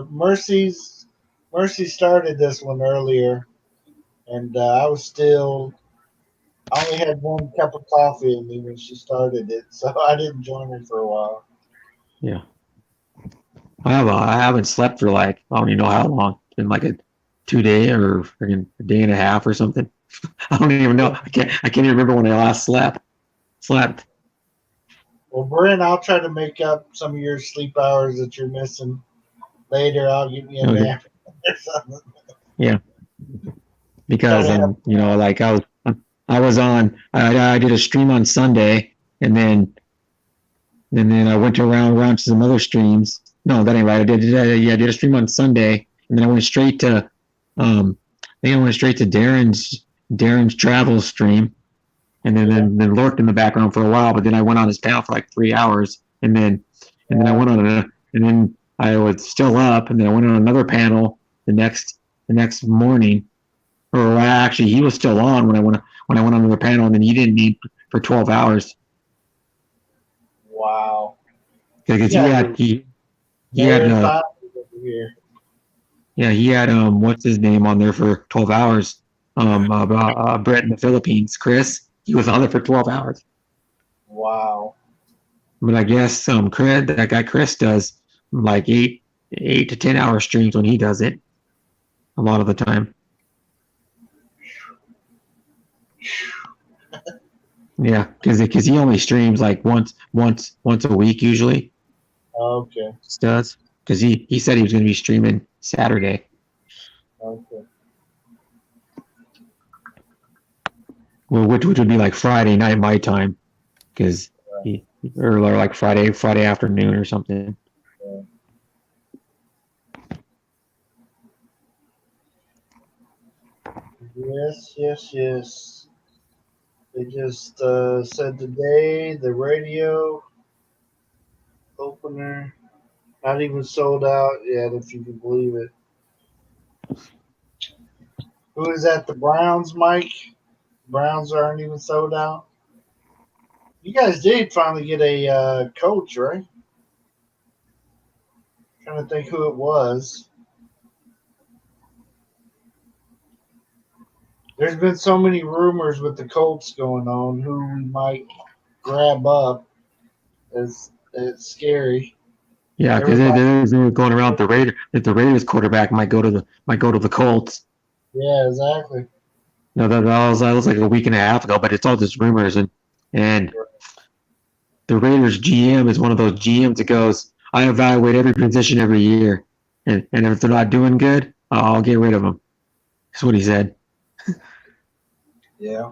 C: Mercy's. Mercy started this one earlier, and I only had one cup of coffee in me when she started it, so I didn't join her for a while.
G: Yeah. I haven't slept for like, I don't even know how long. It's been like a 2-day or freaking a day and a half or something. I don't even know. I can't even remember when I last slept.
C: Well, Brent, I'll try to make up some of your sleep hours that you're missing later. I'll give you a nap or something.
G: Yeah. Because like I was on. I did a stream on Sunday, and then I went around to some other streams. No, that ain't right. I did a stream on Sunday, and then I went straight to Darren's travel stream, and then lurked in the background for a while. But then I went on his panel for like 3 hours, and then I went on and then I was still up, and then I went on another panel the next morning. Or actually, he was still on when I went on the panel, and then he didn't need for 12 hours.
C: Wow.
G: Because he had what's his name on there for 12 hours. About Brett in the Philippines, Chris. He was on there for 12 hours.
C: Wow.
G: But I guess that guy Chris does like 8 to 10 hour streams when he does it. A lot of the time. Yeah, because he only streams like once a week usually.
C: Okay.
G: Just does because he said he was going to be streaming Saturday.
C: Okay.
G: Well, which would be like Friday night my time, because or like Friday afternoon or something.
C: Yes. They just said today the radio opener not even sold out yet, if you can believe it. Who is that? The Browns, Mike? Browns aren't even sold out. You guys did finally get a coach, right? Trying to think who it was. There's been so many rumors with the Colts going on who we might grab up. It's scary.
G: Yeah, because there's going around the Raiders quarterback might go to the Colts.
C: Yeah, exactly.
G: No, that was like a week and a half ago, but it's all just rumors, and the Raiders GM is one of those GMs that goes, I evaluate every position every year, and if they're not doing good, I'll get rid of them. That's what he said.
C: Yeah.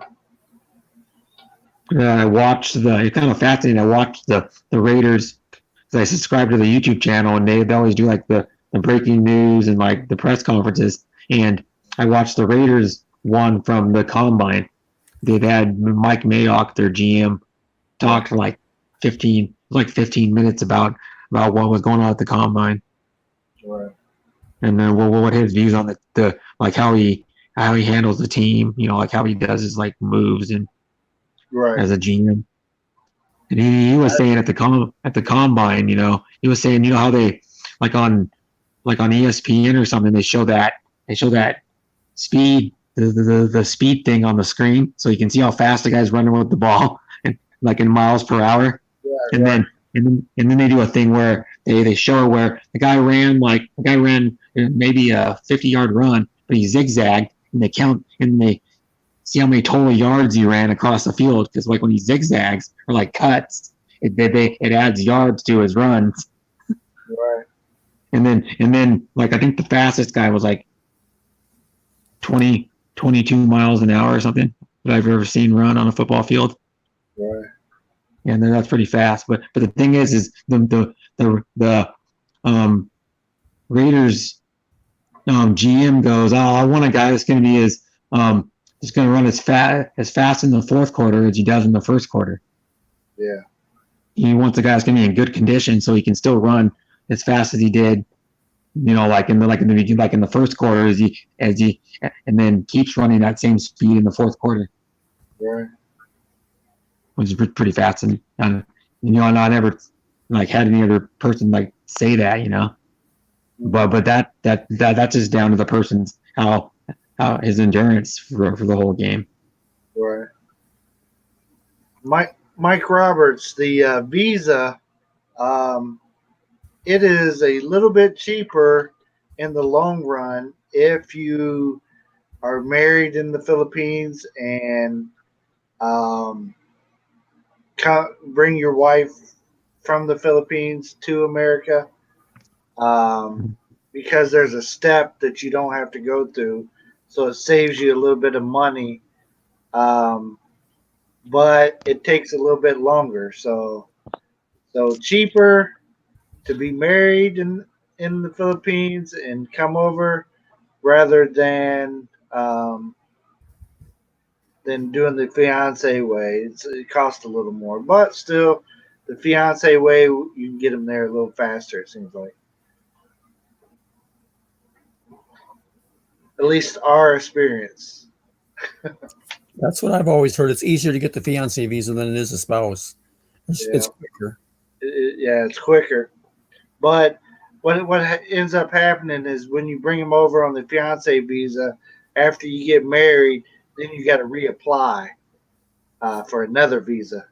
G: I watched it's kind of fascinating. I watched the Raiders because I subscribe to the YouTube channel, and they always do like the breaking news and like the press conferences. And I watched the Raiders one from the combine. They've had Mike Mayock, their GM, talk for like 15 minutes about what was going on at the combine.
C: Right.
G: And then what his views on the like how he handles the team, like how he does his like moves and
C: right
G: as a GM. And he was saying at the combine, he was saying, how they like on ESPN or something, they show that speed the speed thing on the screen, so you can see how fast the guy's running with the ball, and like in miles per hour.
C: Yeah,
G: And
C: right.
G: then they do a thing where they show where the guy ran maybe a 50-yard run, but he zigzagged, and they count and they see how many total yards he ran across the field, because like when he zigzags or like cuts, it adds yards to his runs.
C: Right.
G: And then like I think the fastest guy was like 22 miles an hour or something that I've ever seen run on a football field.
C: Right.
G: And then that's pretty fast. But the thing is the Raiders GM goes, I want a guy that's going to be just going to run as fast in the fourth quarter as he does in the first quarter.
C: Yeah.
G: He wants a guy that's going to be in good condition so he can still run as fast as he did, like in the first quarter as he and then keeps running that same speed in the fourth quarter.
C: Right.
G: Which is pretty fast, and I never like had any other person like say that, but that's just down to the person's how his endurance for the whole game.
C: Right. Mike Roberts, the visa, it is a little bit cheaper in the long run if you are married in the Philippines and bring your wife from the Philippines to America, because there's a step that you don't have to go through, so it saves you a little bit of money, but it takes a little bit longer. So cheaper to be married in the Philippines and come over rather than doing the fiance way. It costs a little more, but still, the fiance way, you can get them there a little faster. It seems like, at least our experience.
B: That's what I've always heard. It's easier to get the fiance visa than it is a spouse. It's quicker.
C: It's quicker. But what ends up happening is when you bring them over on the fiance visa, after you get married, then you got to reapply for another visa.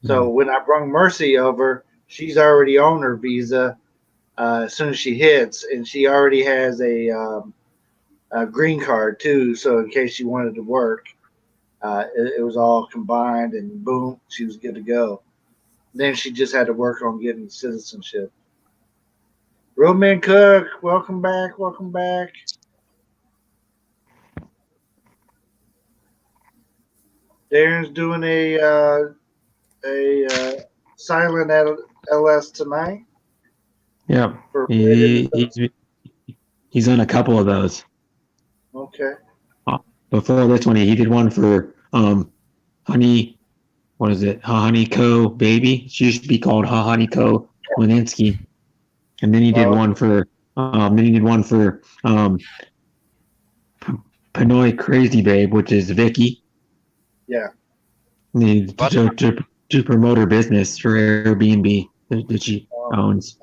C: So when I brought Mercy over, she's already on her visa as soon as she hits, and she already has a green card too. So in case she wanted to work, it was all combined, and boom, she was good to go. Then she just had to work on getting citizenship. Roadman Cook, welcome back. Welcome back. Darren's doing a silent LS tonight.
G: Yeah, he's on a couple of those.
C: Okay.
G: Before this one, he did one for Honey. What is it? Honey Co. Baby. She used to be called Honey Co. Leninsky. And then he did one for Pinoy Crazy Babe, which is Vicky.
C: Yeah.
G: To promote her business for Airbnb that she owns.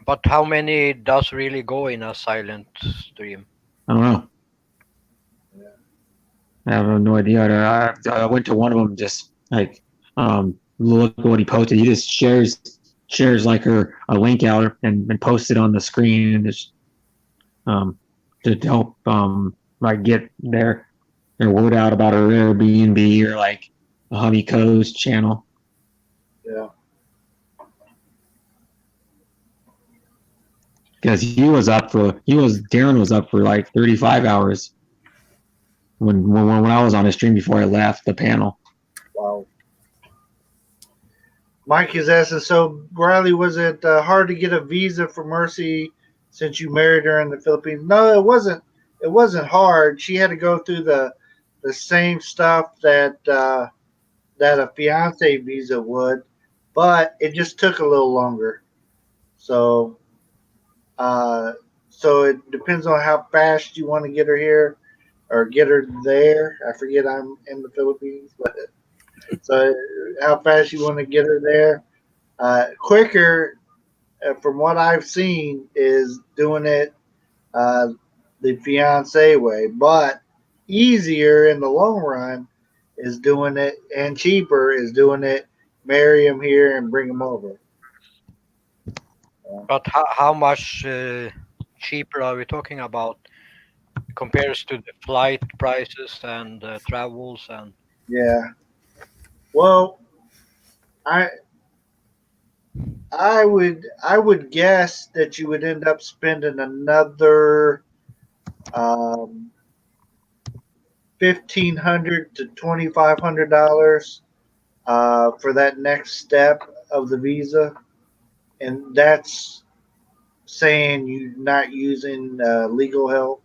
D: But how many does really go in a silent stream?
G: I don't know.
C: Yeah.
G: I have no idea. I went to one of them, just like look at what he posted. He just shares like a link out and posts it on the screen, and just to help like get their word out about her Airbnb or like the Honey Co's channel.
C: Yeah.
G: Because Darren was up for like 35 hours when I was on a stream before I left the panel.
C: Wow. Mike is asking, so Riley, was it hard to get a visa for Mercy since you married her in the Philippines? No, it wasn't. It wasn't hard. She had to go through the same stuff that a fiance visa would, but it just took a little longer. So it depends on how fast you want to get her here or get her there. I forget I'm in the Philippines, but So how fast you want to get her there? Quicker, from what I've seen, is doing it uh, the fiance way, but easier in the long run is doing it, and cheaper is doing it. Marry him here and bring him over.
D: But how much cheaper are we talking about compares to the flight prices and travels and
C: Yeah. Well, I I would guess that you would end up spending another um, $1,500 to $2,500 for that next step of the visa, and that's saying you're not using legal help.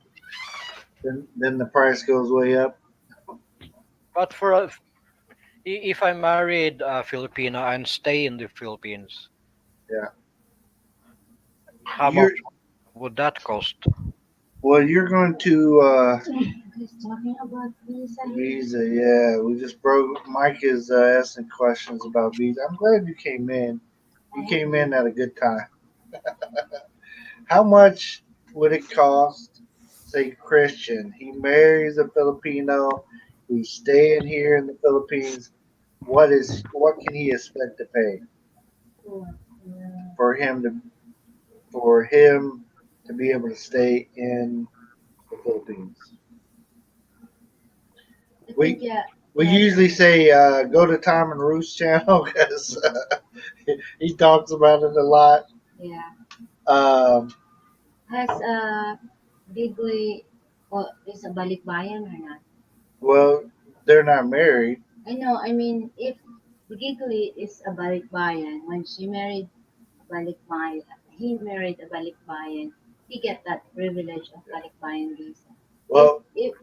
C: Then the price goes way up.
D: but for if I married a Filipina and stay in the Philippines,
C: Yeah.
D: how much
C: You're
D: would that cost?
C: well. You're going to
A: He's talking about visa.
C: visa. Yeah, we just broke. Mike is asking questions about visa. I'm glad you came in. You came in at a good time. How much would it cost? Say Christian, he marries a Filipino. He's staying here in the Philippines. What can he expect to pay for him to be able to stay in the Philippines?
A: I think,
C: We
A: yeah,
C: we
A: yeah,
C: usually say go to Tom and Ruth's channel because he talks about it a lot.
A: yeah.
C: Um,
A: Has Bigoy, well, is a balikbayan or not?
C: well, they're not married.
A: I know. I mean, if Giggly is a balikbayan, when she married a balikbayan, he married a balikbayan, he get that privilege of balikbayan visa.
C: Well,
A: If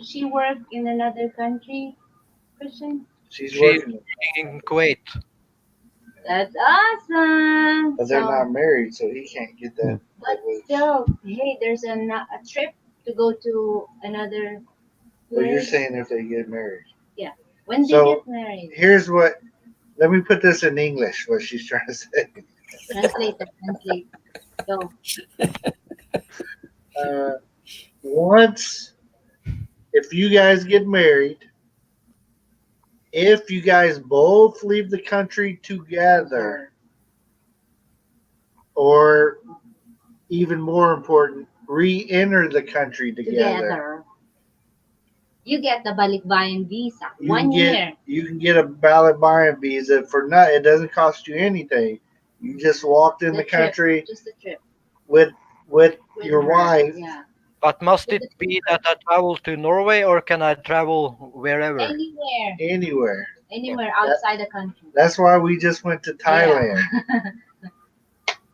A: she work in another country, Christian?
C: she's
D: She's
C: working,
D: in Kuwait.
A: That's awesome.
C: but they're
A: So,
C: not married, so he can't get that
A: but
C: privilege.
A: still, hey, there's a trip to go to another
C: Well, you're
A: place.
C: saying if they get married.
A: Yeah, when they
C: So
A: get married.
C: here's what. Let me put this in English. What she's trying to say.
A: Translate it. Translate. Go.
C: Uh, once, if you guys get married, if you guys both leave the country together, or even more important, re-enter the country together,
A: You get the balikbayan visa.
C: you
A: One
C: can get
A: year.
C: you can get a Balibayan visa for not. It doesn't cost you anything. You just walked in the
A: trip.
C: country
A: Just a trip.
C: with
A: With
C: your
A: her.
C: wife.
A: Yeah.
D: But must
A: With
D: it
A: the
D: be that I travel to Norway or can I travel wherever?
A: Anywhere.
C: Anywhere.
A: Anywhere outside the country.
C: That's why we just went to Thailand.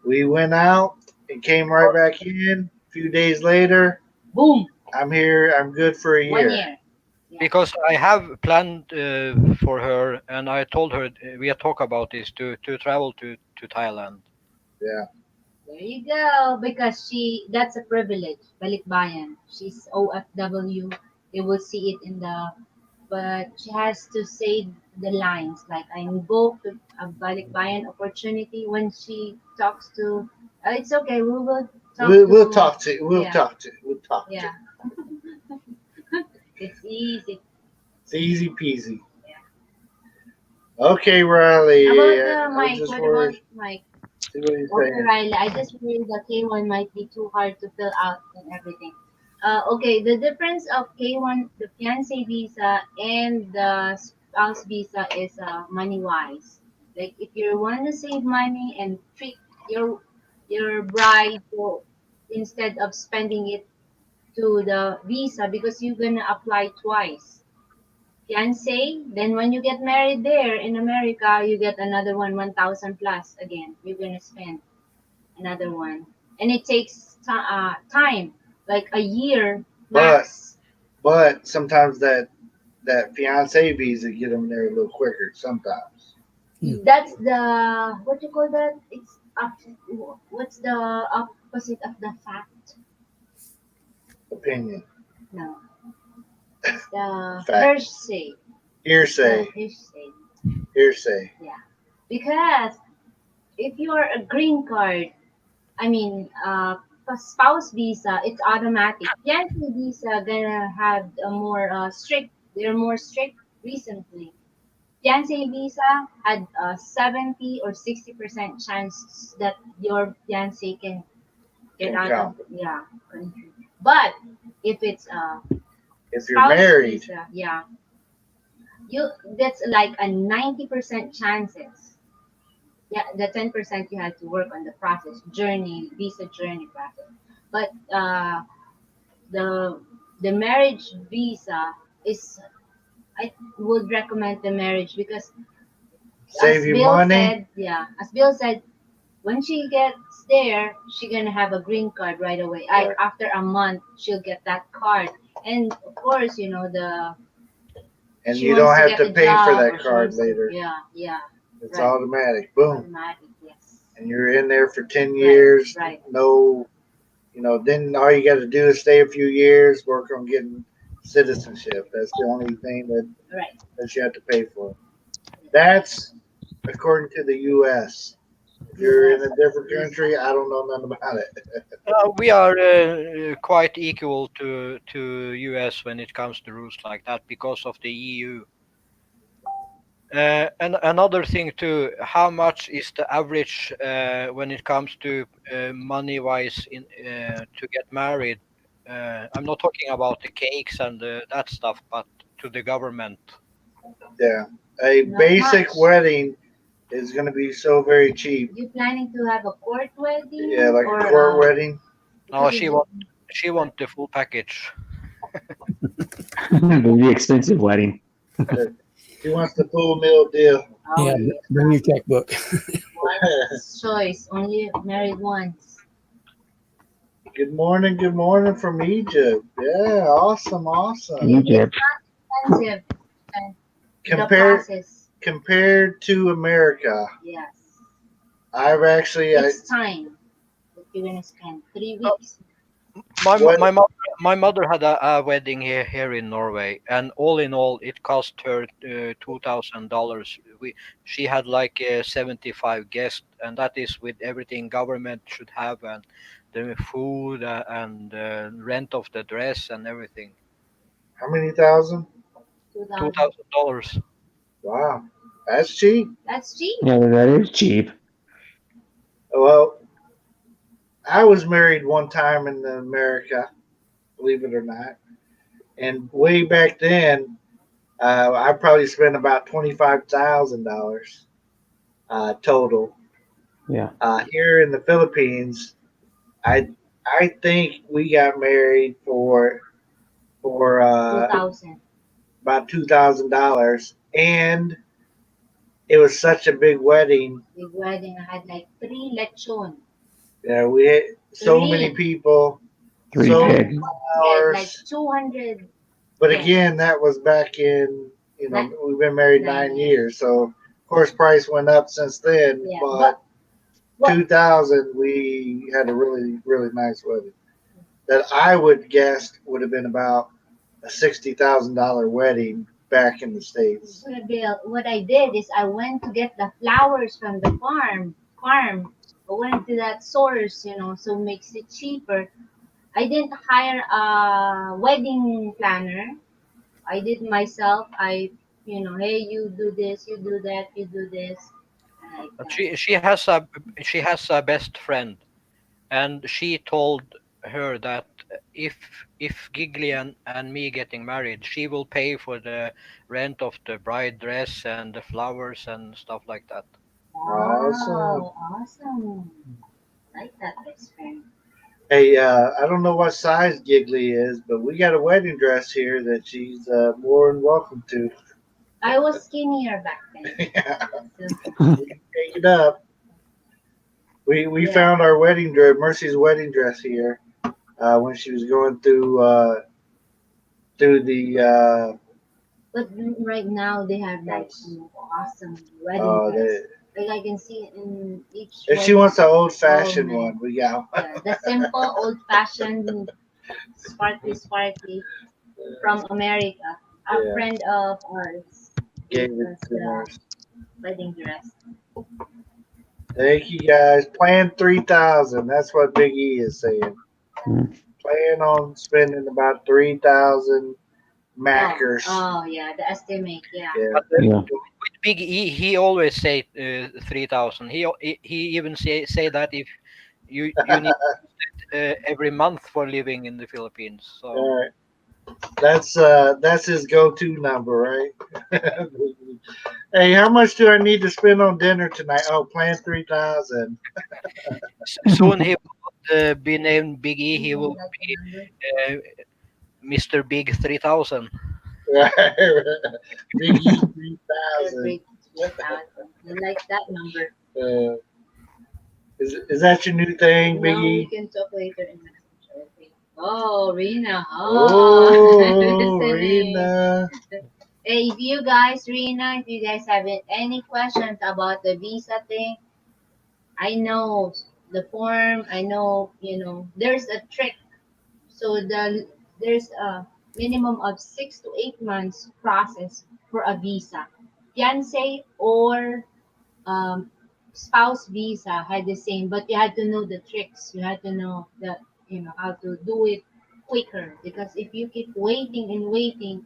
C: We went out and came right back in. A few days later,
A: Boom.
C: I'm here. I'm good for a
A: 1
C: year.
A: year.
D: Because I have planned for her, and I told her we had talked about this to travel to Thailand.
C: Yeah.
A: There you go. Because that's a privilege. Balikbayan. She's OFW. They will see it in the, but she has to say the lines like I invoked a balikbayan opportunity when she talks to. It's okay. We will talk.
C: We'll talk to. We'll
A: Yeah.
C: talk to. We'll talk to.
A: Yeah. It's easy.
C: It's easy peasy. Okay, Riley.
A: How about
C: I'm
A: Mike?
C: just
A: What
C: worried.
A: about Mike?
C: See what he's
A: Okay,
C: saying.
A: Riley. I just worry the K1 might be too hard to fill out and everything. Okay, the difference of K1, the fiancé visa, and the spouse visa is money wise. Like if you want to save money and treat your bride to, instead of spending it to the visa because you're gonna apply twice. Fiance, then when you get married there in America, you get another one, 1,000 plus again. You're gonna spend another one, and it takes time, like a year
C: But
A: max.
C: but sometimes that fiance visa get them there a little quicker. Sometimes.
A: That's the what you call that? It's what's the opposite of the fact?
C: Opinion.
A: No, it's the
C: Fact.
A: hearsay.
C: Hearsay. Hearsay.
A: Because if you're a green card, I mean, spouse visa, it's automatic. Fiancé visa gonna have a more strict. They're more strict recently. Fiancé visa had a 70 or 60% chance that your fiancé can get
C: Can
A: out
C: come.
A: of country. But if it's
C: If you're
A: spouse
C: married,
A: visa, you that's like a 90% chances. Yeah, the 10% you had to work on the process, visa journey process. But the the marriage visa is, I would recommend the marriage because
C: save
A: as
C: you
A: Bill
C: money.
A: said, as Bill said, when she gets there, she gonna have a green card right away. Like
C: Right.
A: after a month, she'll get that card, and of course,
C: And
A: she
C: you
A: wants
C: don't have
A: get
C: to
A: a
C: pay for
A: job or
C: that
A: she
C: card
A: wants to-
C: later.
A: Yeah,
C: It's
A: right.
C: automatic. Boom.
A: automatic. Yes.
C: And you're in there for 10 years.
A: Right.
C: No, then all you got to do is stay a few years, work on getting citizenship. That's the only thing
A: Right.
C: that you have to pay for. That's according to the U.S. If you're in a different country, I don't know nothing about it.
D: We are quite equal to US when it comes to rules like that because of the EU. And another thing too, how much is the average when it comes to money wise to get married? I'm not talking about the cakes and that stuff, but to the government.
C: Yeah. A
A: Not
C: basic
A: much.
C: wedding is going to be so very cheap.
A: You planning to have a court wedding?
C: Yeah, like
A: or,
C: a court wedding.
D: No,
A: because
D: she want the full package.
G: The expensive wedding.
C: She wants the full meal deal.
A: Oh,
B: Yeah,
A: yes.
B: bring your checkbook.
A: One's choice. Only married once.
C: Good morning from Egypt. Yeah, awesome.
G: Egypt.
A: Expensive. The
C: Compared
A: process.
C: compared to America,
A: Yes.
C: I've actually
A: It's time that you're gonna spend 3 weeks.
C: What-
D: My mother had a wedding here in Norway, and all in all, it cost her $2,000. She had like 75 guests, and that is with everything government should have, and the food and rent of the dress and everything.
C: how many thousand?
A: 2,000.
D: $2,000.
C: Wow, that's cheap.
A: That's cheap.
G: Yeah, that is cheap.
C: Well, I was married one time in America, believe it or not, and way back then, I probably spent about $25,000 total.
G: Yeah.
C: Here in the Philippines, I think we got married for
A: 2,000.
C: about $2,000, and it was such a big wedding.
A: Big wedding. I had like 3 lechon.
C: Yeah, we had so
A: Three.
C: many people,
G: 3
C: So-
G: pigs.
A: Like
C: hours.
A: 200.
C: But
A: Yes.
C: again, that was back in we've been married 9
A: 9
C: years, so of course price went up since then.
A: Yeah,
C: But
A: what-
C: 2000, we had a really nice wedding. That I would guess would have been about a $60,000 wedding back in the States.
A: Bill, what I did is I went to get the flowers from the farm. I went to that source, so makes it cheaper. I didn't hire a wedding planner. I did myself. Hey, you do this, you do that, you do this. Like
D: But
A: that.
D: she has a best friend, and she told her that if Gigli and me getting married, she will pay for the rent of the bride dress and the flowers and stuff like that.
C: Awesome.
A: Awesome. Like that best friend.
C: Hey, I don't know what size Giggly is, but we got a wedding dress here that she's more than welcome to.
A: I was skinnier back then.
C: Yeah,
A: So,
C: take it up. We
A: Yeah.
C: found our wedding dress, Mercy's wedding dress here, when she was going through the.
A: but right now they have like awesome wedding
C: Oh,
A: dress. Like I can see in each.
C: If she
A: wedding
C: wants an old fashioned
A: Oh, man.
C: one, we got.
A: Yeah, the simple old fashioned sparkly from America. A
C: Yeah.
A: friend of ours
C: gave
A: It
C: it
A: was
C: to
A: the
C: us.
A: wedding dress.
C: Thank you guys. Plan 3,000. That's what Big E is saying. Plan on spending about 3,000 Mackers.
A: Oh, yeah, the estimate, yeah.
C: Yeah.
D: But
G: Yeah.
D: with Big E, he always say 3,000. He even say that if you need every month for living in the Philippines. So
C: All right. That's his go-to number, right? Hey, how much do I need to spend on dinner tonight? Oh, plan 3,000.
D: soon he will be named Big E. He
A: You
D: will
A: like the
D: be
A: number?
D: Mr. Big 3,000.
C: Right. Big E
A: They're
C: 3,000.
A: great. 3,000. You like that number?
C: Uh, is that your new thing, Big
A: No, we
C: E?
A: can talk later in Messenger. Okay. Oh, Rina.
C: Oh,
A: Listening.
C: Rena.
A: Hey, if you guys, Rina, if you guys have any questions about the visa thing, I know the form. I know, there's a trick. So there's a minimum of 6 to 8 months process for a visa. Fiance or um, spouse visa had the same, but you had to know the tricks. You had to know how to do it quicker, because if you keep waiting and waiting,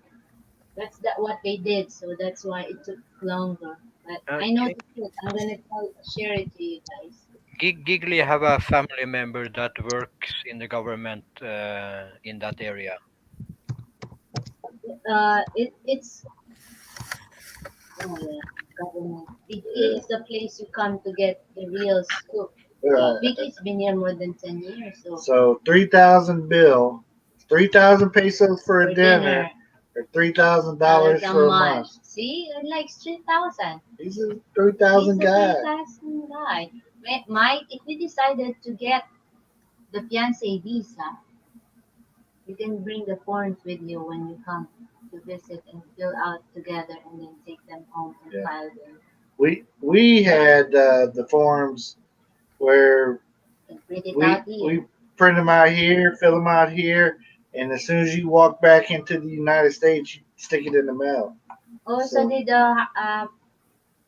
A: that's what they did. So that's why it took longer. But I know the trick. I'm gonna share it to you guys.
D: Giggly have a family member that works in the government in that area.
A: It's oh yeah, government. It is the place you come to get the real scoop.
C: Right.
A: Vicky's been here more than 10 years, so
C: So 3,000 bill, 3,000 pesos for
A: for
C: a dinner,
A: dinner,
C: or $3,000
A: dollars a
C: for a
A: month.
C: month.
A: See, it likes 3,000.
C: He's a
A: He's
C: 3,000
A: a
C: guy.
A: 3,000 guy. Mike, if we decided to get the fiance visa, you can bring the forms with you when you come to visit and fill out together and then take them home and
C: Yeah.
A: file them.
C: We had the forms where
A: You can print it
C: we
A: out here.
C: we print them out here, fill them out here, and as soon as you walk back into the United States, you stick it in the mail.
A: Also,
C: So-
A: did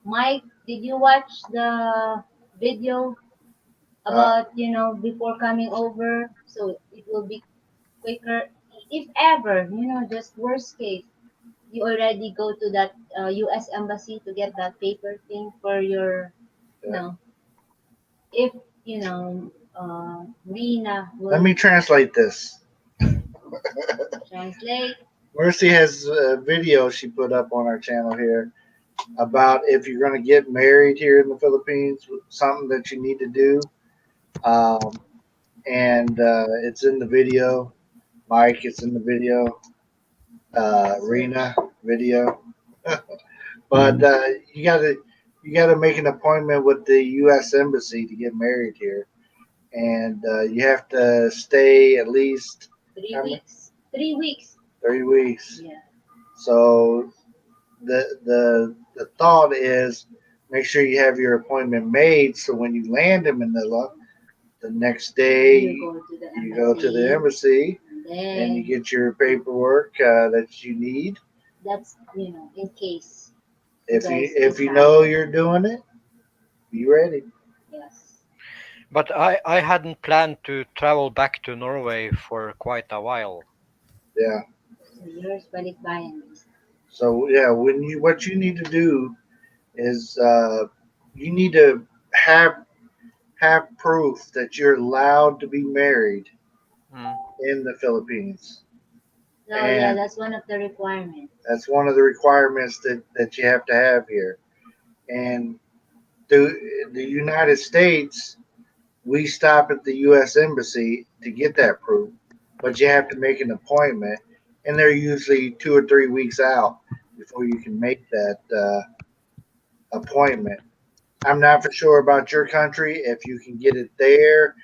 A: Mike? Did you watch the video about before coming over? So it will be quicker. If ever, just worst case, you already go to that U.S. embassy to get that paper thing for your, you
C: Yeah.
A: know, if Rina
C: Let
A: will
C: me translate this.
A: translate.
C: Mercy has a video she put up on our channel here about if you're going to get married here in the Philippines, something that you need to do. And it's in the video. Mike, it's in the video. Rena, video. But you gotta make an appointment with the U.S. Embassy to get married here, and you have to stay at least
A: 3 weeks. 3 weeks.
C: 3 weeks.
A: Yeah.
C: So the thought is make sure you have your appointment made so when you land in Manila, the next day
A: You
C: you go to the embassy
A: and
C: and you
A: then
C: get your paperwork that you need.
A: that's in case.
C: If
A: guys
C: you
A: decide.
C: know you're doing it, be ready.
A: Yes.
D: But I hadn't planned to travel back to Norway for quite a while.
C: Yeah.
A: So yours balikbayan.
C: So yeah, what you need to do is you need to have proof that you're allowed to be married
D: Mm.
C: in the Philippines.
A: So yeah,
C: And
A: that's one of the requirements.
C: that's one of the requirements that you have to have here. And the United States, we stop at the U.S. Embassy to get that proof, but you have to make an appointment, and they're usually 2 or 3 weeks out before you can make that appointment. I'm not for sure about your country if you can get it there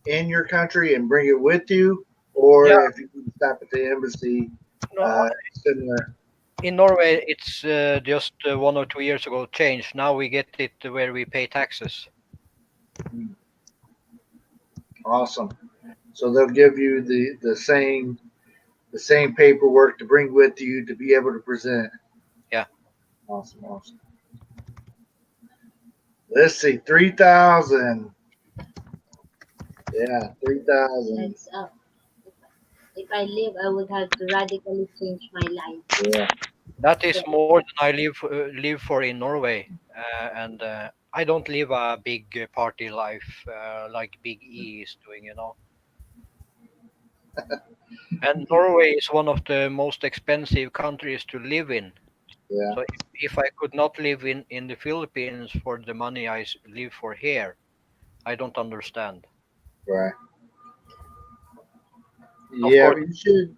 C: in your country and bring it with you, or
D: Yeah.
C: if you can stop at the embassy.
D: No,
C: Similar.
D: in Norway, it's just 1 or 2 years ago changed. Now we get it where we pay taxes.
C: Awesome. So they'll give you the same paperwork to bring with you to be able to present.
D: Yeah.
C: Awesome, awesome. Let's see, 3,000. Yeah, 3,000.
A: Heads up. If I live, I would have to radically change my life.
C: Yeah.
D: That is more than I live for in Norway, and I don't live a big party life like Big E is doing, you know. And Norway is one of the most expensive countries to live in.
C: Yeah.
D: So if I could not live in the Philippines for the money I live for here, I don't understand.
C: Right.
D: Of
C: Yeah,
D: course,
C: you should.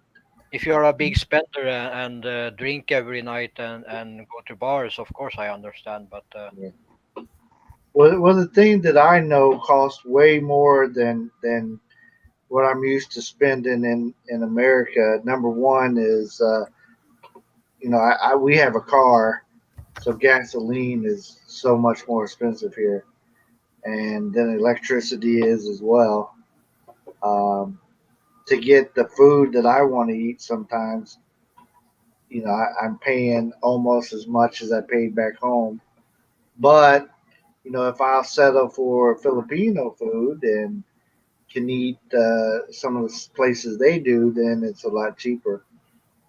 D: if you're a big spender and drink every night and go to bars, of course I understand. But
C: Well, the thing that I know costs way more than what I'm used to spending in America. Number one is, we have a car, so gasoline is so much more expensive here, and then electricity is as well. To get the food that I want to eat, sometimes, I'm paying almost as much as I paid back home. But if I'll settle for Filipino food and can eat some of the places they do, then it's a lot cheaper.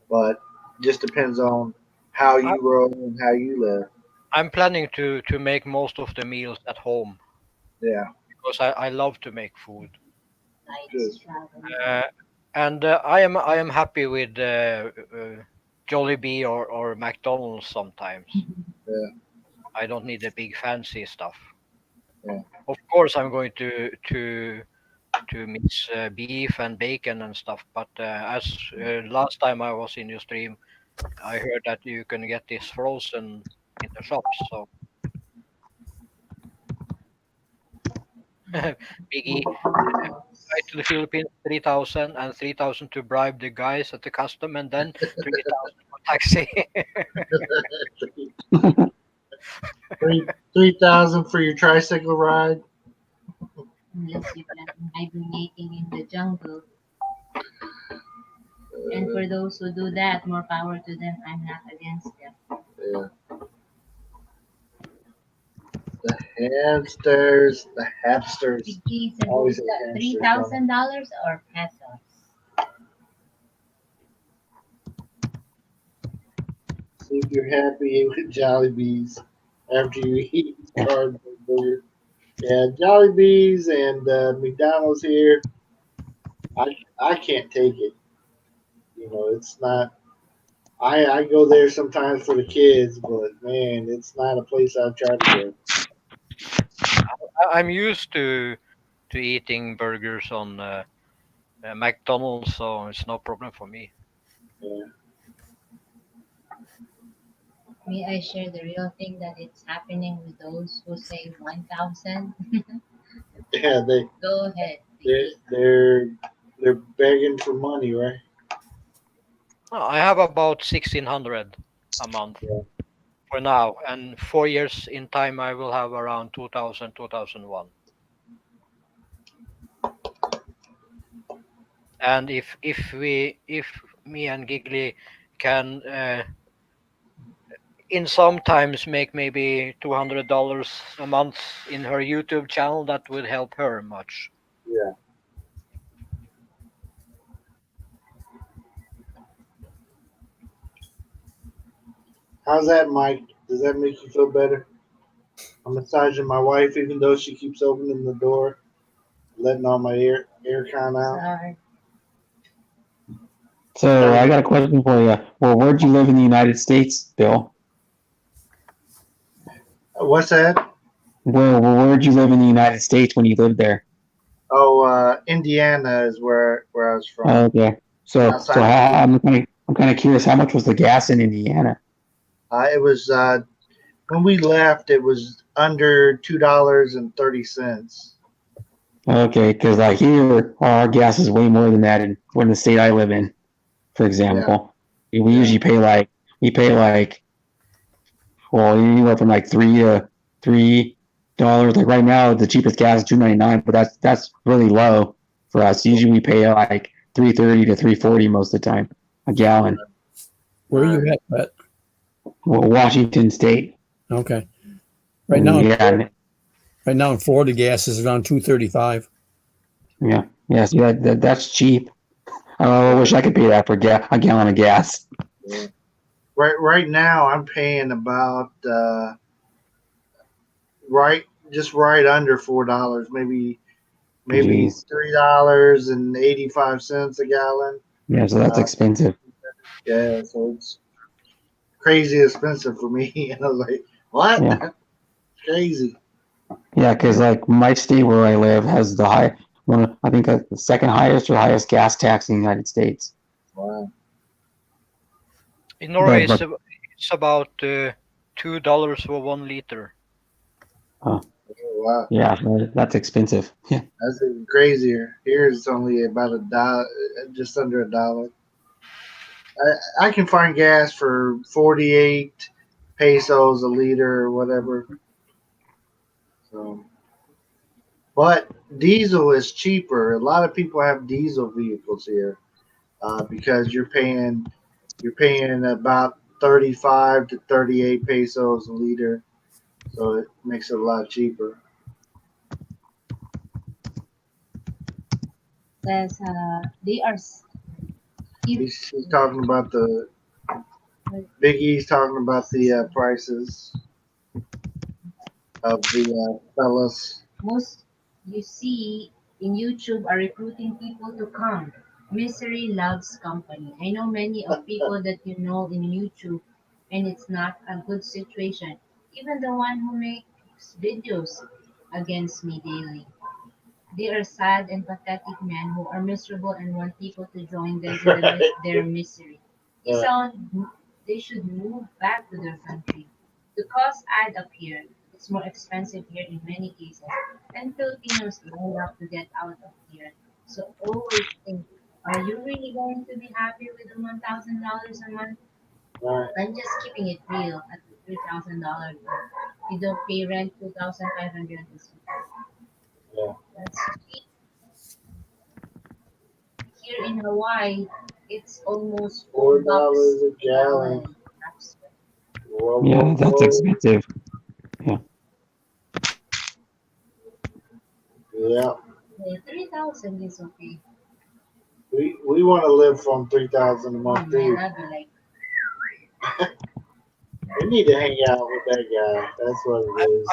C: But just depends on how
D: I,
C: you roll and how you live.
D: I'm planning to make most of the meals at home
C: Yeah,
D: because I love to make food.
C: good.
A: Lights, travel.
D: And I am happy with Jollibee or McDonald's sometimes.
C: Yeah,
D: I don't need the big fancy stuff.
C: yeah.
D: Of course, I'm going to mix beef and bacon and stuff. But as last time I was in your stream, I heard that you can get this frozen in the shops. So Biggie, fly to the Philippines 3,000 and 3,000 to bribe the guys at the custom, and then 3,000 for taxi.
C: 3,000 for your tricycle ride.
A: Unless you plan on hibernating in the jungle. And for those who do that, more power to them. I'm not against them.
C: Yeah. The hamsters.
A: Biggies and
C: Always
A: who's
C: a
A: that?
C: hamster
A: $3,000 or pesos?
C: See if you're happy with Jollibees after you eat cardboard burger. Yeah, Jollibees and McDonald's here. I can't take it. It's not. I go there sometimes for the kids, but man, it's not a place I've tried to go.
D: I'm used to eating burgers on McDonald's, so it's no problem for me.
C: Yeah.
A: May I share the real thing that it's happening with those who say 1,000?
C: Yeah,
A: Go ahead.
C: they're begging for money, right?
D: I have about 1,600 a month
C: Yeah.
D: for now, and 4 years in time I will have around 2,000, 2001. And if me and Giggly can in sometimes make maybe $200 a month in her YouTube channel, that would help her much.
C: Yeah. How's that, Mike? Does that make you feel better? I'm massaging my wife, even though she keeps opening the door, letting all my air con out.
A: Sorry.
H: So I got a question for you. Well, where'd you live in the United States, Bill?
C: What's that?
H: Where'd you live in the United States when you lived there?
C: Oh, Indiana is where I was from.
H: Okay. So
C: Outside.
H: I'm kind of curious. How much was the gas in Indiana?
C: It was when we left. It was under $2.30.
H: Okay, because like here, our gas is way more than that in the state I live in. For example, we usually pay like anywhere from like $3 $3. Like right now, the cheapest gas is $2.99, but that's really low for us. Usually we pay like $3.30 to $3.40 most of the time a gallon.
B: Where are you at, Brett?
H: Washington State.
B: Okay. Right now,
H: Yeah,
B: right now in Florida, gas is around $2.35.
H: yeah. See, that's cheap. I wish I could pay that for a gallon of gas.
C: Yeah. Right now, I'm paying about right under $4, maybe
H: Jeez.
C: $3.85 a gallon.
H: Yeah, so that's
C: Uh,
H: expensive.
C: yeah, so it's crazy expensive for me. And I was like, what?
H: Yeah.
C: Crazy.
H: Yeah, because like my state where I live has I think the second highest or highest gas tax in the United States.
C: Wow.
D: In Norway,
H: But
D: it's about $2 for 1 liter.
C: Oh, wow.
H: yeah, that's expensive. Yeah.
C: That's even crazier. Here it's only about $1, just under $1. I can find gas for 48 pesos a liter or whatever. So, but diesel is cheaper. A lot of people have diesel vehicles here because you're paying about 35 to 38 pesos a liter, so it makes it a lot cheaper.
A: Says they are.
C: He's talking about the Big E's talking about the prices of the fellas.
A: Most you see in YouTube are recruiting people to come. Misery loves company. I know many of people that you know in YouTube, and it's not a good situation. Even the one who makes videos against me daily. They are sad and pathetic men who are miserable and want people to join them in their misery. They sound they should move back to their country. The costs add up here. It's more expensive here in many cases, and Filipinos line up to get out of here. So always think, are you really going to be happy with the $1,000 a month?
C: Right.
A: I'm just keeping it real at the $3,000. You don't pay rent 2,500.
C: Yeah.
A: That's cheap. Here in Hawaii, it's almost
C: $4 a gallon. Whoa,
H: Yeah,
C: whoa,
H: that's
C: whoa.
H: expensive.
C: Yeah.
A: Yeah, 3,000 is okay.
C: We want to live from 3,000 a
A: Oh
C: month
A: man,
C: too.
A: I'd be like,
C: We need to hang out with that guy. That's what it is.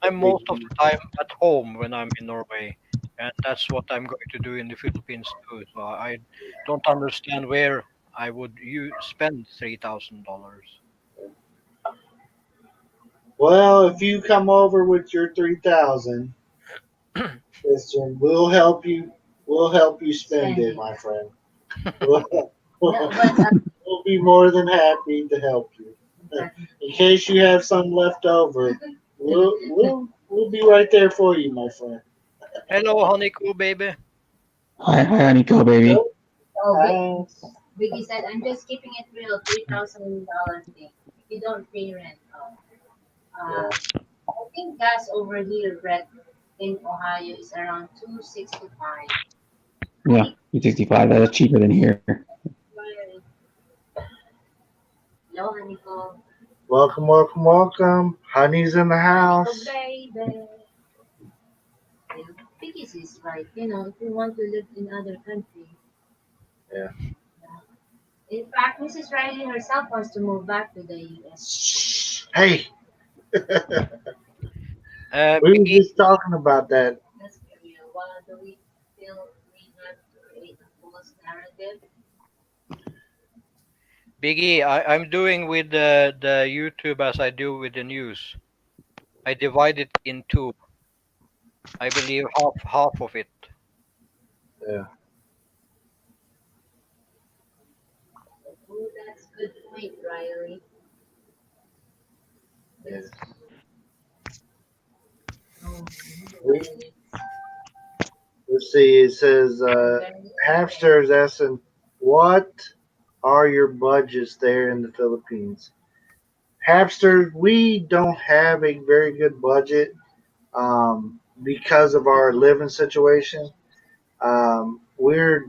D: I'm most of the time at home when I'm in Norway, and that's what I'm going to do in the Philippines too. So I don't understand where I would spend $3,000.
C: Well, if you come over with your 3,000, Christian, we'll help you. We'll help you spend it, my friend. We'll be more than happy to help you. In case you have some left over, we'll be right there for you, my friend.
D: Hello, Honeyco baby.
H: Hi, Honeyco baby.
A: oh, Biggie said, I'm just keeping it real, $3,000 thing. If you don't pay rent, I think gas over here, Brett, in Ohio is around 265.
H: Yeah, 265. That's cheaper than here.
A: Hello, Honeyco.
C: Welcome, welcome, welcome. Honey's in the house.
A: Baby. Biggie's is right. You know, if you want to live in other country.
C: Yeah.
A: In fact, Mrs. Riley herself wants to move back to the U.S.
C: Hey, we were
D: Biggie,
C: just talking about that.
A: Let's be real. Why do we feel we have to create a false narrative?
D: Biggie, I'm doing with the YouTube as I do with the news. I divide it in two. I believe half of it.
C: Yeah.
A: Oh, that's a good point, Riley.
C: Yes.
A: Oh,
C: Let's see. It says Hamster is asking, what are your budgets there in the Philippines? Hamster, we don't have a very good budget because of our living situation. We're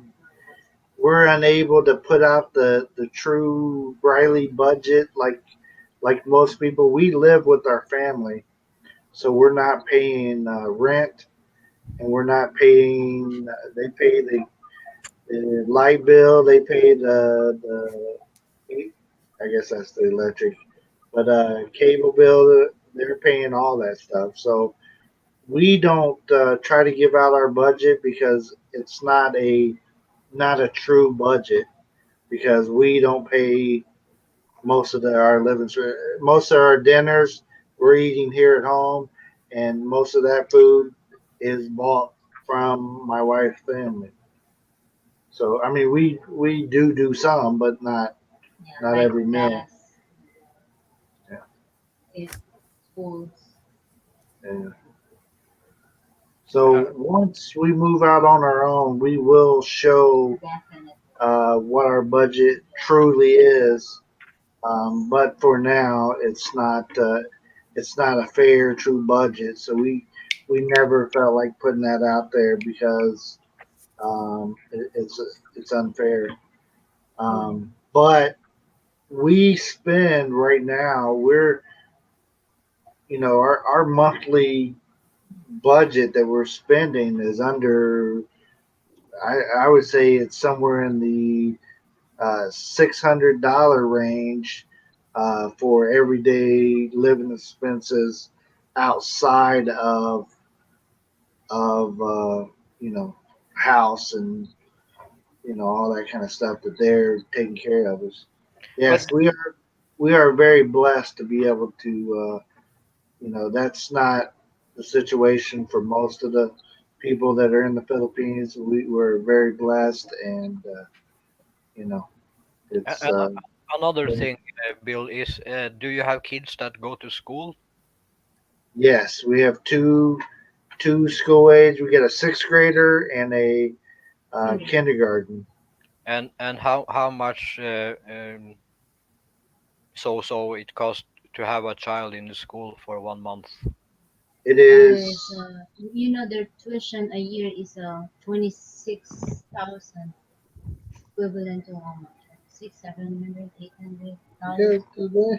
C: unable to put out the true Riley budget. Like like most people, we live with our family, so we're not paying rent, and we're not paying. They pay the light bill. They pay the I guess that's the electric, but cable bill. They're paying all that stuff. So we don't try to give out our budget because it's not a true budget because we don't pay most of our living. Most of our dinners we're eating here at home, and most of that food is bought from my wife's family. So I mean, we do some, but not
A: Yeah,
C: not
A: like
C: every meal.
A: gas,
C: Yeah.
A: is foods,
C: And so once we move out on our own, we will show
A: definitely.
C: what our budget truly is. But for now, it's not a fair, true budget. So we never felt like putting that out there because it's unfair. But we spend right now. We're our monthly budget that we're spending is under. I would say it's somewhere in the $600 range for everyday living expenses outside of house and all that kind of stuff that they're taking care of us.
D: But
C: Yes, we are very blessed to be able to. That's not the situation for most of the people that are in the Philippines. We're very blessed, and you know,
D: a-
C: it's
D: a- another thing, Bill, is do you have kids that go to school?
C: yes, we have two school age. We get a sixth grader and a kindergarten.
D: And how much so it costs to have a child in the school for 1 month?
C: It
A: Is
C: is
A: their tuition a year is 26,000, equivalent to how much? 6, 700, 800 dollars. No,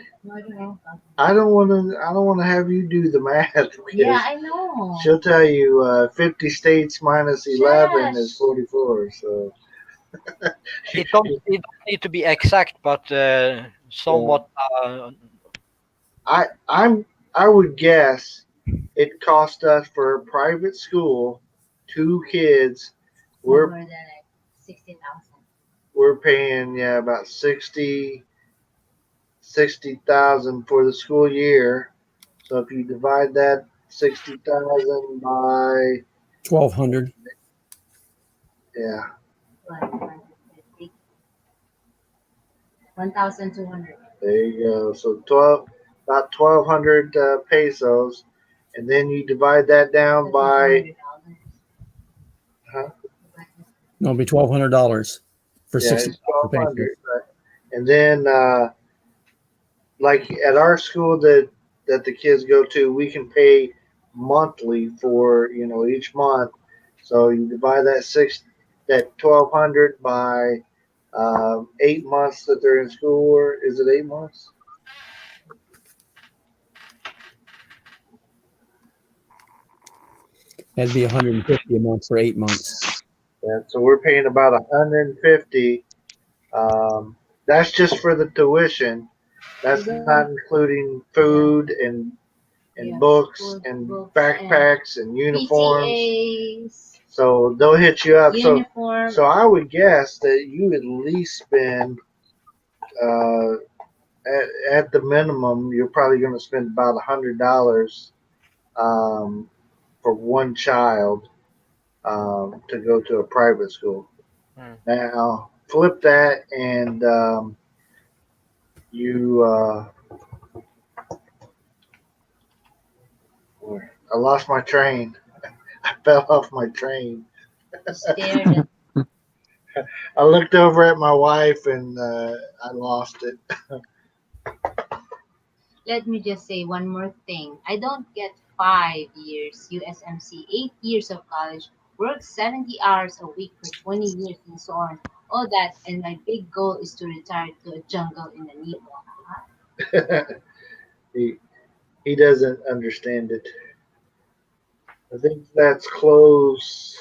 A: I don't know.
C: I don't want to have you do the math
A: Yeah,
C: because
A: I know.
C: she'll tell you 50 states minus 11 is
A: Shush.
C: 44. So
D: It don't need to be exact, but somewhat.
C: I would guess it cost us for a private school, two kids.
A: More
C: We're
A: than like 60,000.
C: we're paying about 60,000 for the school year. So if you divide that 60,000 by
B: 1,200.
C: yeah
A: 150. 1,200.
C: there you go. So about 1,200 pesos, and then you divide that down
A: That's
C: by
A: $100.
C: huh?
B: No, it'll be $1,200 for
C: Yeah,
B: 60
C: it's 1,200.
B: pesos.
C: Right? And then like at our school that the kids go to, we can pay monthly for each month. So you divide that 1,200 by 8 months that they're in school, or is it 8 months?
B: That'd be 150 a month for 8 months.
C: Yeah, so we're paying about 150. That's just for the tuition. That's not including food and
A: Yes,
C: books
A: food,
C: and
A: books,
C: backpacks and uniforms.
A: PTAs,
C: So they'll hit you up.
A: uniform.
C: So I would guess that you at least spend uh, at the minimum, you're probably going to spend about $100 for one child to go to a private school.
D: Hmm.
C: Now flip that, and you. I lost my train. I fell off my train.
A: Stared at.
C: I looked over at my wife and I lost it.
A: Let me just say one more thing. I don't get 5 years USMC, 8 years of college, work 70 hours a week for 20 years, and so on. All that, and my big goal is to retire to a jungle in a Nepal.
C: He doesn't understand it. I think that's close.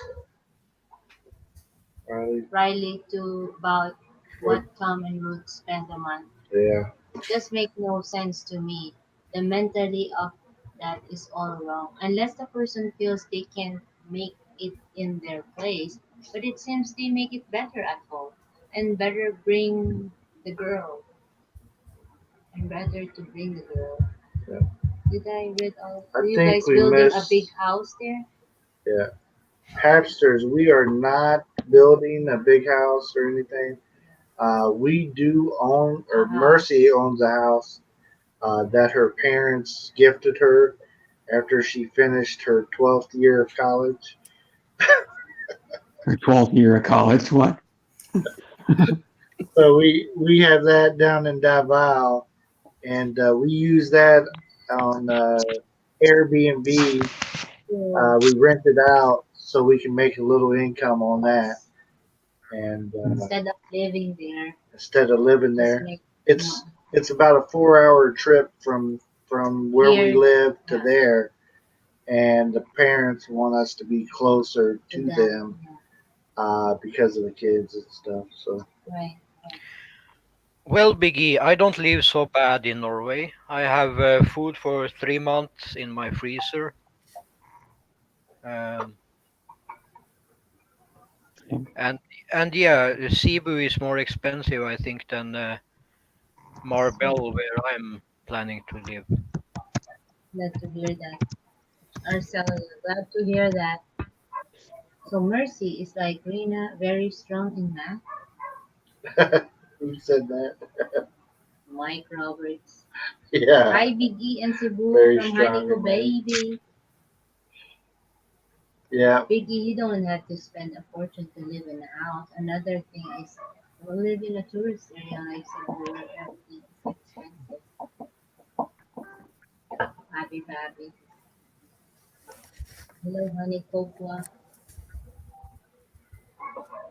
C: Riley.
A: Riley to about what Tom and Ruth spend a month.
C: Yeah.
A: It just make no sense to me. The mentality of that is all wrong. Unless the person feels they can make it in their place, but it seems they make it better at home. And better bring the girl. And better to bring the girl.
C: Yeah.
A: Did I read all?
C: I
A: Are you
C: think
A: guys
C: we
A: building a
C: missed.
A: big house there?
C: Yeah. Hapsters, we are not building a big house or anything. We do own, or Mercy owns a house that her parents gifted her after she finished her 12th year of college.
H: Her 12th year of college. What?
C: So we have that down in Davao, and we use that on Airbnb. We rent it out so we can make a little income on that, and
A: Instead of living there,
C: instead of living
A: just
C: there,
A: make
C: it's it's about a 4 hour trip from where we
A: Here.
C: live to
A: Yeah.
C: there, and the parents want us to be closer to
A: that.
C: them
A: Yeah,
C: because of the kids and stuff. So
A: right.
D: Well, Biggie, I don't live so bad in Norway. I have food for 3 months in my freezer. Um, and yeah, Cebu is more expensive, I think, than Marbella, where I'm planning to live.
A: Glad to hear that. Arcel, glad to hear that. So Mercy is like Rina, very strong in math.
C: who said that?
A: Mike Roberts.
C: Yeah,
A: Hi, Biggie and Cebu
C: very
A: from
C: strong
A: Hanico
C: in math.
A: Baby.
C: Yeah,
A: Biggie, you don't have to spend a fortune to live in a house. Another thing is, we live in a tourist area like Cebu where everything is expensive. Happy Pappy. Hello, honey cocoa.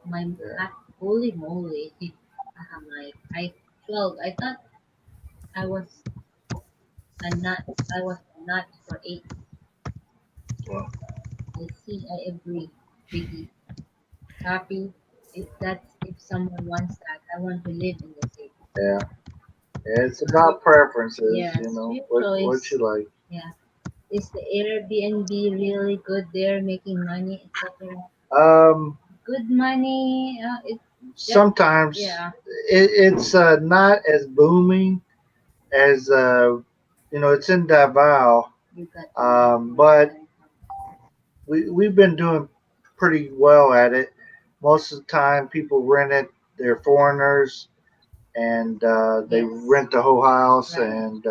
A: My
C: yeah.
A: holy moly. Mike. I 12. I thought I was a nut. I was a nut for 8.
C: Well,
A: I see. I agree. Biggie. Happy. If someone wants that, I want to live in the city.
C: yeah. Yeah, it's about preferences,
A: Yes,
C: you know,
A: your
C: what
A: choice.
C: you like.
A: Yeah. Is the Airbnb really good there, making money, etc.?
C: Um,
A: Good money.
C: sometimes
A: Yeah.
C: it's not as booming as it's in Davao,
A: You got
C: but we've been doing pretty well at it. Most of the time, people rent it. They're foreigners, and they
A: Yes.
C: rent the whole house,
A: Right.
C: and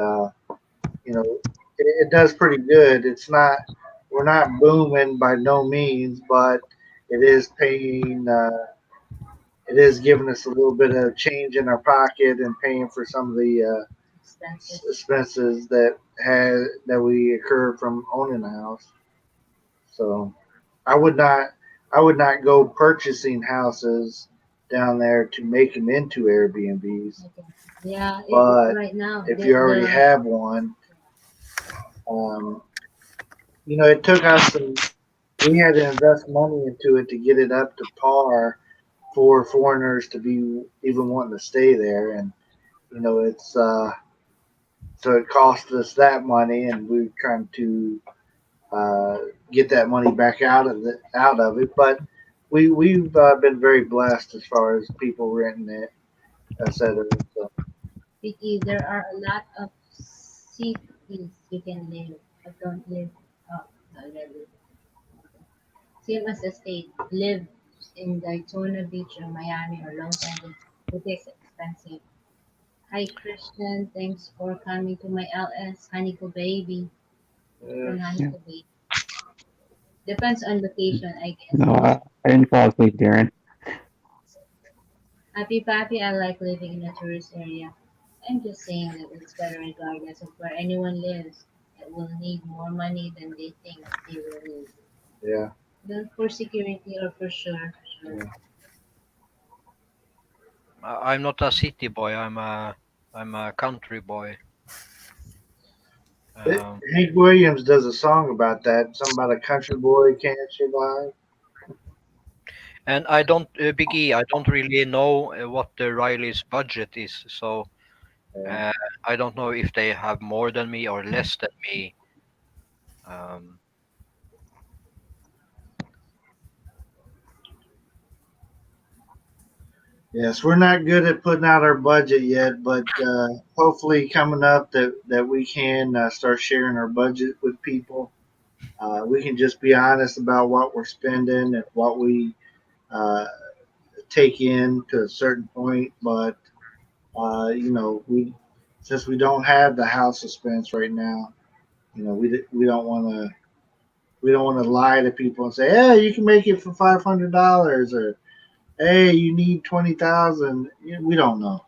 C: it does pretty good. It's not we're not booming by no means, but it is paying. It is giving us a little bit of change in our pocket and paying for some of the
A: expensive.
C: expenses that we occur from owning a house. So I would not I would not go purchasing houses down there to make them into Airbnbs.
A: Okay. Yeah.
C: But
A: Right now,
C: if you already have one, um, it took us we had to invest money into it to get it up to par for foreigners to be even wanting to stay there, and it's so it cost us that money, and we're trying to uh, get that money back out of it. But we've been very blessed as far as people renting it, etc. So
A: Vicky, there are a lot of cities you can live, but don't live up already. Same as the state, live in Daytona Beach or Miami or Los Angeles. It is expensive. Hi Christian, thanks for coming to my LS Hanico Baby from
C: yeah.
A: Hanico Baby. Depends on location, I guess.
H: No, I didn't fall asleep, Darren.
A: Happy Pappy, I like living in a tourist area. I'm just saying that it's better regardless of where anyone lives. It will need more money than they think they will need.
C: Yeah.
A: Well, for security or for sure.
C: Yeah.
D: I'm not a city boy. I'm a country boy.
C: Hank Williams does a song about that. Something about a country boy can't survive.
D: And I don't, Big E, I don't really know what the Riley's budget is. So
C: Yeah.
D: I don't know if they have more than me or less than me. Um,
C: Yes, we're not good at putting out our budget yet, but hopefully coming up that we can start sharing our budget with people. We can just be honest about what we're spending and what we uh, take in to a certain point. But we since we don't have the house suspense right now, we don't want to lie to people and say, hey, you can make it for $500 or hey, you need 20,000. We don't know.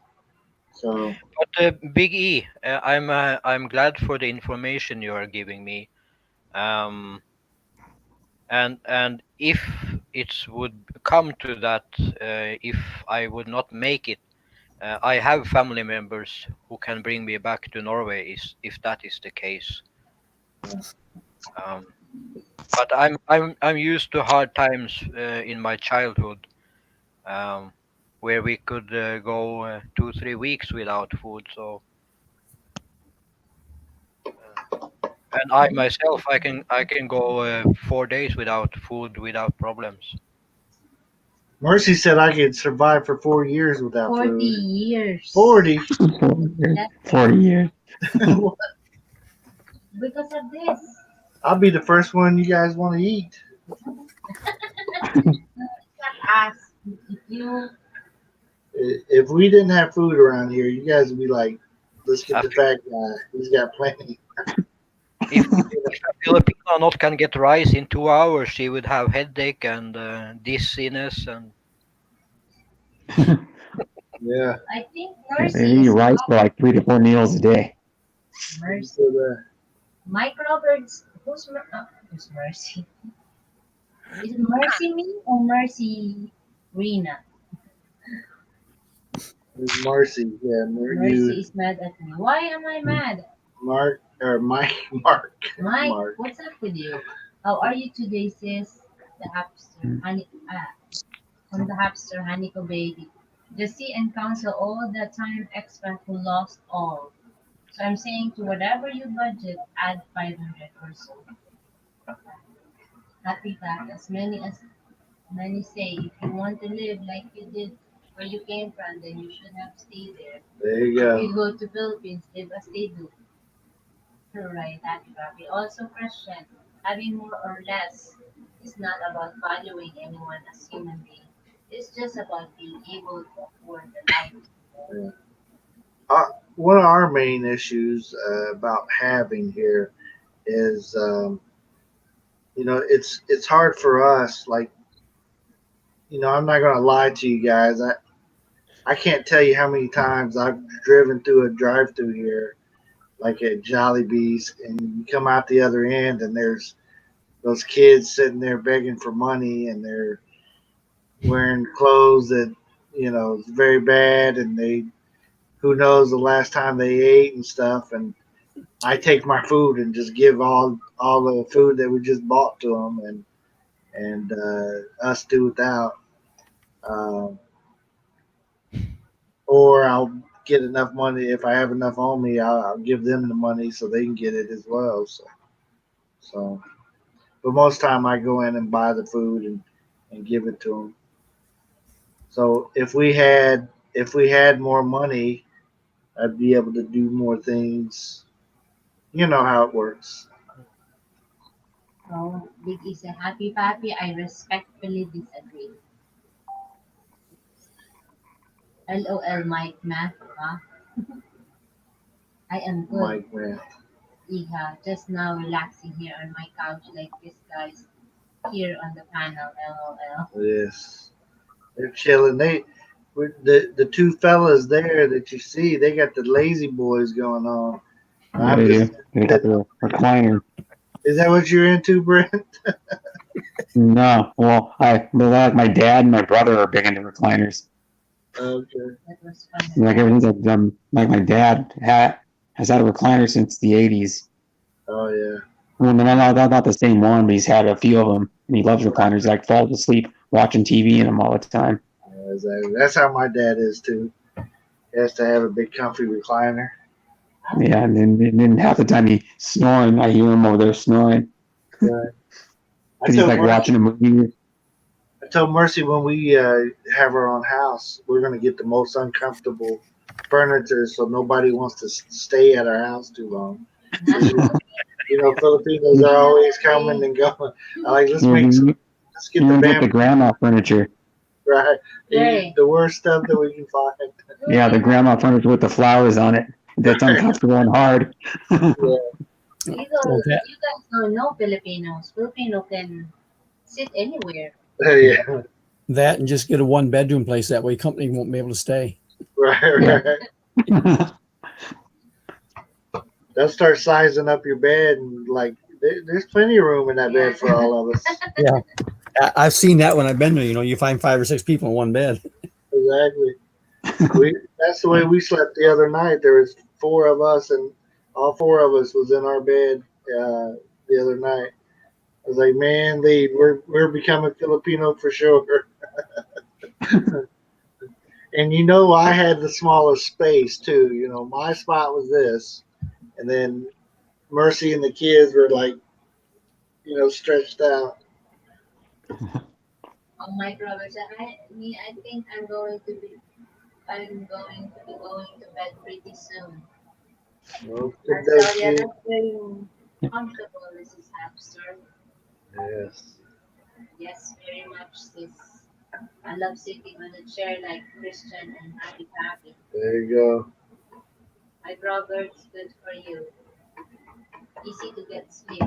C: So
D: but Big E, I'm glad for the information you are giving me. And if it would come to that, if I would not make it, I have family members who can bring me back to Norway, if that is the case. Um, but I'm used to hard times in my childhood, um, where we could go 2-3 weeks without food. So, and I myself, I can go 4 days without food without problems.
C: Mercy said I could survive for 4 years without
A: 40
C: food.
A: years.
C: 40.
H: 40 years.
A: Because of this.
C: I'll be the first one you guys want to eat.
A: Ask if you
C: If we didn't have food around here, you guys would be like, let's get the fat guy. He's got plenty.
D: If a Filipino not can get rice in 2 hours, she would have headache and dizziness and.
C: Yeah.
A: I think
H: They
A: Mercy
H: need
A: is
H: rice for like 3 to 4 meals a day.
A: Mercy.
C: So
A: Mike Roberts. Who's Mercy? Is it Mercy me or Mercy Rena?
C: it's Marcy. Yeah,
A: Mercy is mad at me. Why am I mad?
C: Mark or Mike.
A: Mike,
C: Mark.
A: what's up with you? How are you today, sis? The hamster, honey, from the hamster, Haniko baby. Just see and counsel all the time expat who lost all. So I'm saying to whatever you budget, add 500 or so. Happy back as many say. If you want to live like you did where you came from, then you should have stayed there.
C: There you
A: If
C: go.
A: you go to Philippines, live as they do. Right, happy happy. Also, Christian, having more or less is not about valuing anyone as human being. It's just about being able to afford the life.
C: One of our main issues about having here is, it's hard for us. Like, I'm not gonna lie to you guys. I can't tell you how many times I've driven through a drive-through here, like at Jollibee's, and you come out the other end, and there's those kids sitting there begging for money, and they're wearing clothes that is very bad, and who knows the last time they ate and stuff. And I take my food and just give all the food that we just bought to them, and us do without. Or I'll get enough money if I have enough on me. I'll give them the money so they can get it as well. So, but most time I go in and buy the food and give it to them. So if we had more money, I'd be able to do more things. You know how it works.
A: Oh, Big is a happy pappy. I respectfully disagree. LOL, Mike Math, huh? I am good.
C: Mike, man.
A: Iha, just now relaxing here on my couch like this guy's here on the panel. LOL.
C: Yes, they're chilling. The two fellas there that you see, they got the lazy boys going on.
H: Yeah, they do. They got the recliner.
C: Is that what you're into, Brent?
H: No, well, my dad and my brother are big into recliners.
C: Okay.
A: That was fun.
H: Like everything's like my dad has had a recliner since the 80s.
C: Oh yeah.
H: Well, no, not the same one, but he's had a few of them, and he loves recliners. He like falls asleep watching TV in them all the time.
C: Yeah, exactly. That's how my dad is too. He has to have a big comfy recliner.
H: Yeah, and then half the time he's snoring. I hear him over there snoring
C: Right.
H: because he's like watching a movie.
C: I told Mercy when we have our own house, we're gonna get the most uncomfortable furniture, so nobody wants to stay at our house too long. You know, Filipinos are always coming and going. I like let's make some, let's get the
H: the grandma furniture.
C: right,
A: Right.
C: the worst stuff that we can find.
H: Yeah, the grandma furniture with the flowers on it. That's uncomfortable and hard.
C: Yeah.
A: You guys don't know Filipinos. Filipino can sit anywhere.
C: Yeah,
B: That and just get a one bedroom place. That way, company won't be able to stay.
C: right. They'll start sizing up your bed and like there's plenty of room in that bed for all of us.
B: I've seen that when I've been there. You know, you find 5 or 6 people in one bed.
C: Exactly. That's the way we slept the other night. There was 4 of us, and all 4 of us was in our bed the other night. I was like, man, we're becoming Filipino for sure. And you know, I had the smallest space too. You know, my spot was this, and then Mercy and the kids were like, you know, stretched out.
A: Oh, my brother said, I think I'm going to be going to bed pretty soon.
C: Well,
A: I saw you not very comfortable, Mrs. Hamster.
C: yes.
A: Yes, very much, sis. I love sitting on a chair like Christian and happy.
C: There you go.
A: My brother, it's good for you. Easy to get sleep.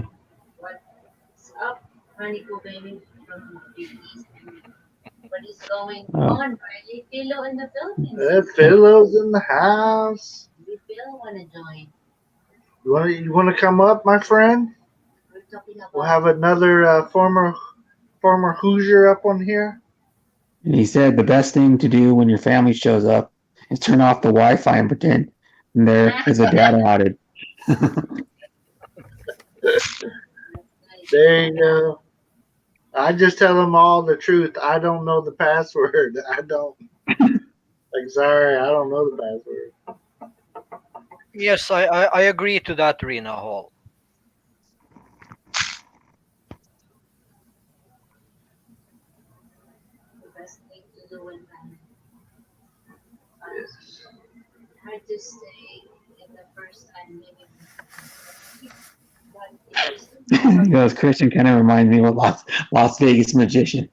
A: What's up, honeycomb baby from Big East? What is going on, Riley? Philo in the Philippines.
C: That Philo's in the house.
A: Maybe Philo want to join.
C: You want to come up, my friend?
A: We're talking about.
C: We'll have another former Hoosier up on here.
H: And he said the best thing to do when your family shows up is turn off the Wi-Fi and pretend there is a data outage.
C: There you go. I just tell them all the truth. I don't know the password. I don't. Like, sorry, I don't know the password.
D: Yes, I agree to that, Rena Hall.
A: The best thing to do when hard to say in the first time maybe.
H: You know, this Christian kind of reminds me of a Las Vegas magician.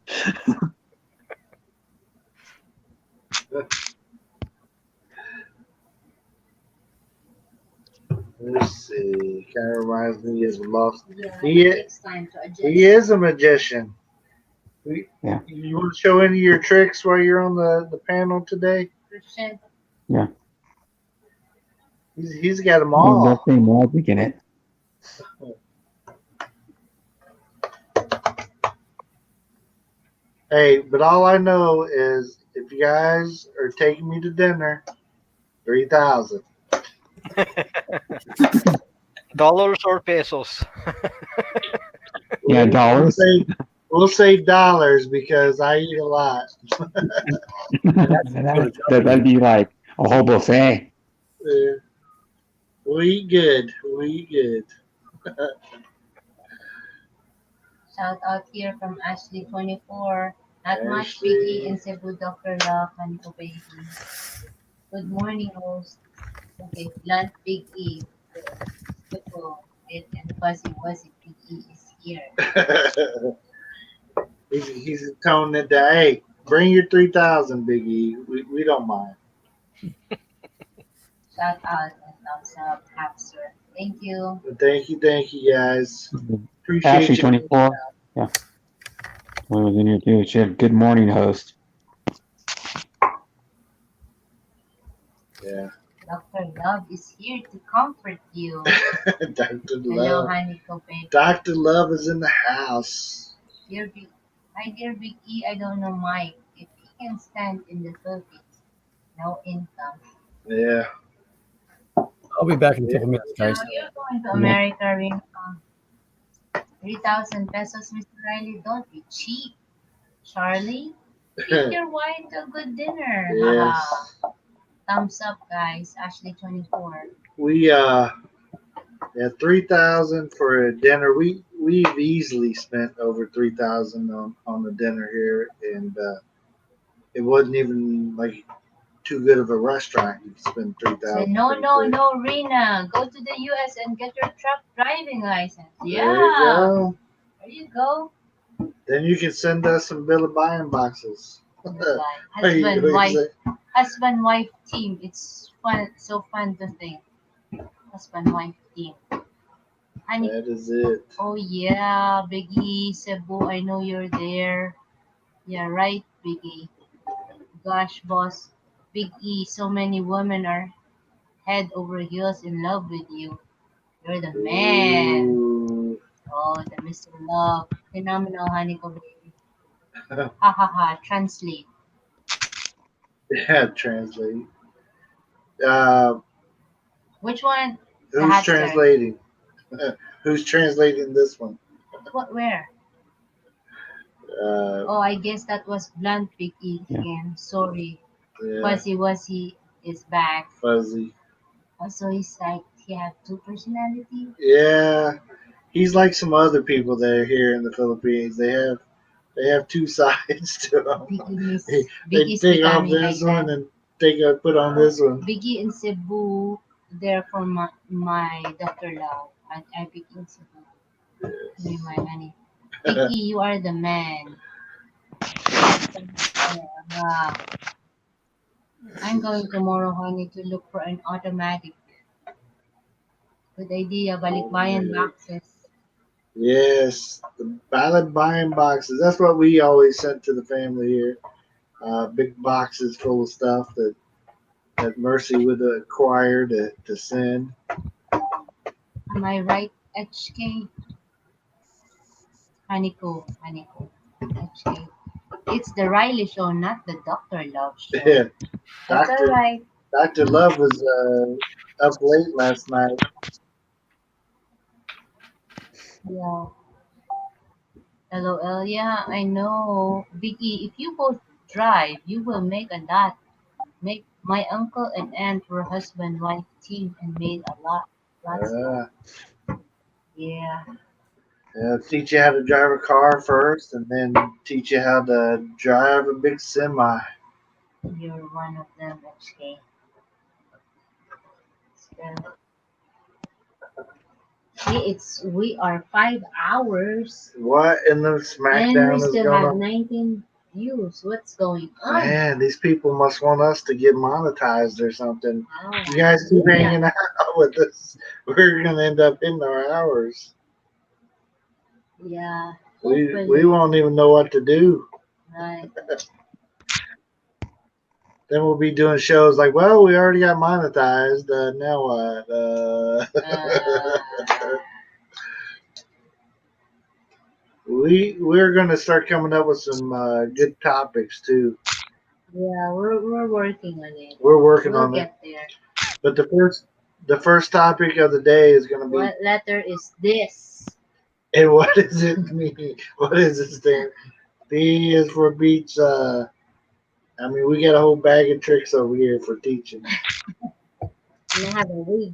C: Let's see. Kind of reminds me of Lost.
A: Yeah,
C: He,
A: it takes time to adjust.
C: he is a magician.
H: Yeah.
C: You want to show any of your tricks while you're on the panel today?
A: Christian.
H: Yeah.
C: He's got them
H: There's
C: all.
H: nothing magic in it.
C: Hey, but all I know is if you guys are taking me to dinner, 3,000.
D: Dollars or pesos?
H: Yeah, dollars.
C: We'll say dollars because I eat a lot.
H: That'd be like a whole buffet.
C: Yeah. We eat good. We eat good.
A: Shout out here from Ashley24. Not much,
C: Ashley.
A: Vicky in Cebu, Dr. Love, Honeycomb Baby. Good morning, host. Okay, lunch, Big E. Football, it and Fuzzy Wuzzy, Big E is here.
C: he's toning it down. Hey, bring your 3,000, Big E. We don't mind.
A: Shout out and thumbs up, Capster. Thank you.
C: Thank you, guys. Appreciate
H: Ashley
C: you.
H: 24. Yeah. What was in here too? She had good morning host.
C: Yeah.
A: Dr. Love is here to comfort you.
C: Dr.
A: Hello,
C: Love.
A: Honeycomb Baby.
C: Dr. Love is in the house.
A: Dear Big, hi, dear Big E. I don't know Mike if he can stand in the Philippines. No income.
C: Yeah.
B: I'll be back in a couple minutes, guys.
A: Now you're going to America, Ring. 3,000 pesos, Mr. Riley. Don't be cheap. Charlie, treat your wife to a good dinner.
C: Yes.
A: Thumbs up, guys. Ashley 24.
C: We yeah, 3,000 for a dinner. We've easily spent over 3,000 on the dinner here, and it wasn't even like too good of a restaurant. You could spend 3,000.
A: No, Rena. Go to the U.S. and get your truck driving license. Yeah.
C: There you go.
A: There you go.
C: Then you can send us some bill of buying boxes.
A: Husband, wife team. It's fun, so fun to think. Husband, wife team. Honey,
C: That is it.
A: oh yeah, Biggie, Cebu, I know you're there. Yeah, right, Biggie. Gosh, boss, Big E, so many women are head over heels in love with you. You're the man.
C: Ooh.
A: Oh, the Mr. Love. Phenomenal, honey, ko baby. Ha ha ha. Translate.
C: Yeah, translate.
A: Which one?
C: Who's
A: hashtag.
C: translating? Who's translating this one?
A: What? Where? Oh, I guess that was Blunt Big E again. Sorry.
C: Yeah,
A: Fuzzy is back.
C: Fuzzy.
A: Also, he's like, he have two personalities.
C: Yeah, he's like some other people that are here in the Philippines. They have two sides to them. They
A: Biggie's
C: take off
A: becoming
C: this
A: like
C: one
A: that.
C: and put on this one.
A: Biggie in Cebu, there for my Dr. Lau. I pick in Cebu. Hey, my honey. Biggie, you are the man. I'm going tomorrow, honey, to look for an automatic. Good idea, balikbayan boxes.
C: Yes, the ballot buying boxes. That's what we always sent to the family here. Big boxes full of stuff that Mercy would acquire to send.
A: Am I right, HK? Honeyco. HK. It's the Riley show, not the Dr. Love show.
C: Yeah,
A: That's all right.
C: Dr. Love was up late last night.
A: Yeah. LOL. Yeah, I know. Biggie, if you both drive, you will make a lot. Make my uncle and aunt were husband-wife team and made a lot. Lots. Yeah.
C: Teach you how to drive a car first, and then teach you how to drive a big semi.
A: You're one of them, HK. So, hey, we are 5 hours.
C: What in the
A: And
C: SmackDown
A: we
C: is
A: still
C: going
A: have
C: on?
A: 19 views. What's going on?
C: Man, these people must want us to get monetized or something.
A: Oh,
C: You guys keep
A: yeah.
C: hanging out with us. We're gonna end up in our hours.
A: Yeah.
C: We
A: Hopefully.
C: won't even know what to do.
A: Right.
C: Then we'll be doing shows like, well, we already got monetized. Now what? We're gonna start coming up with some good topics too.
A: Yeah, we're working on it.
C: We're working
A: We'll
C: on it.
A: get there.
C: But the first topic of the day is gonna be.
A: What letter is this?
C: And what does it mean? What is it stand? B is for beach. I mean, we got a whole bag of tricks over here for teaching.
A: And I have a wig.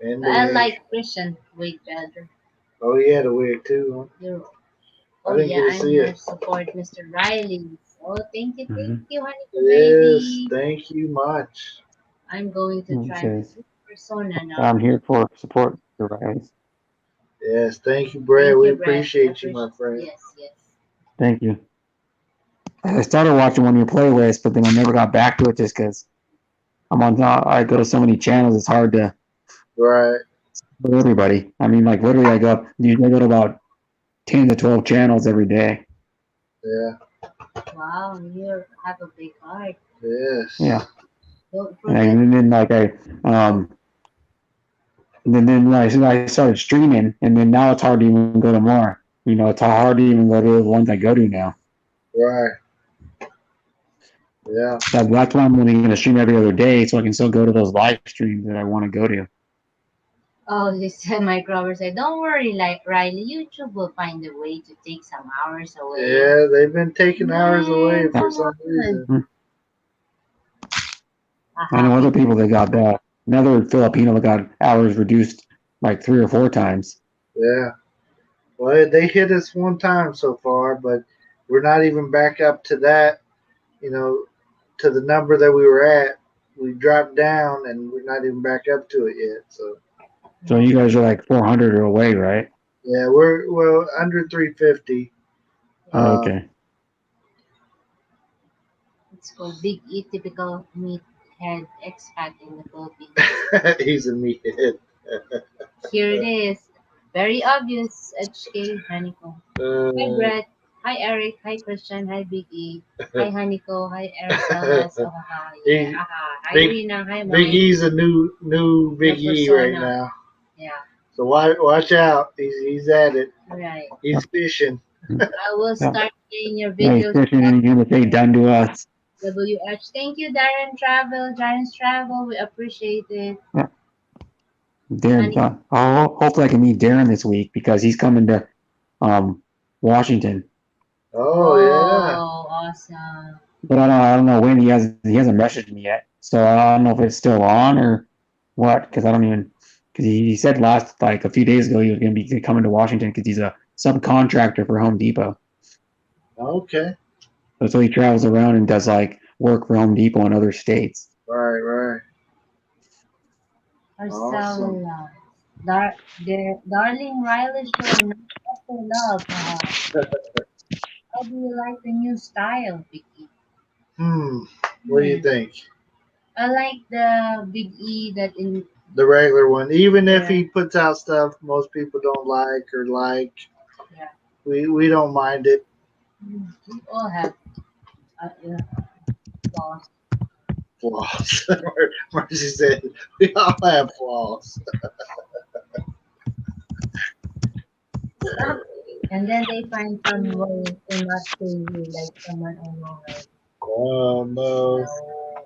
C: And
A: But I like Christian wig better.
C: Oh yeah, the wig too. Huh?
A: You're,
C: I
A: oh
C: didn't
A: yeah,
C: get to
A: I'm
C: see
A: your
C: it.
A: support, Mr. Riley. Oh, thank you, honey,
C: Yes,
A: baby.
C: thank you much.
A: I'm going to try
H: Okay.
A: Persona now.
H: I'm here for support, right?
C: Yes, thank you, Brad.
A: Thank
C: We
A: you, Brad.
C: appreciate you, my friend.
A: Yes.
H: Thank you. I started watching one of your playlists, but then I never got back to it just because I go to so many channels. It's hard to
C: Right.
H: with everybody. I mean, like literally, I go to about 10 to 12 channels every day.
C: Yeah.
A: Wow, you have a big heart.
C: Yes.
H: Yeah.
A: Don't forget.
H: And then like then I started streaming, and then now it's hard to even go to more. You know, it's hard to even go to the ones I go to now.
C: Right. Yeah.
H: That's why I'm only going to stream every other day, so I can still go to those live streams that I want to go to.
A: Oh, this said Mike Roberts said, "Don't worry, like Riley. YouTube will find a way to take some hours away."
C: Yeah, they've been taking hours away
A: Man,
C: for
A: come
C: some reason.
A: on.
H: I know
A: Aha.
H: other people that got that. Another Filipino that got hours reduced like 3 or 4 times.
C: Yeah. Well, they hit us one time so far, but we're not even back up to that, you know, to the number that we were at. We dropped down and we're not even back up to it yet. So,
H: So you guys are like 400 away, right?
C: yeah, we're well under 350.
H: Oh,
C: Uh,
H: okay.
A: It's called Big E, typical meathead expat in the Philippines.
C: he's a meathead.
A: Here it is. Very obvious. HK Honeycomb. Hi Brett. Hi Eric. Hi Christian. Hi Big E. Hi Honeycomb. Hi Aricelas. Oh, haha. Yeah.
C: He-
A: Aha. Hi
C: Big-
A: Rina. Hi
C: Big
A: Mike.
C: E's a new Big
A: The
C: E right
A: persona.
C: now.
A: Yeah.
C: So watch out. He's at it.
A: Right.
C: He's fishing.
A: I will start playing your
H: Nice
A: videos.
H: fishing and you're gonna say done to us.
A: WH. Thank you, Darren Travel. Darren's Travel. We appreciate it.
H: Darren, hopefully I can meet Darren this week because he's coming to Washington.
C: Oh yeah.
A: Oh, awesome.
H: But I don't know when he hasn't messaged me yet. So I don't know if it's still on or what because because he said like a few days ago he was going to be coming to Washington because he's a subcontractor for Home Depot.
C: Okay.
H: So he travels around and does like work for Home Depot in other states.
C: Right.
A: Awesome. Darling Riley show, not after love. How do you like the new style, Vicky?
C: What do you think?
A: I like the Big E that in
C: The regular one. Even if
A: Yeah.
C: he puts out stuff most people don't like or like,
A: Yeah.
C: we don't mind it.
A: we all have yeah, flaws.
C: Flaws. Marcy said we all have flaws.
A: And then they find some way to not say you like someone I know. Right?
C: Oh no.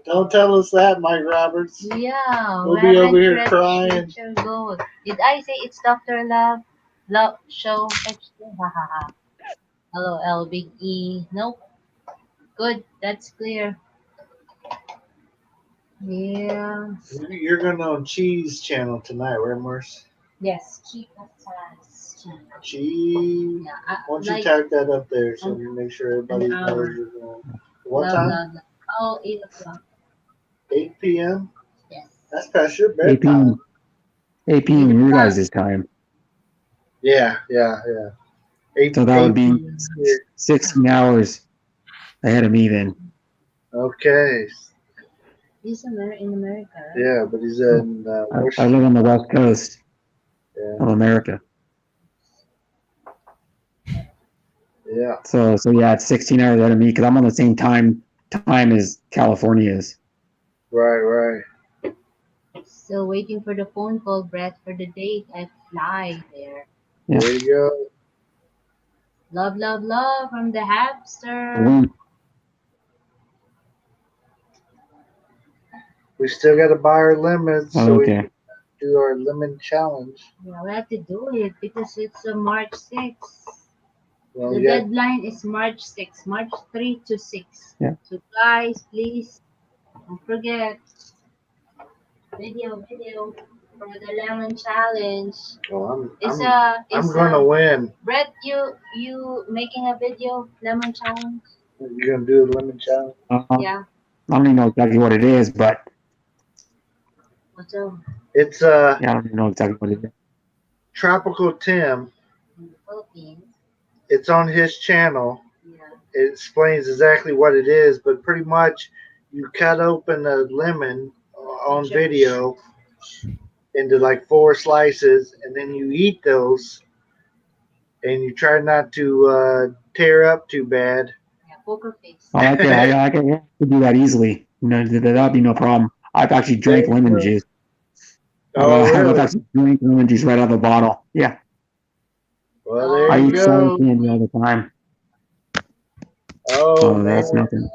C: Don't tell us that, Mike Roberts.
A: Yeah,
C: We'll be over here crying.
A: Gold. Did I say it's Dr. Love? Love show. Ha ha ha. Hello, L Big E. Nope. Good. That's clear. Yeah.
C: You're gonna on Cheese Channel tonight, right, Morse?
A: Yes. Cheap as
C: Cheese.
A: Yeah.
C: Why don't you type that up there so we make sure everybody
A: an hour.
C: knows you're going? What
A: Love,
C: time?
A: love, love. Oh, 8 o'clock.
C: 8 p.m.
A: Yes.
C: That's past your
H: 8
C: bedtime.
H: p.m. 8 p.m. your guys' time.
C: Yeah. 8,
H: So that would
C: 8
H: be
C: p.m. here.
H: 16 hours ahead of me then.
C: Okay.
A: He's in America, right?
C: Yeah, but he's in
H: I live on the west coast
C: Yeah.
H: of America.
C: Yeah.
H: So yeah, it's 16 hours ahead of me because I'm on the same time as California is.
C: Right.
A: Still waiting for the phone call, Brett, for the date. I fly there.
H: Yeah.
C: There you go.
A: Love, love, love from the hamster.
H: Mhm.
C: We still got to buy our lemons so we
H: Okay.
C: can do our lemon challenge.
A: Yeah, we have to do it because it's March 6th.
C: Well,
A: The
C: yeah.
A: deadline is March 6th, March 3 to 6.
H: Yeah.
A: So guys, please don't forget video for the lemon challenge.
C: Well,
A: It's
C: I'm gonna win.
A: Brett, you making a video lemon challenge?
C: You're gonna do a lemon challenge.
A: Yeah.
H: I don't even know exactly what it is, but
A: What's up
C: It's
H: yeah, I don't even know exactly what it is.
C: Tropical Tim.
A: in the Philippines?
C: It's on his channel.
A: Yeah.
C: It explains exactly what it is, but pretty much you cut open a lemon on video into like 4 slices, and then you eat those, and you try not to tear up too bad.
A: Yeah, poker face.
H: Oh, okay, I can do that easily. No, that'd be no problem. I've actually drank lemon juice.
C: Oh,
H: I've
C: really?
H: actually drank lemon juice right out of the bottle. Yeah,
C: Well, there
H: I
C: you
H: eat sour
C: go.
H: candy all the time.
C: Oh,
H: Oh, that's
C: man.
H: nothing.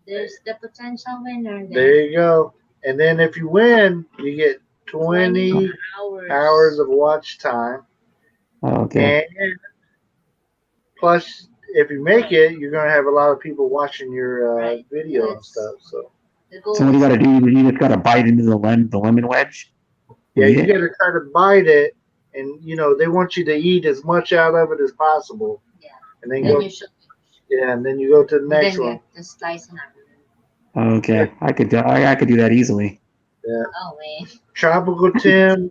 A: There's the potential winner there.
C: There you go. And then if you win, you get 20
A: hours.
C: hours of watch time.
H: Okay.
C: And plus, if you make it, you're gonna have a lot of people watching your
A: Right.
C: video and
A: That's-
C: stuff. So
A: The goal
H: So what you
A: is-
H: got to do? You just got to bite into the lemon wedge.
C: yeah,
H: Eat
C: you
H: it?
C: gotta try to bite it, and they want you to eat as much out of it as possible.
A: Yeah.
C: And then
A: Then
C: go,
A: you should.
C: and then you go to the
A: And
C: next
A: then
C: one.
A: get the slice and
H: Okay, I could do that easily.
A: Oh man.
C: Tropical Tim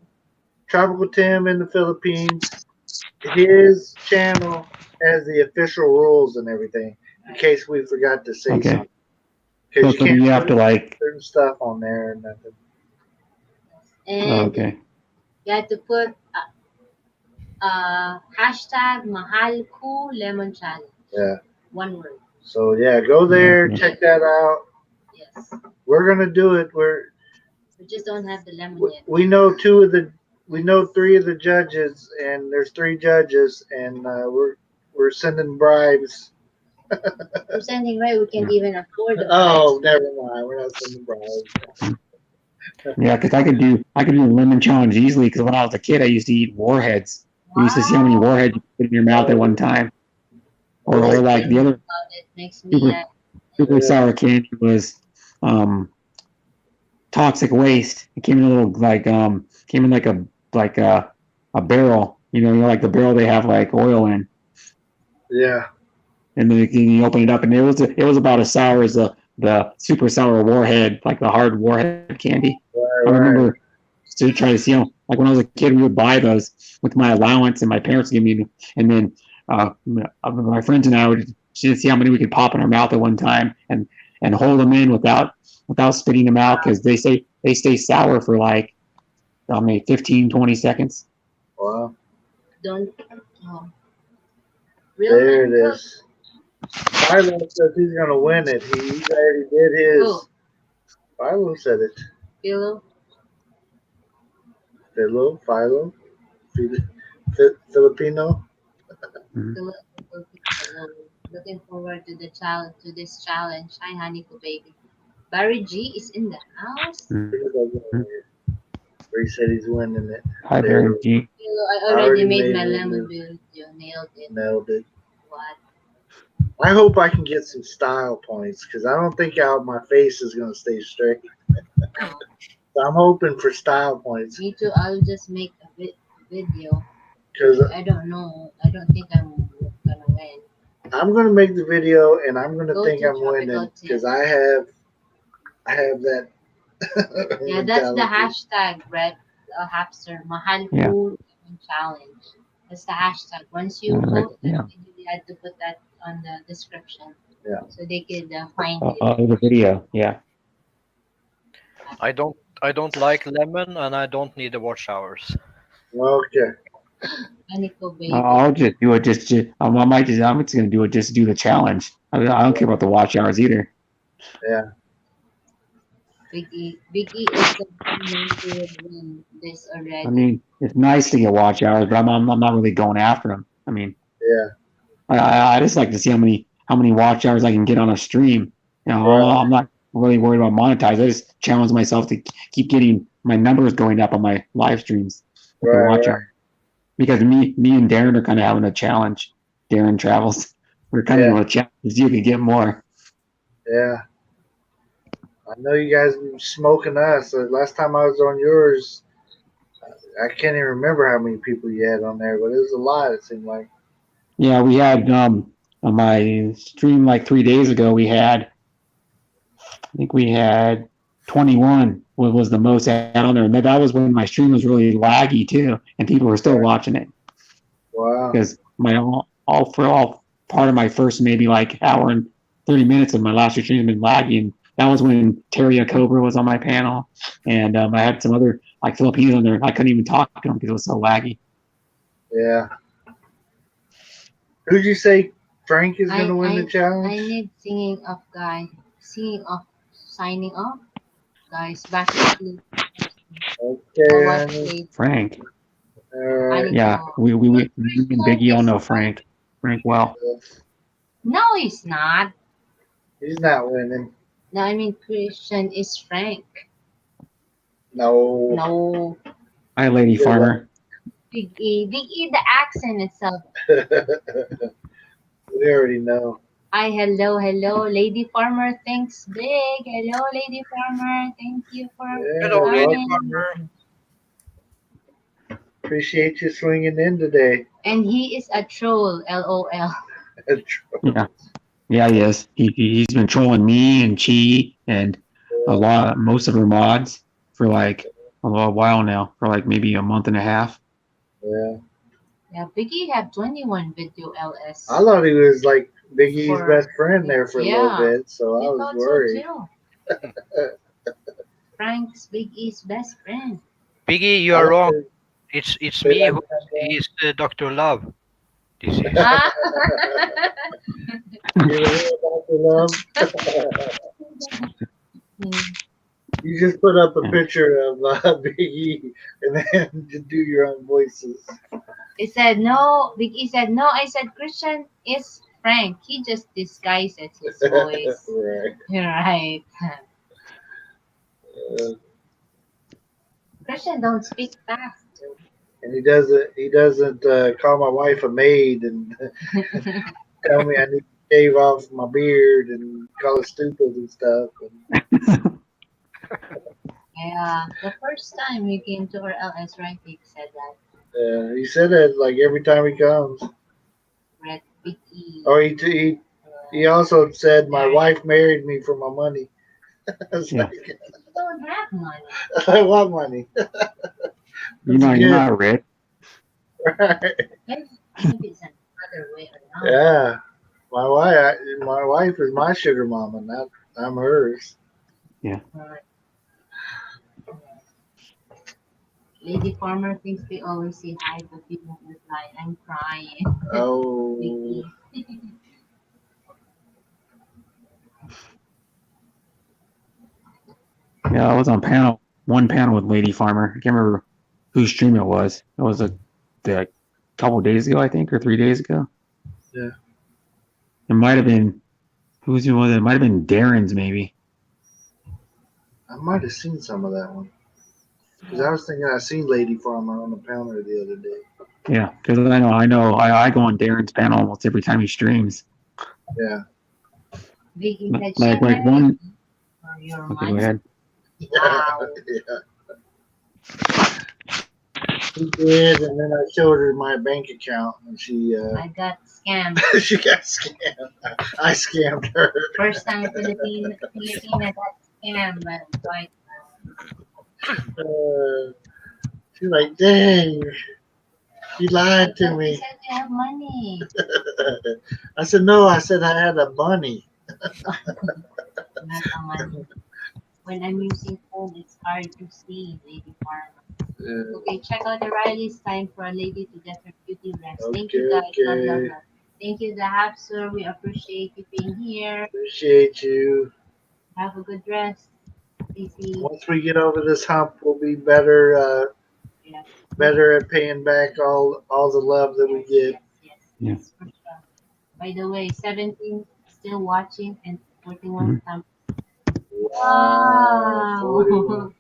C: in the Philippines. His channel has the official rules and everything. In case we forgot to say
H: Okay.
C: something,
H: So,
C: because you
H: so
C: can't
H: you have
C: put
H: to like.
C: certain stuff on there and nothing.
A: And
H: Okay.
A: you have to put hashtag mahal ko lemon challenge.
C: Yeah.
A: One word.
C: So yeah, go there,
H: Okay.
C: check that out.
A: Yes.
C: We're gonna do it.
A: We just don't have the lemon yet.
C: We know three of the judges, and there's 3 judges, and we're sending bribes.
A: We're sending right. We can't even afford the
C: Oh,
A: price.
C: never mind. We're not sending bribes.
H: Yeah, because I could do a lemon challenge easily. Because when I was a kid, I used to eat warheads. We used to see how many warheads you put in your mouth at one time. Or like the other
A: It makes me
H: super sour candy was toxic waste. It came in a little like a barrel. Like the barrel they have like oil in.
C: Yeah.
H: And then you open it up, and it was about as sour as the super sour warhead, like the hard warhead candy. I remember to try to see them. Like when I was a kid, we would buy those with my allowance, and my parents would give me. And then my friends and I would see how many we could pop in our mouth at one time, and hold them in without spitting them out, because they stay sour for like 15, 20 seconds.
C: Wow.
A: don't. Oh.
C: There it is. Philo says he's gonna win it. He already did his.
A: Oh.
C: Philo said it.
A: Philo.
C: Philo, Filipino.
A: Philo. Looking forward to the challenge. To this challenge. Hi, honey, ko baby. Barry G is in the house.
C: Where he said he's winning it.
H: Hi, Barry G.
A: Philo, I already made my lemon video. Nailed it.
C: Nailed it.
A: What?
C: I hope I can get some style points, because I don't think my face is gonna stay straight. So I'm hoping for style points,
A: Me too. I'll just make a video.
C: because
A: I don't know. I don't think I'm gonna win.
C: I'm gonna make the video and I'm gonna
A: Go
C: think
A: to
C: I'm winning,
A: Tropical
C: because I have that.
A: Yeah, that's the
C: mentality.
A: hashtag, Brett. Hapster. Mahal
H: Yeah.
A: ko challenge. That's the hashtag. Once you
H: Alright,
A: post
H: yeah.
A: that video, you had to put that on the description.
C: Yeah.
A: So they could find it.
H: The video, yeah.
D: I don't like lemon, and I don't need the watch hours.
C: Okay.
A: Aniko baby.
H: I'll just do it. I'm just gonna do it just to do the challenge. I don't care about the watch hours either.
A: Big E is the one to win this already.
H: I mean, it's nice to get watch hours, but I'm not really going after them. I mean,
C: Yeah.
H: I just like to see how many watch hours I can get on a stream.
C: Right.
H: I'm not really worried about monetize. I just challenge myself to keep getting my numbers going up on my live streams with the watch hours. Because me and Darren are kind of having a challenge. Darren Travels. We're kind of on a challenge to see if we can get more.
C: Yeah. I know you guys been smoking us. Last time I was on yours, I can't even remember how many people you had on there, but it was a lot, it seemed like.
H: Yeah, we had on my stream like 3 days ago. I think we had 21. What was the most I had on there? And that was when my stream was really laggy too, and people were still watching it.
C: Wow.
H: Because all part of my first maybe like hour and 30 minutes of my last stream has been laggy, and that was when Terry Cobra was on my panel, and I had some other like Filipinos on there. I couldn't even talk to them because it was so laggy.
C: Yeah. Who'd you say Frank is going to win the
A: I
C: challenge?
A: need signing off, guys. Back to sleep.
C: Okay,
A: Or
C: honey.
A: sleep.
H: Frank.
C: All right.
H: Yeah, we and Biggie all know Frank well.
A: No, he's not.
C: He's not winning.
A: No, I mean Christian is Frank.
C: No.
A: No.
H: Hi, Lady
C: Yeah.
H: Farmer.
A: Big E. Big E, the accent itself.
C: We already know.
A: Hi, hello, hello. Lady Farmer thinks big. Hello, Lady Farmer. Thank you for
D: Hello,
C: Yeah,
D: Lady
C: well,
D: Farmer.
C: appreciate you swinging in today.
A: And he is a troll, LOL.
H: Yeah, yeah, he is. He's been trolling me and Chi and most of her mods for like a little while now, for like maybe a month and a half.
C: Yeah.
A: Yeah, Biggie had 21 video LS.
C: I thought he was like Biggie's
A: For-
C: best friend there for a little
A: Yeah.
C: bit, so I
A: We
C: was
A: thought
C: worried.
A: so too. Frank's Big E's best friend.
D: Biggie, you are wrong. It's me who is Dr. Love. This is.
A: Ah.
C: You know what, Dr. Love? You just put up a picture of Big E and then to do your own voices.
A: He said no. Big E said no. I said Christian is Frank. He just disguises his voice.
C: Right.
A: You're right. Christian don't speak fast.
C: And he doesn't call my wife a maid and tell me I need to shave off my beard and call her stupid and stuff.
A: Yeah, the first time we came to our LS, right? He said that.
C: He said that like every time he comes.
A: Red Big E.
C: Or he also said my wife married me for my money. I was
H: Yeah.
C: like,
A: You don't have money.
C: I want money.
H: You're not rich.
C: Right.
A: Maybe it's another way around.
C: Yeah. My wife is my sugar mama, not I'm hers.
A: Right. Lady Farmer thinks we always say hi, but we won't reply. I'm crying.
C: Oh.
A: Big E.
H: Yeah, I was on one panel with Lady Farmer. I can't remember whose stream it was. It was a couple days ago, I think, or 3 days ago.
C: Yeah.
H: It might have been was it? It might have been Darren's, maybe.
C: I might have seen some of that one. Because I was thinking I seen Lady Farmer on the counter the other day.
H: Yeah, because I go on Darren's panel almost every time he streams.
C: Yeah.
A: Big E said,
H: Like
A: "Share
H: one.
A: for your
H: Okay, go
A: money."
H: ahead.
A: Wow.
C: Yeah. She did, and then I showed her my bank account, and she
A: I got scammed.
C: she got scammed. I scammed her.
A: First time Filipina got scammed by white.
C: She's like, dang, you lied to
A: You
C: me.
A: said you have money.
C: I said, no, I said I had a bunny.
A: Not a money. When I'm using phone, it's hard to see, Lady Farmer. Okay, check out the Riley's time for a lady to get her beauty rest. Thank you guys. Love, love,
C: Okay.
A: love. Thank you, the Hapster. We appreciate you being here.
C: Appreciate you.
A: Have a good rest. Easy.
C: Once we get over this hump, we'll be better
A: Yeah.
C: better at paying back all the love that we get.
A: Yes,
H: Yeah.
A: yes, for sure. By the way, 17 still watching and 41 thumbs. Wow.
C: 41.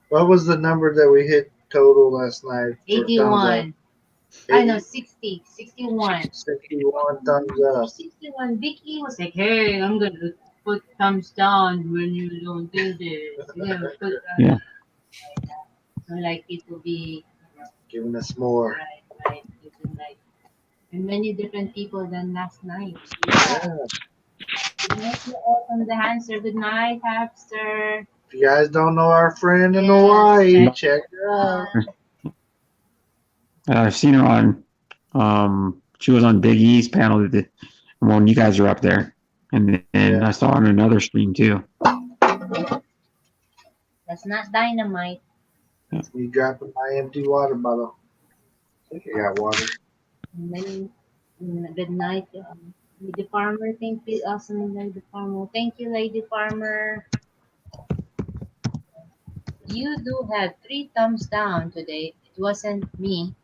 C: What was the number that we hit total last night? for thumbs
A: 81.
C: up?
A: I know, 60. 61.
C: 61 thumbs up.
A: 61. Big E was like, hey, I'm going to put thumbs down when you don't do this.
H: Yeah.
A: So like it will be
C: Giving us more.
A: right. It's been like and many different people than last night.
C: Yeah.
A: Good night to all from the answer. Good night, Hamster.
C: If you guys don't know our friend in
A: Yes.
C: Hawaii, check her out.
H: I've seen her on. She was on Big E's panel when you guys were up there, and
C: Yeah.
H: I saw her on another stream too.
A: That's not dynamite.
C: You dropping my empty water bottle. I think I got water.
A: And then good night. Lady Farmer, thank you. Awesome, Lady Farmer. Thank you, Lady Farmer. You do have 3 thumbs down today. It wasn't me.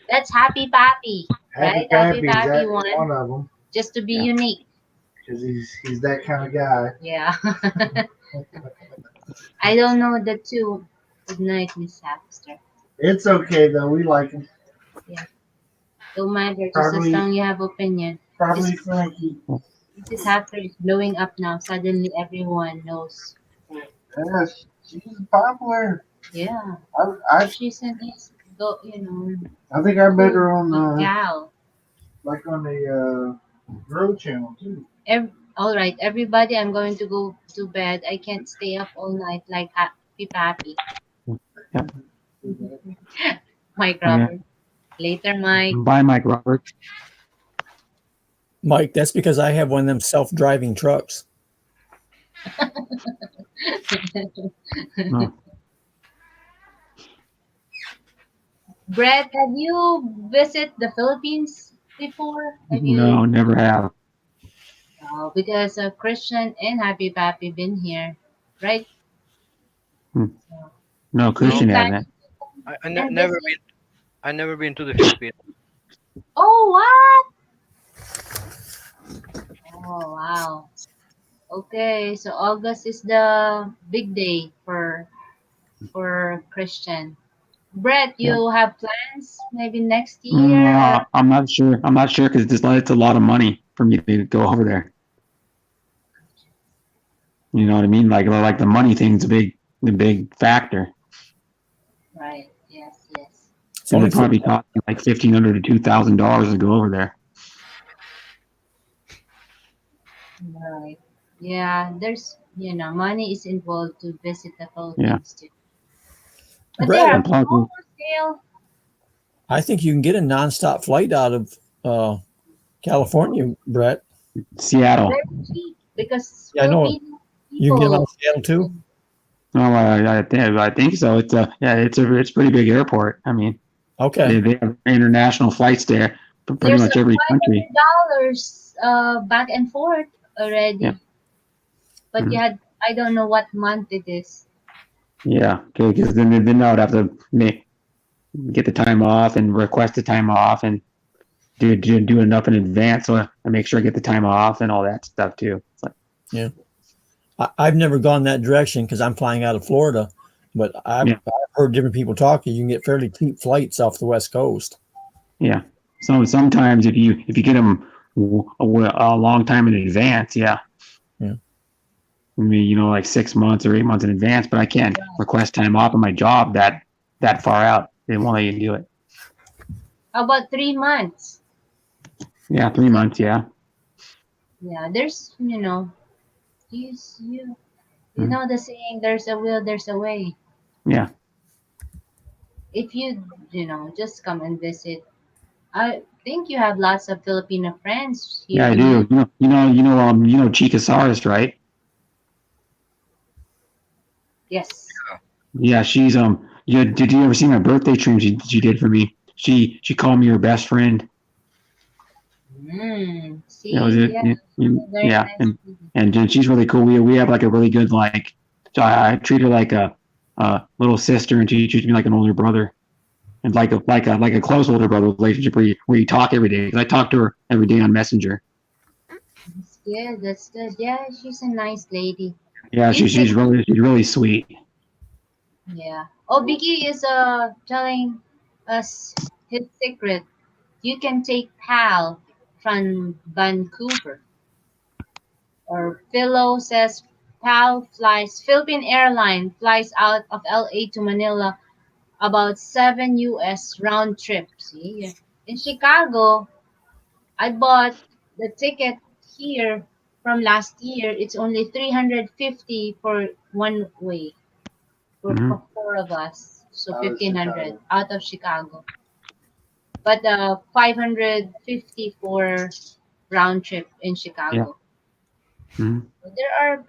A: That's Happy Pappy, right? Happy
C: Pappy's
A: Pappy
C: that
A: won.
C: one of them
A: Just to be
H: Yeah.
A: unique.
C: because he's that kind of guy.
A: Yeah. I don't know the two. Good night, Miss Hamster.
C: It's okay though. We like him.
A: Don't matter, just as
C: Probably,
A: long you have opinion.
C: probably Frankie.
A: This Hamster is blowing up now. Suddenly everyone knows.
C: Yes, she's popular.
A: Yeah.
C: I
A: She's a nice,
C: I think I met her
A: cool
C: on
A: gal.
C: like on the Girl Channel too.
A: All right, everybody, I'm going to go to bed. I can't stay up all night like Happy Pappy. Mike
H: Yeah.
A: Robert. Later, Mike.
H: Bye, Mike Roberts.
B: Mike, that's because I have one of them self-driving trucks.
H: No.
A: Brett, have you visited the Philippines before? Have you?
H: No, never have.
A: No, because Christian and Happy Pappy been here, right?
H: No, Christian
A: Long time.
H: hasn't.
A: And
D: Never
A: this is-
D: been. I never been to the Philippines.
A: Oh, what? Oh, wow. Okay, so August is the big day for Christian. Brett, you have plans maybe next year?
H: I'm not sure. I'm not sure because it's a lot of money for me to go over there. You know what I mean? Like the money thing's the big factor.
A: Right. Yes.
B: It's
H: So
B: only
H: it probably cost me like $1,500 to $2,000 to go over there.
A: Right. Yeah, there's money is involved to visit the Philippines too. But
B: Brett,
A: there are
H: and plus-
A: promo sale.
B: I think you can get a nonstop flight out of California, Brett.
H: Seattle.
A: Very cheap because
B: Yeah, I know.
A: Filipino
B: You can get them out
A: people-
B: of Seattle too.
H: Oh, I think so. It's a pretty big airport. I mean,
B: Okay.
H: they have international flights there for pretty
A: There's
H: much every country.
A: $500 back and forth already.
H: Yeah.
A: But
H: Mhm.
A: you had I don't know what month it is.
H: Yeah, because then I would have to get the time off and request the time off and do enough in advance so I make sure I get the time off and all that stuff too. It's like,
B: I've never gone that direction because I'm flying out of Florida, but I've heard different people talk. You can get fairly cheap flights off the West Coast.
H: yeah. So sometimes if you get them a long time in advance, yeah.
B: Yeah.
H: I mean, like 6 months or 8 months in advance, but I can't request time off in my job that far out. They won't let you do it.
A: How about 3 months?
H: Yeah, 3 months. Yeah.
A: Yeah, there's you know the saying, there's a will, there's a way.
H: Yeah.
A: If you just come and visit. I think you have lots of Filipino friends here.
H: Yeah, I do. You know Chica Saris, right?
A: Yes.
H: Yeah, she's did you ever see my birthday stream she did for me? She called me her best friend.
A: See,
H: That was it.
A: very
H: Yeah,
A: nice.
H: and she's really cool. We have like a really good so I treat her like a little sister, and she treats me like an older brother, and like a close older brother relationship where you talk every day. 'Cause I talk to her every day on Messenger.
A: That's good. That's good. Yeah, she's a nice lady.
H: Yeah, she's really sweet.
A: Yeah. Oh, Biggie is telling us his secret. You can take PAL from Vancouver. Or Philo says Philippine Airline flies out of LA to Manila about 7 US round trip. See? In Chicago, I bought the ticket here from last year. It's only 350 for one way for
H: Mhm.
A: 4 of us. So
C: Out of
A: 1,500
C: Chicago.
A: out of Chicago. But 550 for round trip in Chicago.
H: Mhm.
A: There are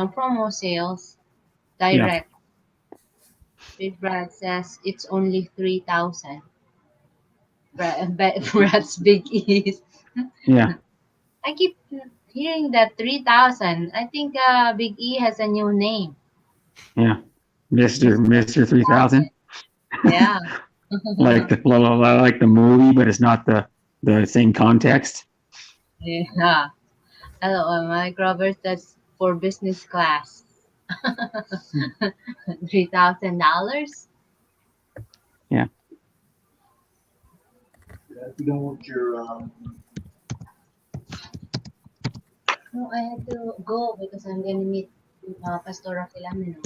A: promo sales direct. Big Brad says it's only 3,000. Brad's Big East.
H: Yeah,
A: I keep hearing that 3,000. I think Big E has a new name.
H: yeah. Mr. 3000,
A: Yeah.
H: like the movie, but it's not the same context.
A: Yeah. Hello, Mike Roberts. That's for business class. $3,000.
C: Yeah, if you don't want your
A: No, I had to go because I'm gonna meet Pastora Filomeno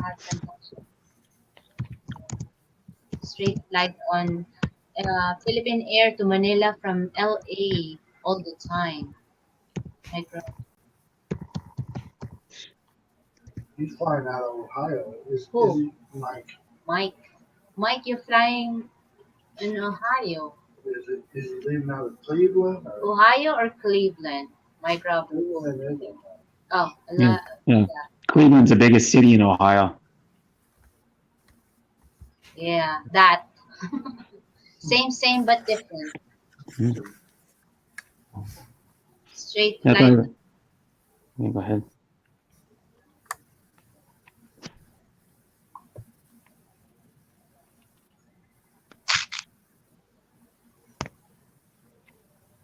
A: at Concepcion. Straight flight on Philippine Air to Manila from LA all the time. Micro.
C: he's flying out of Ohio. Is
A: Who?
C: he like?
A: Mike, you're flying in Ohio.
C: Is he leaving out of Cleveland? Or
A: Ohio or Cleveland? Mike Roberts.
C: Cleveland is Ohio.
A: Oh,
H: Yeah. Yeah. Cleveland's the biggest city in Ohio.
A: yeah, that. Same but different.
H: Mhm.
A: Straight
H: That's
A: flight.
H: right. Yeah, go ahead.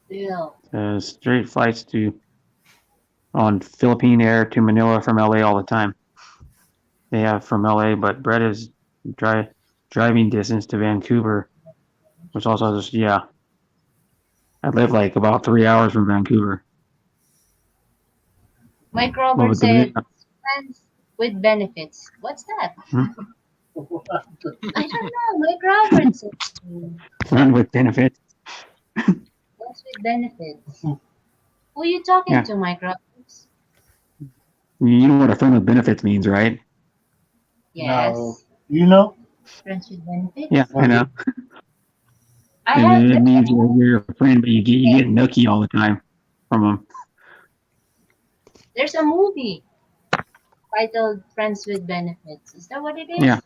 A: Bill.
H: Straight flights on Philippine Air to Manila from LA all the time. They have from LA, but Brett is driving distance to Vancouver, which also just I live like about 3 hours from Vancouver.
A: Mike
H: Well,
A: Roberts
H: but
A: said friends with benefits. What's that?
H: Hmm?
A: I don't know. Mike Roberts said
H: Friend with benefits.
A: friends with benefits. Who are you talking
H: Yeah.
A: to, Mike Roberts?
H: You know what a friend with benefits means, right?
A: Yes.
C: No. You know?
A: Friends with benefits?
H: Yeah, I know.
A: I have
H: It means you're a friend, but you get nookie all the time from them.
A: there's a movie titled Friends with Benefits. Is that what it is?
H: Yeah.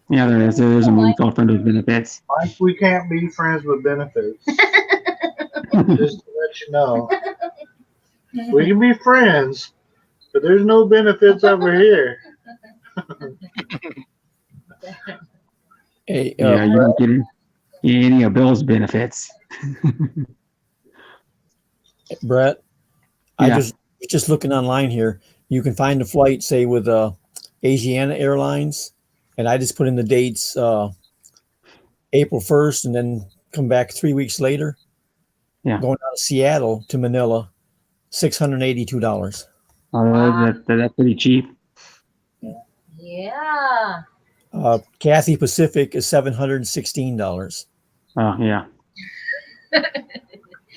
H: Yeah, there's a movie called Friend with Benefits.
C: Like we can't be friends with benefits. Just to let you know. We can be friends, but there's no benefits over here.
B: Hey,
H: Yeah, you don't get any of Bill's benefits.
B: Brett, I
H: Yeah.
B: just looking online here. You can find a flight, say with Asiana Airlines, and I just put in the dates April 1st, and then come back 3 weeks later.
H: Yeah.
B: Going out of Seattle to Manila, $682.
H: That's pretty cheap.
A: Yeah.
B: Cathay Pacific is $716.
H: Oh yeah.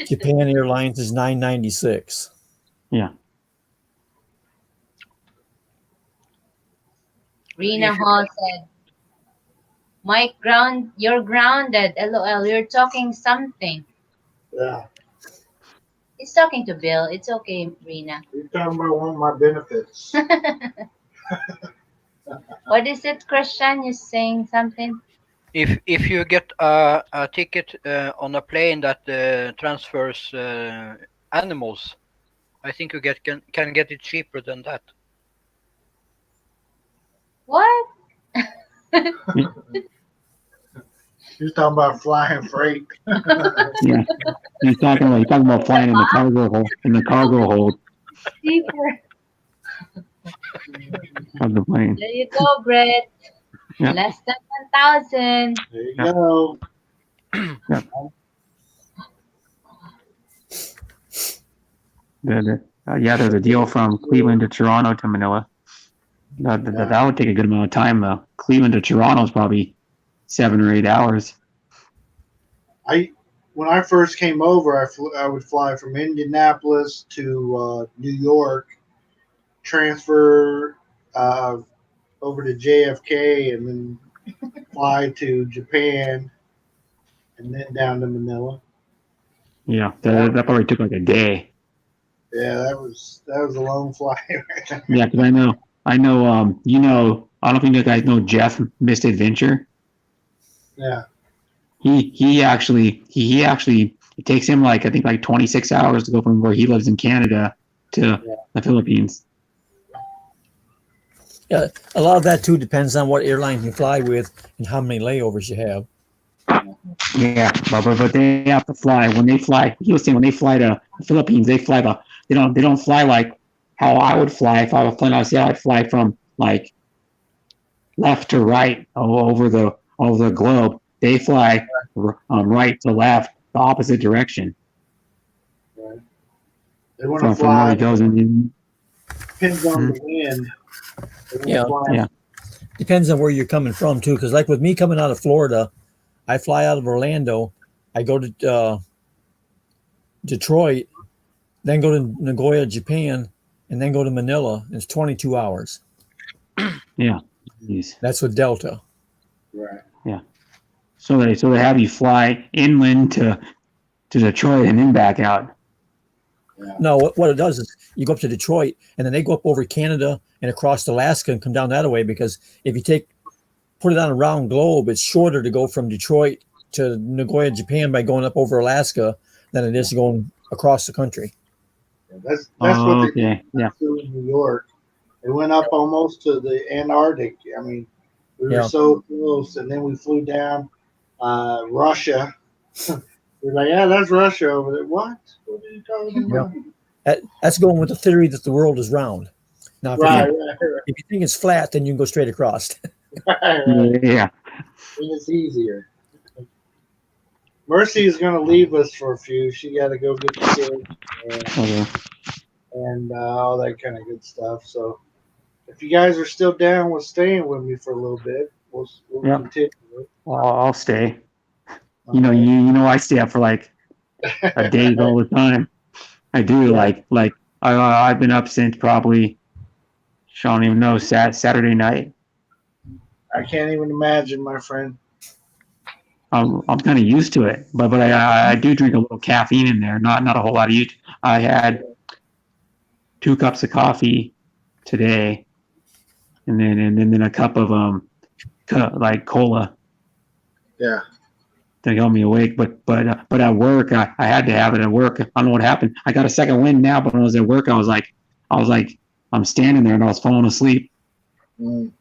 B: Japan Airlines is $996.
H: Yeah.
A: Rena Hall said, Mike, you're grounded. LOL, you're talking something.
C: Yeah.
A: He's talking to Bill. It's okay, Rena.
C: You're talking about one of my benefits.
A: What is it, Christian? You saying something?
D: If you get a ticket on a plane that transfers animals, I think you can get it cheaper than that.
A: What?
C: You're talking about flying freight.
H: Yeah. You're talking about flying in the cargo hold
A: Cheaper.
H: of the plane.
A: There you go, Brett.
H: Yeah.
A: Less than 1,000.
C: There you
H: Yeah.
C: go.
H: There's a deal from Cleveland to Toronto to Manila. That would take a good amount of time though. Cleveland to Toronto is probably 7 or 8 hours.
C: When I first came over, I would fly from Indianapolis to New York, transfer over to JFK, and then fly to Japan, and then down to Manila.
H: Yeah, that probably took like a day.
C: Yeah, that was a long flight.
H: Yeah, because I know. I don't know if you guys know Jeff Misadventure.
C: Yeah.
H: He actually it takes him I think 26 hours to go from where he lives in Canada to the Philippines.
B: Yeah, a lot of that too depends on what airline you fly with and how many layovers you have.
H: Yeah, but they have to fly. When they fly, he was saying when they fly to the Philippines, they don't fly how I would fly if I was flying out of Seattle. I'd fly from like left to right over the globe. They fly right to left, the opposite direction
C: Right. They want to
H: from where
C: fly.
H: he goes. And
C: Depends on the wind. They wanna fly.
H: yeah.
B: Depends on where you're coming from too. Because like with me coming out of Florida, I fly out of Orlando. I go to Detroit, then go to Nagoya, Japan, and then go to Manila. It's 22 hours.
H: Yeah. Jeez.
B: That's with Delta.
C: Right.
H: So they have you fly inland to Detroit and then back out.
B: No, what it does is you go up to Detroit, and then they go up over Canada and across Alaska and come down that way. Because if you put it on a round globe, it's shorter to go from Detroit to Nagoya, Japan by going up over Alaska than it is going across the country.
C: That's what they
H: Okay. Yeah.
C: do in New York. They went up almost to the Antarctic. I mean, we were
B: Yeah.
C: so close, and then we flew down Russia. We're like, yeah, that's Russia over there. What? What are you talking about?
B: That's going with the theory that the world is round. Now, if,
C: Right,
B: you,
C: right,
B: if you think it's flat, then you can go straight across.
C: right, right.
H: Yeah.
C: And it's easier. Mercy is going to leave us for a few. She got to go get the kids
H: Okay.
C: and all that kind of good stuff. So, if you guys are still down with staying with me for a little bit, we'll
H: Yep.
C: continue.
H: I'll stay. You know, I stay up for like a day all the time. I do.
C: Yeah.
H: Like I've been up since probably, I don't even know, Saturday night.
C: I can't even imagine, my friend.
H: I'm kind of used to it, but I do drink a little caffeine in there. Not a whole lot of. I had 2 cups of coffee today, and then a cup of like cola
C: Yeah.
H: to help me awake. But at work, I had to have it at work. I don't know what happened. I got a second wind now, but when I was at work, I was like, I'm standing there and I was falling asleep.
C: Mm.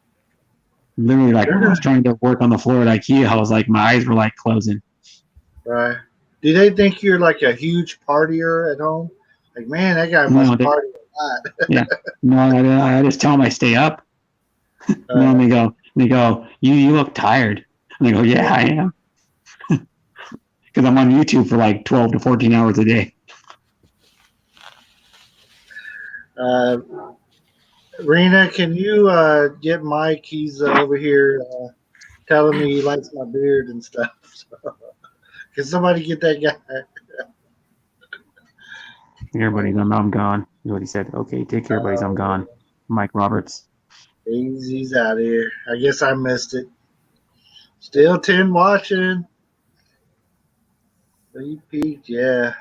H: Literally, like I was trying to work on the floor at IKEA. I was like, my eyes were like closing.
C: Right. Do they think you're like a huge partier at home? Like, man, that guy must party a lot.
H: No, I just tell them I stay up. And then they go, you look tired. And I go, yeah, I am. Because I'm on YouTube for like 12 to 14 hours a day.
C: Rena, can you get Mike? He's over here telling me he likes my beard and stuff. So, can somebody get that guy?
H: Everybody's, I'm gone. Is what he said. Okay, take care, buddies. I'm gone. Mike Roberts.
C: He's out of here. I guess I missed it. Still 10 watching. You peaked, yeah.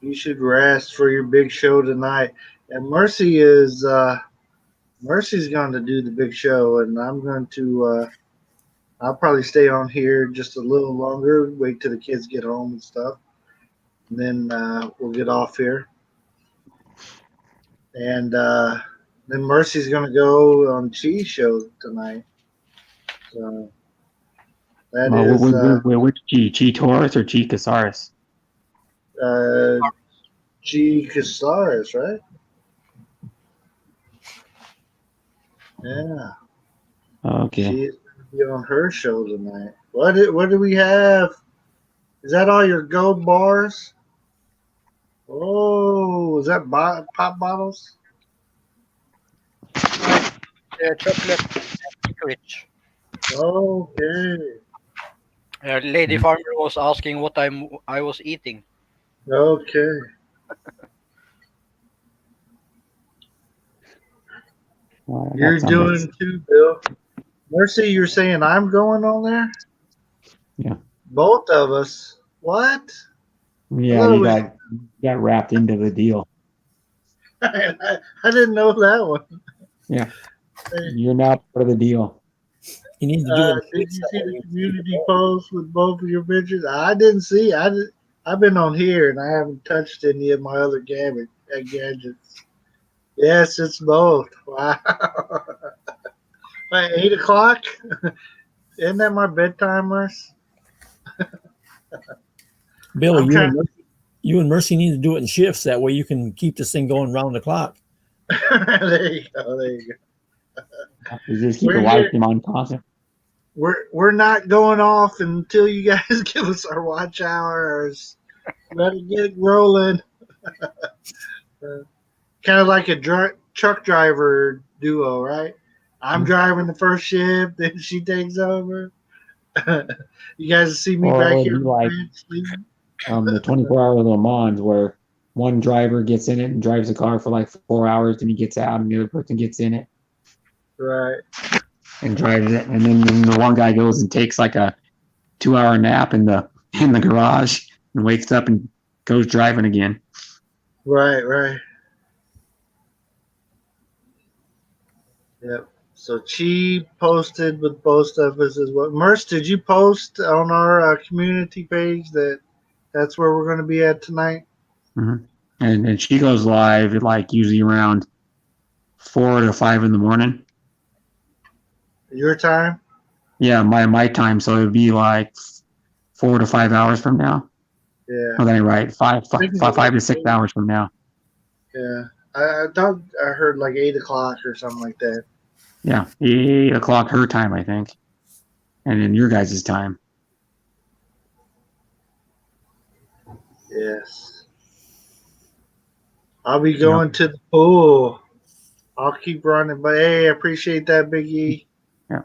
C: You should rest for your big show tonight. And Mercy's going to do the big show, and I'm going to. I'll probably stay on here just a little longer. Wait till the kids get home and stuff, and then we'll get off here. And then Mercy's going to go on Cheese Show tonight. So that is
H: which G Taurus or G Casares?
C: G Casares, right? Yeah.
H: Okay.
C: She's going to be on her show tonight. What do we have? Is that all your gold bars? Oh, is that pop bottles?
D: Chocolate licorice.
C: Okay.
D: Lady Farmer was asking what I was eating.
C: Okay. You're doing too, Bill. Mercy, you're saying I'm going on there?
H: Yeah.
C: Both of us. What?
H: Yeah, you got wrapped into the deal.
C: I didn't know that one.
H: Yeah. You're now part of the deal.
B: You need to do it.
C: Did you see the community post with both of your pictures? I didn't see. I've been on here and I haven't touched any of my other gadgets. Yes, it's both. Wow. At 8 o'clock? Isn't that my bedtime, Merce?
B: Bill, you and Mercy need to do it in shifts. That way you can keep this thing going round the clock.
C: There you go. There you go.
H: You just keep
C: We're
H: the live
C: here.
H: stream on constant.
C: We're not going off until you guys give us our watch hours. Let it get rolling. Kind of like a truck driver duo, right? I'm driving the first shift, then she takes over. You guys see me
H: Or
C: back
H: it'd
C: here
H: be like
C: sleeping?
H: the 24-hour Le Mans where one driver gets in it and drives the car for like 4 hours, and he gets out, and the other person gets in it
C: Right.
H: and drives it, and then the one guy goes and takes like a 2-hour nap in the garage and wakes up and goes driving again.
C: Right. Yep. So Chi posted with both of us as well. Merce, did you post on our community page that's where we're going to be at tonight?
H: Mm-hmm. And she goes live at like usually around 4 to 5 in the morning.
C: Your time?
H: Yeah, my time. So it'd be like 4 to 5 hours from now.
C: Yeah.
H: Oh, that ain't right. 5 to 6 hours from now.
C: Yeah. I thought I heard like 8 o'clock or something like that.
H: Yeah, 8 o'clock her time, I think, and then your guys' time.
C: Yes. I'll be going to the pool. I'll keep running, but hey, I appreciate that, Big E.
H: Yeah.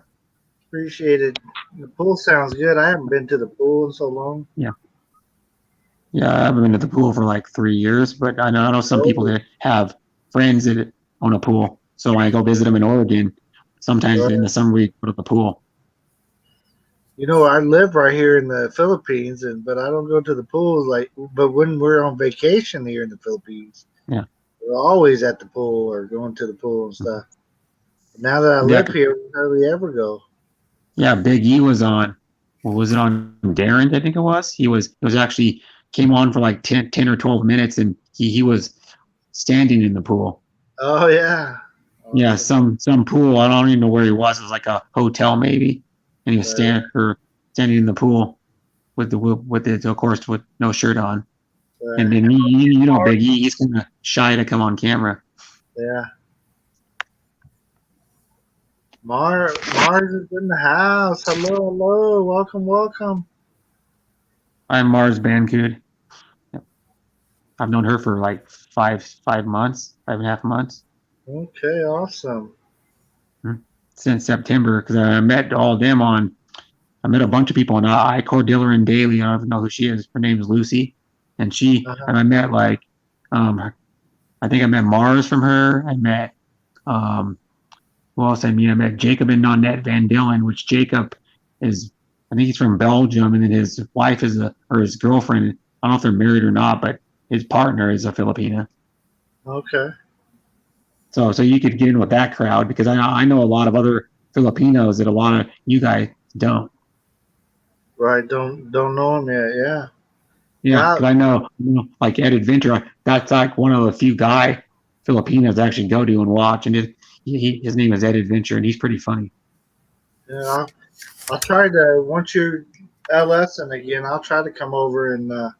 C: Appreciate it. The pool sounds good. I haven't been to the pool in so long.
H: Yeah, I haven't been to the pool for like 3 years, but I know some people that have friends that own a pool. So when I go visit them in Oregon, sometimes in the summer we go to the pool.
C: You know, I live right here in the Philippines, but I don't go to the pool but when we're on vacation here in the Philippines,
H: yeah,
C: we're always at the pool or going to the pool and stuff. Now that I live here, we hardly ever go.
H: Yeah, Big E was on. What was it on? Darren, I think it was. He was actually came on for like 10 or 12 minutes, and he was standing in the pool.
C: Oh yeah.
H: Yeah, some pool. I don't even know where he was. It was like a hotel maybe, and he was standing in the pool with of course with no shirt on. Right. And then you know Big E, he's kind of shy to come on camera.
C: Yeah. Mars is in the house. Hello. Welcome.
H: I'm Mars Bancood. Yep. I've known her for like 5.5 months, 5.5 months.
C: Okay, awesome.
H: Since September, because I met all of them I met a bunch of people on iCordilleran Daily. I don't even know who she is. Her name is Lucy. And and I met like, I think I met Mars from her. I met, who else I mean? I met Jacob and Nonette Van Dillen, which Jacob is, I think he's from Belgium. And then his wife or his girlfriend, I don't know if they're married or not, but his partner is a Filipina.
C: Okay.
H: So you could get in with that crowd because I know a lot of other Filipinos that a lot of you guys don't.
C: Right, don't know him yet. Yeah.
H: Yeah, because I know like Ed Adventure. That's like one of the few Filipinos actually go to and watch, and his name is Ed Adventure, and he's pretty funny.
C: Yeah, I'll try to once you're LSing again. I'll try to come over and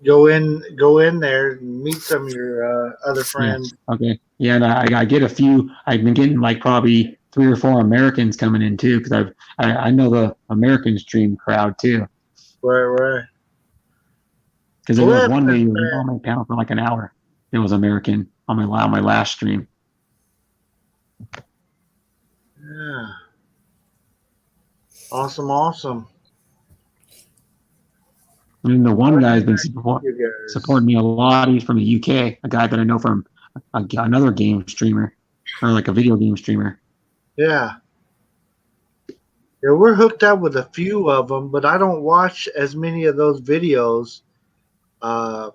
C: go in there and meet some of your other friends.
H: Yeah. Okay. Yeah, and I get a few. I've been getting like probably 3 or 4 Americans coming in too, because I know the American stream crowd too.
C: Right.
H: Because there was one lady who was on my panel for like an hour. It was American on my last stream.
C: Yeah. Awesome.
H: And then the one guy has been supporting me a lot. He's from the UK, a guy that I know from another game streamer, or like a video game streamer.
C: Yeah, we're hooked up with a few of them, but I don't watch as many of those videos. As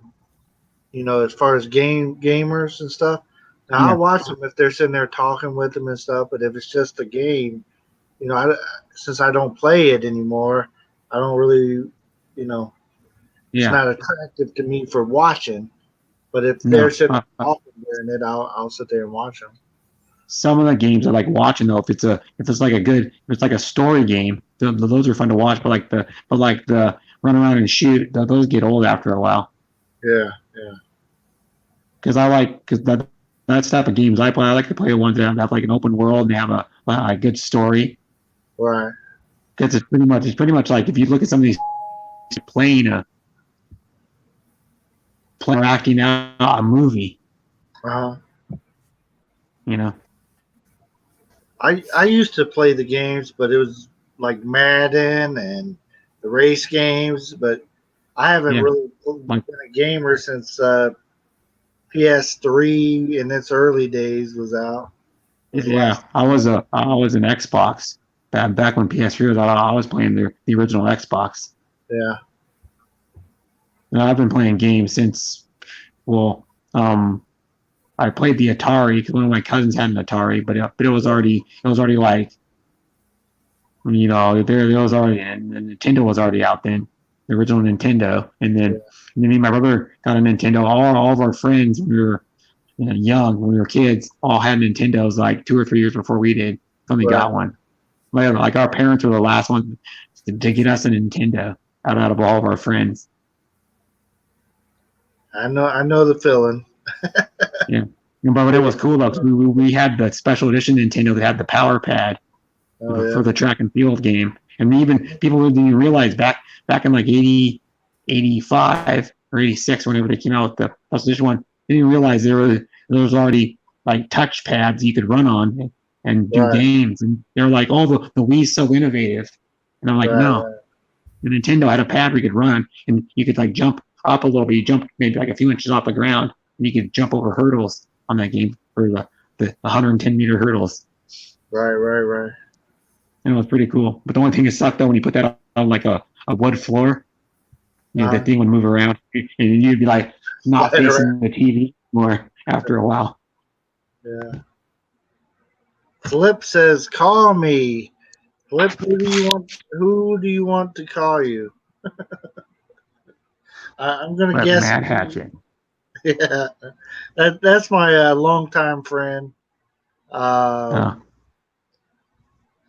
C: far as gamers and stuff. Now I'll watch them if they're sitting there talking with them and stuff. But if it's just a game, since I don't play it anymore, I don't really, it's not attractive to me for watching. But if they're sitting talking during it, I'll sit there and watch them.
H: Some of the games I like watching though. If it's like a story game, those are fun to watch. But like the run around and shoot, those get old after a while.
C: Yeah.
H: Because that's That's the type of games I play. I like to play the ones that have like an open world and they have a good story.
C: Right.
H: Because it's pretty much like if you look at some of these playing or acting out a movie,
C: Uh-huh.
H: you know.
C: I used to play the games, but it was like Madden and the race games, but I haven't
H: Yeah.
C: really been a gamer since PS3 in its early days was out.
H: Yeah, I was an Xbox back when PS3 was out. I was playing the original Xbox.
C: Yeah.
H: And I've been playing games since. Well, I played the Atari because one of my cousins had an Atari, but it was already like, you know, there was already and Nintendo was already out then, the original Nintendo, and then me and my brother got a Nintendo. All of our friends when we were young, when we were kids, all had Nintendos like 2 or 3 years before we did. Somebody got one. Like our parents were the last ones to get us a Nintendo out of all of our friends.
C: I know the feeling.
H: Yeah. But it was cool though, 'cause we had the special edition Nintendo that had the power pad for the track and field game. And even people didn't realize back in like 80, 85 or 86, whenever they came out with the special edition one, they didn't realize there was already like touch pads you could run on and do games. And they're like, oh, the Wii's so innovative. And I'm like, no. The Nintendo had a pad where you could run and you could like jump up a little bit. You jump maybe like a few inches off the ground and you could jump over hurdles on that game for the 110-meter hurdles.
C: Right.
H: And it was pretty cool. But the only thing that sucked though, when you put that on like a wood floor, you know, that thing would move around and you'd be like not facing the TV more after a while.
C: Yeah. Flip says, "Call me." Flip, who do you want to call you? I'm gonna guess.
H: Mad Hatchet.
C: Yeah, that's my longtime friend.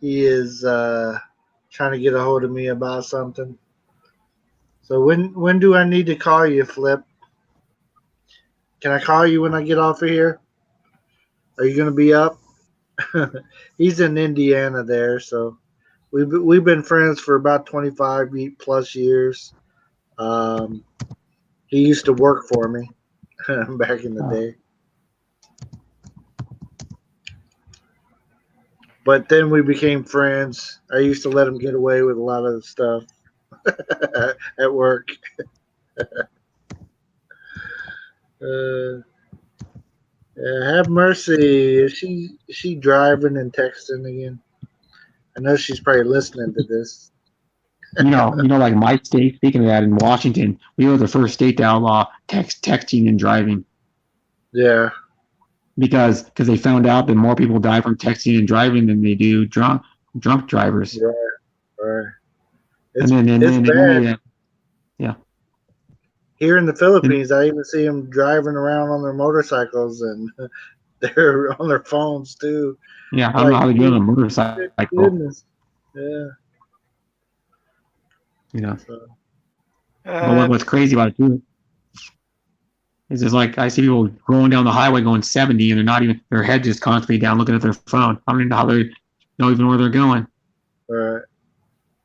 C: He is trying to get a hold of me about something. So when do I need to call you, Flip? Can I call you when I get off of here? Are you gonna be up? He's in Indiana there, so we've been friends for about 25 plus years. He used to work for me back in the day. But then we became friends. I used to let him get away with a lot of stuff at work. Have mercy. Is she driving and texting again? I know she's probably listening to this.
H: you know, like my state, speaking of that, in Washington, we were the first state to outlaw texting and driving.
C: Yeah.
H: Because they found out that more people die from texting and driving than they do drunk drivers.
C: Right.
H: It's bad. Yeah.
C: Here in the Philippines, I even see them driving around on their motorcycles and they're on their phones too.
H: Yeah, I don't know how to get on a motorcycle.
C: Goodness. Yeah.
H: You know. But what's crazy about it too is just like I see people rolling down the highway going 70 and they're not even, their head just constantly down looking at their phone. I don't even know how they know even where they're going.
C: Right.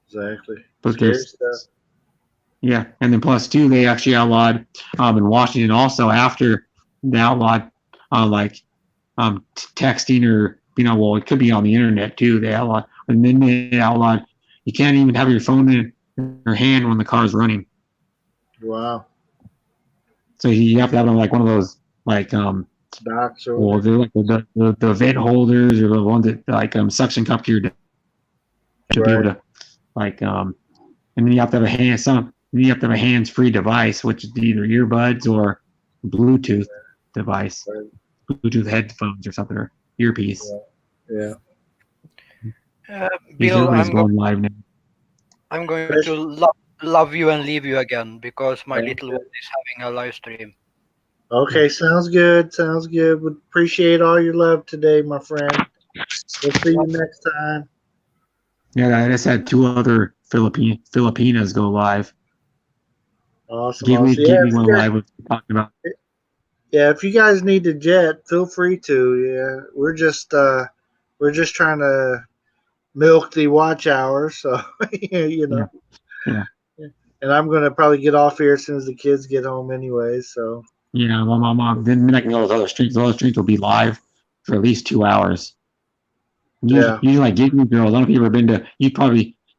C: Exactly.
H: But
C: Scary stuff.
H: Yeah, and then plus two, they actually outlawed in Washington also after they outlawed texting or well, it could be on the internet too. They outlawed, and then they outlawed you can't even have your phone in your hand when the car's running.
C: Wow.
H: So you have to have like one of those
C: docks or
H: well, they're like the vent holders or the ones that like suction cup to your to be able to and then you have to have a hands-free device, which is either earbuds or Bluetooth device, Bluetooth headphones or something, or earpiece.
C: Yeah.
D: Bill,
C: I'm
D: going to love you and leave you again because my little one is having a live stream.
C: Okay, sounds good. Would appreciate all your love today, my friend. We'll see you next time.
H: Yeah, I just had 2 other Filipinas go live.
C: Awesome.
H: Give me one live. What we're talking about.
C: Yeah, if you guys need to jet, feel free to. Yeah, we're just trying to milk the watch hour, so you
H: Yeah.
C: know.
H: Yeah.
C: And I'm gonna probably get off here as soon as the kids get home anyway. So
H: Yeah, well, my mom didn't like those other streams. Those other streams will be live for at least 2 hours.
C: yeah,
H: Usually like Gig Me Girls. I don't know if you've ever been to.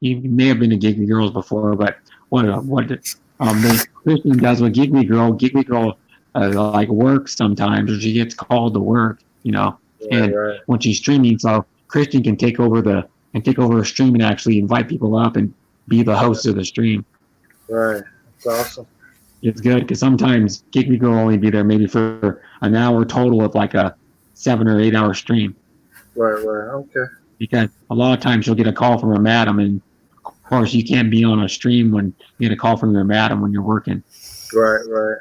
H: You may have been to Gig Me Girls before, but the Christian does with Gig Me Girl. Gig Me Girl like works sometimes, or she gets called to work.
C: right,
H: And
C: right,
H: when she's streaming, so Christian can take over her stream and actually invite people up and be the host of the stream.
C: right. It's awesome.
H: It's good because sometimes Gig Me Girl will only be there maybe for an hour total of like a 7 or 8 hour stream.
C: Right, right. Okay.
H: Because a lot of times you'll get a call from a madam, and of course you can't be on a stream when you get a call from your madam when you're working.
C: Right, right.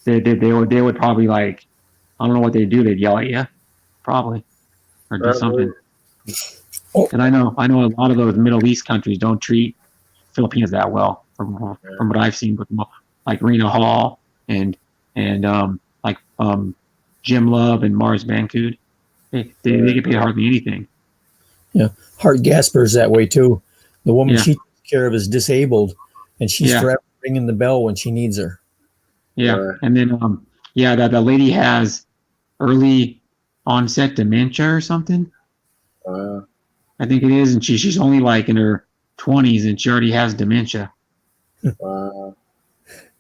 H: They would probably like, I don't know what they do. They'd yell at you, probably, or do something. And I know a lot of those Middle East countries don't treat Filipinos that well, from what I've seen, with like Rena Hall and like Jim Love and Mars Bankud. They get paid hardly anything.
B: Yeah, Hart Gasper's that way too. The woman
H: Yeah.
B: she takes care of is disabled, and she's
H: Yeah.
B: forever ringing the bell when she needs her.
H: Yeah,
C: Right.
H: and then that lady has early onset dementia or something. I think it is, and she's only like in her 20s, and she already has dementia.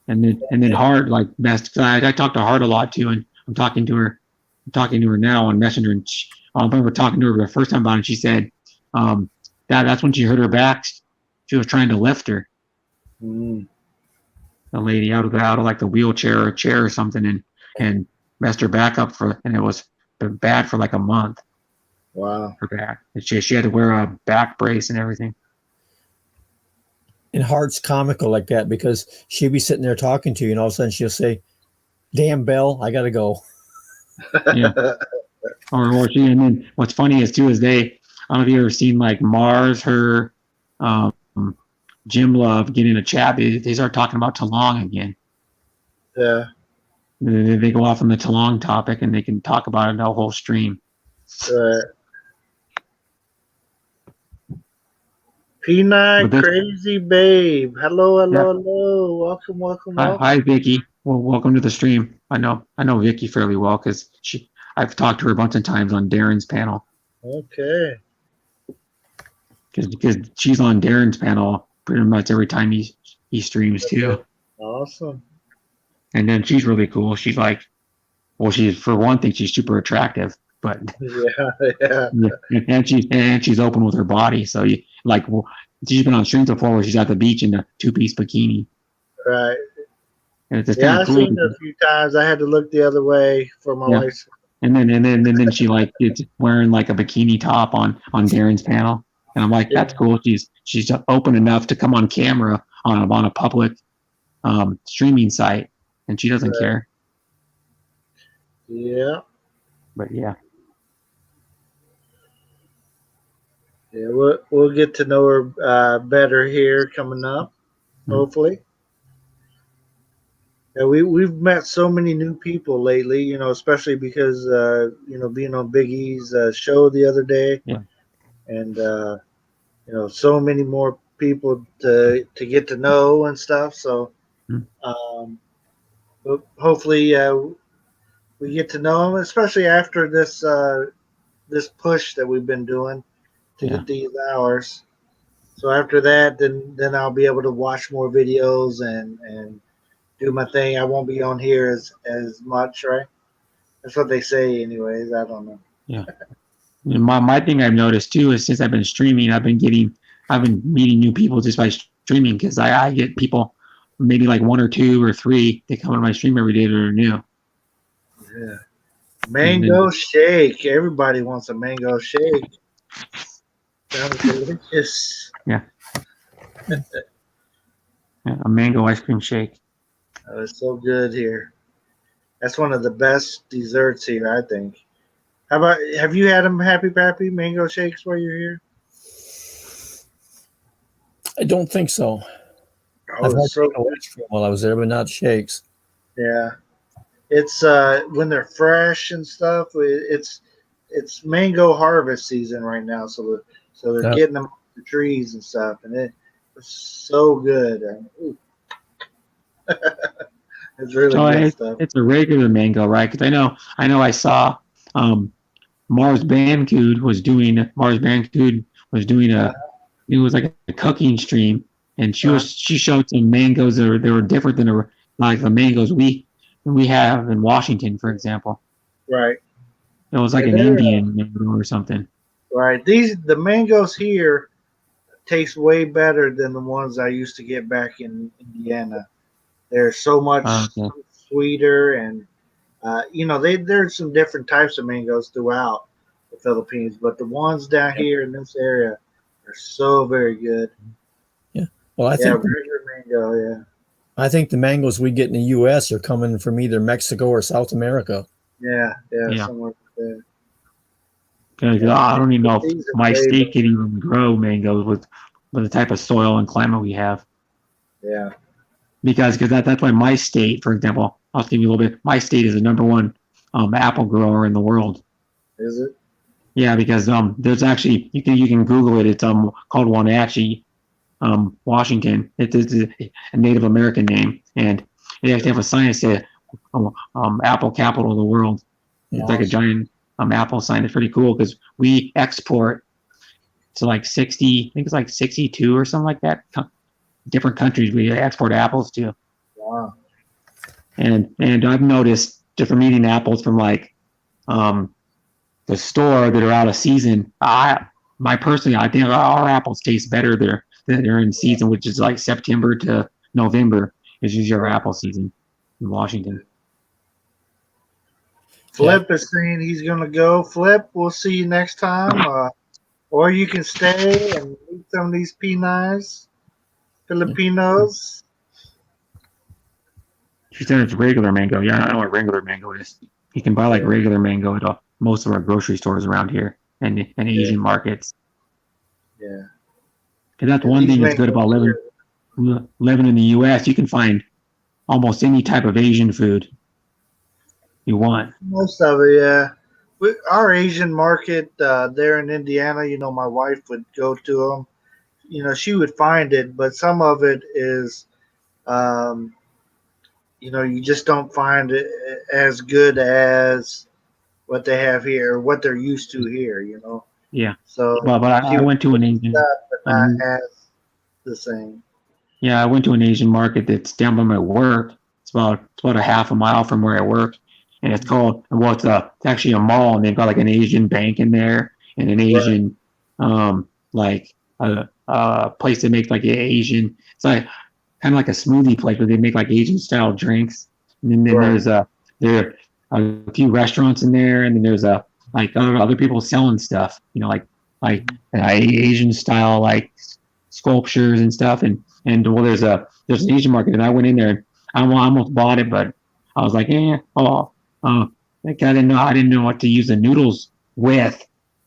H: And then Hart, like best. I talk to Hart a lot too, and I'm talking to her now on Messenger, and I remember talking to her the first time about it. And she said that's when she hurt her back. She was trying to lift her,
C: Mm.
H: the lady out of like the wheelchair or a chair or something, and messed her back up and it was bad for like a month.
C: Wow.
H: Her back, and she had to wear a back brace and everything.
B: And Hart's comical like that because she'll be sitting there talking to you, and all of a sudden she'll say, "Damn bell, I gotta go."
H: Yeah. Or she, and then what's funny is too is I don't know if you ever seen like Mars, her, Jim Love get in a chat. They start talking about Talong again.
C: Yeah.
H: They go off on the Talong topic, and they can talk about it the whole stream.
C: Right. P9
H: But this-
C: Crazy Babe. Hello, hello,
H: Yeah.
C: hello. Welcome, welcome, welcome.
H: Hi, Vicky. Well, welcome to the stream. I know Vicky fairly well because I've talked to her a bunch of times on Darren's panel.
C: Okay.
H: Because she's on Darren's panel pretty much every time he streams too.
C: Awesome.
H: And then she's really cool. She's like, well, for one thing, she's super attractive, but
C: Yeah, yeah.
H: and she's open with her body. So she's been on streams before where she's at the beach in a 2-piece bikini.
C: Right.
H: And it's just
C: Yeah,
H: kind
C: I've
H: of cool.
C: seen it a few times. I had to look the other way for my
H: Yeah.
C: license.
H: And then she like it's wearing like a bikini top on Darren's panel, and I'm like, that's cool. She's open enough to come on camera on a public streaming site, and she doesn't care.
C: Yeah.
H: But yeah,
C: Yeah, we'll get to know her better here coming up, hopefully. Yeah, we've met so many new people lately, especially because being on Big E's show the other day.
H: Yeah.
C: And so many more people to get to know and stuff. So hopefully we get to know them, especially after this push that we've been doing to get these hours. So after that, then I'll be able to watch more videos and do my thing. I won't be on here as much, right? That's what they say anyways. I don't know.
H: yeah. My thing I've noticed too is since I've been streaming, I've been meeting new people just by streaming because I get people, maybe like 1 or 2 or 3, they come on my stream every day that are new.
C: Yeah. Mango shake. Everybody wants a mango shake. Sounds delicious.
H: Yeah, a mango ice cream shake.
C: Oh, it's so good here. That's one of the best desserts here, I think. Have you had them Happy Pappy mango shakes while you're here?
B: I don't think so.
C: Oh,
B: I've had
C: it's so
B: ice cream while I was there, but not shakes.
C: yeah. It's when they're fresh and stuff. It's mango harvest season right now, so they're
B: Yep.
C: getting them off the trees and stuff, and it's so good. Ooh. It's really
H: So
C: good
H: it,
C: stuff.
H: it's a regular mango, right? Because I know I saw Mars Bandicoot was doing a it was like a cooking stream, and she showed some mangoes that were different than like the mangoes we have in Washington, for example.
C: Right,
H: It was like
C: Yeah,
H: an
C: they're,
H: Indian mango or something.
C: right. The mangoes here taste way better than the ones I used to get back in Indiana. They're so much
H: Okay.
C: sweeter, and there's some different types of mangoes throughout the Philippines, but the ones down here in this area are so very good.
B: Well,
C: Yeah, regular mango. Yeah,
B: I think the mangoes we get in the U.S. are coming from either Mexico or South America.
C: yeah,
H: Yeah.
C: somewhere like that.
H: 'Cause
C: Yeah.
H: I don't even know if
C: These are
H: my
C: way
H: state could even grow mangoes with the type of soil and climate we have.
C: Yeah,
H: Because that's why my state, for example, I'll give you a little bit. My state is the number one apple grower in the world.
C: is it?
H: Yeah, because there's actually you can Google it. It's called Wenatchee, Washington. It's a Native American name, and they actually have a sign that says apple capital of the world. It's like a giant apple sign. It's pretty cool because we export to like 60, I think it's like 62 or something like that. Different countries we export apples to.
C: Wow.
H: And I've noticed just from eating apples from like the store that are out of season, I think our apples taste better there that they're in season, which is like September to November is usually our apple season in Washington.
C: Flip is saying he's gonna go. Flip, we'll see you next time. Or you can stay and meet some of these Pinoys, Filipinos.
H: She said it's regular mango. Yeah, I know what regular mango is. You can buy like regular mango at most of our grocery stores around here and Asian markets.
C: Yeah.
H: And that's one thing that's good about living in the U.S. You can find almost any type of Asian food you want.
C: Most of it, yeah. Our Asian market there in Indiana, my wife would go to them. She would find it, but some of it is, you just don't find it as good as what they have here, what they're used to here.
H: Yeah.
C: So,
H: but I went to an Asian.
C: but not as the same.
H: Yeah, I went to an Asian market that's down by my work. It's about a half a mile from where I work, and it's called it's actually a mall, and they've got like an Asian bank in there and an Asian like a place that makes like Asian. It's like kind of like a smoothie place where they make like Asian style drinks, and then there's there are a few restaurants in there, and then there's like other people selling stuff, like Asian style like sculptures and stuff, and well, there's an Asian market, and I went in there and I almost bought it, but I was like, like I didn't know what to use the noodles with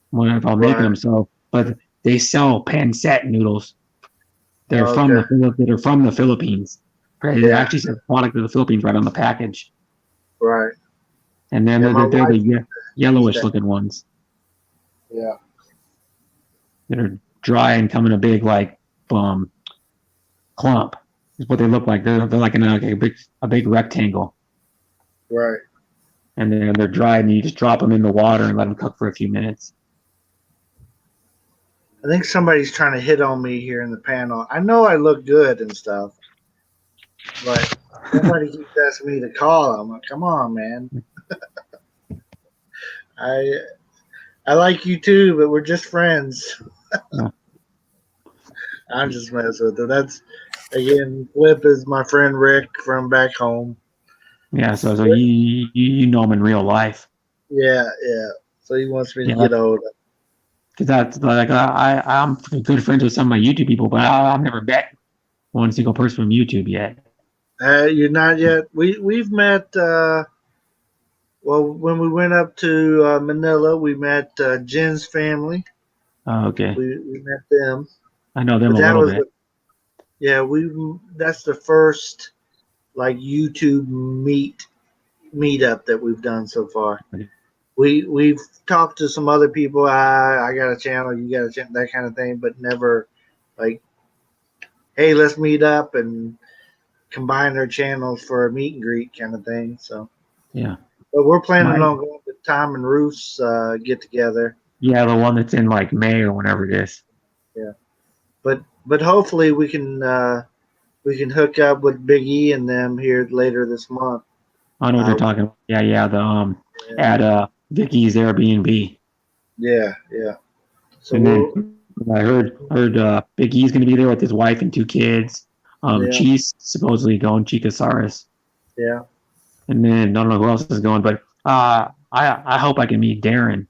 H: when I was making them. So, but they sell pancit noodles. They're from the Philippines. Right? It actually says product of the Philippines right on the package.
C: Right.
H: And then they're the yellowish looking ones.
C: Yeah.
H: That are dry and come in a big like clump. Is what they look like. They're like a big rectangle.
C: Right.
H: And they're dry, and you just drop them in the water and let them cook for a few minutes.
C: I think somebody's trying to hit on me here in the panel. I know I look good and stuff, but somebody keeps asking me to call them. Come on, man. I like you too, but we're just friends. I'm just messing with it. That's again, Flip is my friend Rick from back home.
H: Yeah, so you know him in real life.
C: Yeah. So he wants me to get hold of.
H: Because that's like I'm good friends with some of my YouTube people, but I've never met one single person from YouTube yet.
C: You're not yet. We've met. When we went up to Manila, we met Jen's family.
H: Oh, okay.
C: We met them.
H: I know them a little bit.
C: That's the first like YouTube meet, meetup that we've done so far. We've talked to some other people. I got a channel, you got a channel, that kind of thing, but never like, hey, let's meet up and combine their channels for a meet and greet kind of thing. So
H: Yeah.
C: but we're planning
H: My-
C: on going to Tom and Ruth's get together.
H: Yeah, the one that's in like May or whenever it is.
C: But hopefully we can hook up with Big E and them here later this month.
H: I know what you're talking about. Yeah. The at Vicky's Airbnb.
C: Yeah. So
H: And
C: we'll,
H: then I heard Big E's gonna be there with his wife and 2 kids.
C: Yeah.
H: Cheese supposedly going, Chikasaurus.
C: yeah.
H: And then I don't know who else is going, but I hope I can meet Darren.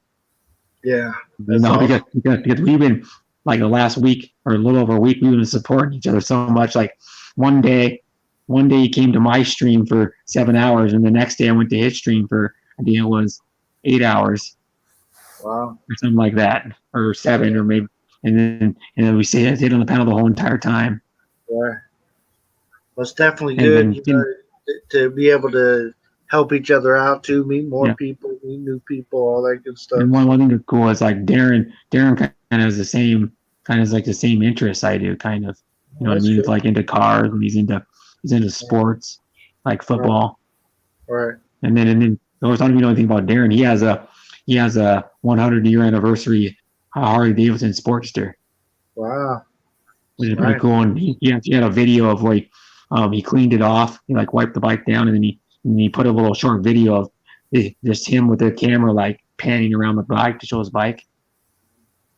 C: Yeah.
H: You know, because we've been like the last week or a little over a week, we've been supporting each other so much. Like one day he came to my stream for 7 hours, and the next day I went to his stream for, I think it was 8 hours
C: Wow.
H: or something like that, or 7 or maybe. And then we stayed on the panel the whole entire time.
C: Yeah. Well, it's definitely
H: And
C: good
H: then-
C: to be able to help each other out too, meet more
H: Yeah.
C: people, meet new people, all that good stuff.
H: And one thing that's cool is like Darren kind of has the same interests I do, kind of. You know what I
C: That's
H: mean?
C: good.
H: It's like into cars, and he's into sports, like football.
C: Right.
H: And then of course, I don't even know anything about Darren. He has a 100-year anniversary Harley Davidson Sportster,
C: Wow.
H: which is pretty
C: Right.
H: cool. And he had a video of like he cleaned it off, he like wiped the bike down, and then he put a little short video of just him with the camera like panning around the bike to show his bike.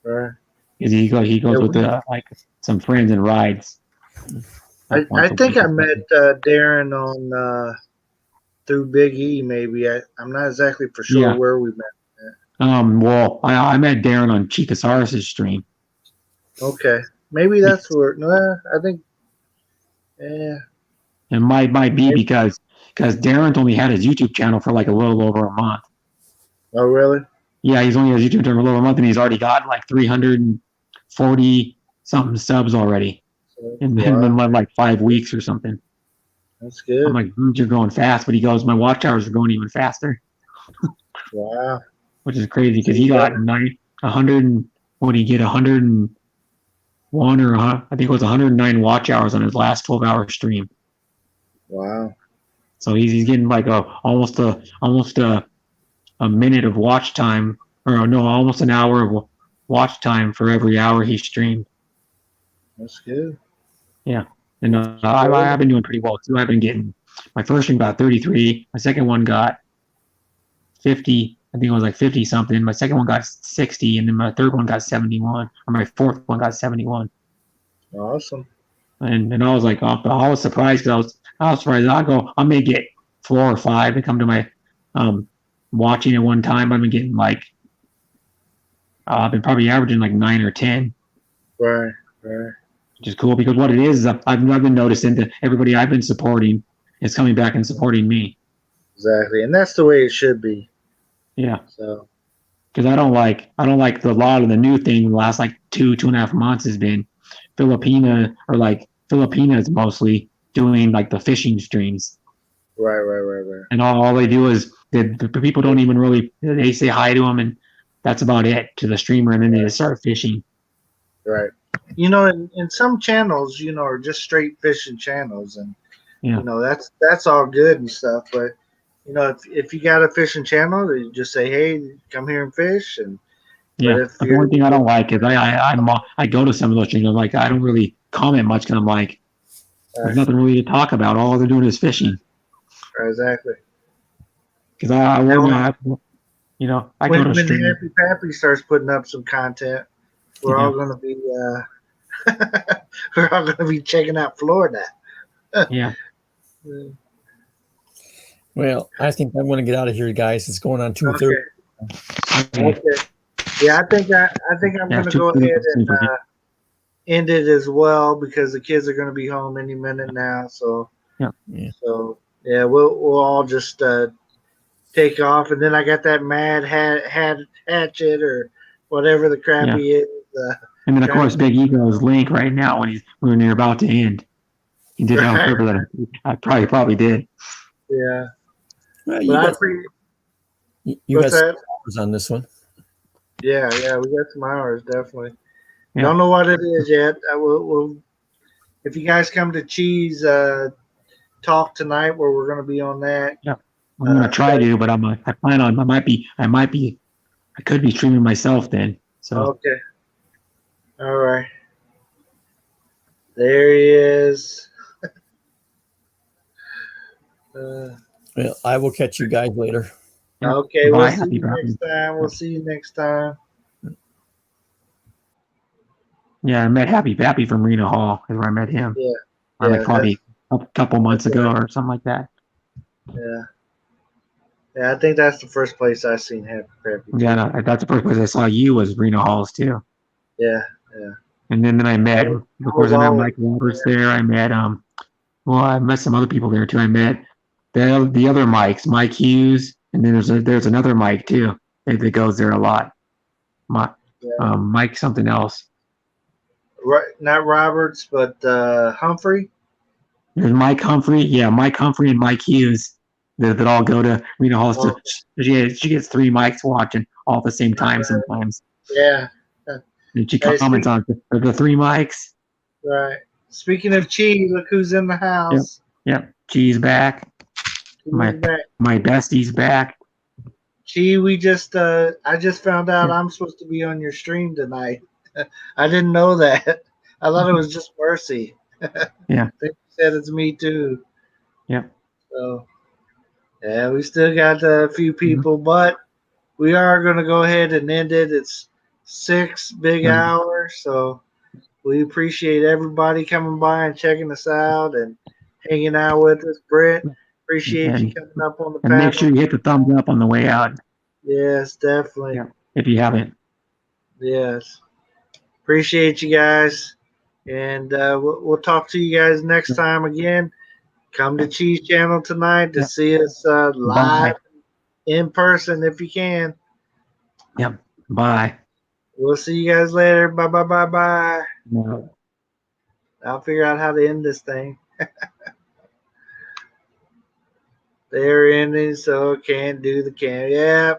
C: Right.
H: 'Cause he goes with like some friends and rides.
C: I think I met Darren on through Big E. Maybe I'm not exactly for sure
H: Yeah.
C: where we met.
H: Well, I met Darren on Chikasaurus' stream.
C: Okay, maybe that's where. No, I think. Yeah.
H: It might be because Darren's only had his YouTube channel for like a little over a month.
C: Oh, really?
H: Yeah, he's only had his YouTube channel for a little over a month, and he's already got like 340 something subs already. And
C: Wow.
H: in like 5 weeks or something.
C: That's good.
H: I'm like, dude, you're going fast. But he goes, my watch hours are going even faster,
C: Wow.
H: which is crazy because he got 100 and what did he get? 101 or I think it was 109 watch hours on his last 12-hour stream.
C: Wow.
H: So he's getting like almost a minute of watch time, or no, almost an hour of watch time for every hour he streamed.
C: That's good.
H: And I've been doing pretty well too. I've been getting my first stream got 33. My second one got 50. I think it was like 50 something. My second one got 60, and then my third one got 71. Or my fourth one got 71.
C: Awesome.
H: And I was like, I was surprised because I was surprised. I may get 4 or 5 to come to my watching at one time. I've been getting like I've been probably averaging like 9 or 10.
C: Right.
H: Which is cool because what it is I've been noticing that everybody I've been supporting is coming back and supporting me.
C: Exactly, and that's the way it should be.
H: Yeah,
C: So.
H: because I don't like a lot of the new thing. The last like 2.5 months has been Filipinas mostly doing like the fishing streams.
C: Right.
H: And all they do is the people don't even really, they say hi to them and that's about it to the streamer, and then they just start fishing.
C: Right. You know, in some channels, you know, are just straight fishing channels, and
H: Yeah.
C: you know that's all good and stuff. But you know, if you got a fishing channel, you just say, "Hey, come here and fish." And
H: Yeah,
C: if
H: but the
C: you're-
H: one thing I don't like is I go to some of those streams, I'm like, I don't really comment much because I'm like, there's nothing really to talk about. All they're doing is fishing.
C: Exactly.
H: Because I go
C: When
H: to stream.
C: Happy Pappy starts putting up some content, we're all going to be we're all going to be checking out Florida.
H: Yeah.
B: Well, I think I'm going to get out of here, guys. It's going on 2:30.
C: Okay. Yeah, I think I'm going to go ahead and end it as well because the kids are going to be home any minute now. So So yeah, we'll all just take off, and then I got that mad hatchet or whatever the crap he is.
H: And then of course Big Ego's Link right now when you're about to end. He did it on purpose. I probably did.
C: Yeah.
B: Well,
C: But I
B: you
C: what's
B: got some
C: that?
B: hours on this one.
C: Yeah, we got some hours definitely.
H: Yeah.
C: Don't know what it is yet. I will if you guys come to Cheese talk tonight, where we're going to be on that.
H: Yeah. I'm gonna try to, but I plan on. I could be streaming myself then. So
C: Okay. All right. There he is.
B: Well, I will catch you guys later.
H: yeah.
C: Okay,
H: Bye.
C: we'll see
H: Happy
C: you next
H: birthday.
C: time. We'll see you next time.
H: Yeah, I met Happy from Reno Hall is where I met him.
C: Yeah,
H: Like probably a couple months
C: that's
H: ago
C: right.
H: or something like that.
C: Yeah. Yeah, I think that's the first place I seen Happy Pappy.
H: Yeah, no, that's the first place I saw you was Reno Halls too.
C: Yeah.
H: And then I met,
C: I
H: of
C: was
H: course, I met
C: always
H: Mike Roberts there. I met well, I met some other people there too. I met the other Mikes, Mike Hughes, and then there's another Mike too that goes there a lot. Mike something else.
C: right, not Roberts, but Humphrey.
H: There's Mike Humphrey, yeah, Mike Humphrey and Mike Hughes that all go to Reno Halls.
C: Oh.
H: She gets 3 mics watching all at the same time sometimes.
C: Yeah.
H: And she
C: Hey,
H: comments on the 3 mics.
C: Right. Speaking of Cheese, look who's in the house.
H: Yep, G's back. My bestie's back.
C: Chi, I just found out I'm supposed to be on your stream tonight. I didn't know that. I thought it was just Mercy.
H: Yeah.
C: They said it's me too.
H: Yep.
C: So, yeah, we still got a few people, but we are going to go ahead and end it. It's 6 big hours, so we appreciate everybody coming by and checking us out and hanging out with us. Brett, appreciate you coming up on the
H: And
C: panel.
H: make sure you hit the thumbs up on the way out.
C: Yes, definitely.
H: Yeah. If you haven't.
C: Yes. Appreciate you guys. And we'll talk to you guys next time again. Come to Cheese Channel tonight to see us live in person if you can.
H: Yep. Bye.
C: We'll see you guys later. Bye, bye, bye, bye.
H: No.
C: I'll figure out how to end this thing. They're ending, so can't do the cam. Yeah.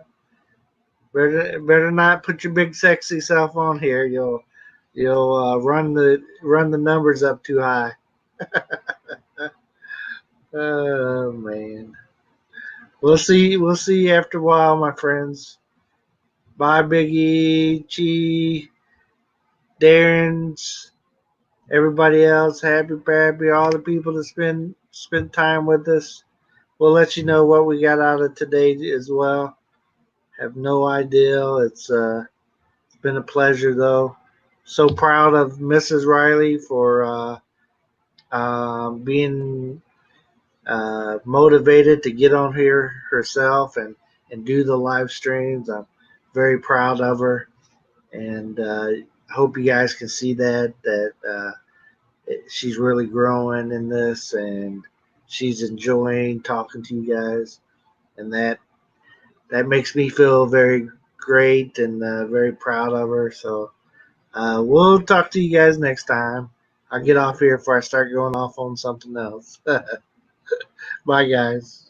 C: Better not put your big sexy self on here. You'll run the numbers up too high. Oh man. We'll see you after a while, my friends. Bye, Biggie, Chi, Darren's, everybody else, Happy Pappy, all the people that spend time with us. We'll let you know what we got out of today as well. Have no idea. It's been a pleasure though. So proud of Mrs. Riley for being motivated to get on here herself and do the live streams. I'm very proud of her, and hope you guys can see that she's really growing in this, and she's enjoying talking to you guys, and that makes me feel very great and very proud of her. So we'll talk to you guys next time. I'll get off here before I start going off on something else. Bye, guys.